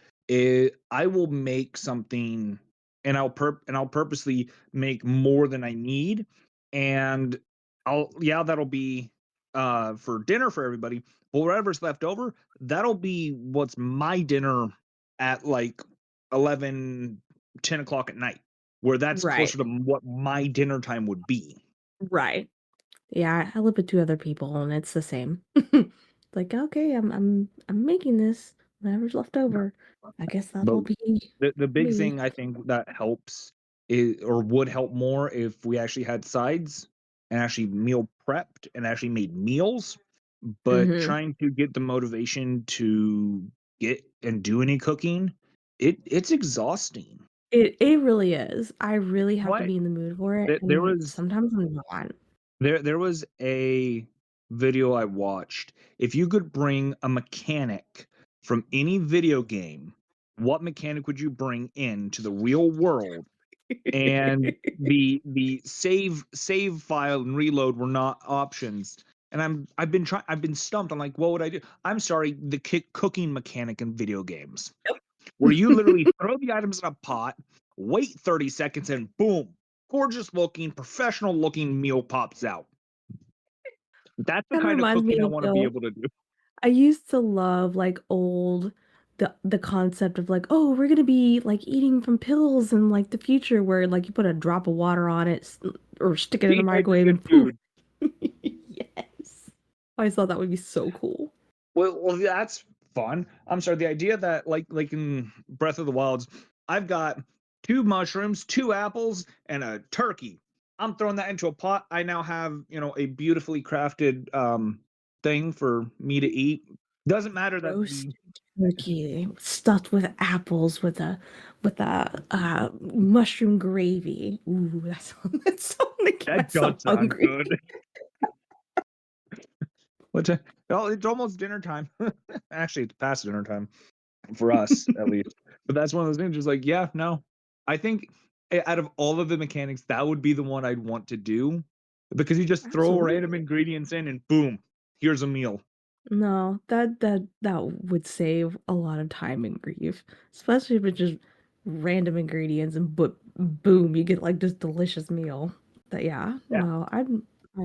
I will make something and I'll purposely make more than I need, and that'll be for dinner for everybody. But whatever's left over, that'll be what's my dinner at like 11, 10 o'clock at night, where that's Right. closer to what my dinner time would be. Right. Yeah, I live with two other people and it's the same. Like, okay, I'm making this. Whatever's left over. I guess But that'll be the big me. thing I think that helps is or would help more if we actually had sides and actually meal prepped and actually made meals, but Hmm. trying to get the motivation to get and do any cooking, it's exhausting. It really is. I really have to What? be in the mood for it, There and was sometimes I'm not. there was a video I watched. If you could bring a mechanic from any video game, what mechanic would you bring into the real world? And the save file and reload were not options. And I've been stumped. I'm like, what would I do? I'm sorry, the cooking mechanic in video games, where you literally throw the items in a pot, wait 30 seconds, and boom, gorgeous looking, professional looking meal pops out. That's the Kind of kind of reminds me cooking I of want to be the able to do. I used to love like old the concept of like, oh, we're gonna be like eating from pills in like the future where like you put a drop of water on it or stick it in the microwave Dehydrated and poof. food. Yes. I always thought that would be so cool. Well, that's fun. I'm sorry. The idea that like in Breath of the Wilds, I've got 2 mushrooms, 2 apples, and a turkey. I'm throwing that into a pot. I now have a beautifully crafted thing for me to eat. Doesn't matter that Roast the turkey stuffed with apples with a mushroom gravy. Ooh, that's making that myself does sound hungry. good. What? Oh, it's almost dinner time. Actually, it's past dinner time for us at least. But that's one of those things. Just like, yeah, no. I think out of all of the mechanics, that would be the one I'd want to do because you just throw random Absolutely. ingredients in and boom, here's a meal. No, that would save a lot of time and grief, especially if it's just random ingredients and but boom, you get like this delicious meal. That yeah, Yeah. no, I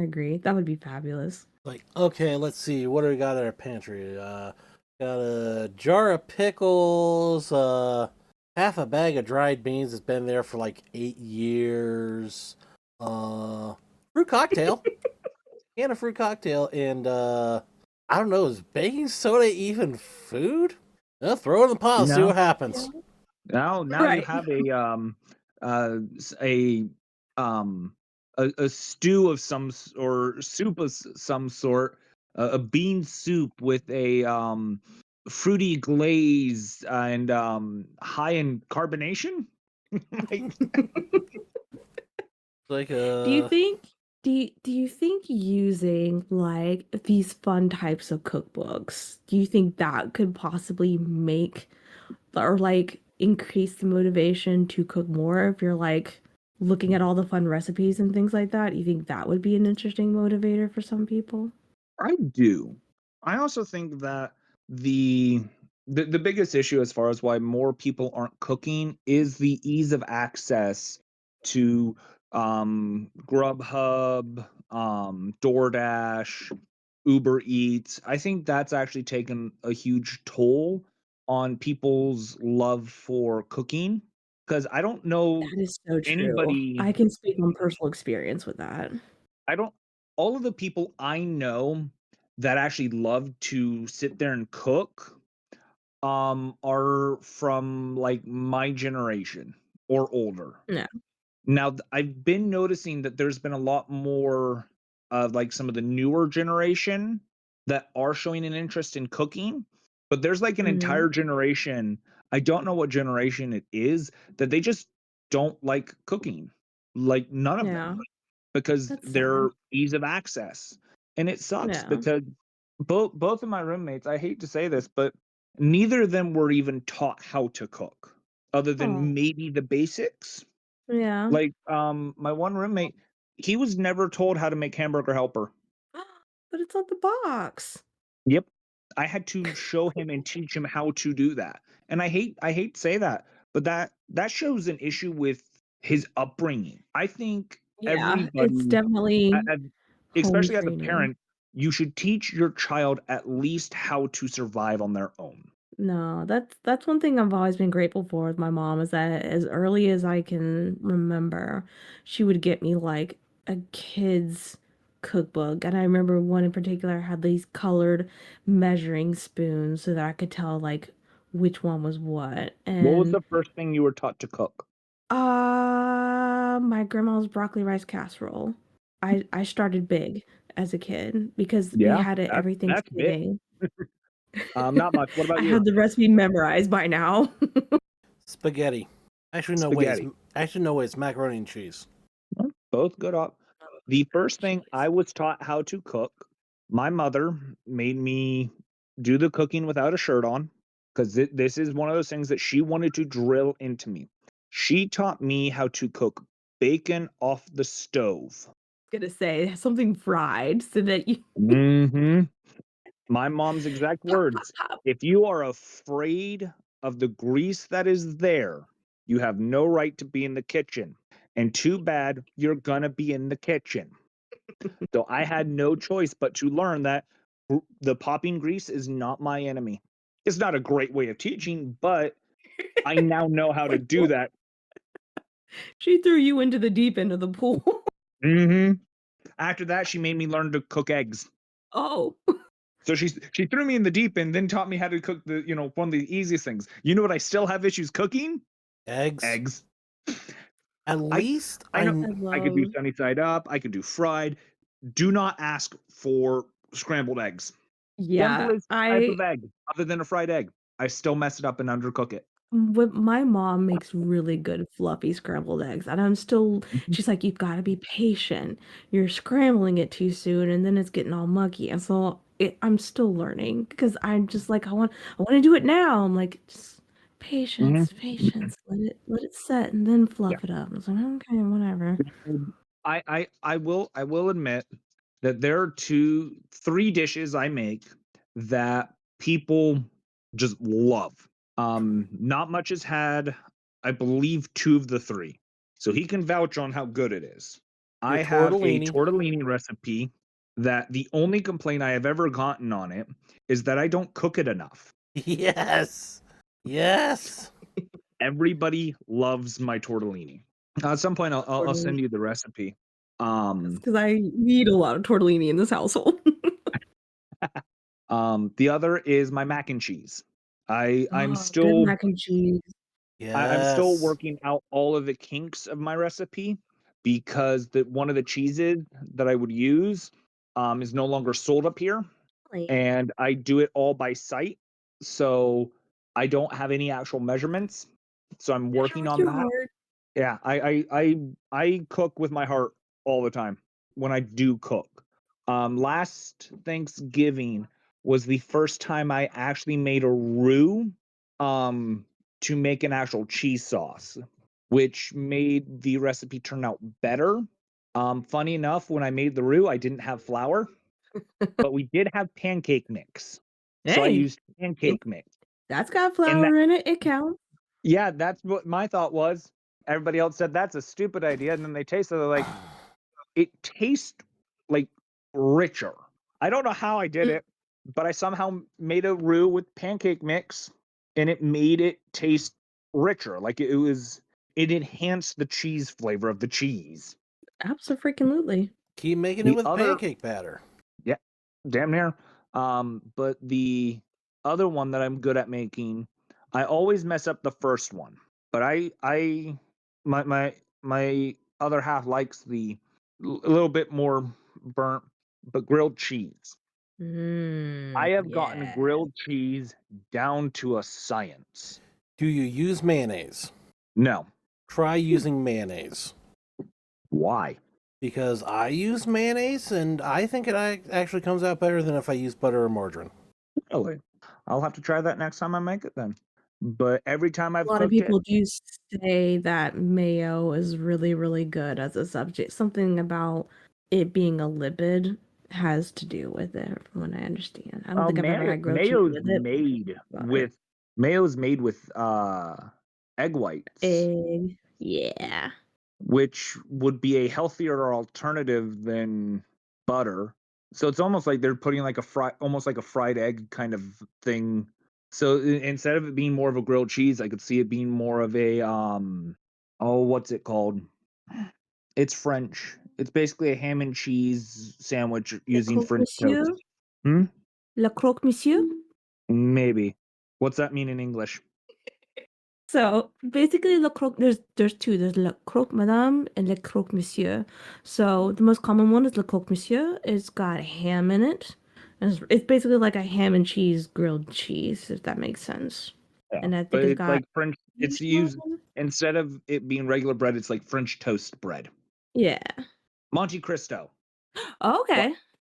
agree. That would be fabulous. Like, okay, let's see. What do we got in our pantry? Got a jar of pickles, half a bag of dried beans that's been there for like 8 years. Fruit cocktail, and a fruit cocktail, and I don't know, is baking soda even food? Throw it in the pot, see No. what happens. Now you Right. have s- a um a stew of or soup of some sort, a bean soup with a fruity glaze and high in carbonation. Like, Like Do you think do you think using like these fun types of cookbooks, do you think that could possibly make or like increase the motivation to cook more if you're like looking at all the fun recipes and things like that? You think that would be an interesting motivator for some people? I do. I also think that the the biggest issue as far as why more people aren't cooking is the ease of access to Grubhub, DoorDash, Uber Eats. I think that's actually taken a huge toll on people's love for cooking because I don't know That is so true. anybody. I can speak on personal experience with that. I don't. All of the people I know that actually love to sit there and cook are from like my generation or older. Yeah. Now, I've been noticing that there's been a lot more of like some of the newer generation that are showing an interest in cooking, but there's like an Mhm. entire generation, I don't know what generation it is, that they just don't like cooking. Like none of Yeah. them because That's their sad. ease of access. And it sucks Yeah. because both of my roommates, I hate to say this, but neither of them were even taught how to cook other than Oh. maybe the basics. Yeah. Like, my one roommate, he was never told how to make hamburger helper. But it's on the box. Yep. I had to show him and teach him how to do that. And I hate to say that, but that shows an issue with his upbringing. I think Yeah, it's everybody, definitely a- home especially as a training. parent, you should teach your child at least how to survive on their own. No, that's one thing I've always been grateful for with my mom is that as early as I can remember, she would get me like a kid's cookbook. And I remember one in particular had these colored measuring spoons so that I could tell like which one was what. What was And the first thing you were taught to cook? my grandma's broccoli rice casserole. I started big as a kid because we Yeah, had it every that's big. Thanksgiving. Not much. What about I you? had the recipe memorized by now. Spaghetti. Actually, no way. Spaghetti. It's macaroni and cheese. Both good op. The first thing Cheese. I was taught how to cook, my mother made me do the cooking without a shirt on because this is one of those things that she wanted to drill into me. She taught me how to cook bacon off the stove. Gonna say something fried so that you Hmm. My mom's exact pop, pop, words: pop. if you are afraid of the grease that is there, you have no right to be in the kitchen. And too bad you're gonna be in the kitchen. So I had no choice but to learn that the popping grease is not my enemy. It's not a great way of teaching, but I now know how to Like, do what? that. She threw you into the deep end of the pool. Hmm. After that, she made me learn to cook eggs. Oh. So she threw me in the deep end, then taught me how to cook one of the easiest things. You know what I still have issues cooking? Eggs. Eggs. At I least I know I I could do love sunny side up. I could do fried. Do not ask for scrambled eggs. yeah, Simplest type I of egg, other than a fried egg. I still mess it up and undercook it. But my mom makes really good fluffy scrambled eggs, and I'm still Mhm. she's like, "You've gotta be patient. You're scrambling it too soon, and then it's getting all muggy." And so I'm still learning because I'm just like, I wanna do it now. I'm like, "Just Mhm. patience, patience. Let it set and then Yeah. fluff it up." I was like, "Okay, whatever." I will admit that there are 3 dishes I make that people just love. Not much has had, I believe, 2 of the 3. So he can vouch on how good it is. Your I have a tortellini. tortellini recipe that the only complaint I have ever gotten on it is that I don't cook it enough. Yes. Yes. Everybody loves my tortellini. At some point, I'll Tortellini. send you the recipe. That's Um, 'cause I eat a lot of tortellini in this household. the other is my mac and cheese. I'm Oh, good still mac and cheese. I'm still Yes. working out all of the kinks of my recipe because one of the cheeses that I would use is no longer sold up here, Really? and I do it all by sight, so I don't have any actual measurements. So I'm Measure working with on your that. heart. Yeah, I cook with my heart all the time when I do cook. Last Thanksgiving was the first time I actually made a roux um to make an actual cheese sauce, which made the recipe turn out better. Funny enough, when I made the roux, I didn't have flour, but we did have pancake mix. So I Hey, used it pancake mix. that's got And that flour in it, it counts. yeah, that's what my thought was. everybody else said that's a stupid idea, and then they taste it, they're like, it tastes like richer. I don't know how I did it, but I somehow made a roux with pancake mix, and it made it taste richer. Like it enhanced the cheese flavor of the cheese. Absolutely. Keep making The it with other- pancake batter. Yeah, damn near. But the other one that I'm good at making, I always mess up the first one. But my other half likes the a little bit more burnt, but grilled cheese. I have gotten grilled cheese down to a science. Do you use mayonnaise? No. Try using mayonnaise. Why? Because I use mayonnaise, and I think it actually comes out better than if I use butter or margarine. Really? I'll have to try that next time I make it then. But every time I've A lot of cooked it, people do say that mayo is really, really good as a subject. Something about it being a lipid has to do with it, from what I understand. I don't think I've ever had grilled cheese mayo's with it. mayo's made with egg whites, Egg. Yeah. which would be a healthier alternative than butter. So it's almost like they're putting like almost like a fried egg kind of thing. So instead of it being more of a grilled cheese, I could see it being more of a what's it called? It's French. It's basically a ham and cheese sandwich using croque French monsieur? toast. Hmm? Le croque monsieur? Maybe. What's that mean in English? So basically, le croque. There's two. There's le croque madame and le croque monsieur. So the most common one is le croque monsieur. It's got ham in it. And it's basically like a ham and cheese grilled cheese, if that makes sense. Yeah. And I think But it's it's got like French. It's used Parmesan? instead of it being regular bread. It's like French toast bread. Yeah. Monte Cristo. Okay.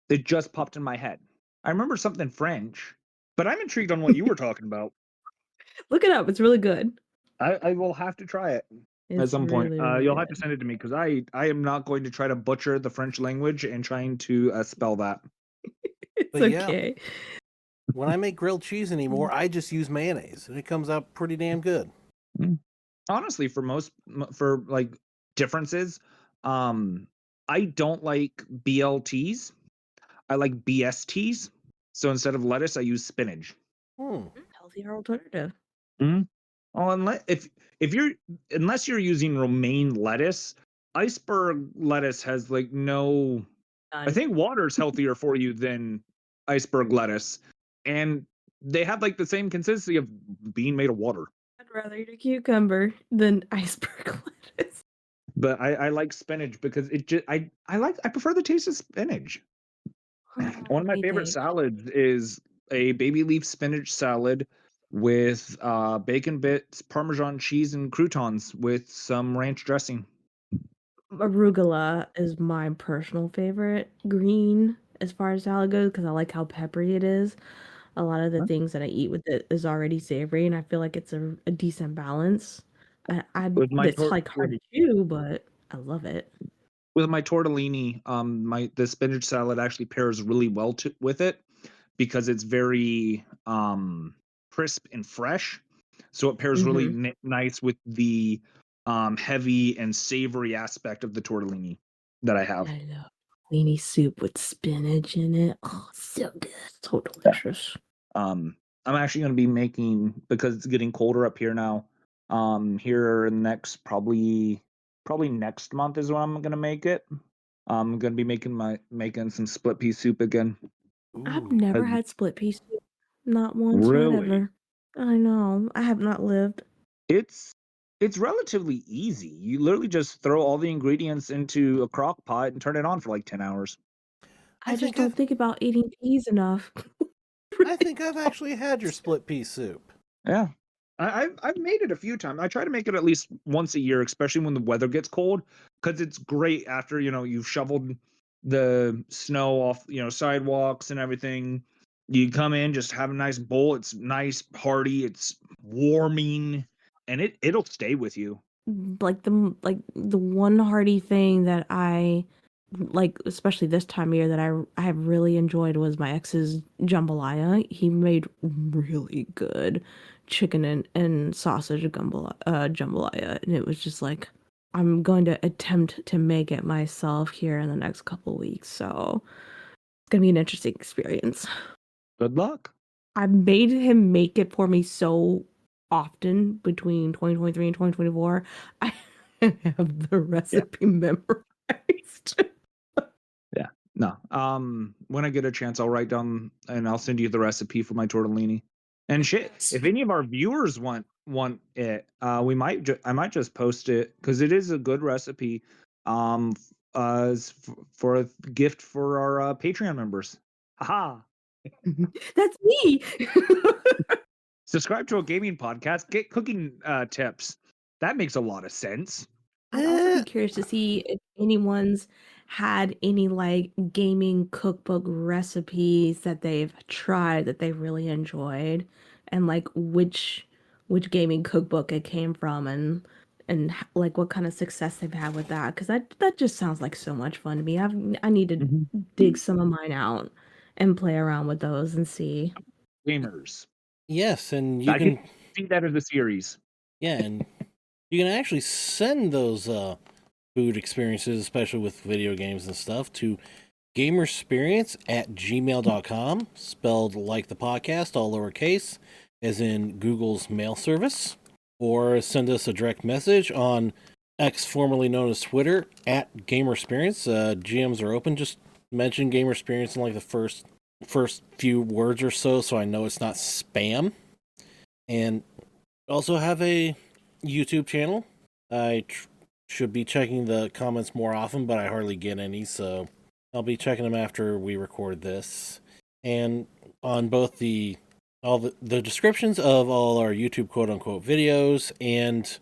It just popped in my head. I remember something French, but I'm intrigued on what you were talking about. Look it up. It's really good. I will have to try it at It's some point. really, really You'll have to good. send it to me because I am not going to try to butcher the French language and trying to spell that. It's But yeah. okay. When I make grilled cheese anymore, I just use mayonnaise, and it comes out pretty damn good. Honestly, for like differences, I don't like BLTs. I like BSTs. So instead of lettuce, I use spinach. Healthier alternative. Oh, unless you're using romaine lettuce, iceberg lettuce has like no. I None. think water's healthier for you than iceberg lettuce, and they have like the same consistency of being made of water. I'd rather eat a cucumber than iceberg lettuce. But I like spinach because it just I prefer the taste of spinach. One of my Let me favorite think. salads is a baby leaf spinach salad with bacon bits, Parmesan cheese, and croutons with some ranch dressing. Arugula is my personal favorite green as far as salad goes because I like how peppery it is. A lot of the things that I eat with it is already savory, and I feel like it's a decent balance. With my It's like hard to chew, but I love it. with my tortellini, the spinach salad actually pairs really well with it because it's very crisp and fresh. So it pairs really nice with the heavy and savory aspect of the tortellini that I have. I love weenie soup with spinach in it. Oh, so good. So delicious. I'm actually going to be making, because it's getting colder up here now. Here in the next probably next month is when I'm going to make it. I'm going to be making some split pea soup again. I've never had split pea soup. Not once, not Really? ever. I know. I have not lived. It's relatively easy. You literally just throw all the ingredients into a crock pot and turn it on for like 10 hours. I just don't think about eating peas enough. I think I've actually had your split pea soup. Yeah. I've made it a few times. I try to make it at least once a year, especially when the weather gets cold, because it's great after, you've shoveled the snow off, sidewalks and everything. You come in, just have a nice bowl. It's nice, hearty, it's warming, and it'll stay with you. Like the one hearty thing that I like especially this time of year that I have really enjoyed was my ex's jambalaya. He made really good chicken and sausage jambalaya, and it was just like I'm going to attempt to make it myself here in the next couple weeks. So it's gonna be an interesting experience. Good luck. I made him make it for me so often between 2023 and 2024. I have the recipe memorized. Yeah. No. When I get a chance, I'll write down and I'll send you the recipe for my tortellini. And shit, if any of our viewers want it, we might I might just post it because it is a good recipe. For a gift for our Patreon members. Haha. That's me. Subscribe to a gaming podcast. Get cooking tips. That makes a lot of sense. I'd also be curious to see if anyone's had any like gaming cookbook recipes that they've tried that they've really enjoyed, and like which gaming cookbook it came from, like what kind of success they've had with that. Because that just sounds like so much fun to me. I need to dig some of mine out and play around with those and see. Gamers. Yes, and you I can can see that as a series. yeah, and you can actually send those food experiences, especially with video games and stuff, to gamersperience@gmail.com, spelled like the podcast, all lowercase, as in Google's mail service, or send us a direct message on X, formerly known as Twitter, @Gamersperience. GMs are open. Just mention Gamersperience in like the first few words or so I know it's not spam. And also have a YouTube channel. I should be checking the comments more often, but I hardly get any, so I'll be checking them after we record this. And on both all the descriptions of all our YouTube quote unquote videos and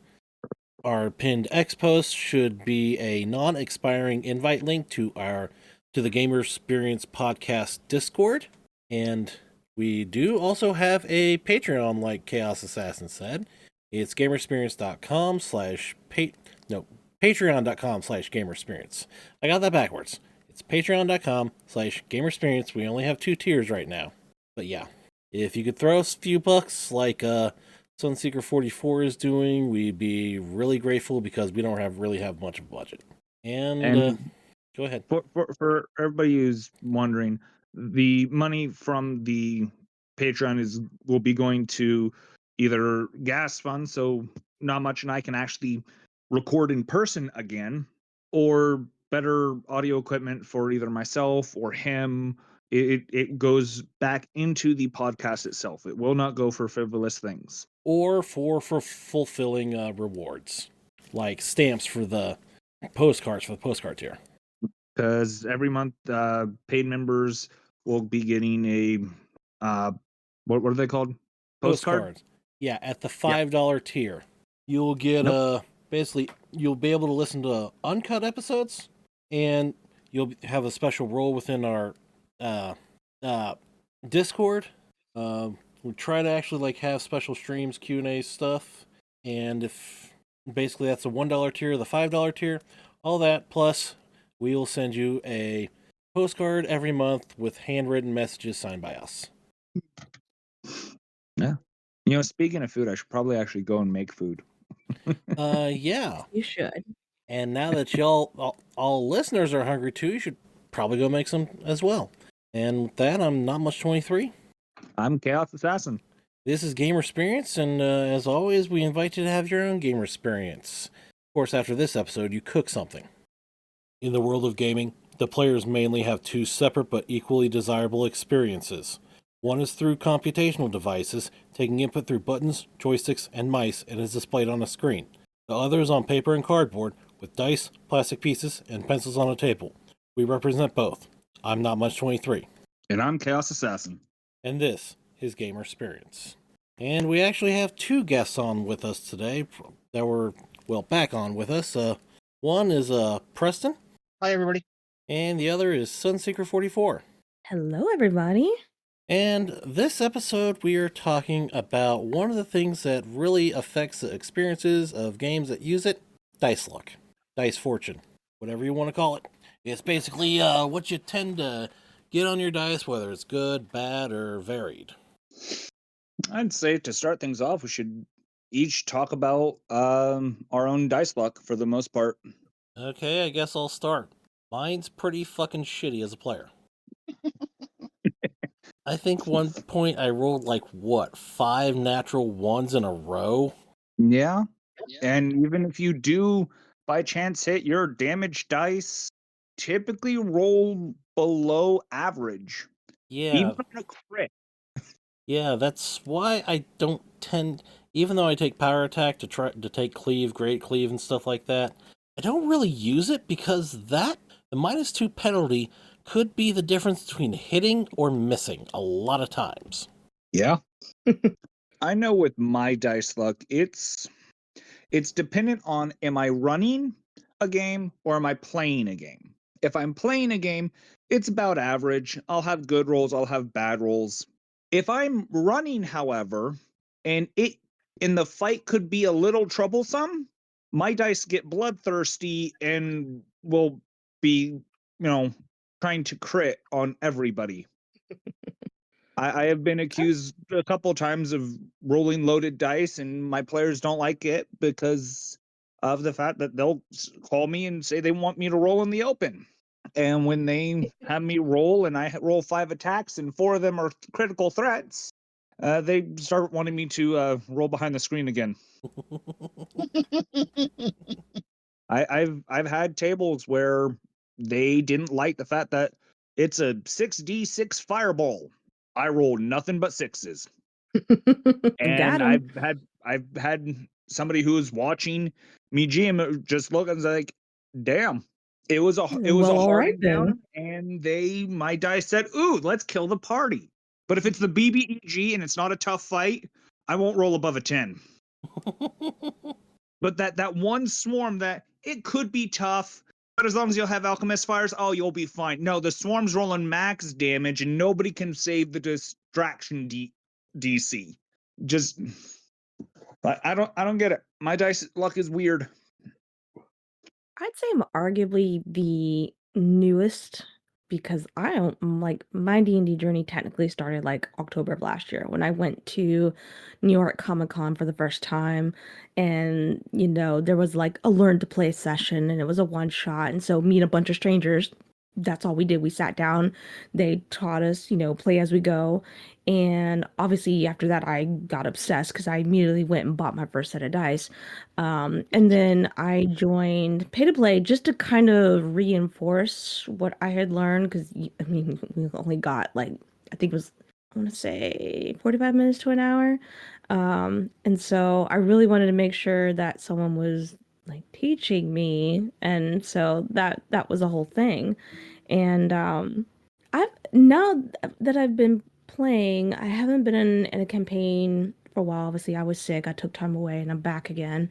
our pinned X post should be a non-expiring invite link to the Gamersperience podcast Discord. And we do also have a Patreon, like Chaos Assassin said. It's gamersperience.com patreon.com/gamersperience. I got that backwards. It's patreon.com/gamersperience. We only have 2 tiers right now. But yeah, if you could throw us a few bucks like Sunseeker 44 is doing, we'd be really grateful because we don't really have much of a budget. And go ahead. For everybody who's wondering, the money from the Patreon will be going to either gas funds, so Not Much and I can actually record in person again, or better audio equipment for either myself or him. It goes back into the podcast itself. It will not go for frivolous things. Or for fulfilling rewards, like stamps for the postcards for the postcard tier. Because every month, paid members will be getting a what are they called? Postcard. Yeah, at the $5 tier, you'll get basically you'll be able to listen to uncut episodes, and you'll have a special role within our Discord. We try to actually like have special streams, Q&A stuff, and if basically that's the $1 tier, the $5 tier, all that plus we will send you a postcard every month with handwritten messages signed by us. Yeah. Speaking of food, I should probably actually go and make food. Yeah. You should. And now that y'all, all listeners are hungry too, you should probably go make some as well. And with that, I'm Not Much 23. I'm Chaos Assassin. This is Gamersperience, and as always, we invite you to have your own Gamersperience. Of course, after this episode, you cook something. In the world of gaming, the players mainly have 2 separate but equally desirable experiences. One is through computational devices, taking input through buttons, joysticks, and mice, and is displayed on a screen. The other is on paper and cardboard, with dice, plastic pieces, and pencils on a table. We represent both. I'm Not Much 23. And I'm Chaos Assassin. And this is Gamersperience. And we actually have 2 guests on with us today that were, back on with us. One is Preston. Hi, everybody. And the other is Sunseeker 44. Hello, everybody. And this episode, we are talking about one of the things that really affects the experiences of games that use it, dice luck, dice fortune, whatever you want to call it. It's basically what you tend to get on your dice, whether it's good, bad, or varied. I'd say to start things off, we should each talk about our own dice luck for the most part. Okay, I guess I'll start. Mine's pretty fucking shitty as a player. I think one point I rolled like what, 5 natural ones in a row? Yeah. And even if you do by chance hit, your damage dice typically roll below average. Yeah, Even on a crit. yeah, that's why I don't tend, even though I take power attack to try to take cleave, great cleave, and stuff like that, I don't really use it because the -2 penalty could be the difference between hitting or missing a lot of times. Yeah. I know with my dice luck, it's dependent on, am I running a game or am I playing a game? If I'm playing a game, it's about average. I'll have good rolls, I'll have bad rolls. If I'm running, however, and the fight could be a little troublesome, my dice get bloodthirsty and will be, trying to crit on everybody. I have been accused a couple times of rolling loaded dice, and my players don't like it because of the fact that they'll call me and say they want me to roll in the open. And when they have me roll and I roll 5 attacks and 4 of them are critical threats, they start wanting me to roll behind the screen again. I've had tables where they didn't like the fact that it's a 6d6 fireball. I rolled nothing but 6s. And Got him. I've had somebody who was watching me GM just look and say, like, damn. It was a Well, all hard right encounter, then. and my dice said, "Ooh, let's kill the party." But if it's the BBEG and it's not a tough fight, I won't roll above a 10. But that one swarm that it could be tough, but as long as you'll have alchemist fires, oh, you'll be fine. No, the swarm's rolling max damage, and nobody can save the distraction DC. Just, I don't get it. My dice luck is weird. I'd say I'm arguably the newest because I don't like my D&D journey technically started like October of last year when I went to New York Comic Con for the first time, and there was like a learn to play session and it was a one shot, and so me and a bunch of strangers, that's all we did. We sat down, they taught us, play as we go. And obviously after that I got obsessed because I immediately went and bought my first set of dice. And then I joined Pay to Play just to kind of reinforce what I had learned because I mean we only got like I think it was I want to say 45 minutes to an hour. And so I really wanted to make sure that someone was like teaching me, and so that was a whole thing. And I've now that I've been playing, I haven't been in a campaign for a while. Obviously, I was sick. I took time away, and I'm back again.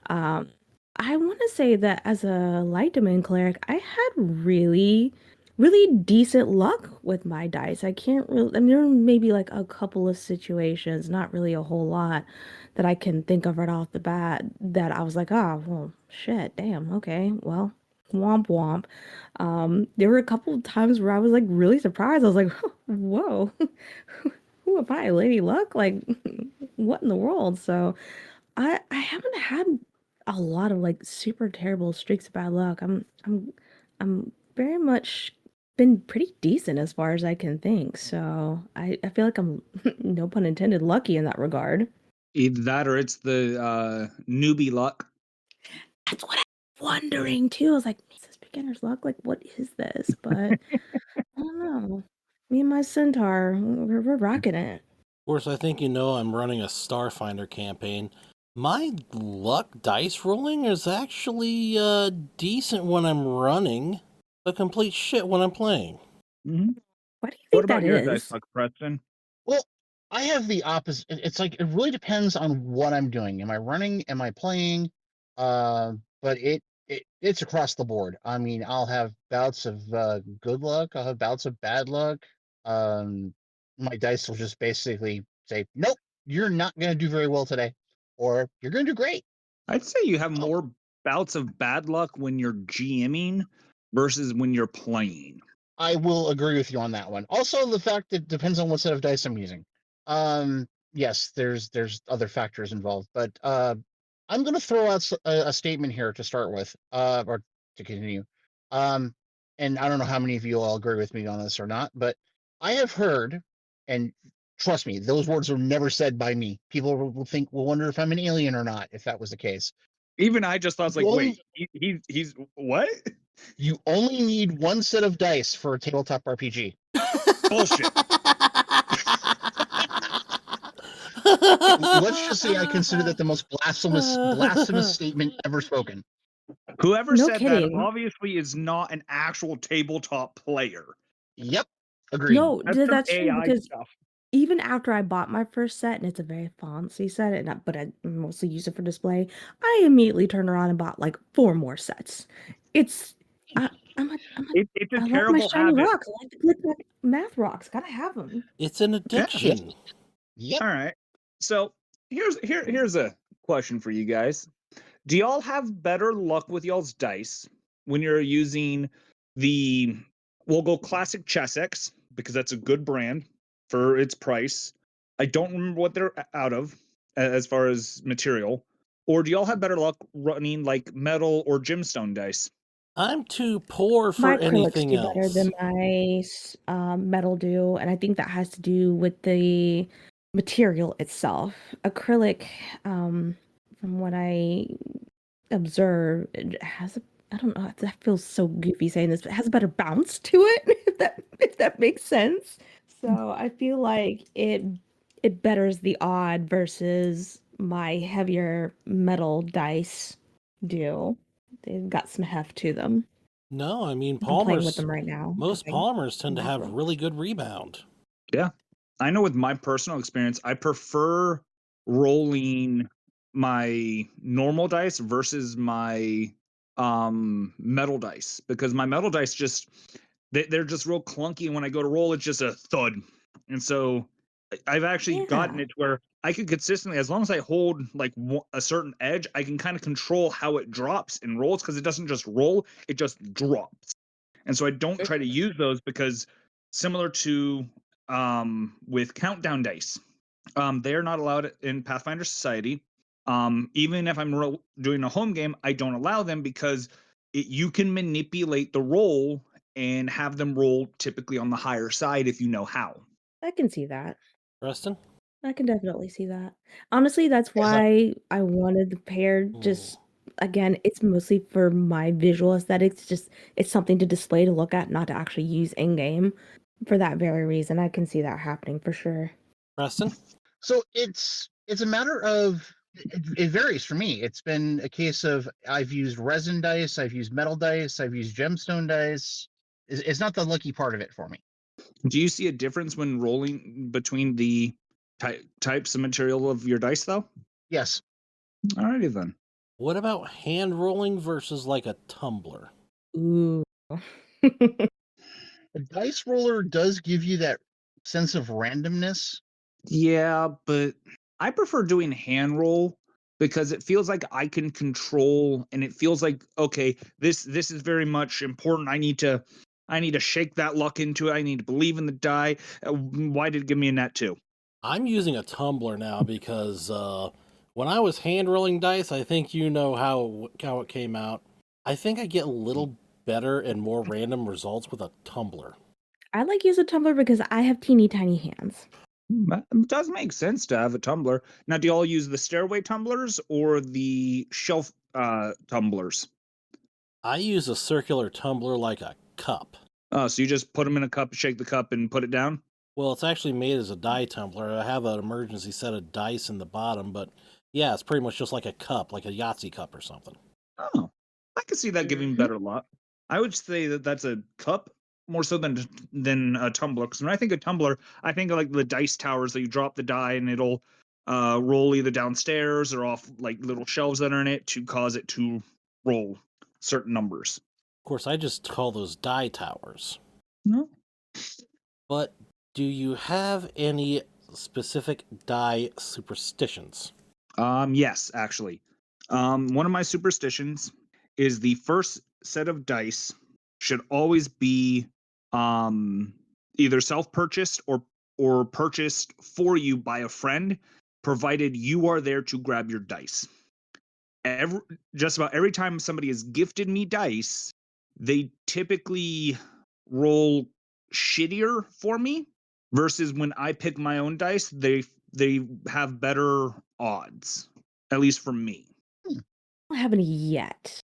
Um, I want to say that as a light domain cleric, I had really, really decent luck with my dice. I can't really. I mean, there were maybe like a couple of situations, not really a whole lot, that I can think of right off the bat that I was like, oh, well, shit, damn, okay, well, womp womp. There were a couple of times where I was like really surprised. I was like, whoa, who am I, Lady Luck? Like, what in the world? So I haven't had a lot of like super terrible streaks of bad luck. I'm very much been pretty decent as far as I can think. So I feel like I'm no pun intended lucky in that regard. Either that or it's the newbie luck. That's what I'm wondering too. I was like, is this beginner's luck? Like, what is this? But I don't know. Me and my centaur, we're rocking it. Of course, I think I'm running a Starfinder campaign. My luck dice rolling is actually decent when I'm running, but complete shit when I'm playing. Mm-hmm. Why do you What think about that your is? dice luck, Preston? Well, I have the opposite. It's like it really depends on what I'm doing. Am I running? Am I playing? But it's across the board. I mean, I'll have bouts of good luck. I'll have bouts of bad luck. My dice will just basically say, "Nope, you're not going to do very well today," or "You're going to do great." I'd say you have more bouts of bad luck when you're GMing versus when you're playing? I will agree with you on that one. Also, the fact that it depends on what set of dice I'm using. Yes, there's other factors involved, but I'm going to throw out a statement here to start with, or to continue. And I don't know how many of you all agree with me on this or not, but I have heard, and trust me, those words were never said by me. People will wonder if I'm an alien or not, if that was the case. Even I just thought, it's like, wait, he's what? You only need one set of dice for a tabletop RPG. Bullshit. Let's just say I consider that the most blasphemous statement ever spoken. Whoever No said kidding. that obviously is not an actual tabletop player. Yep, agreed. No, That's some that's true AI because stuff. even after I bought my first set, and it's a very fancy set, but I mostly use it for display, I immediately turned around and bought like 4 more sets. It's I'm It's a I like my terrible shiny habit. rocks. I like the glitter math rocks. Gotta have them. It's an addiction. Yep. All right. So here's a question for you guys. Do y'all have better luck with y'all's dice when you're using we'll go classic Chessex, because that's a good brand for its price. I don't remember what they're out of as far as material. Or do y'all have better luck running like metal or gemstone dice? I'm too poor for My acrylics anything do better else. than my metal do, and I think that has to do with the material itself. Acrylic, from what I observe, it has a I don't know, that feels so goofy saying this, but it has a better bounce to it, if that makes sense. So I feel like it betters the odd versus my heavier metal dice do. They've got some heft to them. No, I mean I'm playing with polymers. them right now. Most doing polymers tend to math have rolls. really good rebound. Yeah. I know with my personal experience, I prefer rolling my normal dice versus my metal dice, because my metal dice they're just real clunky, and when I go to roll, it's just a thud. And so I've actually gotten Yeah. it where I can consistently, as long as I hold like a certain edge, I can kind of control how it drops and rolls, because it doesn't just roll, it just drops. And so I don't try to use those, because similar to with countdown dice, they are not allowed in Pathfinder Society. Even if I'm doing a home game, I don't allow them, because you can manipulate the roll and have them roll typically on the higher side if you know how. I can see that. Preston? I can definitely see that. Honestly, that's Yes, why I wanted the pair. Just again, it's mostly for my visual aesthetics. Just it's something to display to look at, not to actually use in game. For that very reason, I can see that happening for sure. Preston? So it's a matter of it varies for me. It's been a case of I've used resin dice, I've used metal dice, I've used gemstone dice. It's not the lucky part of it for me. Do you see a difference when rolling between the types of material of your dice, though? Yes. Alrighty then. What about hand rolling versus like a tumbler? Ooh. A dice roller does give you that sense of randomness. Yeah, but I prefer doing hand roll, because it feels like I can control, and it feels like, okay, this is very much important. I need to shake that luck into it. I need to believe in the die. Why did it give me a net 2? I'm using a tumbler now because when I was hand rolling dice, I think you know how it came out. I think I get a little better and more random results with a tumbler. I like use a tumbler because I have teeny tiny hands. It does make sense to have a tumbler. Now, do you all use the stairway tumblers or the shelf tumblers? I use a circular tumbler like a cup. Oh, so you just put them in a cup, shake the cup, and put it down? Well, it's actually made as a die tumbler. I have an emergency set of dice in the bottom, but yeah, it's pretty much just like a cup, like a Yahtzee cup or something. Oh, I can see that giving Mhm. better luck. I would say that that's a cup more so than a tumbler. Because when I think of tumbler, I think of like the dice towers that you drop the die and it'll roll either downstairs or off like little shelves that are in it to cause it to roll certain numbers. Of course, I just call those die towers. No. But do you have any specific die superstitions? Yes, actually. One of my superstitions is the first set of dice should always be either self-purchased or purchased for you by a friend, provided you are there to grab your dice. Just about every time somebody has gifted me dice, they typically roll shittier for me versus when I pick my own dice, they have better odds, at least for me. I don't have any yet,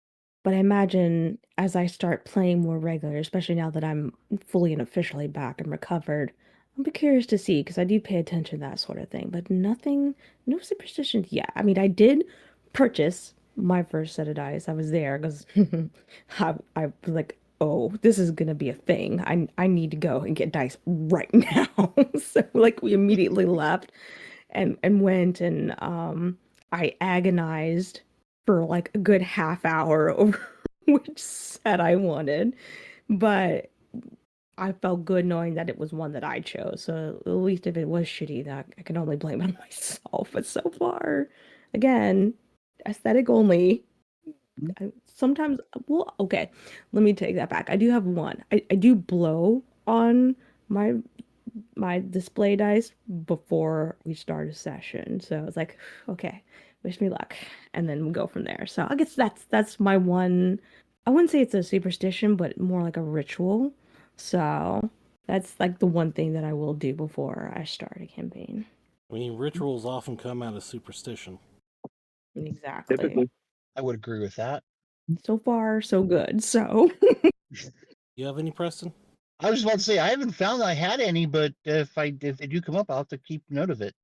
but I imagine as I start playing more regular, especially now that I'm fully and officially back and recovered, I'll be curious to see because I do pay attention to that sort of thing, but nothing, no superstitions yet. I mean, I did purchase my first set of dice. I was there because I was like, oh, this is gonna be a thing. I need to go and get dice right now. So like we immediately left and went and I agonized for like a good half hour over which set I wanted, but I felt good knowing that it was one that I chose. So at least if it was shitty, that I can only blame it on myself. But so far, again, aesthetic only. Sometimes, well, okay, let me take that back. I do have one. I do blow on my display dice before we start a session. So it's like, okay, wish me luck, and then we'll go from there. So I guess that's my one. I wouldn't say it's a superstition, but more like a ritual. So that's like the one thing that I will do before I start a campaign. I mean, rituals often come out of superstition. Exactly. Typically. I would agree with that. So far, so good. So You have any, Preston? I was about to say I haven't found I had any, but if they do come up, I'll have to keep note of it.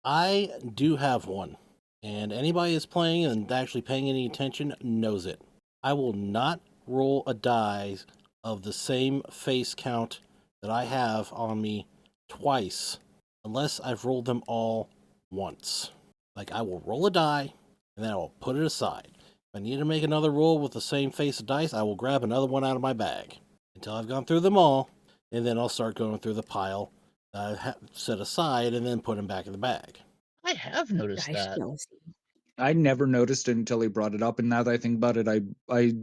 I do have one, and anybody that's playing and actually paying any attention knows it. I will not roll a die of the same face count that I have on me twice unless I've rolled them all once. Like, I will roll a die, and then I will put it aside. If I need to make another roll with the same face of dice, I will grab another one out of my bag until I've gone through them all, and then I'll start going through the pile that I set aside and then put them back in the bag. I have noticed dice that. jealousy. I never noticed it until he brought it up, and now that I think about it, I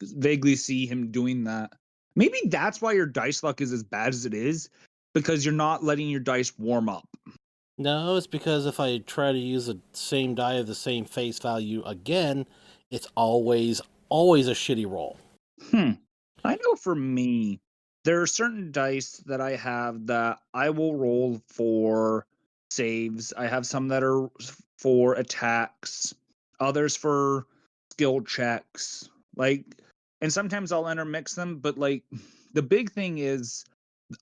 vaguely see him doing that. Maybe that's why your dice luck is as bad as it is, because you're not letting your dice warm up. No, it's because if I try to use the same die of the same face value again, it's always a shitty roll. I know for me, there are certain dice that I have that I will roll for saves. I have some that are for attacks, others for skill checks. Like, and sometimes I'll intermix them, but like the big thing is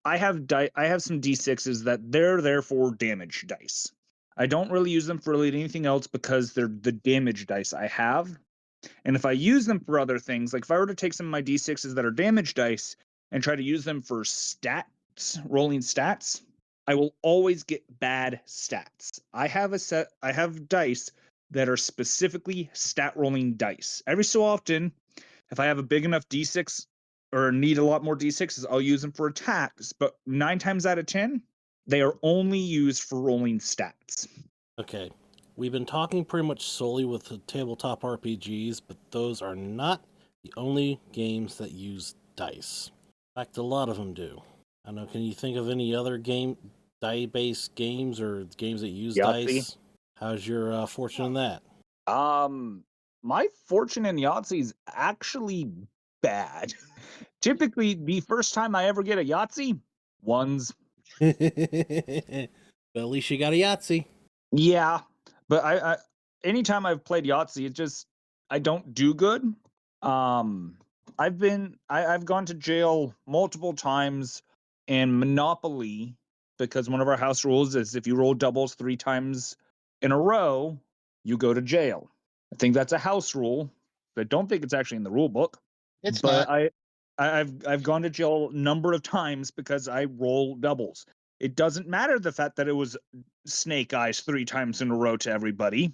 I have some D6s that they're there for damage dice. I don't really use them for really anything else because they're the damage dice I have. And if I use them for other things, like if I were to take some of my D6s that are damage dice and try to use them for stats, rolling stats, I will always get bad stats. I have dice that are specifically stat rolling dice. Every so often, if I have a big enough D6 or need a lot more D6s, I'll use them for attacks. But 9 times out of 10, they are only used for rolling stats. Okay, we've been talking pretty much solely with the tabletop RPGs, but those are not the only games that use dice. In fact, a lot of them do. I don't know, can you think of any other die-based games or games that use Yahtzee. dice? How's your fortune in that? My fortune in Yahtzee is actually bad. Typically, the first time I ever get a Yahtzee, ones. But at least you got a Yahtzee. Yeah, but I anytime I've played Yahtzee, it just I don't do good. I've gone to jail multiple times in Monopoly because one of our house rules is if you roll doubles 3 times in a row, you go to jail. I think that's a house rule. But I don't think it's actually in the rule book. It's But not. I've gone to jail a number of times because I roll doubles. It doesn't matter the fact that it was snake eyes 3 times in a row to everybody,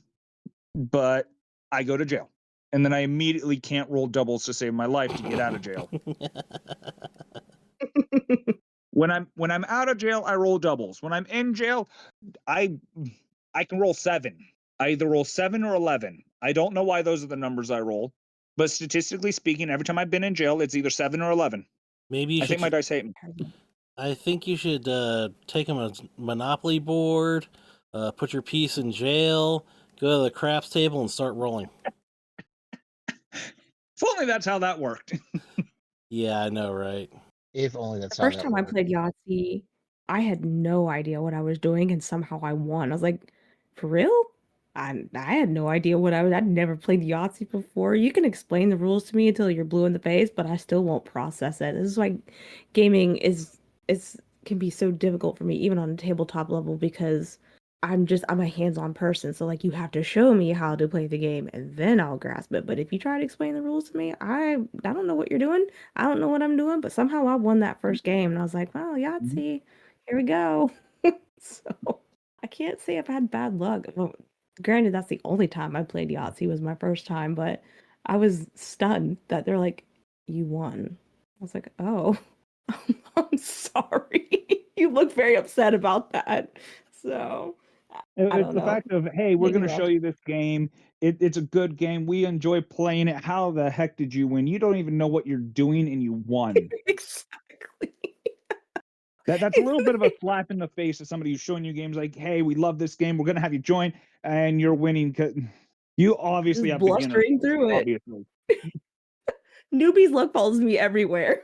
but I go to jail. And then I immediately can't roll doubles to save my life to get out of jail. When I'm out of jail, I roll doubles. When I'm in jail, I can roll 7. I either roll 7 or 11. I don't know why those are the numbers I roll. But statistically speaking, every time I've been in jail, it's either 7 or 11. Maybe you I should. think my dice hate me. I think you should take a Monopoly board, put your piece in jail, go to the craps table, and start rolling. If only that's how that worked. Yeah, I know, right? If only that's The how first that time I worked. played Yahtzee, I had no idea what I was doing, and somehow I won. I was like, for real? I had no idea what I'd never played Yahtzee before. You can explain the rules to me until you're blue in the face, but I still won't process it. This is why gaming is can be so difficult for me, even on a tabletop level, because I'm a hands-on person. So like you have to show me how to play the game and then I'll grasp it. But if you try to explain the rules to me, I don't know what you're doing. I don't know what I'm doing, but somehow I won that first game and I was like, well, Yahtzee, here we go. So I can't say I've had bad luck. Well, granted, that's the only time I played Yahtzee was my first time, but I was stunned that they're like, you won. I was like, oh, I'm sorry. You look very upset about that. So I It's don't the know. fact of, hey, we're Take it going to show off. you this game. It's a good game. We enjoy playing it. How the heck did you win? You don't even know what you're doing, and you won. Exactly. That's a little bit of a slap in the face to somebody who's showing you games like, hey, we love this game. We're going to have you join, and you're winning. You obviously Just have beginner blustering skills, through it. obviously. Newbies luck follows me everywhere.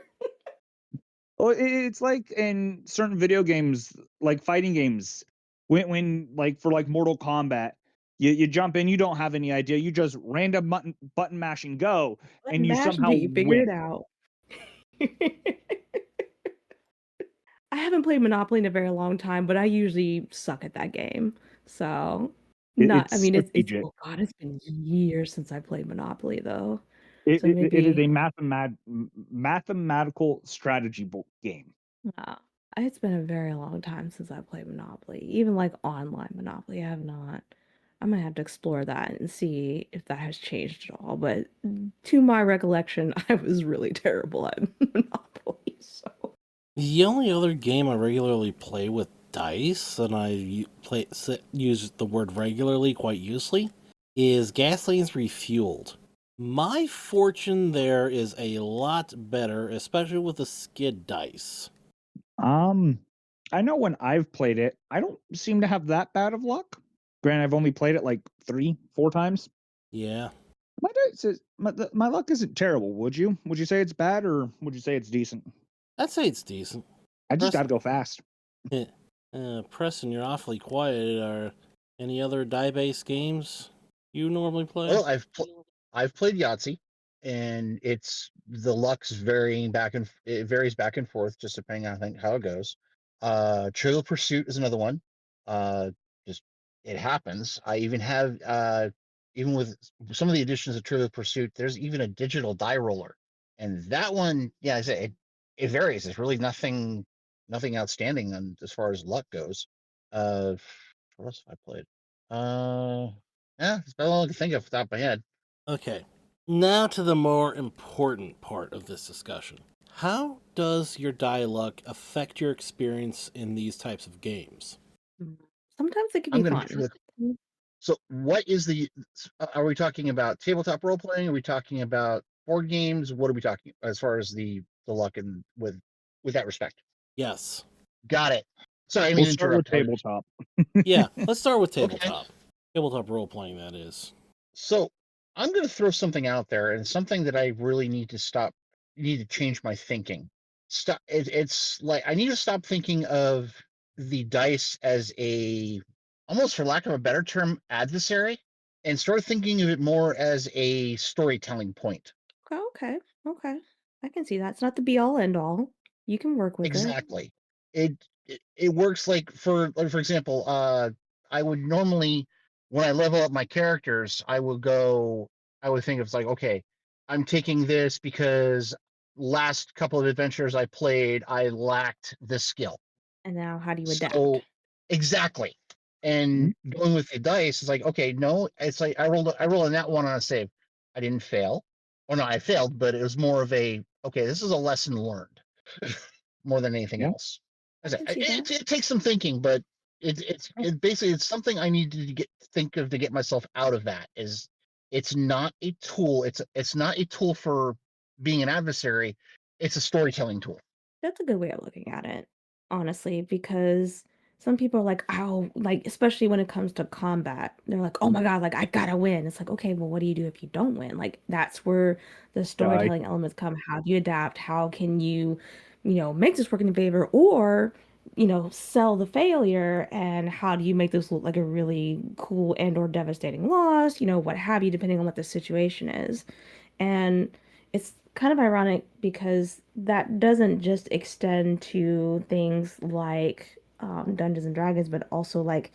Well, it's like in certain video games, like fighting games, when like for like Mortal Kombat, you jump in, you don't have any idea, you just random button mashing go, Like and you mash somehow until you figure it win. out. I haven't played Monopoly in a very long time, but I usually suck at that game. So not I It's mean it's strategic. oh god, it's been years since I played Monopoly though. It, So it is a maybe mathematical strategy game. uh, it's been a very long time since I played Monopoly. Even like online Monopoly, I have not. I might have to explore that and see if that has changed at all. But to my recollection, I was really terrible at Monopoly. So The only other game I regularly play with dice, and use the word regularly quite uselessly, is Gaslights Refueled. My fortune there is a lot better, especially with the skid dice. I know when I've played it, I don't seem to have that bad of luck. Granted, I've only played it like 3-4 times. Yeah, My dice is my luck isn't terrible. Would you? Would you say it's bad, or would you say it's decent? I'd say it's decent. I just Press- got to go fast. Preston, you're awfully quiet. Are any other die-based games you normally play? Well, I've played Yahtzee, and the luck's varying it varies back and forth just depending on, I think, how it goes. Trivial Pursuit is another one. Just it happens. I even have even with some of the additions of Trivial Pursuit, there's even a digital die roller, and that one, yeah, I say it varies. It's really nothing outstanding as far as luck goes. What else have I played? Yeah, it's about all I can think of off the top of my head. Okay, now to the more important part of this discussion. How does your die luck affect your experience in these types of games? sometimes it can I'm be going to hit you fun. with. So, what is are we talking about tabletop role playing? Are we talking about board games? What are we talking as far as the luck and with that respect? Yes. Got it. Sorry, I didn't We'll mean to start with interrupt. tabletop. Yeah, let's start with Okay. tabletop. Tabletop role playing, that is. So, I'm going to throw something out there, and something that I really need to change my thinking. It's like I need to stop thinking of the dice as almost for lack of a better term, adversary, and start thinking of it more as a storytelling point. Okay, okay. I can see that. It's not the be all end all. You can work with it. Exactly. It works like for example, I would normally, when I level up my characters, I would think it's like, okay, I'm taking this because last couple of adventures I played, I lacked this skill. And now how do you adapt? So exactly. And going with the dice, it's like, okay, no, it's like I rolled a nat one on a save. I didn't fail. Or no, I failed, but it was more of a, okay, this is a lesson learned more than anything Yeah. else. I can see that. It takes some thinking, but it basically it's something I need to think of to get myself out of that is It's not a tool. It's not a tool for being an adversary. It's a storytelling tool. That's a good way of looking at it, honestly, because some people are like, oh, like, especially when it comes to combat, they're like, oh my God, like, I gotta win. It's like, okay, well, what do you do if you don't win? Like, that's where the storytelling elements come. How do you adapt? How can you, make this work in your favor? Or, sell the failure, and how do you make this look like a really cool and or devastating loss, what have you, depending on what the situation is. And it's kind of ironic because that doesn't just extend to things like Dungeons and Dragons, but also like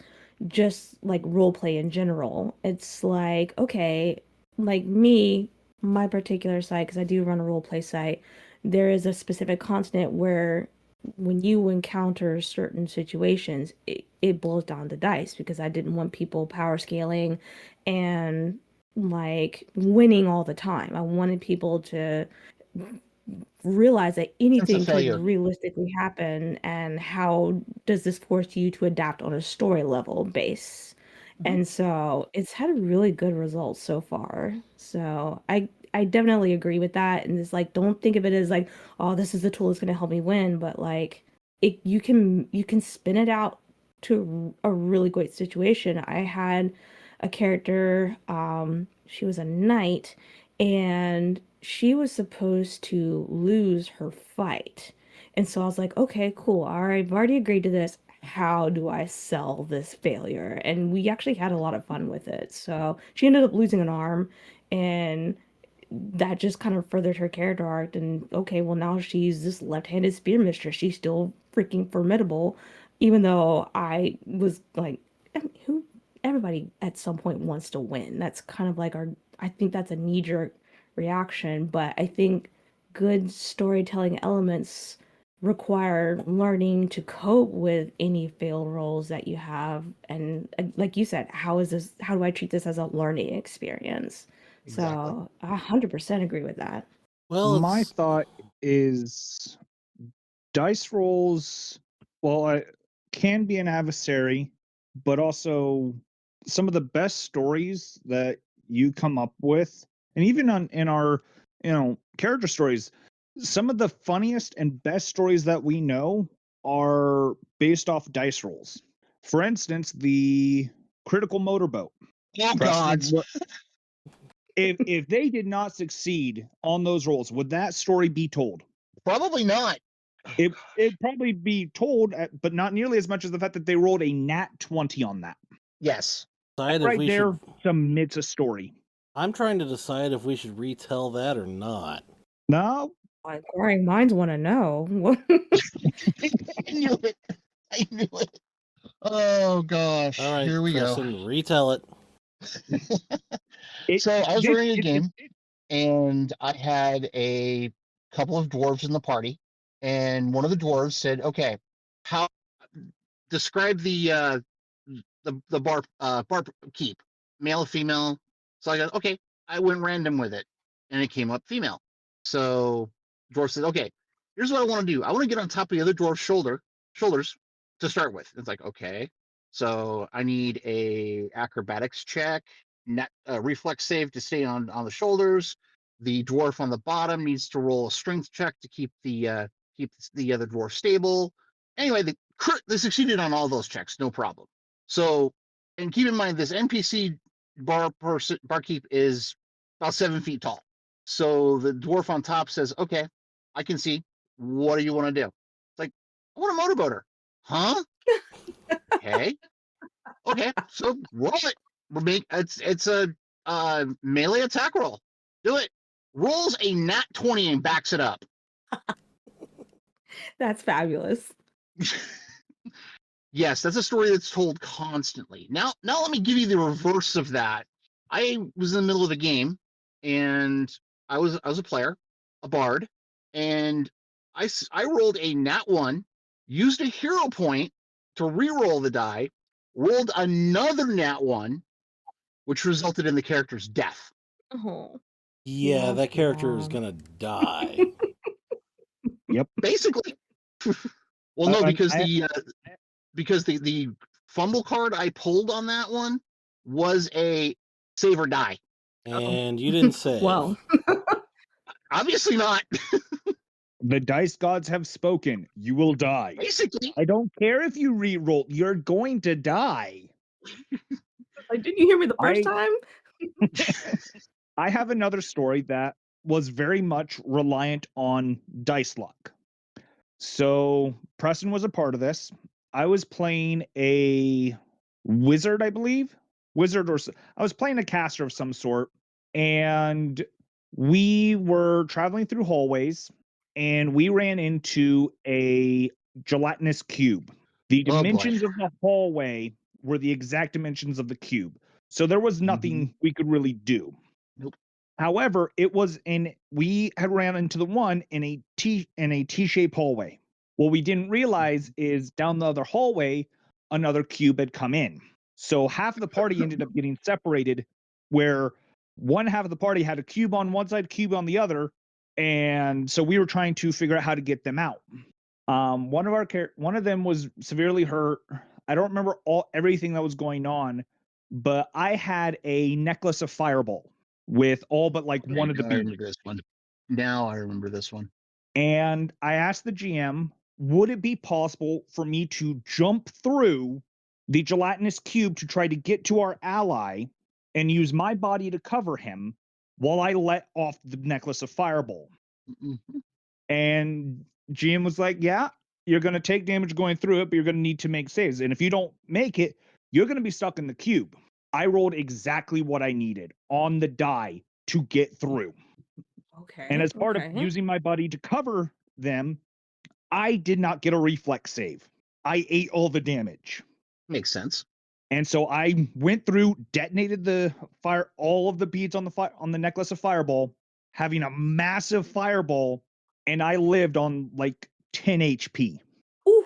just like role play in general. It's like, okay, like me, my particular site, because I do run a role play site, there is a specific continent where when you encounter certain situations, it boils down to dice because I didn't want people power scaling and like winning all the time. I wanted people to realize that Sense of anything could failure. realistically happen, and how does this force you to adapt on a story level base. And so it's had really good results so far. So I definitely agree with that. And it's like, don't think of it as like, oh, this is the tool that's going to help me win, but like you can spin it out to a really great situation. I had a character, she was a knight, and she was supposed to lose her fight. And so I was like, okay, cool. All right, I've already agreed to this. How do I sell this failure? And we actually had a lot of fun with it. So she ended up losing an arm, and that just kind of furthered her character arc. And okay, well, now she's this left-handed spear mistress. She's still freaking formidable, even though I was like, I mean, who everybody at some point wants to win. That's kind of like I think that's a knee-jerk reaction, but I think good storytelling elements require learning to cope with any failed roles that you have. And like you said, how do I treat this as a learning experience? Exactly. So I 100% agree with that. Well, My it's thought is dice rolls, well, can be an adversary, but also some of the best stories that you come up with, and even in our character stories, some of the funniest and best stories that we know are based off dice rolls. For instance, the critical motorboat. Oh God. Preston, if they did not succeed on those rolls, would that story be told? Probably not. It'd probably be told, but not nearly as much as the fact that they rolled a nat 20 on that. Yes. decide if Right we there should. submits a story. I'm trying to decide if we should retell that or not. No, Like, inquiring minds want to know. I knew it. I knew it. Oh gosh. All right, Here we Preston, retell it. go. So I was running a it- game, and I had a couple of dwarves in the party, and one of the dwarves said, "Okay, how describe the bar keep, male or female?" So I go, "Okay." I went random with it, and it came up female. So dwarf said, "Okay, here's what I want to do. I want to get on top of the other dwarf's shoulders to start with." It's like, okay. So I need a acrobatics check, reflex save to stay on the shoulders. The dwarf on the bottom needs to roll a strength check to keep the other dwarf stable. Anyway, they succeeded on all those checks, no problem. So, and keep in mind, this NPC barkeep is about 7 feet tall. So the dwarf on top says, "Okay, I can see. What do you want to do?" It's like, "I want a motorboater." Huh? Okay. Okay. So roll it. It's a melee attack roll. Do it. Rolls a nat 20 and backs it up. That's fabulous. Yes, that's a story that's told constantly. Now let me give you the reverse of that. I was in the middle of a game, and I was a player, a bard, and I rolled a nat 1, used a hero point to re-roll the die, rolled another nat 1, which resulted in the character's death. Oh, Yeah, that character is gonna die. Basically. Well, no, because I- the fumble card I pulled on that one was a save or die. And you didn't save. Well, Obviously not. The dice gods have spoken. You will die. Basically, I don't care if you re-roll. You're going to die. like, didn't you hear me the first I- time? I have another story that was very much reliant on dice luck. So Preston was a part of this. I was playing a wizard, I believe. I was playing a caster of some sort, and we were traveling through hallways, and we ran into a gelatinous cube. The Oh, boy. dimensions of the hallway were the exact dimensions of the cube. So there was nothing we could really do. Nope. However, we had ran into the one in a T-shaped hallway. What we didn't realize is down the other hallway, another cube had come in. So half of the party ended up getting separated, where one half of the party had a cube on one side, cube on the other, and so we were trying to figure out how to get them out. One of them was severely hurt. I don't remember everything that was going on, but I had a necklace of fireball with all but like one of the I beads. remember this one. Now I remember this one. And I asked the GM, would it be possible for me to jump through the gelatinous cube to try to get to our ally and use my body to cover him while I let off the necklace of fireball? Mhm. And GM was like, yeah, you're going to take damage going through it, but you're going to need to make saves. And if you don't make it, you're going to be stuck in the cube. I rolled exactly what I needed on the die to get through. Okay. And as part of using my body to cover them, I did not get a reflex save. I ate all the damage. Makes sense. And so I went through, detonated all of the beads on the necklace of fireball, having a massive fireball, and I lived on like 10 HP. Ooh.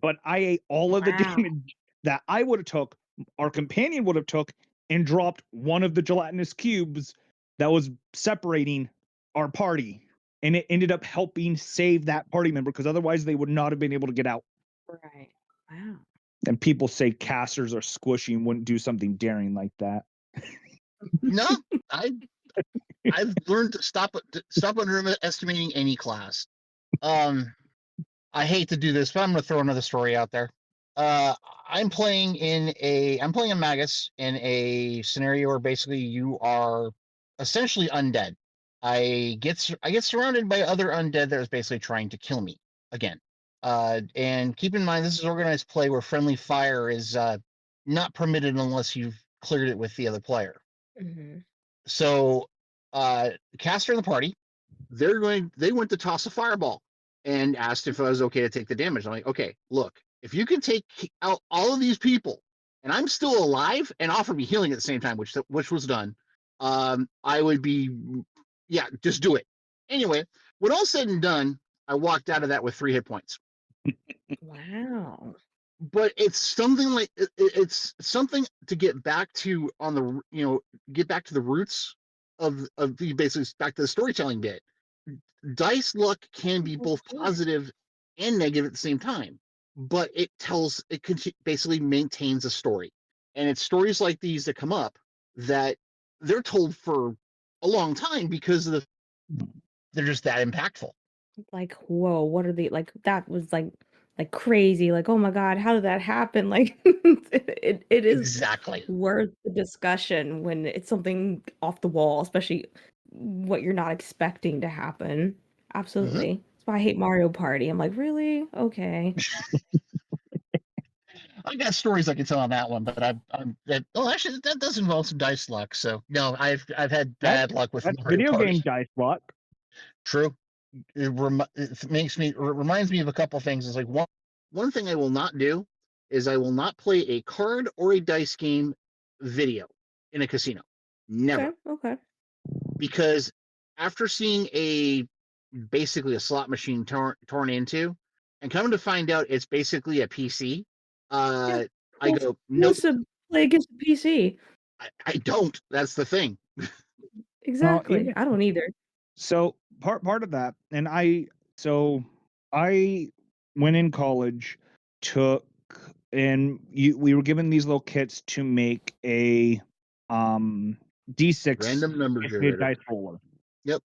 But I ate all of the Wow. damage that I would have took, our companion would have took, and dropped one of the gelatinous cubes that was separating our party. And it ended up helping save that party member, because otherwise they would not have been able to get out. Right. Wow. And people say casters are squishy and wouldn't do something daring like that. No, I've learned to stop underestimating any class. I hate to do this, but I'm going to throw another story out there. I'm playing a Magus in a scenario where basically you are essentially undead. I get surrounded by other undead that is basically trying to kill me again. And keep in mind, this is organized play where friendly fire is not permitted unless you've cleared it with the other player. Mm-hmm. So, caster in the party, they went to toss a fireball and asked if I was okay to take the damage. I'm like, okay, look, if you can take out all of these people and I'm still alive and offer me healing at the same time, which was done, I would be, yeah, just do it. Anyway, when all said and done, I walked out of that with 3 hit points. Wow. But it's something like it's something to get back to get back to the roots of basically back to the storytelling bit. Dice luck can be both positive and negative at the same time, but basically maintains a story, and it's stories like these that come up that they're told for a long time because they're just that impactful. Like, whoa, what are they like? That was like crazy. Like, oh my God, how did that happen? Like, it is Exactly. worth the discussion when it's something off the wall, especially what you're not expecting to happen. Absolutely. That's why I hate Mario Party. I'm like, really? Okay. I got stories I can tell on that one, but actually that does involve some dice luck. So no, I've had bad luck with That's Mario video Party. game dice luck. True. It reminds me of a couple things. It's like one thing I will not do is I will not play a card or a dice game video in a casino. Never. Okay. Because after seeing basically a slot machine torn into, and coming to find out it's basically a PC, I go, no, What's to play against the PC? I don't. That's the thing. Exactly. I don't either. So part of that, and I when in college we were given these little kits to make a D6 Random number gets me a generator. dice roller. Yep.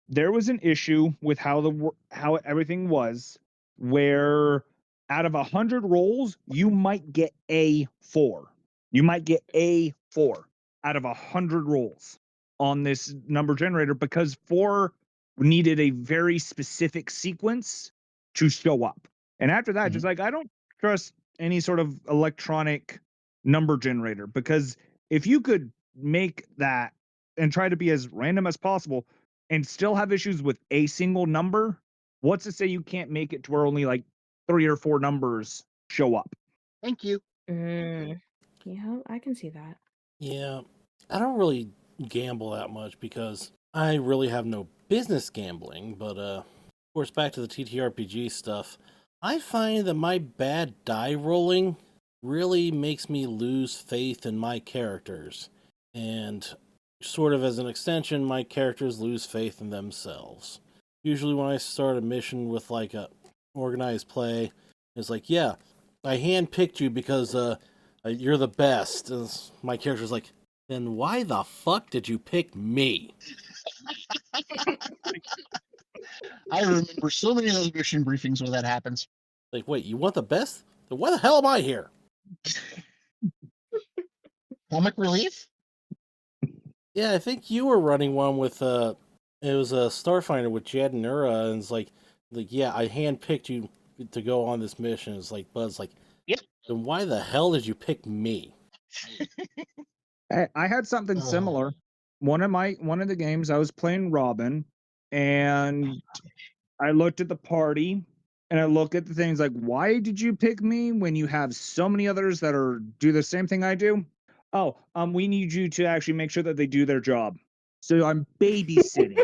There was an issue with how everything was, where out of 100 rolls, you might get a 4. You might get a 4 out of 100 rolls on this number generator because 4 needed a very specific sequence to show up. And after that, just like I don't trust any sort of electronic number generator, because if you could make that and try to be as random as possible and still have issues with a single number, what's to say you can't make it to where only like 3 or 4 numbers show up? Thank you. Yeah, I can see that. Yeah, I don't really gamble that much because I really have no business gambling. But of course, back to the TTRPG stuff, I find that my bad die rolling really makes me lose faith in my characters, and sort of as an extension, my characters lose faith in themselves. Usually, when I start a mission with like a organized play, it's like, yeah, I handpicked you because you're the best. And my character's like, then why the fuck did you pick me? I remember so many of those mission briefings where that happens. Like, wait, you want the best? Then why the hell am I here? Comic relief? Yeah, I think you were running one with it was a Starfinder with Jed and Ura, and it's like yeah, I handpicked you to go on this mission. It's like Buzz, like, Yep. Then why the hell did you pick me? I had something similar. One of the games I was playing Robin, and I looked at the party and I look at the things like, why did you pick me when you have so many others that do the same thing I do? Oh, we need you to actually make sure that they do their job. So I'm babysitting.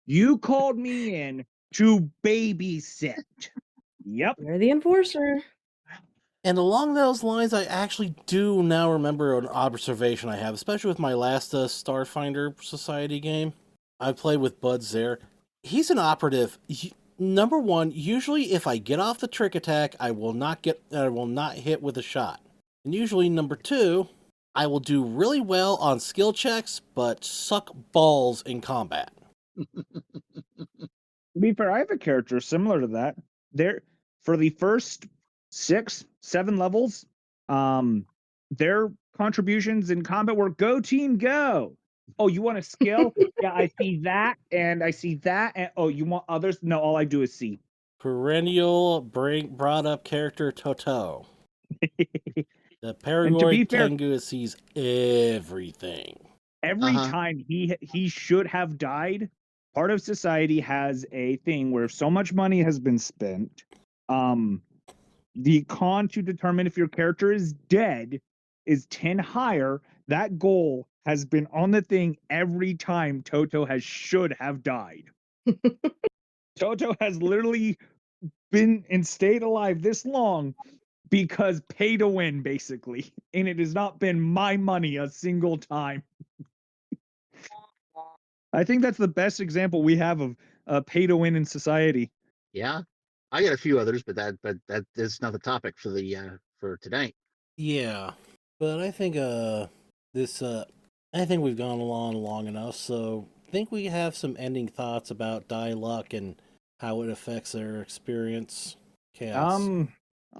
You called me in to babysit. Yep. You're the enforcer. And along those lines, I actually do now remember an observation I have, especially with my last Starfinder Society game. I played with Buds there. He's an operative. Number one, usually if I get off the trick attack, I will not hit with a shot. And usually number two, I will do really well on skill checks, but suck balls in combat. To be fair, I have a character similar to that. For the first 6, 7 levels, their contributions in combat were go team go. Oh, you want a skill? Yeah, I see that, and I see that, and oh, you want others? No, all I do is see. Perennial brought up character Toto. The And to be Paragoid fair, Tengu sees everything. every time he should have died, part of society has a thing where so much money has been spent, the con to determine if your character is dead is 10 higher. That goal has been on the thing every time Toto should have died. Toto has literally been and stayed alive this long because pay to win, basically. And it has not been my money a single time. I think that's the best example we have of pay to win in society. Yeah, I got a few others, but that is not the topic for the for tonight. Yeah, but I think I think we've gone along long enough. So I think we have some ending thoughts about die luck and how it affects their experience. Chaos.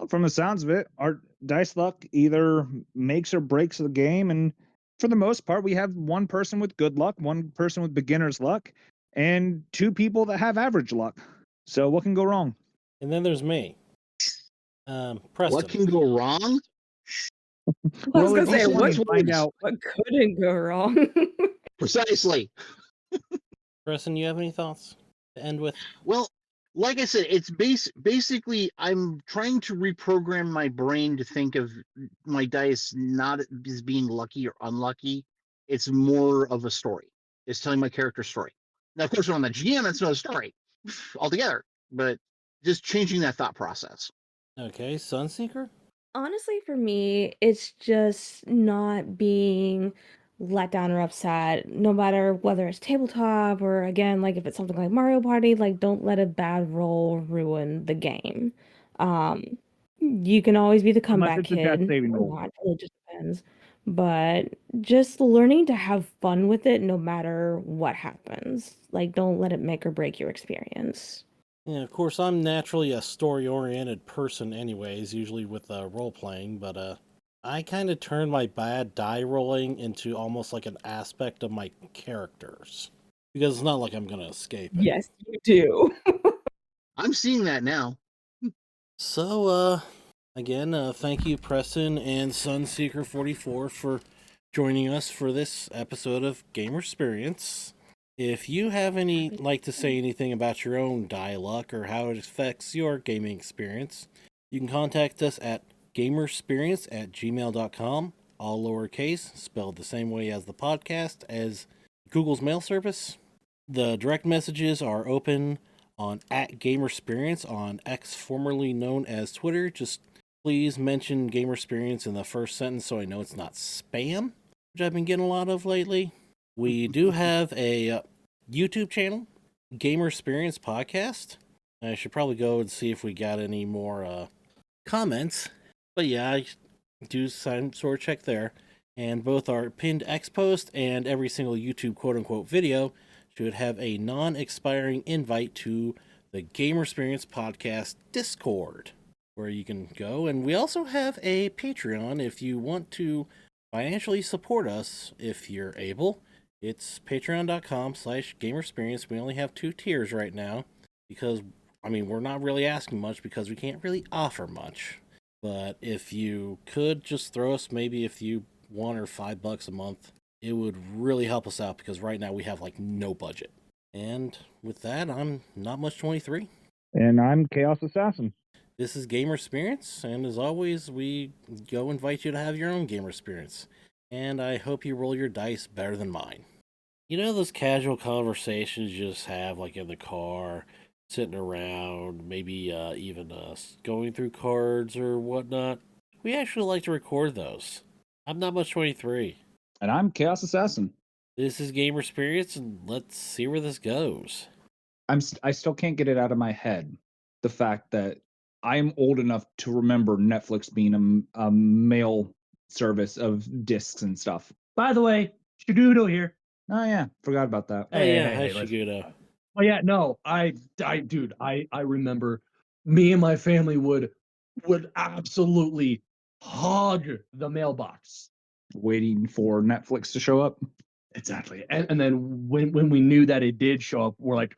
From the sounds of it, our dice luck either makes or breaks the game, and for the most part, we have one person with good luck, one person with beginner's luck, and 2 people that have average luck. So what can go wrong? And then there's me. Preston. What can go wrong? I was Well, gonna say, eventually what we find out. what couldn't go wrong? Precisely. Preston, you have any thoughts to end with? Well, like I said, it's basically I'm trying to reprogram my brain to think of my dice not as being lucky or unlucky. It's more of a story. It's telling my character story. Now, of course, when I'm a GM, it's not a story altogether, but just changing that thought process. Okay, Sunseeker? Honestly, for me, it's just not being let down or upset, no matter whether it's tabletop or again, like if it's something like Mario Party, like don't let a bad roll ruin the game. You can always be the Unless comeback it's a death kid saving or roll. not, it just depends. but just learning to have fun with it no matter what happens. Like, don't let it make or break your experience. Yeah, of course, I'm naturally a story-oriented person anyways, usually with role-playing, but I kind of turn my bad die rolling into almost like an aspect of my characters. Because it's not like I'm going to escape it. Yes, you do. I'm seeing that now. So, again, thank you, Preston and Sunseeker44 for joining us for this episode of Gamersperience. If you have like to say anything about your own die luck or how it affects your gaming experience, you can contact us at gamersperience@gmail.com, all lowercase, spelled the same way as the podcast as Google's mail service. The direct messages are open on @Gamersperience on X, formerly known as Twitter. Just please mention Gamersperience in the first sentence so I know it's not spam, which I've been getting a lot of lately. We do have a YouTube channel, Gamersperience Podcast. I should probably go and see if we got any more comments. But yeah, I do sort of check there. And both our pinned X post and every single YouTube quote-unquote video should have a non-expiring invite to the Gamersperience Podcast Discord, where you can go. And we also have a Patreon if you want to financially support us, if you're able. It's patreon.com/Gamersperience. We only have 2 tiers right now because, we're not really asking much because we can't really offer much. But if you could just throw us maybe a few $1 or $5 a month, it would really help us out because right now we have like no budget. And with that, I'm Not Much 23. And I'm Chaos Assassin. This is Gamersperience, and as always, we go invite you to have your own Gamersperience. And I hope you roll your dice better than mine. You know those casual conversations you just have like in the car, sitting around, maybe even going through cards or whatnot? We actually like to record those. I'm Not Much 23. And I'm Chaos Assassin. This is Gamersperience, and let's see where this goes. I still can't get it out of my head, the fact that I'm old enough to remember Netflix being a mail service of discs and stuff. By the way, Shadoodle here. Oh yeah, forgot about that. Oh yeah, hi listen. Shigudo. Oh yeah, no, I remember me and my family would absolutely hog the mailbox. Waiting for Netflix to show up. Exactly. And then when we knew that it did show up, we're like,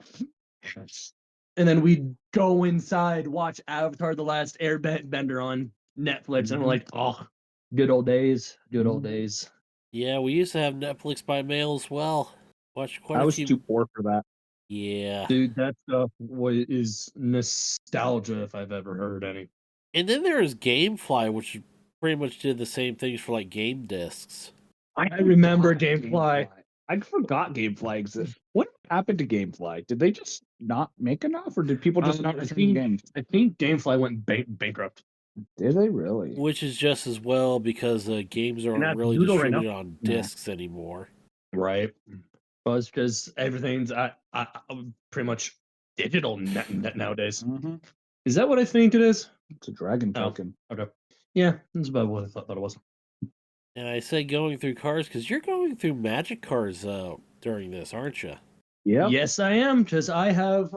yes. And then we'd go inside, watch Avatar: The Last Airbender on Netflix, and we're like, oh, good old days, good old days. Yeah, we used to have Netflix by mail as well. Watched quite I a was few. too poor for that. Yeah. Dude, that stuff is nostalgia if I've ever heard any. And then there was Gamefly, which pretty much did the same things for like game discs. I remember Gamefly. I forgot Gamefly existed. What happened to Gamefly? Did they just not make enough, or did people just not return games? I think Gamefly went bankrupt. Did they really? Which is just as well because games aren't that's really Doodle right now. distributed on discs anymore. Right. Well, it's because everything's I pretty much digital nowadays. Mm-hmm. Is that what I think it is? It's a dragon Oh. token. Okay. Yeah, that's about what I thought it was. And I say going through cards because you're going through Magic cards during this, aren't you? Yeah. Yes, I am, because I have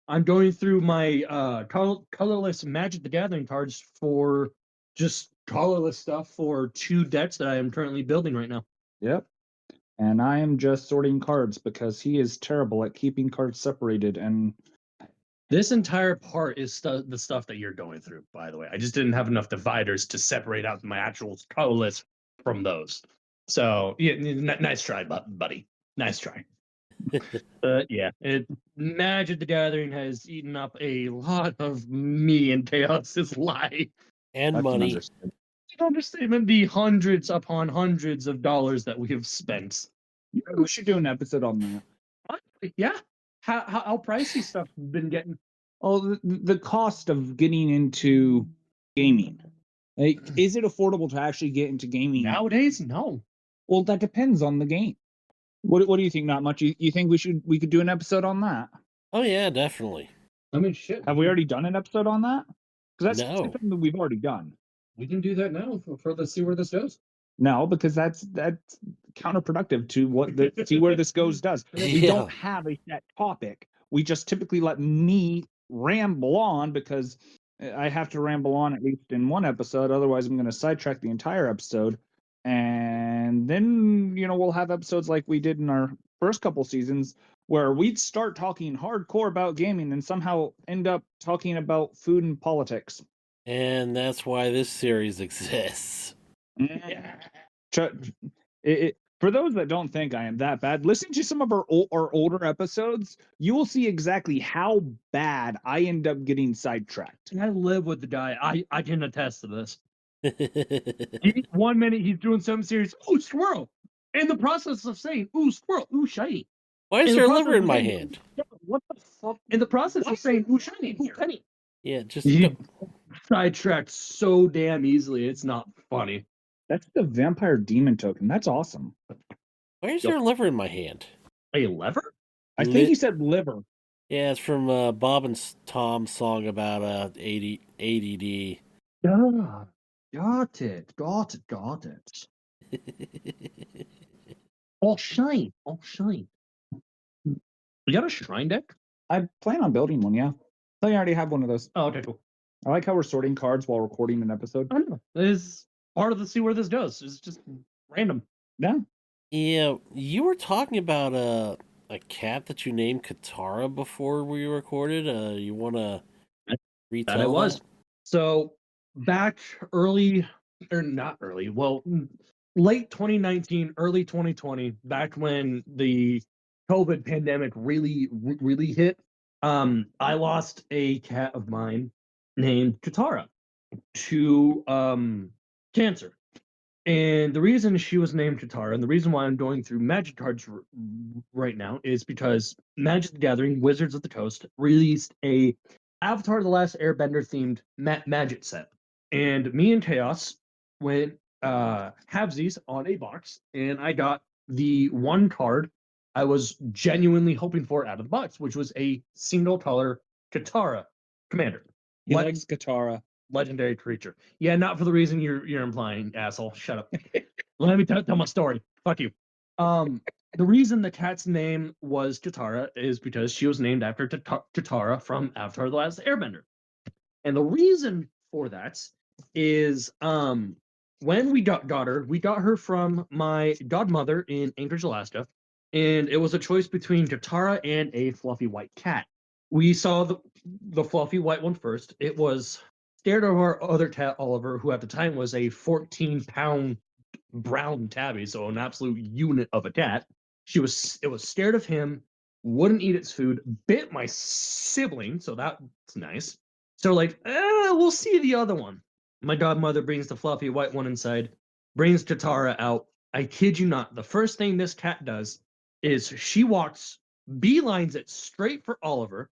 I'm going through my colorless Magic the Gathering cards for just colorless stuff for 2 decks that I am currently building right now. Yep. And I am just sorting cards because he is terrible at keeping cards separated. And This entire part is the stuff that you're going through, by the way. I just didn't have enough dividers to separate out my actual colorless from those. So, yeah, nice try, buddy. Nice try. Yeah, Magic the Gathering has eaten up a lot of me and Chaos's life. And that's an money. understatement. An understatement, the hundreds upon hundreds of dollars that we have spent. Yeah, we should do an episode on that. Yeah. How pricey stuff has been getting. Oh, the cost of getting into gaming. Like, is it affordable to actually get into gaming? Nowadays, no. Well, that depends on the game. What do you think? Not much. You think we could do an episode on that? Oh yeah, definitely. I mean, shit. Have we already done an episode on that? Because that's No. something that we've already done. We can do that now for let's see where this goes. No, because that's counterproductive to what the see where this goes does. We Yeah. don't have a set topic. We just typically let me ramble on because I have to ramble on at least in one episode. Otherwise, I'm going to sidetrack the entire episode. And then, we'll have episodes like we did in our first couple seasons where we'd start talking hardcore about gaming and somehow end up talking about food and politics. And that's why this series exists. Yeah. For those that don't think I am that bad, listen to some of our older episodes. You will see exactly how bad I end up getting sidetracked. I live with the guy. I can attest to this. 1 minute he's doing something serious. Ooh, squirrel! In the process of saying, ooh, squirrel, ooh, shiny. Why is In the there a process liver in of my saying, hand? What the fuck? In the process of saying, ooh, shiny, ooh, shiny. Yeah, just You sidetracked so damn easily. It's not funny. That's the vampire demon token. That's awesome. why is there a liver in my hand? A lever? I think he said liver. Yeah, it's from Bob and Tom's song about ADD. Yeah. Got it. All shine. You got a shrine deck? I plan on building one, yeah. I already have one of those. Oh, okay, cool. I like how we're sorting cards while recording an episode. I know. This is part of the see where this goes. It's just random. Yeah. Yeah, you were talking about a cat that you named Katara before we recorded. You want to retell That it was. So back early, or not early, well, late 2019, early 2020, back when the COVID pandemic really hit, I lost a cat of mine named Katara to cancer. And the reason she was named Katara, and the reason why I'm going through Magic cards right now, is because Magic the Gathering Wizards of the Coast released a Avatar: The Last Airbender themed Magic set, and me and Chaos went halvesies on a box, and I got the one card I was genuinely hoping for out of the box, which was a single color Katara commander. He likes Katara. Legendary creature. Yeah, not for the reason you're implying, asshole. Shut up. Let me tell my story. Fuck you. The reason the cat's name was Katara is because she was named after Katara from Avatar: The Last Airbender. And the reason for that is when we got her, we got her from my godmother in Anchorage, Alaska, and it was a choice between Katara and a fluffy white cat. We saw the fluffy white one first. It was scared of our other cat, Oliver, who at the time was a 14-pound brown tabby, so an absolute unit of a cat. It was scared of him, wouldn't eat its food, bit my sibling, so that's nice. So we'll see the other one. My godmother brings the fluffy white one inside, brings Katara out. I kid you not, the first thing this cat does is she walks, beelines it straight for Oliver,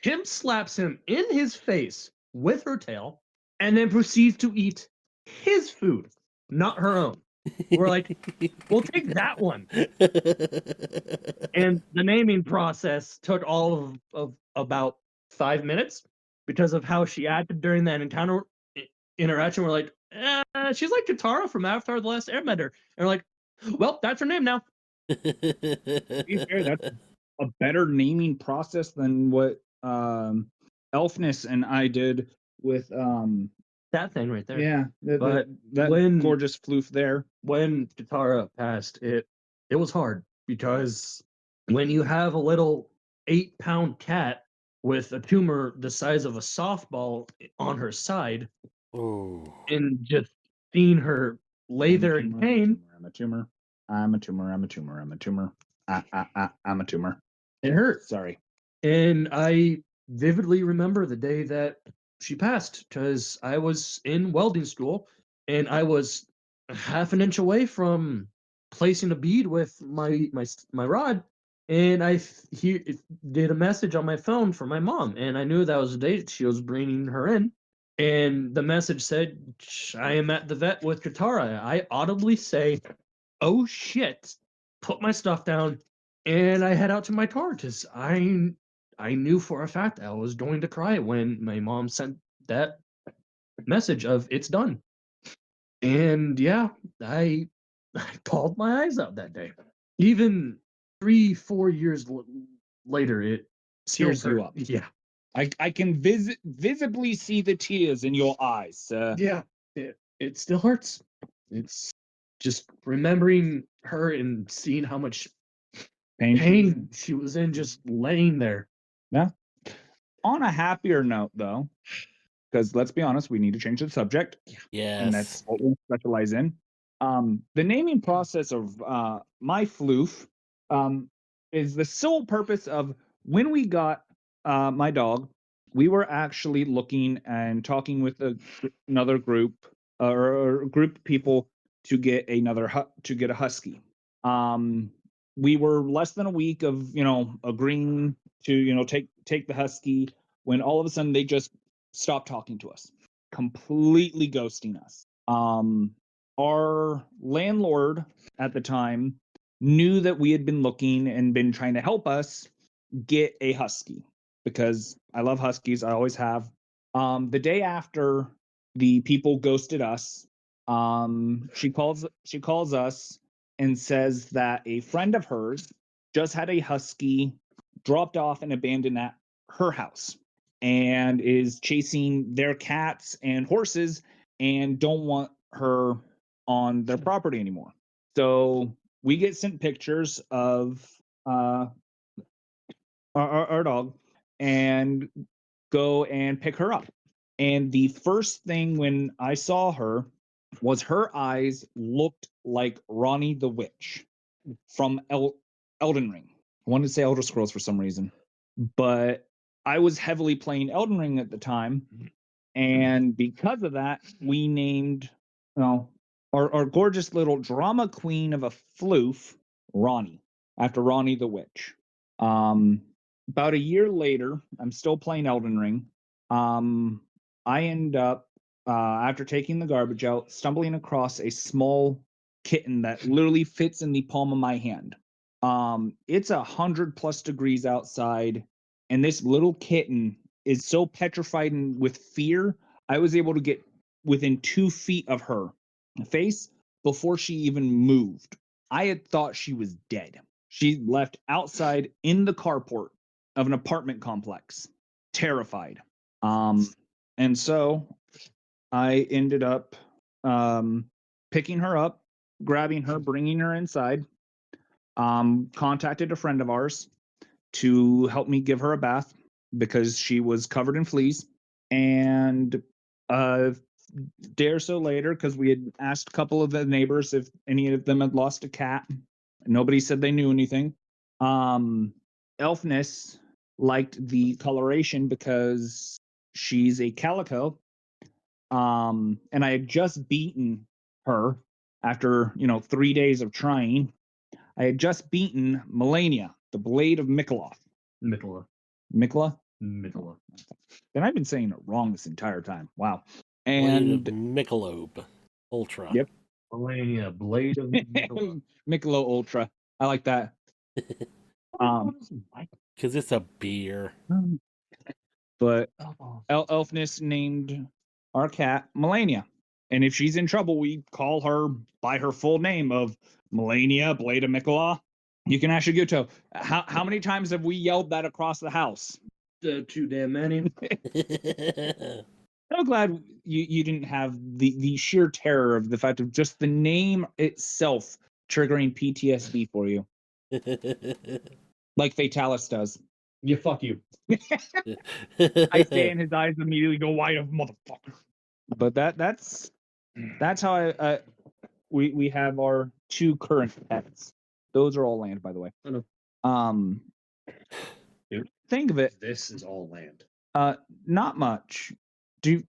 pimp slaps him in his face with her tail, and then proceeds to eat his food, not her own. We're like, we'll take that one. And the naming process took all of about 5 minutes because of how she acted during that interaction. We're like, she's like Katara from Avatar: The Last Airbender. And we're like, well, that's her name now. To be fair, that's a better naming process than what Elfness and I did with that thing right there. Yeah, But that when- gorgeous floof there. When Katara passed, it was hard because when you have a little 8-pound cat with a tumor the size of a softball on her side, Ooh. and just seeing her lay there in pain, I'm a tumor. I'm a tumor. I'm a tumor. I'm a tumor. I'm a tumor. it hurt. Sorry. And I vividly remember the day that she passed because I was in welding school and I was half an inch away from placing a bead with my rod, and I did a message on my phone for my mom, and I knew that was the date she was bringing her in, and the message said, "I am at the vet with Katara." I audibly say, "Oh shit!" Put my stuff down, and I head out to my car because I knew for a fact I was going to cry when my mom sent that message of "it's done." And yeah, I I bawled my eyes out that day. Even 3-4 years later, it still Tears you hurt. up. Yeah, I can visibly see the tears in your eyes. yeah, it still hurts. It's just remembering her and seeing how much pain she was in, just laying there. Yeah. On a happier note, though, because let's be honest, we need to change the subject, and Yes. that's what we specialize in. The naming process of my floof is the sole purpose of when we got my dog. We were actually looking and talking with another group or a group of people to get to get a husky. We were less than a week of agreeing to take the husky when all of a sudden they just stopped talking to us, completely ghosting us. Our landlord at the time knew that we had been looking and been trying to help us get a husky because I love huskies. I always have. The day after the people ghosted us, she calls us and says that a friend of hers just had a husky dropped off and abandoned at her house and is chasing their cats and horses and don't want her on their property anymore. So we get sent pictures of our dog and go and pick her up. And the first thing when I saw her was her eyes looked like Ronnie the Witch from Elden Ring. I wanted to say Elder Scrolls for some reason, but I was heavily playing Elden Ring at the time, and because of that, we named our gorgeous little drama queen of a floof Ronnie after Ronnie the Witch. About a year later, I'm still playing Elden Ring. I end up after taking the garbage out, stumbling across a small kitten that literally fits in the palm of my hand. It's 100+ degrees outside, and this little kitten is so petrified and with fear. I was able to get within 2 feet of her face before she even moved. I had thought she was dead. She left outside in the carport of an apartment complex, terrified. And so I ended up picking her up, grabbing her, bringing her inside. Contacted a friend of ours to help me give her a bath because she was covered in fleas. And a day or so later, because we had asked a couple of the neighbors if any of them had lost a cat, nobody said they knew anything. Elfness liked the coloration because she's a calico. And I had just beaten her after 3 days of trying. I had just beaten Melania, the Blade of Mikoloth. Mikola. Mikola? Mikola. And I've been saying it wrong this entire time. Wow. Blade of And Michelob Ultra. Yep. Melania, Blade of Mikola. Michelob Ultra. I like that. Because it's a beer. But Elfness named our cat Melania. And if she's in trouble, we call her by her full name of Melania, Blade of Mikola. You can actually go to how many times have we yelled that across the house? Too damn many. I'm glad you didn't have the sheer terror of the fact of just the name itself triggering PTSD for you, like Fatalis does. Yeah, fuck you. I stay in his eyes, immediately go white of motherfucker. But that's how we have our 2 current pets. Those are all land, by the way. I know. Dude, Think of it. this is all land. Not much. Do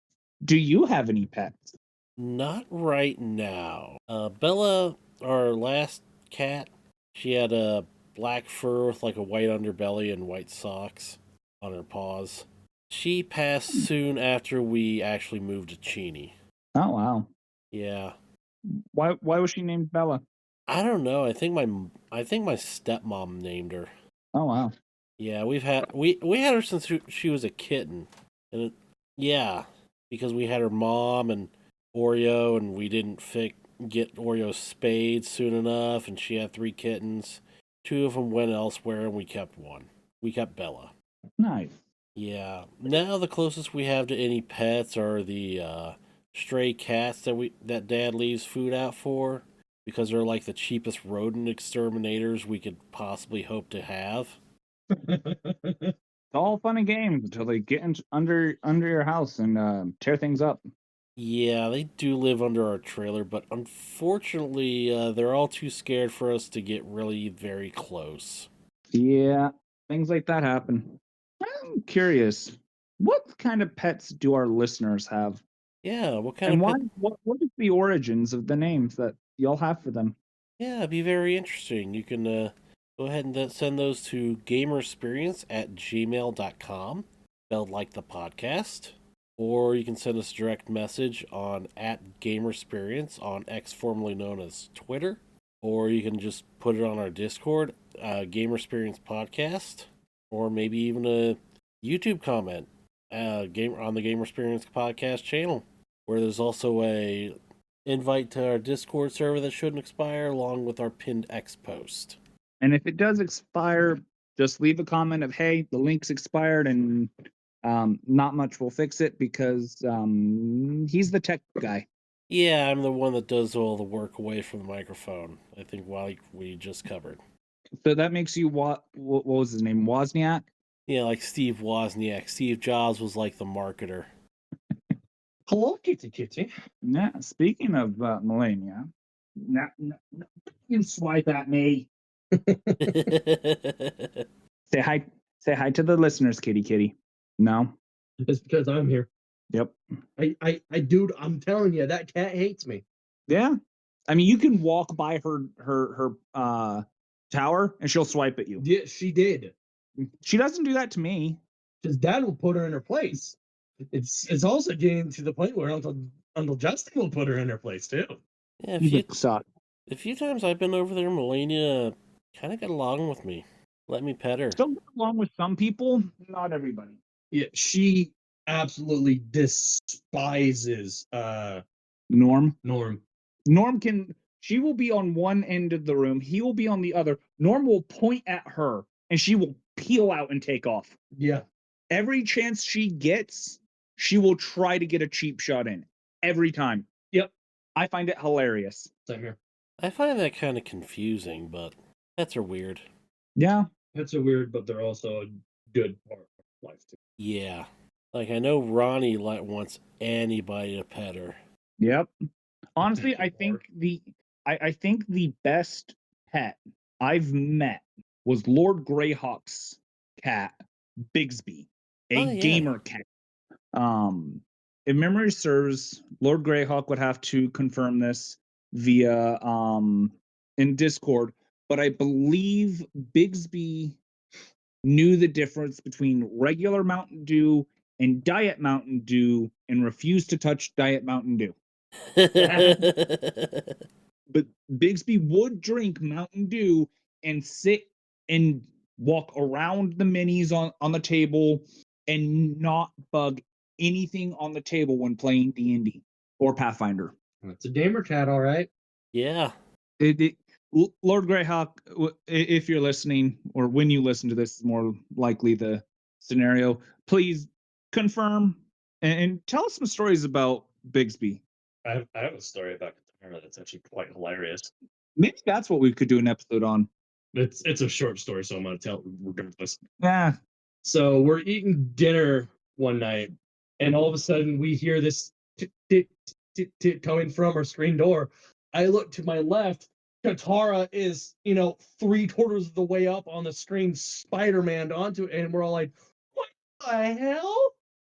you have any pets? Not right now. Bella, our last cat, she had a black fur with like a white underbelly and white socks on her paws. She passed soon after we actually moved to Cheney. Oh wow. Yeah. Why was she named Bella? I don't know. I think my stepmom named her. Oh wow. Yeah, we had her since she was a kitten. And yeah, because we had her mom and Oreo and we didn't get Oreo spayed soon enough, and she had 3 kittens. 2 of them went elsewhere, and we kept one. We kept Bella. Nice. Yeah. Now the closest we have to any pets are the stray cats that Dad leaves food out for, because they're like the cheapest rodent exterminators we could possibly hope to have. It's all fun and games until they get under your house and tear things up. Yeah, they do live under our trailer, but unfortunately, they're all too scared for us to get really very close. Yeah, things like that happen. I'm curious, what kind of pets do our listeners have, Yeah, what kind and of why? pet? What is the origins of the names that y'all have for them? Yeah, it'd be very interesting. You can go ahead and send those to gamersperience@gmail.com, spelled like the podcast. Or you can send us a direct message on @Gamersperience on X, formerly known as Twitter. Or you can just put it on our Discord, Gamersperience Podcast. Or maybe even a YouTube comment game on the Gamersperience Podcast channel, where there's also a invite to our Discord server that shouldn't expire, along with our pinned X post. And if it does expire, just leave a comment of, "Hey, the link's expired," and not much will fix it because he's the tech guy. Yeah, I'm the one that does all the work away from the microphone. I think like we just covered. So that makes you what was his name? Wozniak? Yeah, like Steve Wozniak. Steve Jobs was like the marketer. Hello, kitty kitty. Yeah. Speaking of Melania, no, you swipe at me. Say hi. Say hi to the listeners, kitty kitty. No. It's because I'm here. Yep. Dude, I'm telling you, that cat hates me. Yeah. I mean, you can walk by her tower and she'll swipe at you. Yeah, she did. She doesn't do that to me. His dad will put her in her place. It's also getting to the point where Uncle Justin will put her in her place too. Yeah, You suck. the few times I've been over there, Melania kind of got along with me. Let me pet her. Still get along with some people, not everybody. Yeah, she absolutely despises Norm. Norm. She will be on one end of the room, he will be on the other. Norm will point at her and she will peel out and take off. Yeah. Every chance she gets, she will try to get a cheap shot in. Every time. Yep. I find it hilarious. Same here. I find that kind of confusing, but pets are weird. Yeah. Pets are weird, but they're also a good part of life too. Yeah. Like, I know Ronnie wants anybody to pet her. Yep. Honestly, I think the best pet I've met was Lord Greyhawk's cat, Bigsby, a gamer cat. If memory serves, Lord Greyhawk would have to confirm this via in Discord, but I believe Bigsby knew the difference between regular Mountain Dew and Diet Mountain Dew and refused to touch Diet Mountain Dew. But Bigsby would drink Mountain Dew and sit and walk around the minis on the table and not bug anything on the table when playing D&D or Pathfinder. It's a gamer cat, all right. Yeah. Lord Greyhawk, if you're listening, or when you listen to this, is more likely the scenario, please confirm and tell us some stories about Bigsby. I have a story about Katara that's actually quite hilarious. Maybe that's what we could do an episode on. It's a short story, so I'm gonna tell regardless. Yeah. So we're eating dinner one night, and all of a sudden we hear this tick coming from our screen door. I look to my left. Katara is, 3/4 of the way up on the screen, Spider-Man onto it, and we're all like, "What the hell?"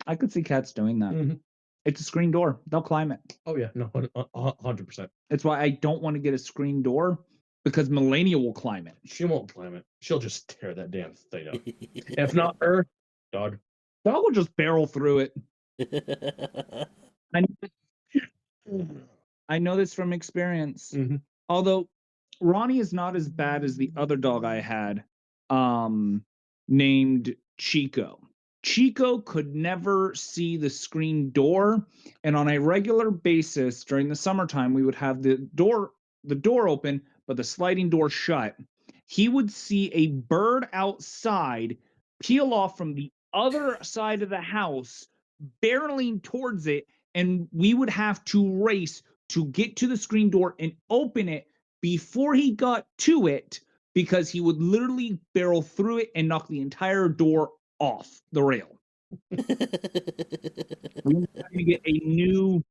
I could see cats doing that. Mhm. It's a screen door. They'll climb it. Oh yeah, no, 100%. That's why I don't want to get a screen door, because Melania will climb it. She won't climb it. She'll just tear that damn thing up. If not her, dog. Dog will just barrel through it. I know this from experience. Mhm. Although Ronnie is not as bad as the other dog I had, named Chico. Chico could never see the screen door, and on a regular basis during the summertime, we would have the door open, but the sliding door shut. He would see a bird outside peel off from the other side of the house, barreling towards it, and we would have to race to get to the screen door and open it before he got to it, because he would literally barrel through it and knock the entire door off the rail. We had to get a new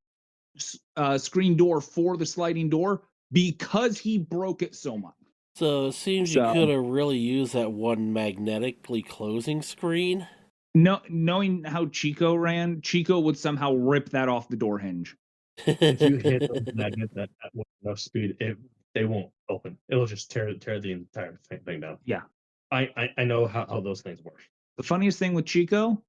screen door for the sliding door because he broke it so much. So it seems you could have really used that one magnetically closing screen. No, knowing how Chico ran, Chico would somehow rip that off the door hinge. If you hit those magnets at enough speed, they won't open. It'll just tear the entire thing down. Yeah. I know how those things work. The funniest thing with Chico,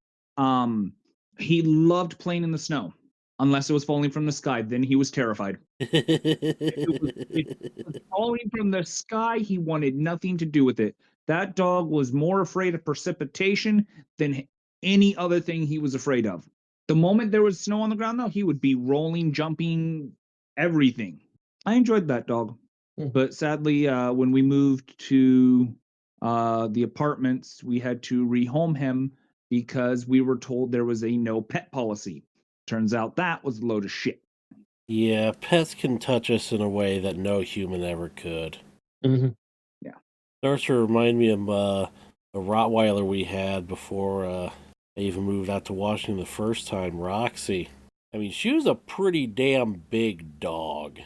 he loved playing in the snow. Unless it was falling from the sky, then he was terrified. It was falling from the sky, he wanted nothing to do with it. That dog was more afraid of precipitation than any other thing he was afraid of. The moment there was snow on the ground, though, he would be rolling, jumping, everything. I enjoyed that dog. But sadly, when we moved to the apartments, we had to rehome him because we were told there was a no pet policy. Turns out that was a load of shit. Yeah, pets can touch us in a way that no human ever could. Mm-hmm. Yeah. Starts to remind me of a Rottweiler we had before I even moved out to Washington the first time, Roxy. I mean, she was a pretty damn big dog.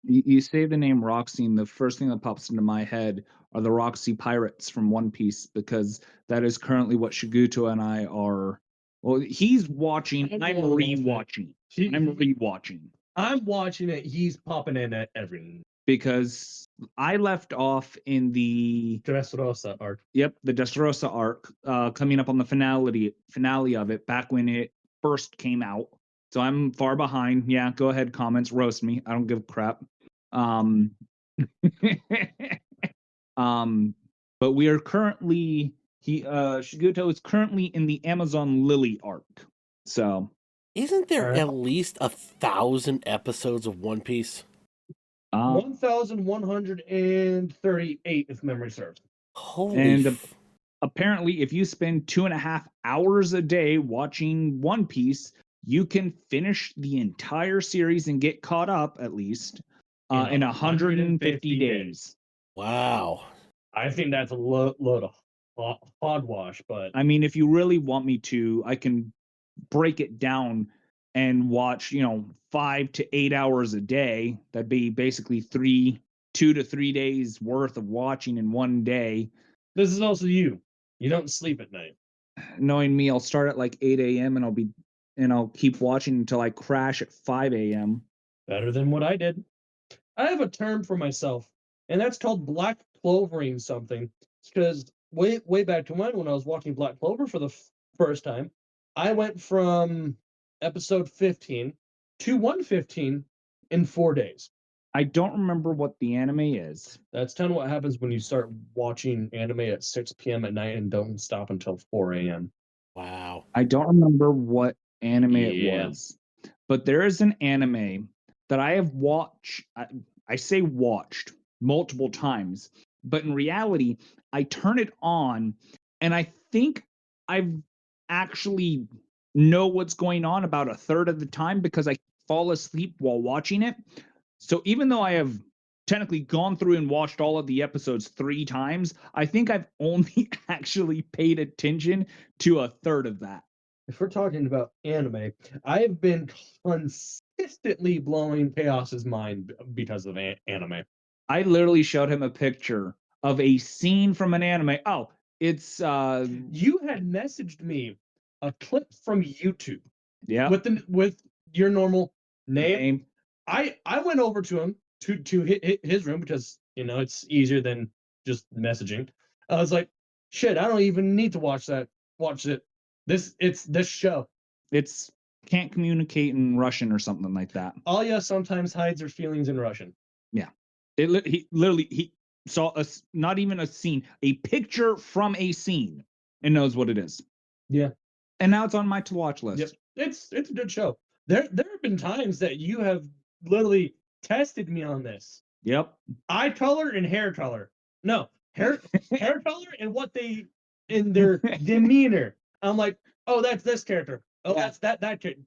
You say the name Roxy, and the first thing that pops into my head are the Roxy Pirates from One Piece, because that is currently what Shiguto and I are. Well, he's watching. I'm rewatching. I'm rewatching. I'm watching it. He's popping in at every because I left off in the Dressrosa arc. Yep, the Dressrosa arc, coming up on the finale of it, back when it first came out. So I'm far behind. Yeah, go ahead, comments, roast me. I don't give a crap. But we are currently Shiguto is currently in the Amazon Lily arc. So isn't there at least 1,000 episodes of One Piece? 1,138, if memory serves. Holy apparently, if you spend 2.5 hours a day watching One Piece, you can finish the entire series and get caught up at least in 150 days. Wow. I think that's a load of hogwash, but I mean, if you really want me to, I can break it down and watch, 5 to 8 hours a day. That'd be basically 2 to 3 days worth of watching in one day. This is also you. You don't sleep at night. Knowing me, I'll start at like 8 a.m. and I'll keep watching until I crash at 5 a.m. Better than what I did. I have a term for myself, and that's called black clovering something. It's because way back to when I was watching Black Clover for the first time, I went from episode 15 to 115 in 4 days. I don't remember what the anime is. That's kind of what happens when you start watching anime at 6 p.m. at night and don't stop until 4 a.m. Wow. I don't remember what anime it was, but there is an anime that I have watched. I say watched multiple times, but in reality, I turn it on and I think I've actually know what's going on about a third of the time because I fall asleep while watching it. So even though I have technically gone through and watched all of the episodes 3 times, I think I've only actually paid attention to a third of that. If we're talking about anime, I have been consistently blowing Chaos's mind because of anime. I literally showed him a picture of a scene from an anime. Oh, it's you had messaged me a clip from YouTube. Yeah. With your normal name. I went over to him to hit his room because it's easier than just messaging. I was like, shit, I don't even need to watch that. Watch it. It's this show. It's can't communicate in Russian or something like that. Alya sometimes hides her feelings in Russian. Yeah. He saw not even a scene, a picture from a scene and knows what it is. Yeah. and now it's on my to watch list. Yep. It's a good show. There have been times that you have literally tested me on this. Yep. Eye color and hair color. No, hair color and what they in their demeanor. I'm like, oh, that's this character. Oh, Yeah. that's that character.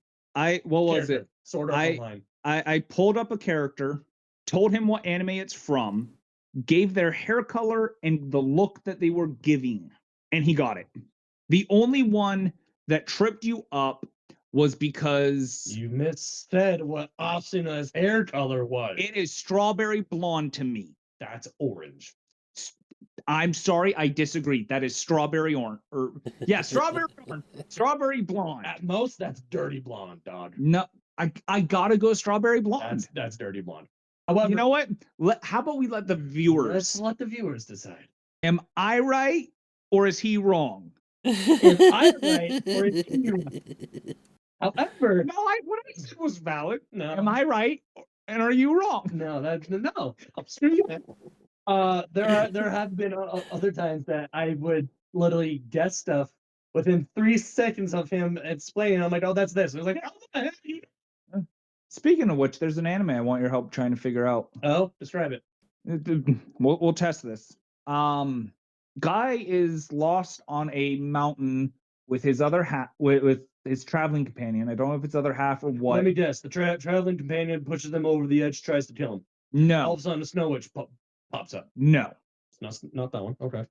What was it? Sort of online. I pulled up a character, told him what anime it's from, gave their hair color and the look that they were giving, and he got it. The only one that tripped you up was because You missaid what Asuna's hair color was. it is strawberry blonde to me. That's orange. I'm sorry, I disagree. That is strawberry orange. Strawberry orange. Strawberry blonde. At most, that's dirty blonde, dog. No, I gotta go strawberry blonde. That's dirty blonde. However, You know what? How about we let the let's viewers? let the viewers decide. Am I right or is he wrong? If I'm right or is he right? However, No, what I said was valid. no, Am I right and are you wrong? no, that's no. Screw you. There have been other times that I would literally guess stuff within 3 seconds of him explaining. I'm like, oh, that's this. I was like, how the heck do you know? Speaking of which, there's an anime I want your help trying to figure out. Oh, describe it. We'll test this. Guy is lost on a mountain with his other half, with his traveling companion. I don't know if it's other half or what. Let me guess. The traveling companion pushes them over the edge, tries to kill him. All No, of a sudden, a snow witch pops up. no. It's not that one. Okay.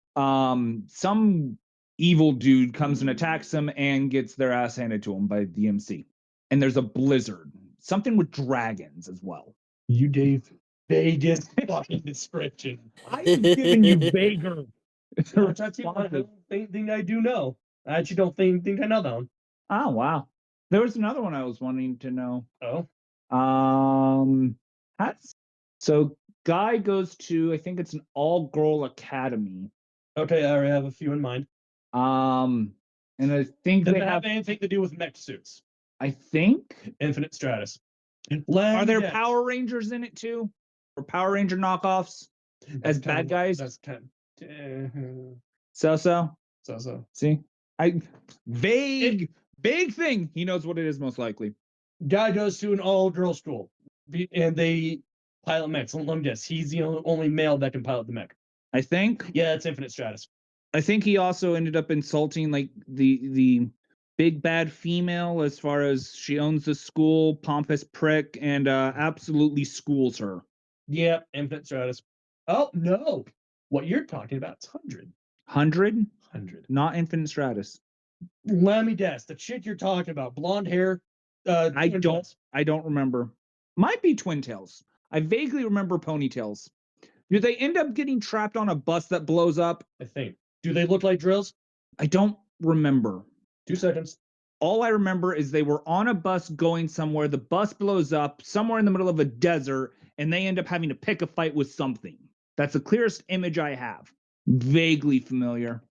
Some evil dude comes and attacks him and gets their ass handed to him by the MC. And there's a blizzard. Something with dragons as well. You gave Vegas fucking description. I am giving you vaguer. That's actually one thing I do know. I actually don't think I know that one. Oh wow. There was another one I was wanting to know. Oh. So Guy goes to, I think it's an all-girl academy. Okay, I already have a few in mind. And I think Does they it have have, anything to do with mech suits? I think, Infinite Stratus. are there Power Rangers in it too? Or Power Ranger knockoffs as bad guys? That's kind of, So. so. See? Vague thing. He knows what it is most likely. Guy goes to an all-girl school, and they pilot mechs. Let me guess. He's the only male that can pilot the mech. I think. Yeah, it's Infinite Stratus. I think he also ended up insulting like the big bad female as far as she owns the school, pompous prick, and absolutely schools her. Yeah, Infinite Stratus. Oh no, what you're talking about is 100. 100, not Infinite Stratus. Let me guess. The chick you're talking about, blonde hair. I don't remember. Might be Twin Tails. I vaguely remember ponytails. Do they end up getting trapped on a bus that blows up? I think. Do they look like drills? I don't remember. 2 seconds. All I remember is they were on a bus going somewhere. The bus blows up somewhere in the middle of a desert, and they end up having to pick a fight with something. That's the clearest image I have. Vaguely familiar.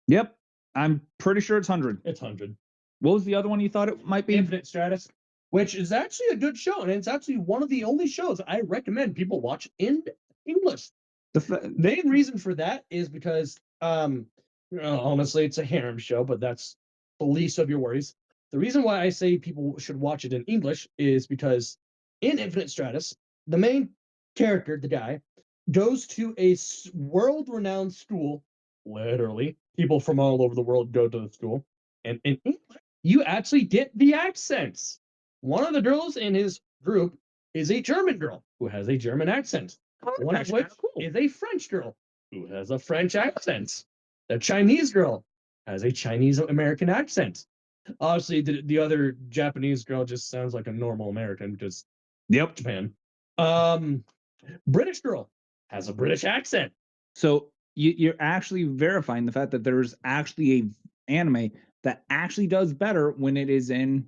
Yep. I'm pretty sure it's 100. It's 100. What was the other one you thought it might be? Infinite Stratus, which is actually a good show, and it's actually one of the only shows I recommend people watch in English. The main reason for that is because, honestly, it's a harem show, but that's the least of your worries. The reason why I say people should watch it in English is because in Infinite Stratus, the main character, the guy, goes to a world-renowned school. Literally, people from all over the world go to the school, and in English, you actually get the accents. One of the girls in his group is a German girl who has a German accent. One of which is a French girl who has a French accent. The Chinese girl has a Chinese American accent. Obviously, the other Japanese girl just sounds like a normal American because Japan. British girl has a British accent. So you're actually verifying the fact that there's actually a anime that actually does better when it is in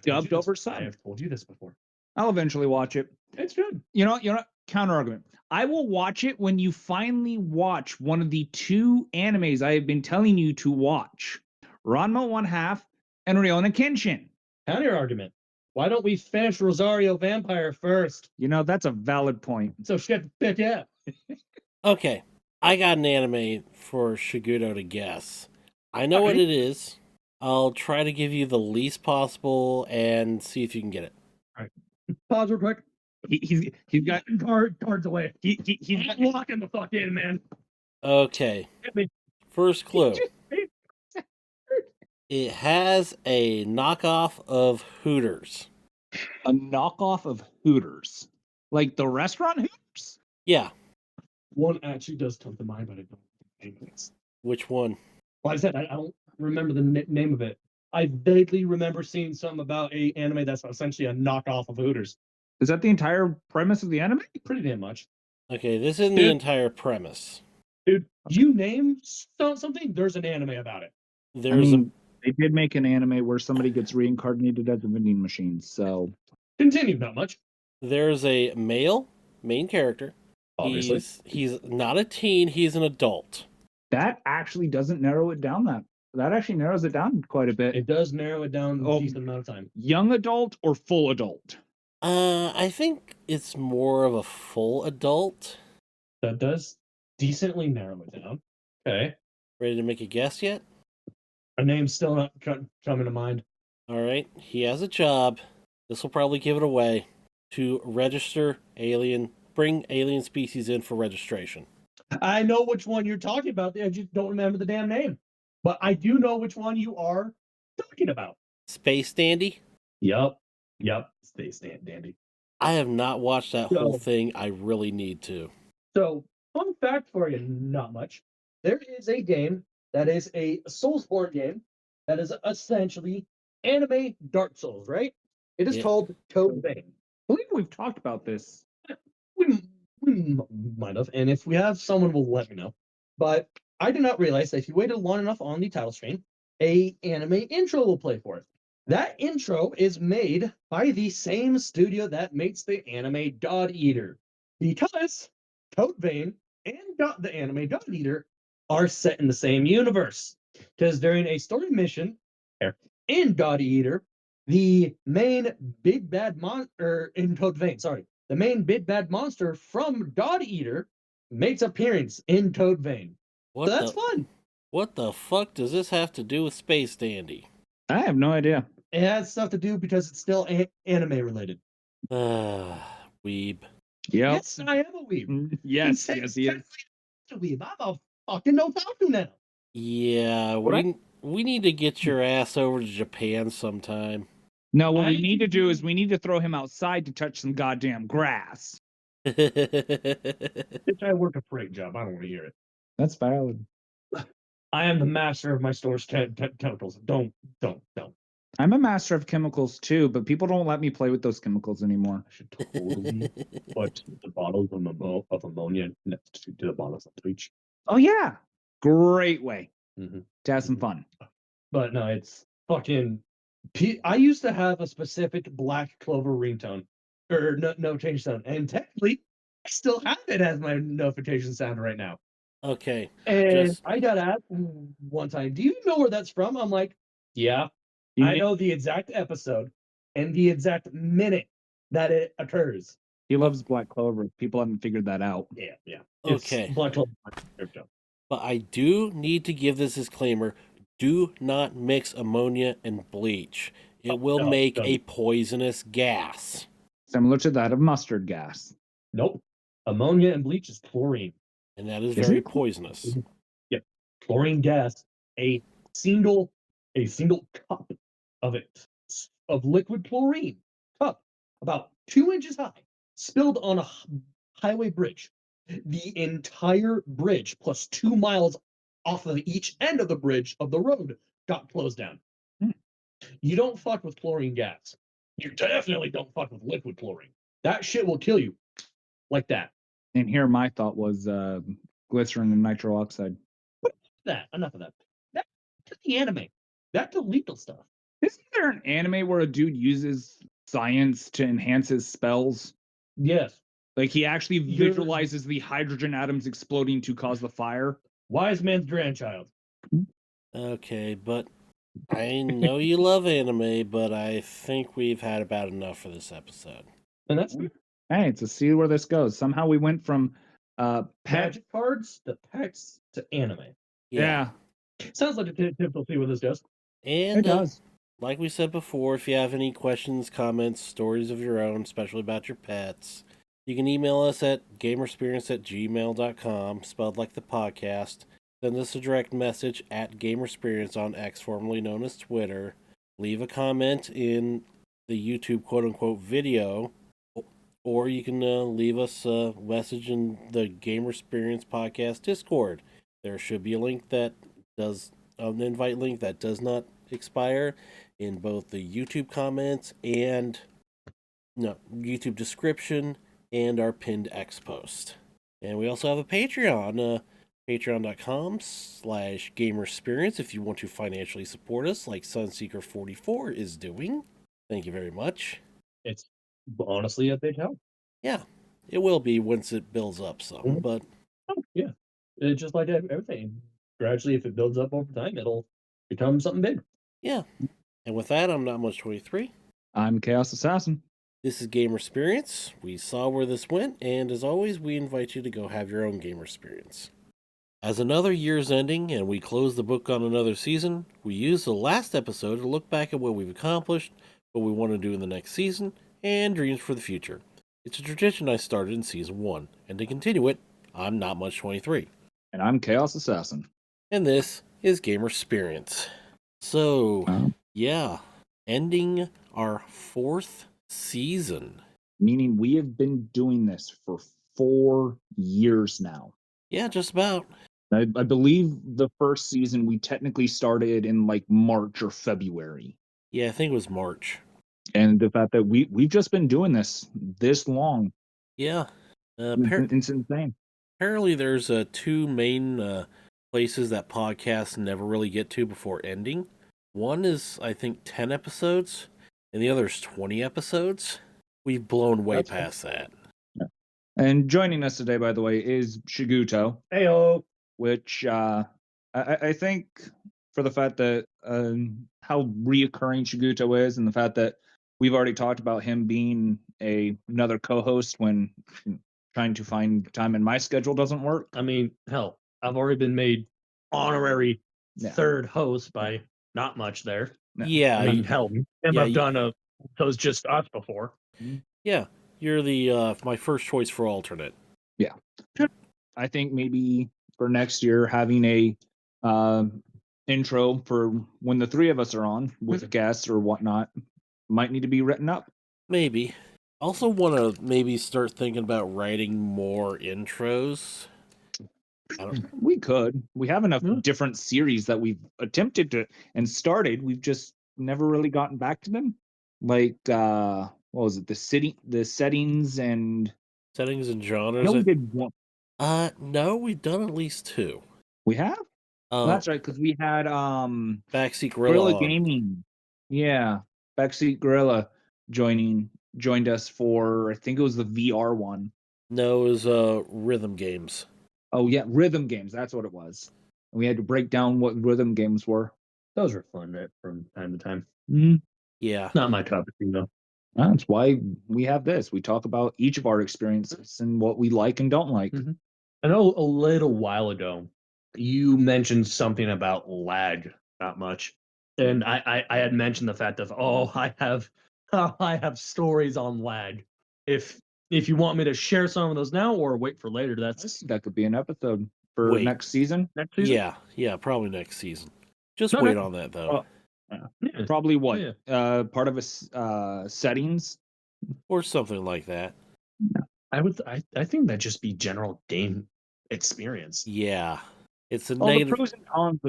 dubbed over sub. I have told you this before. I'll eventually watch it. It's good. You know, counter argument. I will watch it when you finally watch one of the 2 animes I have been telling you to watch. Ranma 1/2 and Rurouni Kenshin. Counter argument. Why don't we finish Rosario Vampire first? You know, that's a valid point. So shit, yeah. Okay, I got an anime for Shigudo to guess. I know what Alright. it is. I'll try to give you the least possible and see if you can get it. Pause real quick. He's got Cards away. he's got Locking the fuck in, man. Okay. Hit me. First clue. It has a knockoff of Hooters. A knockoff of Hooters, like the restaurant Hooters. Yeah. One actually does come to mind, but I don't think it's. Which one? Like I said, I don't remember the name of it. I vaguely remember seeing something about a anime that's essentially a knockoff of Hooters. Is that the entire premise of the anime? Pretty damn much. Okay, this isn't the Dude. entire premise. Dude, you name something, there's an anime about it. There's they did make an anime where somebody gets reincarnated as a vending machine. So Continue, not much. there's a male main character. Obviously. He's not a teen, he's an adult. that actually doesn't narrow it down. That actually narrows it down quite a bit. It does narrow it down a Oh. decent amount of time. Young adult or full adult? I think it's more of a full adult. That does decently narrow it down. Okay. Ready to make a guess yet? Our name's still not coming to mind. All right, he has a job. This will probably give it away to bring alien species in for registration. I know which one you're talking about. I just don't remember the damn name. But I do know which one you are talking about. Space Dandy? Yup. Stay dandy. I have not watched that No. whole thing. I really need to. So, fun fact for you, not much. There is a game that is a Soulsborne game that is essentially anime Dark Souls, right? It is Yeah. called Code Vein. I believe we've talked about this. We might have, and if we have, someone will let me know. But I did not realize that if you waited long enough on the title screen, a anime intro will play for it. That intro is made by the same studio that makes the anime Dot Eater, because Code Vein and the anime Dot Eater are set in the same universe. Because during a story mission in Dot Eater, the main big bad monster in Code Vein, the main big bad monster from Dot Eater makes appearance in Code Vein. What So that's the fun. What the fuck does this have to do with Space Dandy? I have no idea. It has stuff to do because it's still anime related. Weeb. Yeah. Yes, I am a weeb. Yes, yes, he is. A weeb. I'm a fucking otaku now. Yeah, we need to get your ass over to Japan sometime. No, what we I- need to do is we need to throw him outside to touch some goddamn grass. Bitch, I work a freight job. I don't want to hear it. That's valid. I am the master of my store's chemicals. Don't. I'm a master of chemicals too, but people don't let me play with those chemicals anymore. I should totally put the bottles of ammonia next to the bottles of bleach. Oh yeah, great way Mhm. to have some fun. But no, it's fucking. I used to have a specific Black Clover ringtone, or no change sound, and technically, I still have it as my notification sound right now. Okay. And Just- I got asked one time, "Do you know where that's from?" I'm like, "Yeah, You I kn- know the exact episode and the exact minute that it occurs." He loves Black Clover. People haven't figured that out. Yeah. Okay. It's Black Clover. But I do need to give this disclaimer. Do not mix ammonia and bleach. It will no, make no. a poisonous gas. Similar to that of mustard gas. Nope. Ammonia and bleach is chlorine. And that is Is very it? poisonous. Yep. Chlorine gas. A single cup of it, of liquid chlorine, cup about 2 inches high, spilled on a highway bridge. The entire bridge plus 2 miles off of each end of the bridge of the road got closed down. You don't fuck with chlorine gas. You definitely don't fuck with liquid chlorine. That shit will kill you. Like that. And here my thought was glycerin and nitro oxide. Enough of that. That's to the anime. That's the lethal stuff. Isn't there an anime where a dude uses science to enhance his spells? Yes. Like he actually You're- visualizes the hydrogen atoms exploding to cause the fire. Wise man's grandchild. Okay, but I know you love anime, but I think we've had about enough for this episode. And that's Hey, to see where this goes. Somehow we went from pet. magic cards to pets to anime. Yeah. Sounds like a typical see where this goes. And It does. like we said before, if you have any questions, comments, stories of your own, especially about your pets, you can email us at gamersperience@gmail.com, spelled like the podcast. Send us a direct message at Gamersperience on X, formerly known as Twitter. Leave a comment in the YouTube quote-unquote video, or you can leave us a message in the Gamersperience podcast Discord. There should be a link that does an invite link that does not expire in both the YouTube comments and YouTube description and our pinned X post. And we also have a Patreon, patreon.com/gamersperience if you want to financially support us like Sunseeker44 is doing. Thank you very much. It's honestly a big help. Yeah, it will be once it builds up some, but Oh, yeah. It's just like everything. Gradually, if it builds up over time, it'll become something big. yeah. And with that, I'm Not Much 23. I'm Chaos Assassin. This is Gamersperience. We saw where this went, and as always, we invite you to go have your own Gamersperience. As another year's ending and we close the book on another season, we use the last episode to look back at what we've accomplished, what we want to do in the next season, and dreams for the future. It's a tradition I started in season 1, and to continue it, I'm Not Much 23. And I'm Chaos Assassin. And this is Gamersperience. So, yeah, ending our 4th season. Meaning we have been doing this for 4 years now. Yeah, just about. I believe the first season we technically started in like March or February. Yeah, I think it was March. And the fact that we've just been doing this long. Yeah. It's insane. Apparently there's 2 main places that podcasts never really get to before ending. One is, I think, 10 episodes, and the other is 20 episodes. We've blown way past that. Yeah. And joining us today, by the way, is Shiguto. Heyo. Which I think for the fact that how reoccurring Shiguto is, and the fact that we've already talked about him being another co-host when trying to find time in my schedule doesn't work. I mean, hell, I've already been made honorary third host by Not Much there. Yeah. I mean, hell, I've done those just us before. Yeah, you're the my first choice for alternate. Yeah. I think maybe for next year having a intro for when the 3 of us are on with guests or whatnot might need to be written up. Maybe. Also want to maybe start thinking about writing more intros. We could. We have enough different series that we've attempted to and started. We've just never really gotten back to them. Like what was it? The settings and genres. No, we did one. No, we've done at least 2. We have? That's right, because we had Backseat Gorilla Gaming. Yeah. Backseat Gorilla joined us for, I think it was the VR one. No, it was rhythm games. Oh yeah, rhythm games, that's what it was. And we had to break down what rhythm games were. Those are fun from time to time. Yeah. Not my cup of tea though. That's why we have this. We talk about each of our experiences and what we like and don't like. I know a little while ago you mentioned something about lag, Not Much. And I had mentioned the fact of, I have stories on lag. If you want me to share some of those now or wait for later, that could be an episode for next season. Next season? Yeah, probably next season. Just wait on that though. Probably what? Part of a settings or something like that. I think that'd just be general game experience. Yeah. It's a all negative. The pros and cons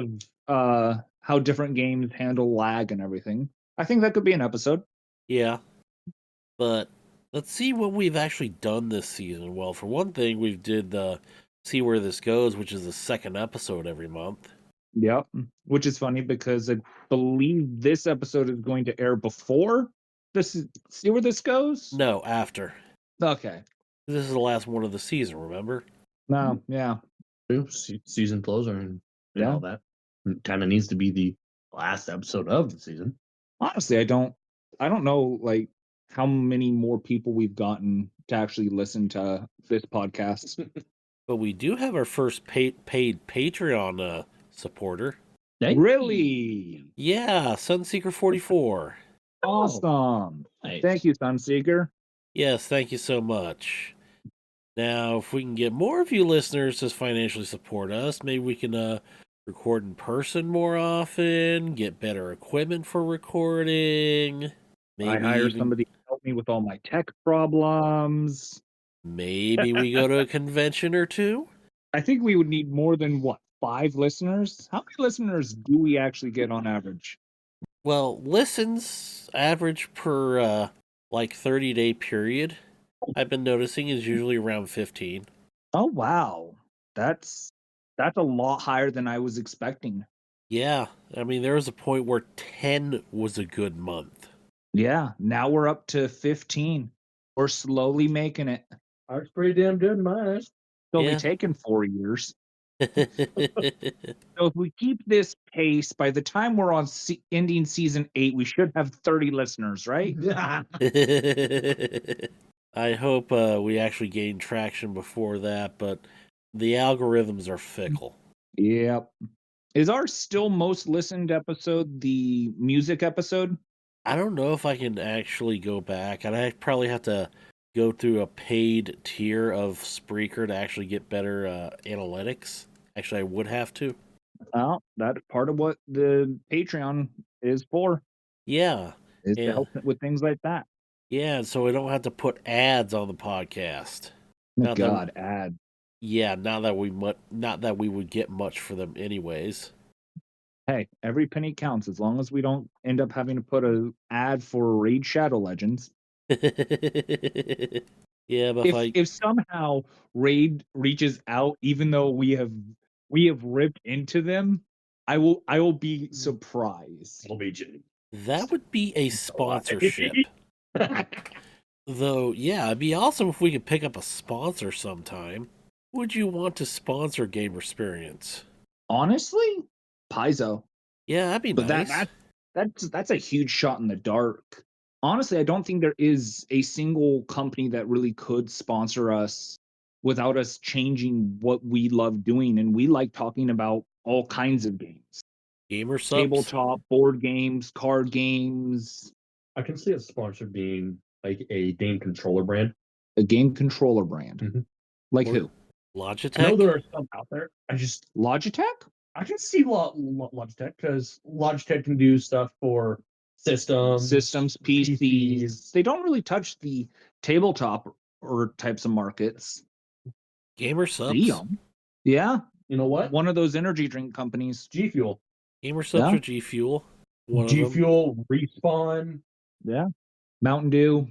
of how different games handle lag and everything. I think that could be an episode. Yeah. But let's see what we've actually done this season. Well, for one thing, we did the See Where This Goes, which is the 2nd episode every month. Yep. Which is funny because I believe this episode is going to air before this. See Where This Goes? No, after. Okay. This is the last one of the season, remember? No, yeah. Season closer and all that. Kind of needs to be the last episode of the season. Honestly, I don't know like how many more people we've gotten to actually listen to this podcast. But we do have our first paid Patreon supporter. Really? Yeah, Sunseeker 44. Awesome. Nice. Thank you, Sunseeker. Yes, thank you so much. Now, if we can get more of you listeners to financially support us, maybe we can record in person more often, get better equipment for recording. Maybe I hire even somebody to help me with all my tech problems. maybe we go to a convention or two. I think we would need more than what, 5 listeners? How many listeners do we actually get on average? Well, listens average per like 30-day period. I've been noticing is usually around 15. Oh wow. That's a lot higher than I was expecting. Yeah, I mean there was a point where 10 was a good month. Yeah, now we're up to 15. We're slowly making it. Art's pretty damn good in my eyes. It's only Yeah. taken 4 years. So if we keep this pace, by the time we're on ending season 8, we should have 30 listeners, right? I hope we actually gain traction before that, but the algorithms are fickle. Yep. Is our still most listened episode the music episode? I don't know if I can actually go back. I'd probably have to go through a paid tier of Spreaker to actually get better analytics. Actually, I would have to. Well, that's part of what the Patreon is for, Yeah. is to Yeah. help with things like that. Yeah, so I don't have to put ads on the podcast. Oh, Not that- God, ad. Yeah, not that we would get much for them anyways. Hey, every penny counts as long as we don't end up having to put an ad for Raid Shadow Legends. Yeah, but If somehow Raid reaches out, even though we have ripped into them, I will be surprised. It'll be Jimmy. that would be a sponsorship. Though, yeah, it'd be awesome if we could pick up a sponsor sometime. Would you want to sponsor Gamersperience? Honestly, Paizo. Yeah, that'd be But nice. that's a huge shot in the dark. Honestly, I don't think there is a single company that really could sponsor us without us changing what we love doing, and we like talking about all kinds of games. Gamer subs. Tabletop, board games, card games, I can see a sponsor being like a game controller brand. a game controller brand. Mhm. Like Or- who? I know Logitech. there are some out there. Logitech? I can see Logitech because Logitech can do stuff for systems, PCs. They don't really touch the tabletop or types of markets. Gamer subs. See 'em. Yeah, You know what? one of those energy drink companies. G Fuel, Gamer subs Yeah. or G Fuel. One G of them. Fuel, Respawn. Yeah. Mountain Dew.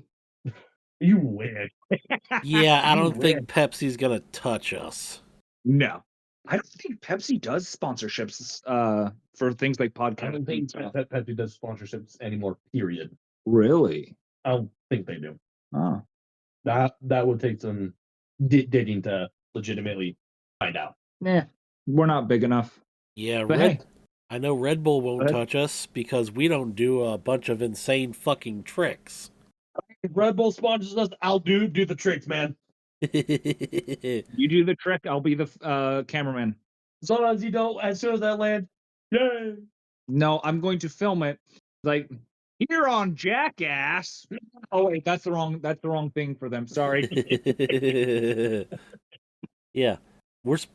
You wish. Yeah, I You don't think wish. Pepsi's gonna touch us. No. I don't think Pepsi does sponsorships for things like I podcasts. don't think Pepsi does sponsorships anymore. Period. Really? I don't think they do. Oh. That would take some digging to legitimately find out. Nah. We're not big enough. Yeah, But Red. hey. I know Red Bull won't Go ahead. touch us because we don't do a bunch of insane fucking tricks. If Red Bull sponsors us, I'll do the tricks, man. You do the trick, I'll be the cameraman. Sometimes you don't. As soon as that lands, yay! No, I'm going to film it. Like here on Jackass. Oh wait, that's the wrong thing for them. Sorry. Yeah.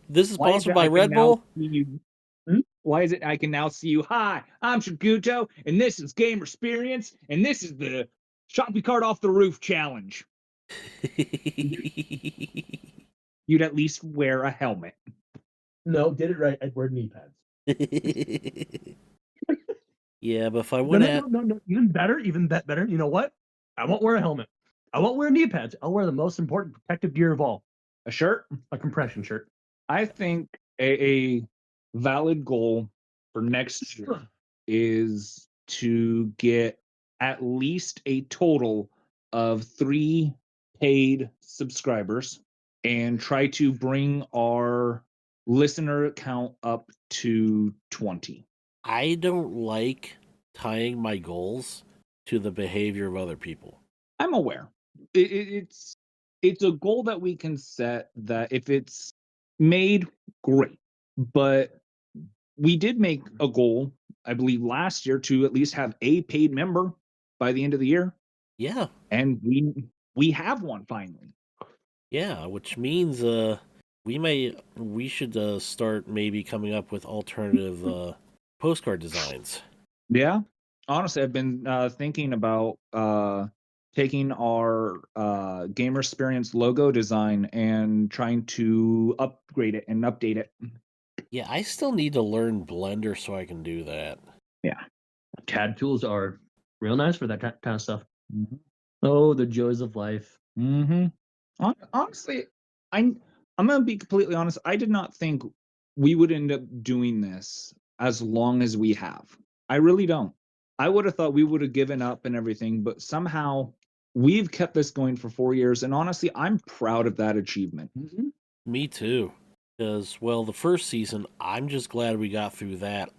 This is Why is sponsored it by I can Red now Bull. see you- Why is it I can now see you? Hi, I'm Shaguto, and this is Gamersperience, and this is the shopping cart off the roof challenge. You'd at least wear a helmet. No, get it right. I'd wear knee pads. Yeah, but if I No, went no, at no, no, no. Even better. You know what? I won't wear a helmet. I won't wear knee pads. I'll wear the most important protective gear of all, A shirt? a compression shirt. I think a valid goal for next year is to get at least a total of 3 paid subscribers and try to bring our listener count up to 20. I don't like tying my goals to the behavior of other people. I'm aware. It's a goal that we can set that if it's made, great. But we did make a goal, I believe, last year to at least have a paid member by the end of the year, Yeah, and we have one finally. yeah, which means we should start maybe coming up with alternative postcard designs. Yeah, honestly, I've been thinking about taking our Gamersperience logo design and trying to upgrade it and update it. Yeah, I still need to learn Blender so I can do that. Yeah. CAD tools are real nice for that kind of stuff. Mm-hmm. Oh, the joys of life. Mm-hmm. Honestly, I'm gonna be completely honest. I did not think we would end up doing this as long as we have. I really don't. I would have thought we would have given up and everything, but somehow we've kept this going for 4 years, and honestly, I'm proud of that achievement. Me too. Because, well, the first season, I'm just glad we got through that.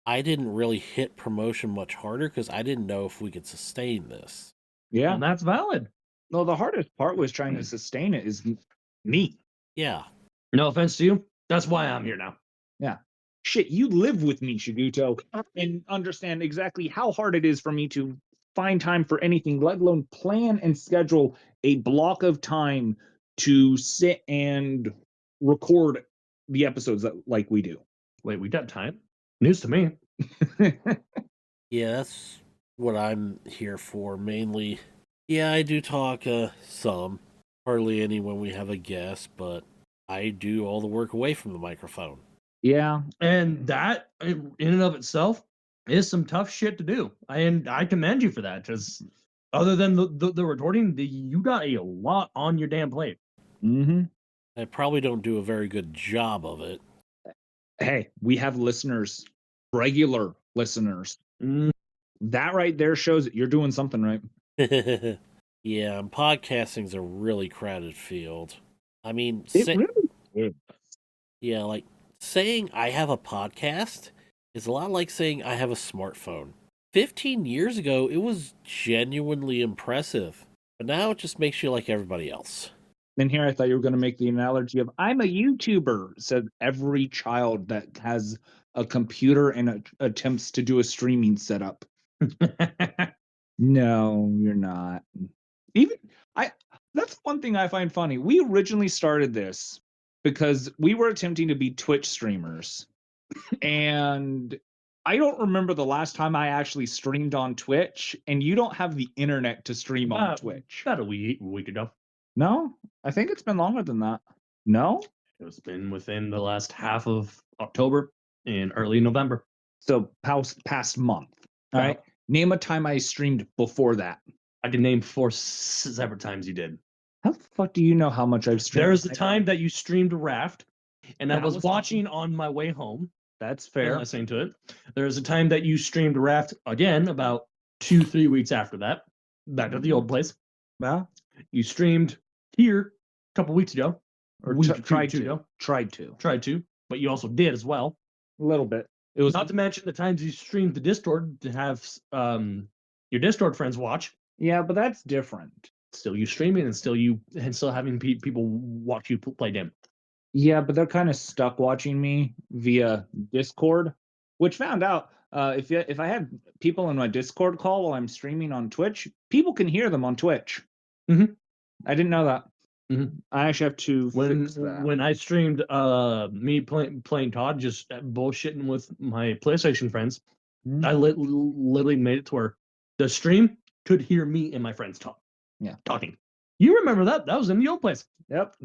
I didn't really hit promotion much harder because I didn't know if we could sustain this. Yeah. And that's valid. No, the hardest part was trying to sustain it is me. Yeah. No offense to you. That's why I'm here now. Yeah. Shit, you live with me, Shiguto, and understand exactly how hard it is for me to find time for anything, let alone plan and schedule a block of time to sit and record the episodes that like we do. Wait, we got time? News to me. Yeah, that's what I'm here for mainly. Yeah, I do talk some. Hardly any when we have a guest, but I do all the work away from the microphone. Yeah. And that, in and of itself, is some tough shit to do. And I commend you for that. Because other than the recording, you got a lot on your damn plate. Mm-hmm. I probably don't do a very good job of it. Hey, we have listeners, regular listeners. That right there shows that you're doing something right. Yeah, and podcasting's a really crowded field. I mean, It really is. yeah, like saying I have a podcast is a lot like saying I have a smartphone. 15 years ago, it was genuinely impressive, but now it just makes you like everybody else. And here I thought you were going to make the analogy of I'm a YouTuber, said every child that has a computer and attempts to do a streaming setup. No, you're not. Even that's one thing I find funny. We originally started this because we were attempting to be Twitch streamers. And I don't remember the last time I actually streamed on Twitch, and you don't have the internet to stream on Twitch. About a week ago. No, I think it's been longer than that. No? It's been within the last half of October and early November. So past month. All right. Name a time I streamed before that. I can name 4 separate times you did. How the fuck do you know how much I've streamed? There was the time that you streamed Raft, and I That was was watching on my way home. That's And fair. listening to it. There was a time that you streamed Raft again about 2-3 weeks after that. Back at the old place. Yeah. You streamed here a couple weeks ago. Or Week tried two to. ago. Tried to. Tried to, but you also did as well. A little bit. It was Not to mention the times you streamed the Discord to have your Discord friends watch. Yeah, but that's different. Still you streaming and still having people watch you play game. Yeah, but they're kind of stuck watching me via Discord, which found out if I have people in my Discord call while I'm streaming on Twitch, people can hear them on Twitch. Mhm. I didn't know that. Mhm. I actually have to fix that. When I streamed me playing Todd, just bullshitting with my PlayStation friends, I literally made it to where the stream could hear me and my friends talking. You remember that? That was in the old place. Yep.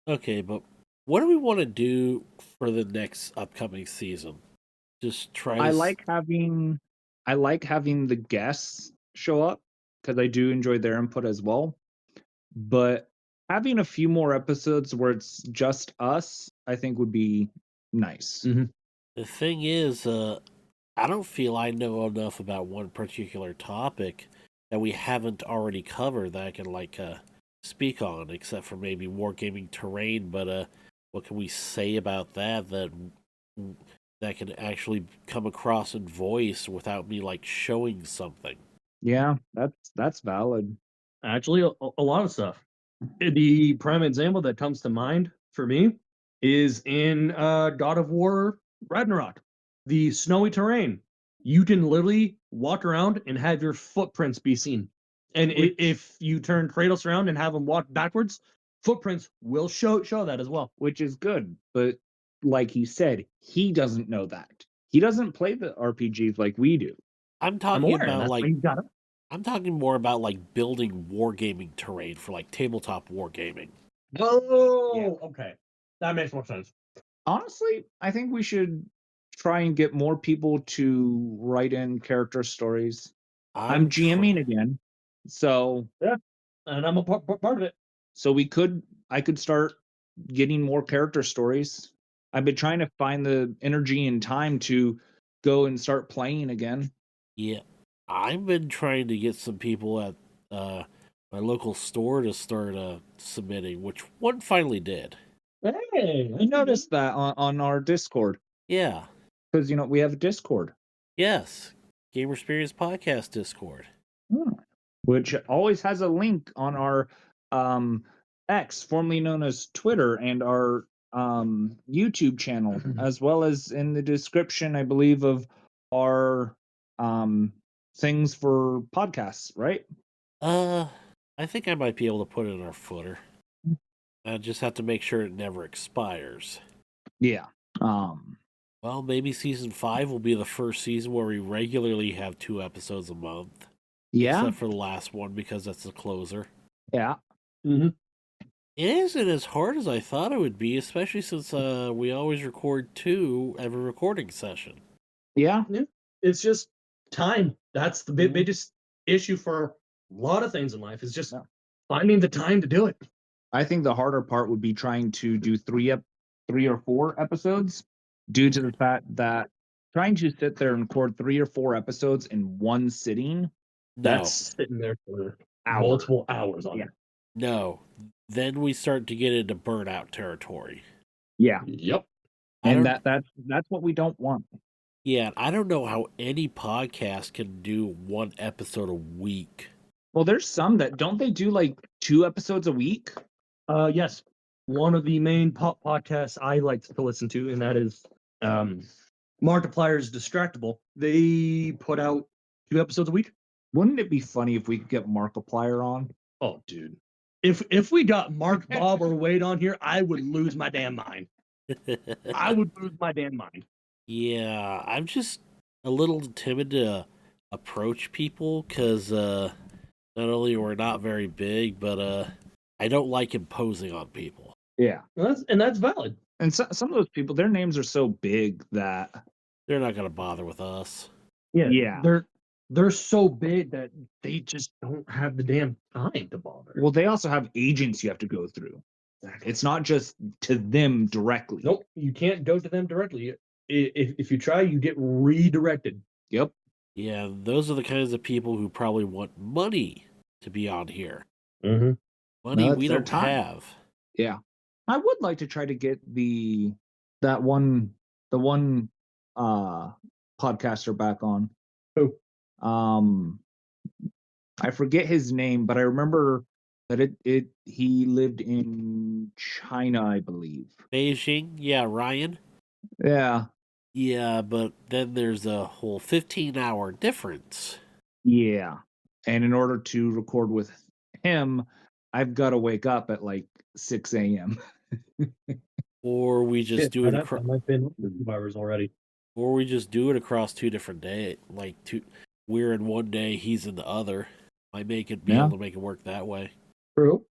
Okay, but what do we want to do for the next upcoming season? Just try. I like having the guests show up because I do enjoy their input as well. But having a few more episodes where it's just us, I think would be nice. The thing is, I don't feel I know enough about one particular topic that we haven't already covered that I can speak on, except for maybe wargaming terrain. But what can we say about that can actually come across in voice without me showing something? Yeah, that's valid. Actually, a lot of stuff. The prime example that comes to mind for me is in God of War Ragnarok. the snowy terrain. You can literally walk around and have your footprints be seen. And if you turn Kratos around and have him walk backwards, footprints will show that as well. Which is good, but like he said, he doesn't know that. He doesn't play the RPGs like we do. I'm I'm talking aware. about That's why like you got it. I'm talking more about like building wargaming terrain for like tabletop wargaming. Oh, okay. That makes more sense. Honestly, I think we should try and get more people to write in character stories. I'm GMing again, so Yeah, and I'm a part of it. so I could start getting more character stories. I've been trying to find the energy and time to go and start playing again. Yeah, I've been trying to get some people at my local store to start submitting, which one finally did. Hey, I noticed that on our Discord Yeah, because we have a Discord, yes, Gamersperience podcast Discord. which always has a link on our X, formerly known as Twitter, and our YouTube channel, as well as in the description, I believe, of our things for podcasts, right? I think I might be able to put it in our footer. I just have to make sure it never expires. Yeah. Well, maybe season 5 will be the first season where we regularly have 2 episodes a month. Yeah. Except for the last one because that's the closer. Yeah. Mm-hmm. It isn't as hard as I thought it would be, especially since we always record 2 every recording session. Yeah. It's just time. That's the biggest issue for a lot of things in life. Is just finding the time to do it. I think the harder part would be trying to do 3 or 4 episodes, due to the fact that trying to sit there and record 3 or 4 episodes in one sitting. That's sitting there for multiple hours on it. No. Then we start to get into burnout territory. Yeah. Yep. And that's what we don't want. Yeah, I don't know how any podcast can do 1 episode a week. Well, there's some that don't they do like 2 episodes a week? Yes. One of the main podcasts I like to listen to, and that is Markiplier's Distractable. They put out 2 episodes a week. Wouldn't it be funny if we could get Markiplier on? Oh, dude. If we got Mark, Bob, or Wade on here, I would lose my damn mind. I would lose my damn mind. Yeah, I'm just a little timid to approach people because not only we're not very big, but I don't like imposing on people. Yeah. That's valid. And some of those people, their names are so big that they're not going to bother with us. Yeah. They're so big that they just don't have the damn time to bother. Well, they also have agents you have to go through. It's not just to them directly. Nope, you can't go to them directly. If you try, you get redirected. Yep. Yeah, those are the kinds of people who probably want money to be on here. Mm-hmm. Money we don't have. Yeah. I would like to try to get the one podcaster back on. Who? I forget his name, but I remember that he lived in China, I believe. Beijing? Yeah, Ryan? Yeah. Yeah, but then there's a whole 15-hour difference. Yeah. And in order to record with him, I've got to wake up at like 6 a.m. Or we just do it across. I've been 2 hours already. Or we just do it across 2 different days. Like we're in one day, he's in the other. Might be able to make it work that way. True.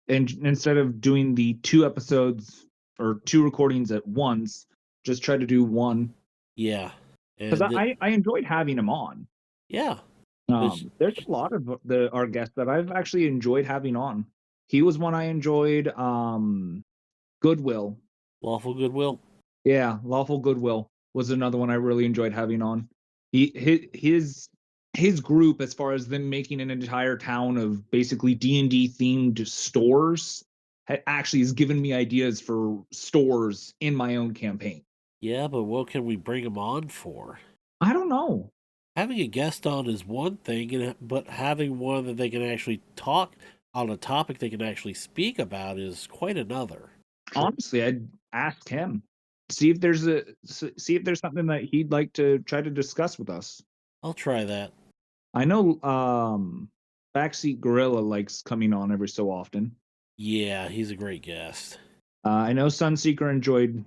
And instead of doing the 2 episodes or 2 recordings at once, just try to do one. Yeah. Because I enjoyed having him on. Yeah. There's a lot of our guests that I've actually enjoyed having on. He was one I enjoyed. Goodwill. Lawful Goodwill. Yeah, Lawful Goodwill was another one I really enjoyed having on. His group, as far as them making an entire town of basically D&D themed stores, actually has given me ideas for stores in my own campaign. Yeah, but what can we bring him on for? I don't know. Having a guest on is one thing, but having one that they can actually talk on a topic they can actually speak about is quite another. Honestly, I'd ask him see if there's something that he'd like to try to discuss with us. I'll try that. I know Backseat Gorilla likes coming on every so often. Yeah, he's a great guest. I know Sunseeker enjoyed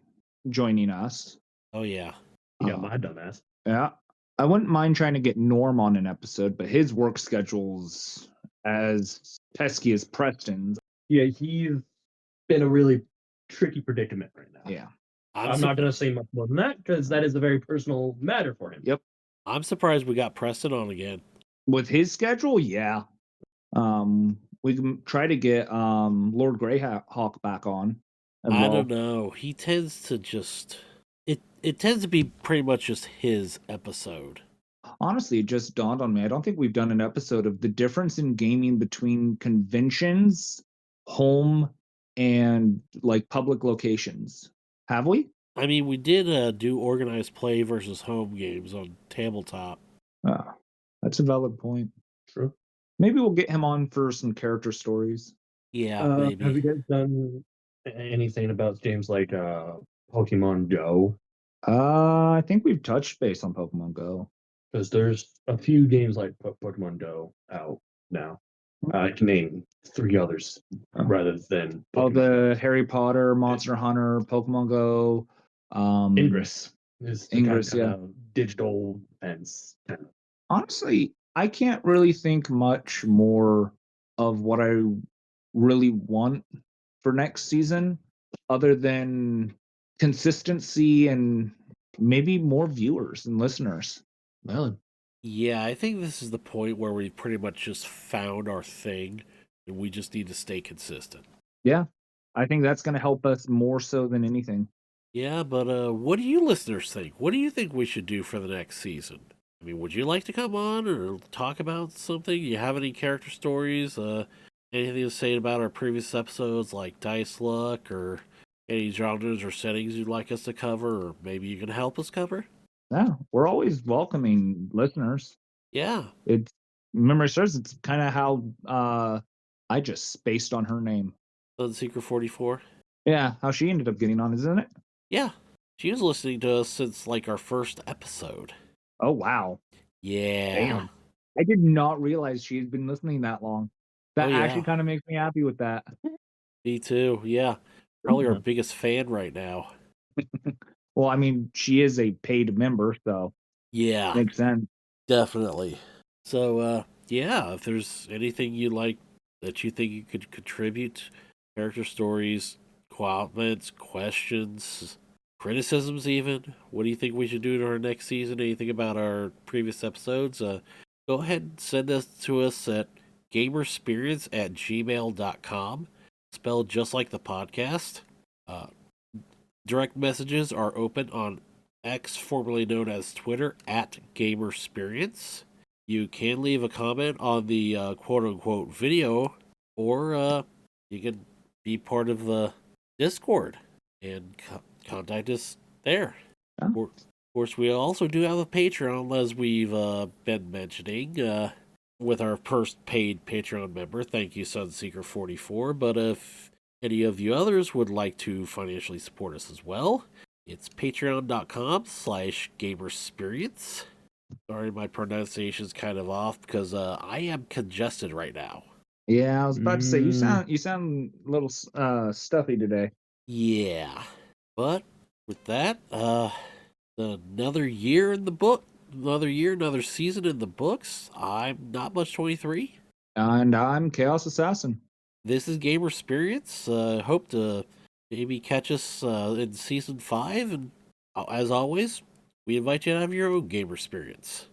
joining us. Oh yeah. You got my dumbass. Yeah. I wouldn't mind trying to get Norm on an episode, but his work schedule's as pesky as Preston's. Yeah, he's been a really tricky predicament right now. Yeah. I'm not going to say much more than that because that is a very personal matter for him. Yep. I'm surprised we got Preston on again. With his schedule, yeah. We can try to get Lord Greyhawk back on. I don't know. He tends to just it tends to be pretty much just his episode. Honestly, it just dawned on me. I don't think we've done an episode of the difference in gaming between conventions, home, and like public locations. Have we? I mean, we did do organized play versus home games on tabletop. That's a valid point. True. Maybe we'll get him on for some character stories. Yeah, maybe. Have you guys done anything about games like Pokemon Go? I think we've touched base on Pokemon Go. Because there's a few games like Pokemon Go out now. I can name 3 others rather than Pokemon. The Harry Potter, Monster Hunter, Pokemon Go, Ingress is the Ingress, kind of digital fence. Honestly, I can't really think much more of what I really want for next season, other than consistency and maybe more viewers and listeners. Well, yeah, I think this is the point where we've pretty much just found our thing, and we just need to stay consistent. Yeah, I think that's going to help us more so than anything. Yeah, but what do you listeners think? What do you think we should do for the next season? I mean, would you like to come on or talk about something? You have any character stories? Anything to say about our previous episodes, like Dice Luck, or any genres or settings you'd like us to cover, or maybe you can help us cover? Yeah, we're always welcoming listeners. Yeah. It's memory serves. It's kind of how I just spaced on her name. Sunseeker 44. Yeah, how she ended up getting on, isn't it? Yeah, she was listening to us since like our first episode. Oh wow. Yeah. Damn. I did not realize she had been listening that long. That actually kind of makes me happy with that. Me too. Yeah. Probably our biggest fan right now. Well, I mean, she is a paid member, so yeah, makes sense. Definitely. So, yeah, if there's anything you like that you think you could contribute, character stories, comments, questions, criticisms, even, what do you think we should do to our next season? Anything about our previous episodes? Go ahead and send us to us at gamersperience@gmail.com, spelled just like the podcast. Direct messages are open on X, formerly known as Twitter, @Gamersperience. You can leave a comment on the quote-unquote video, or you can be part of the Discord and contact us there. Yeah. Of course, we also do have a Patreon, as we've been mentioning, with our first paid Patreon member. Thank you, Sunseeker44. But if any of you others would like to financially support us as well, it's patreon.com/Gamersperience. Sorry, my pronunciation's kind of off because I am congested right now. Yeah, I was about to say you sound a little stuffy today. Yeah, but with that, another year in the book, another season in the books. I'm Not Much 23, and I'm Chaos Assassin. This is Gamersperience. Hope to maybe catch us in season 5, and as always, we invite you to have your own Gamersperience.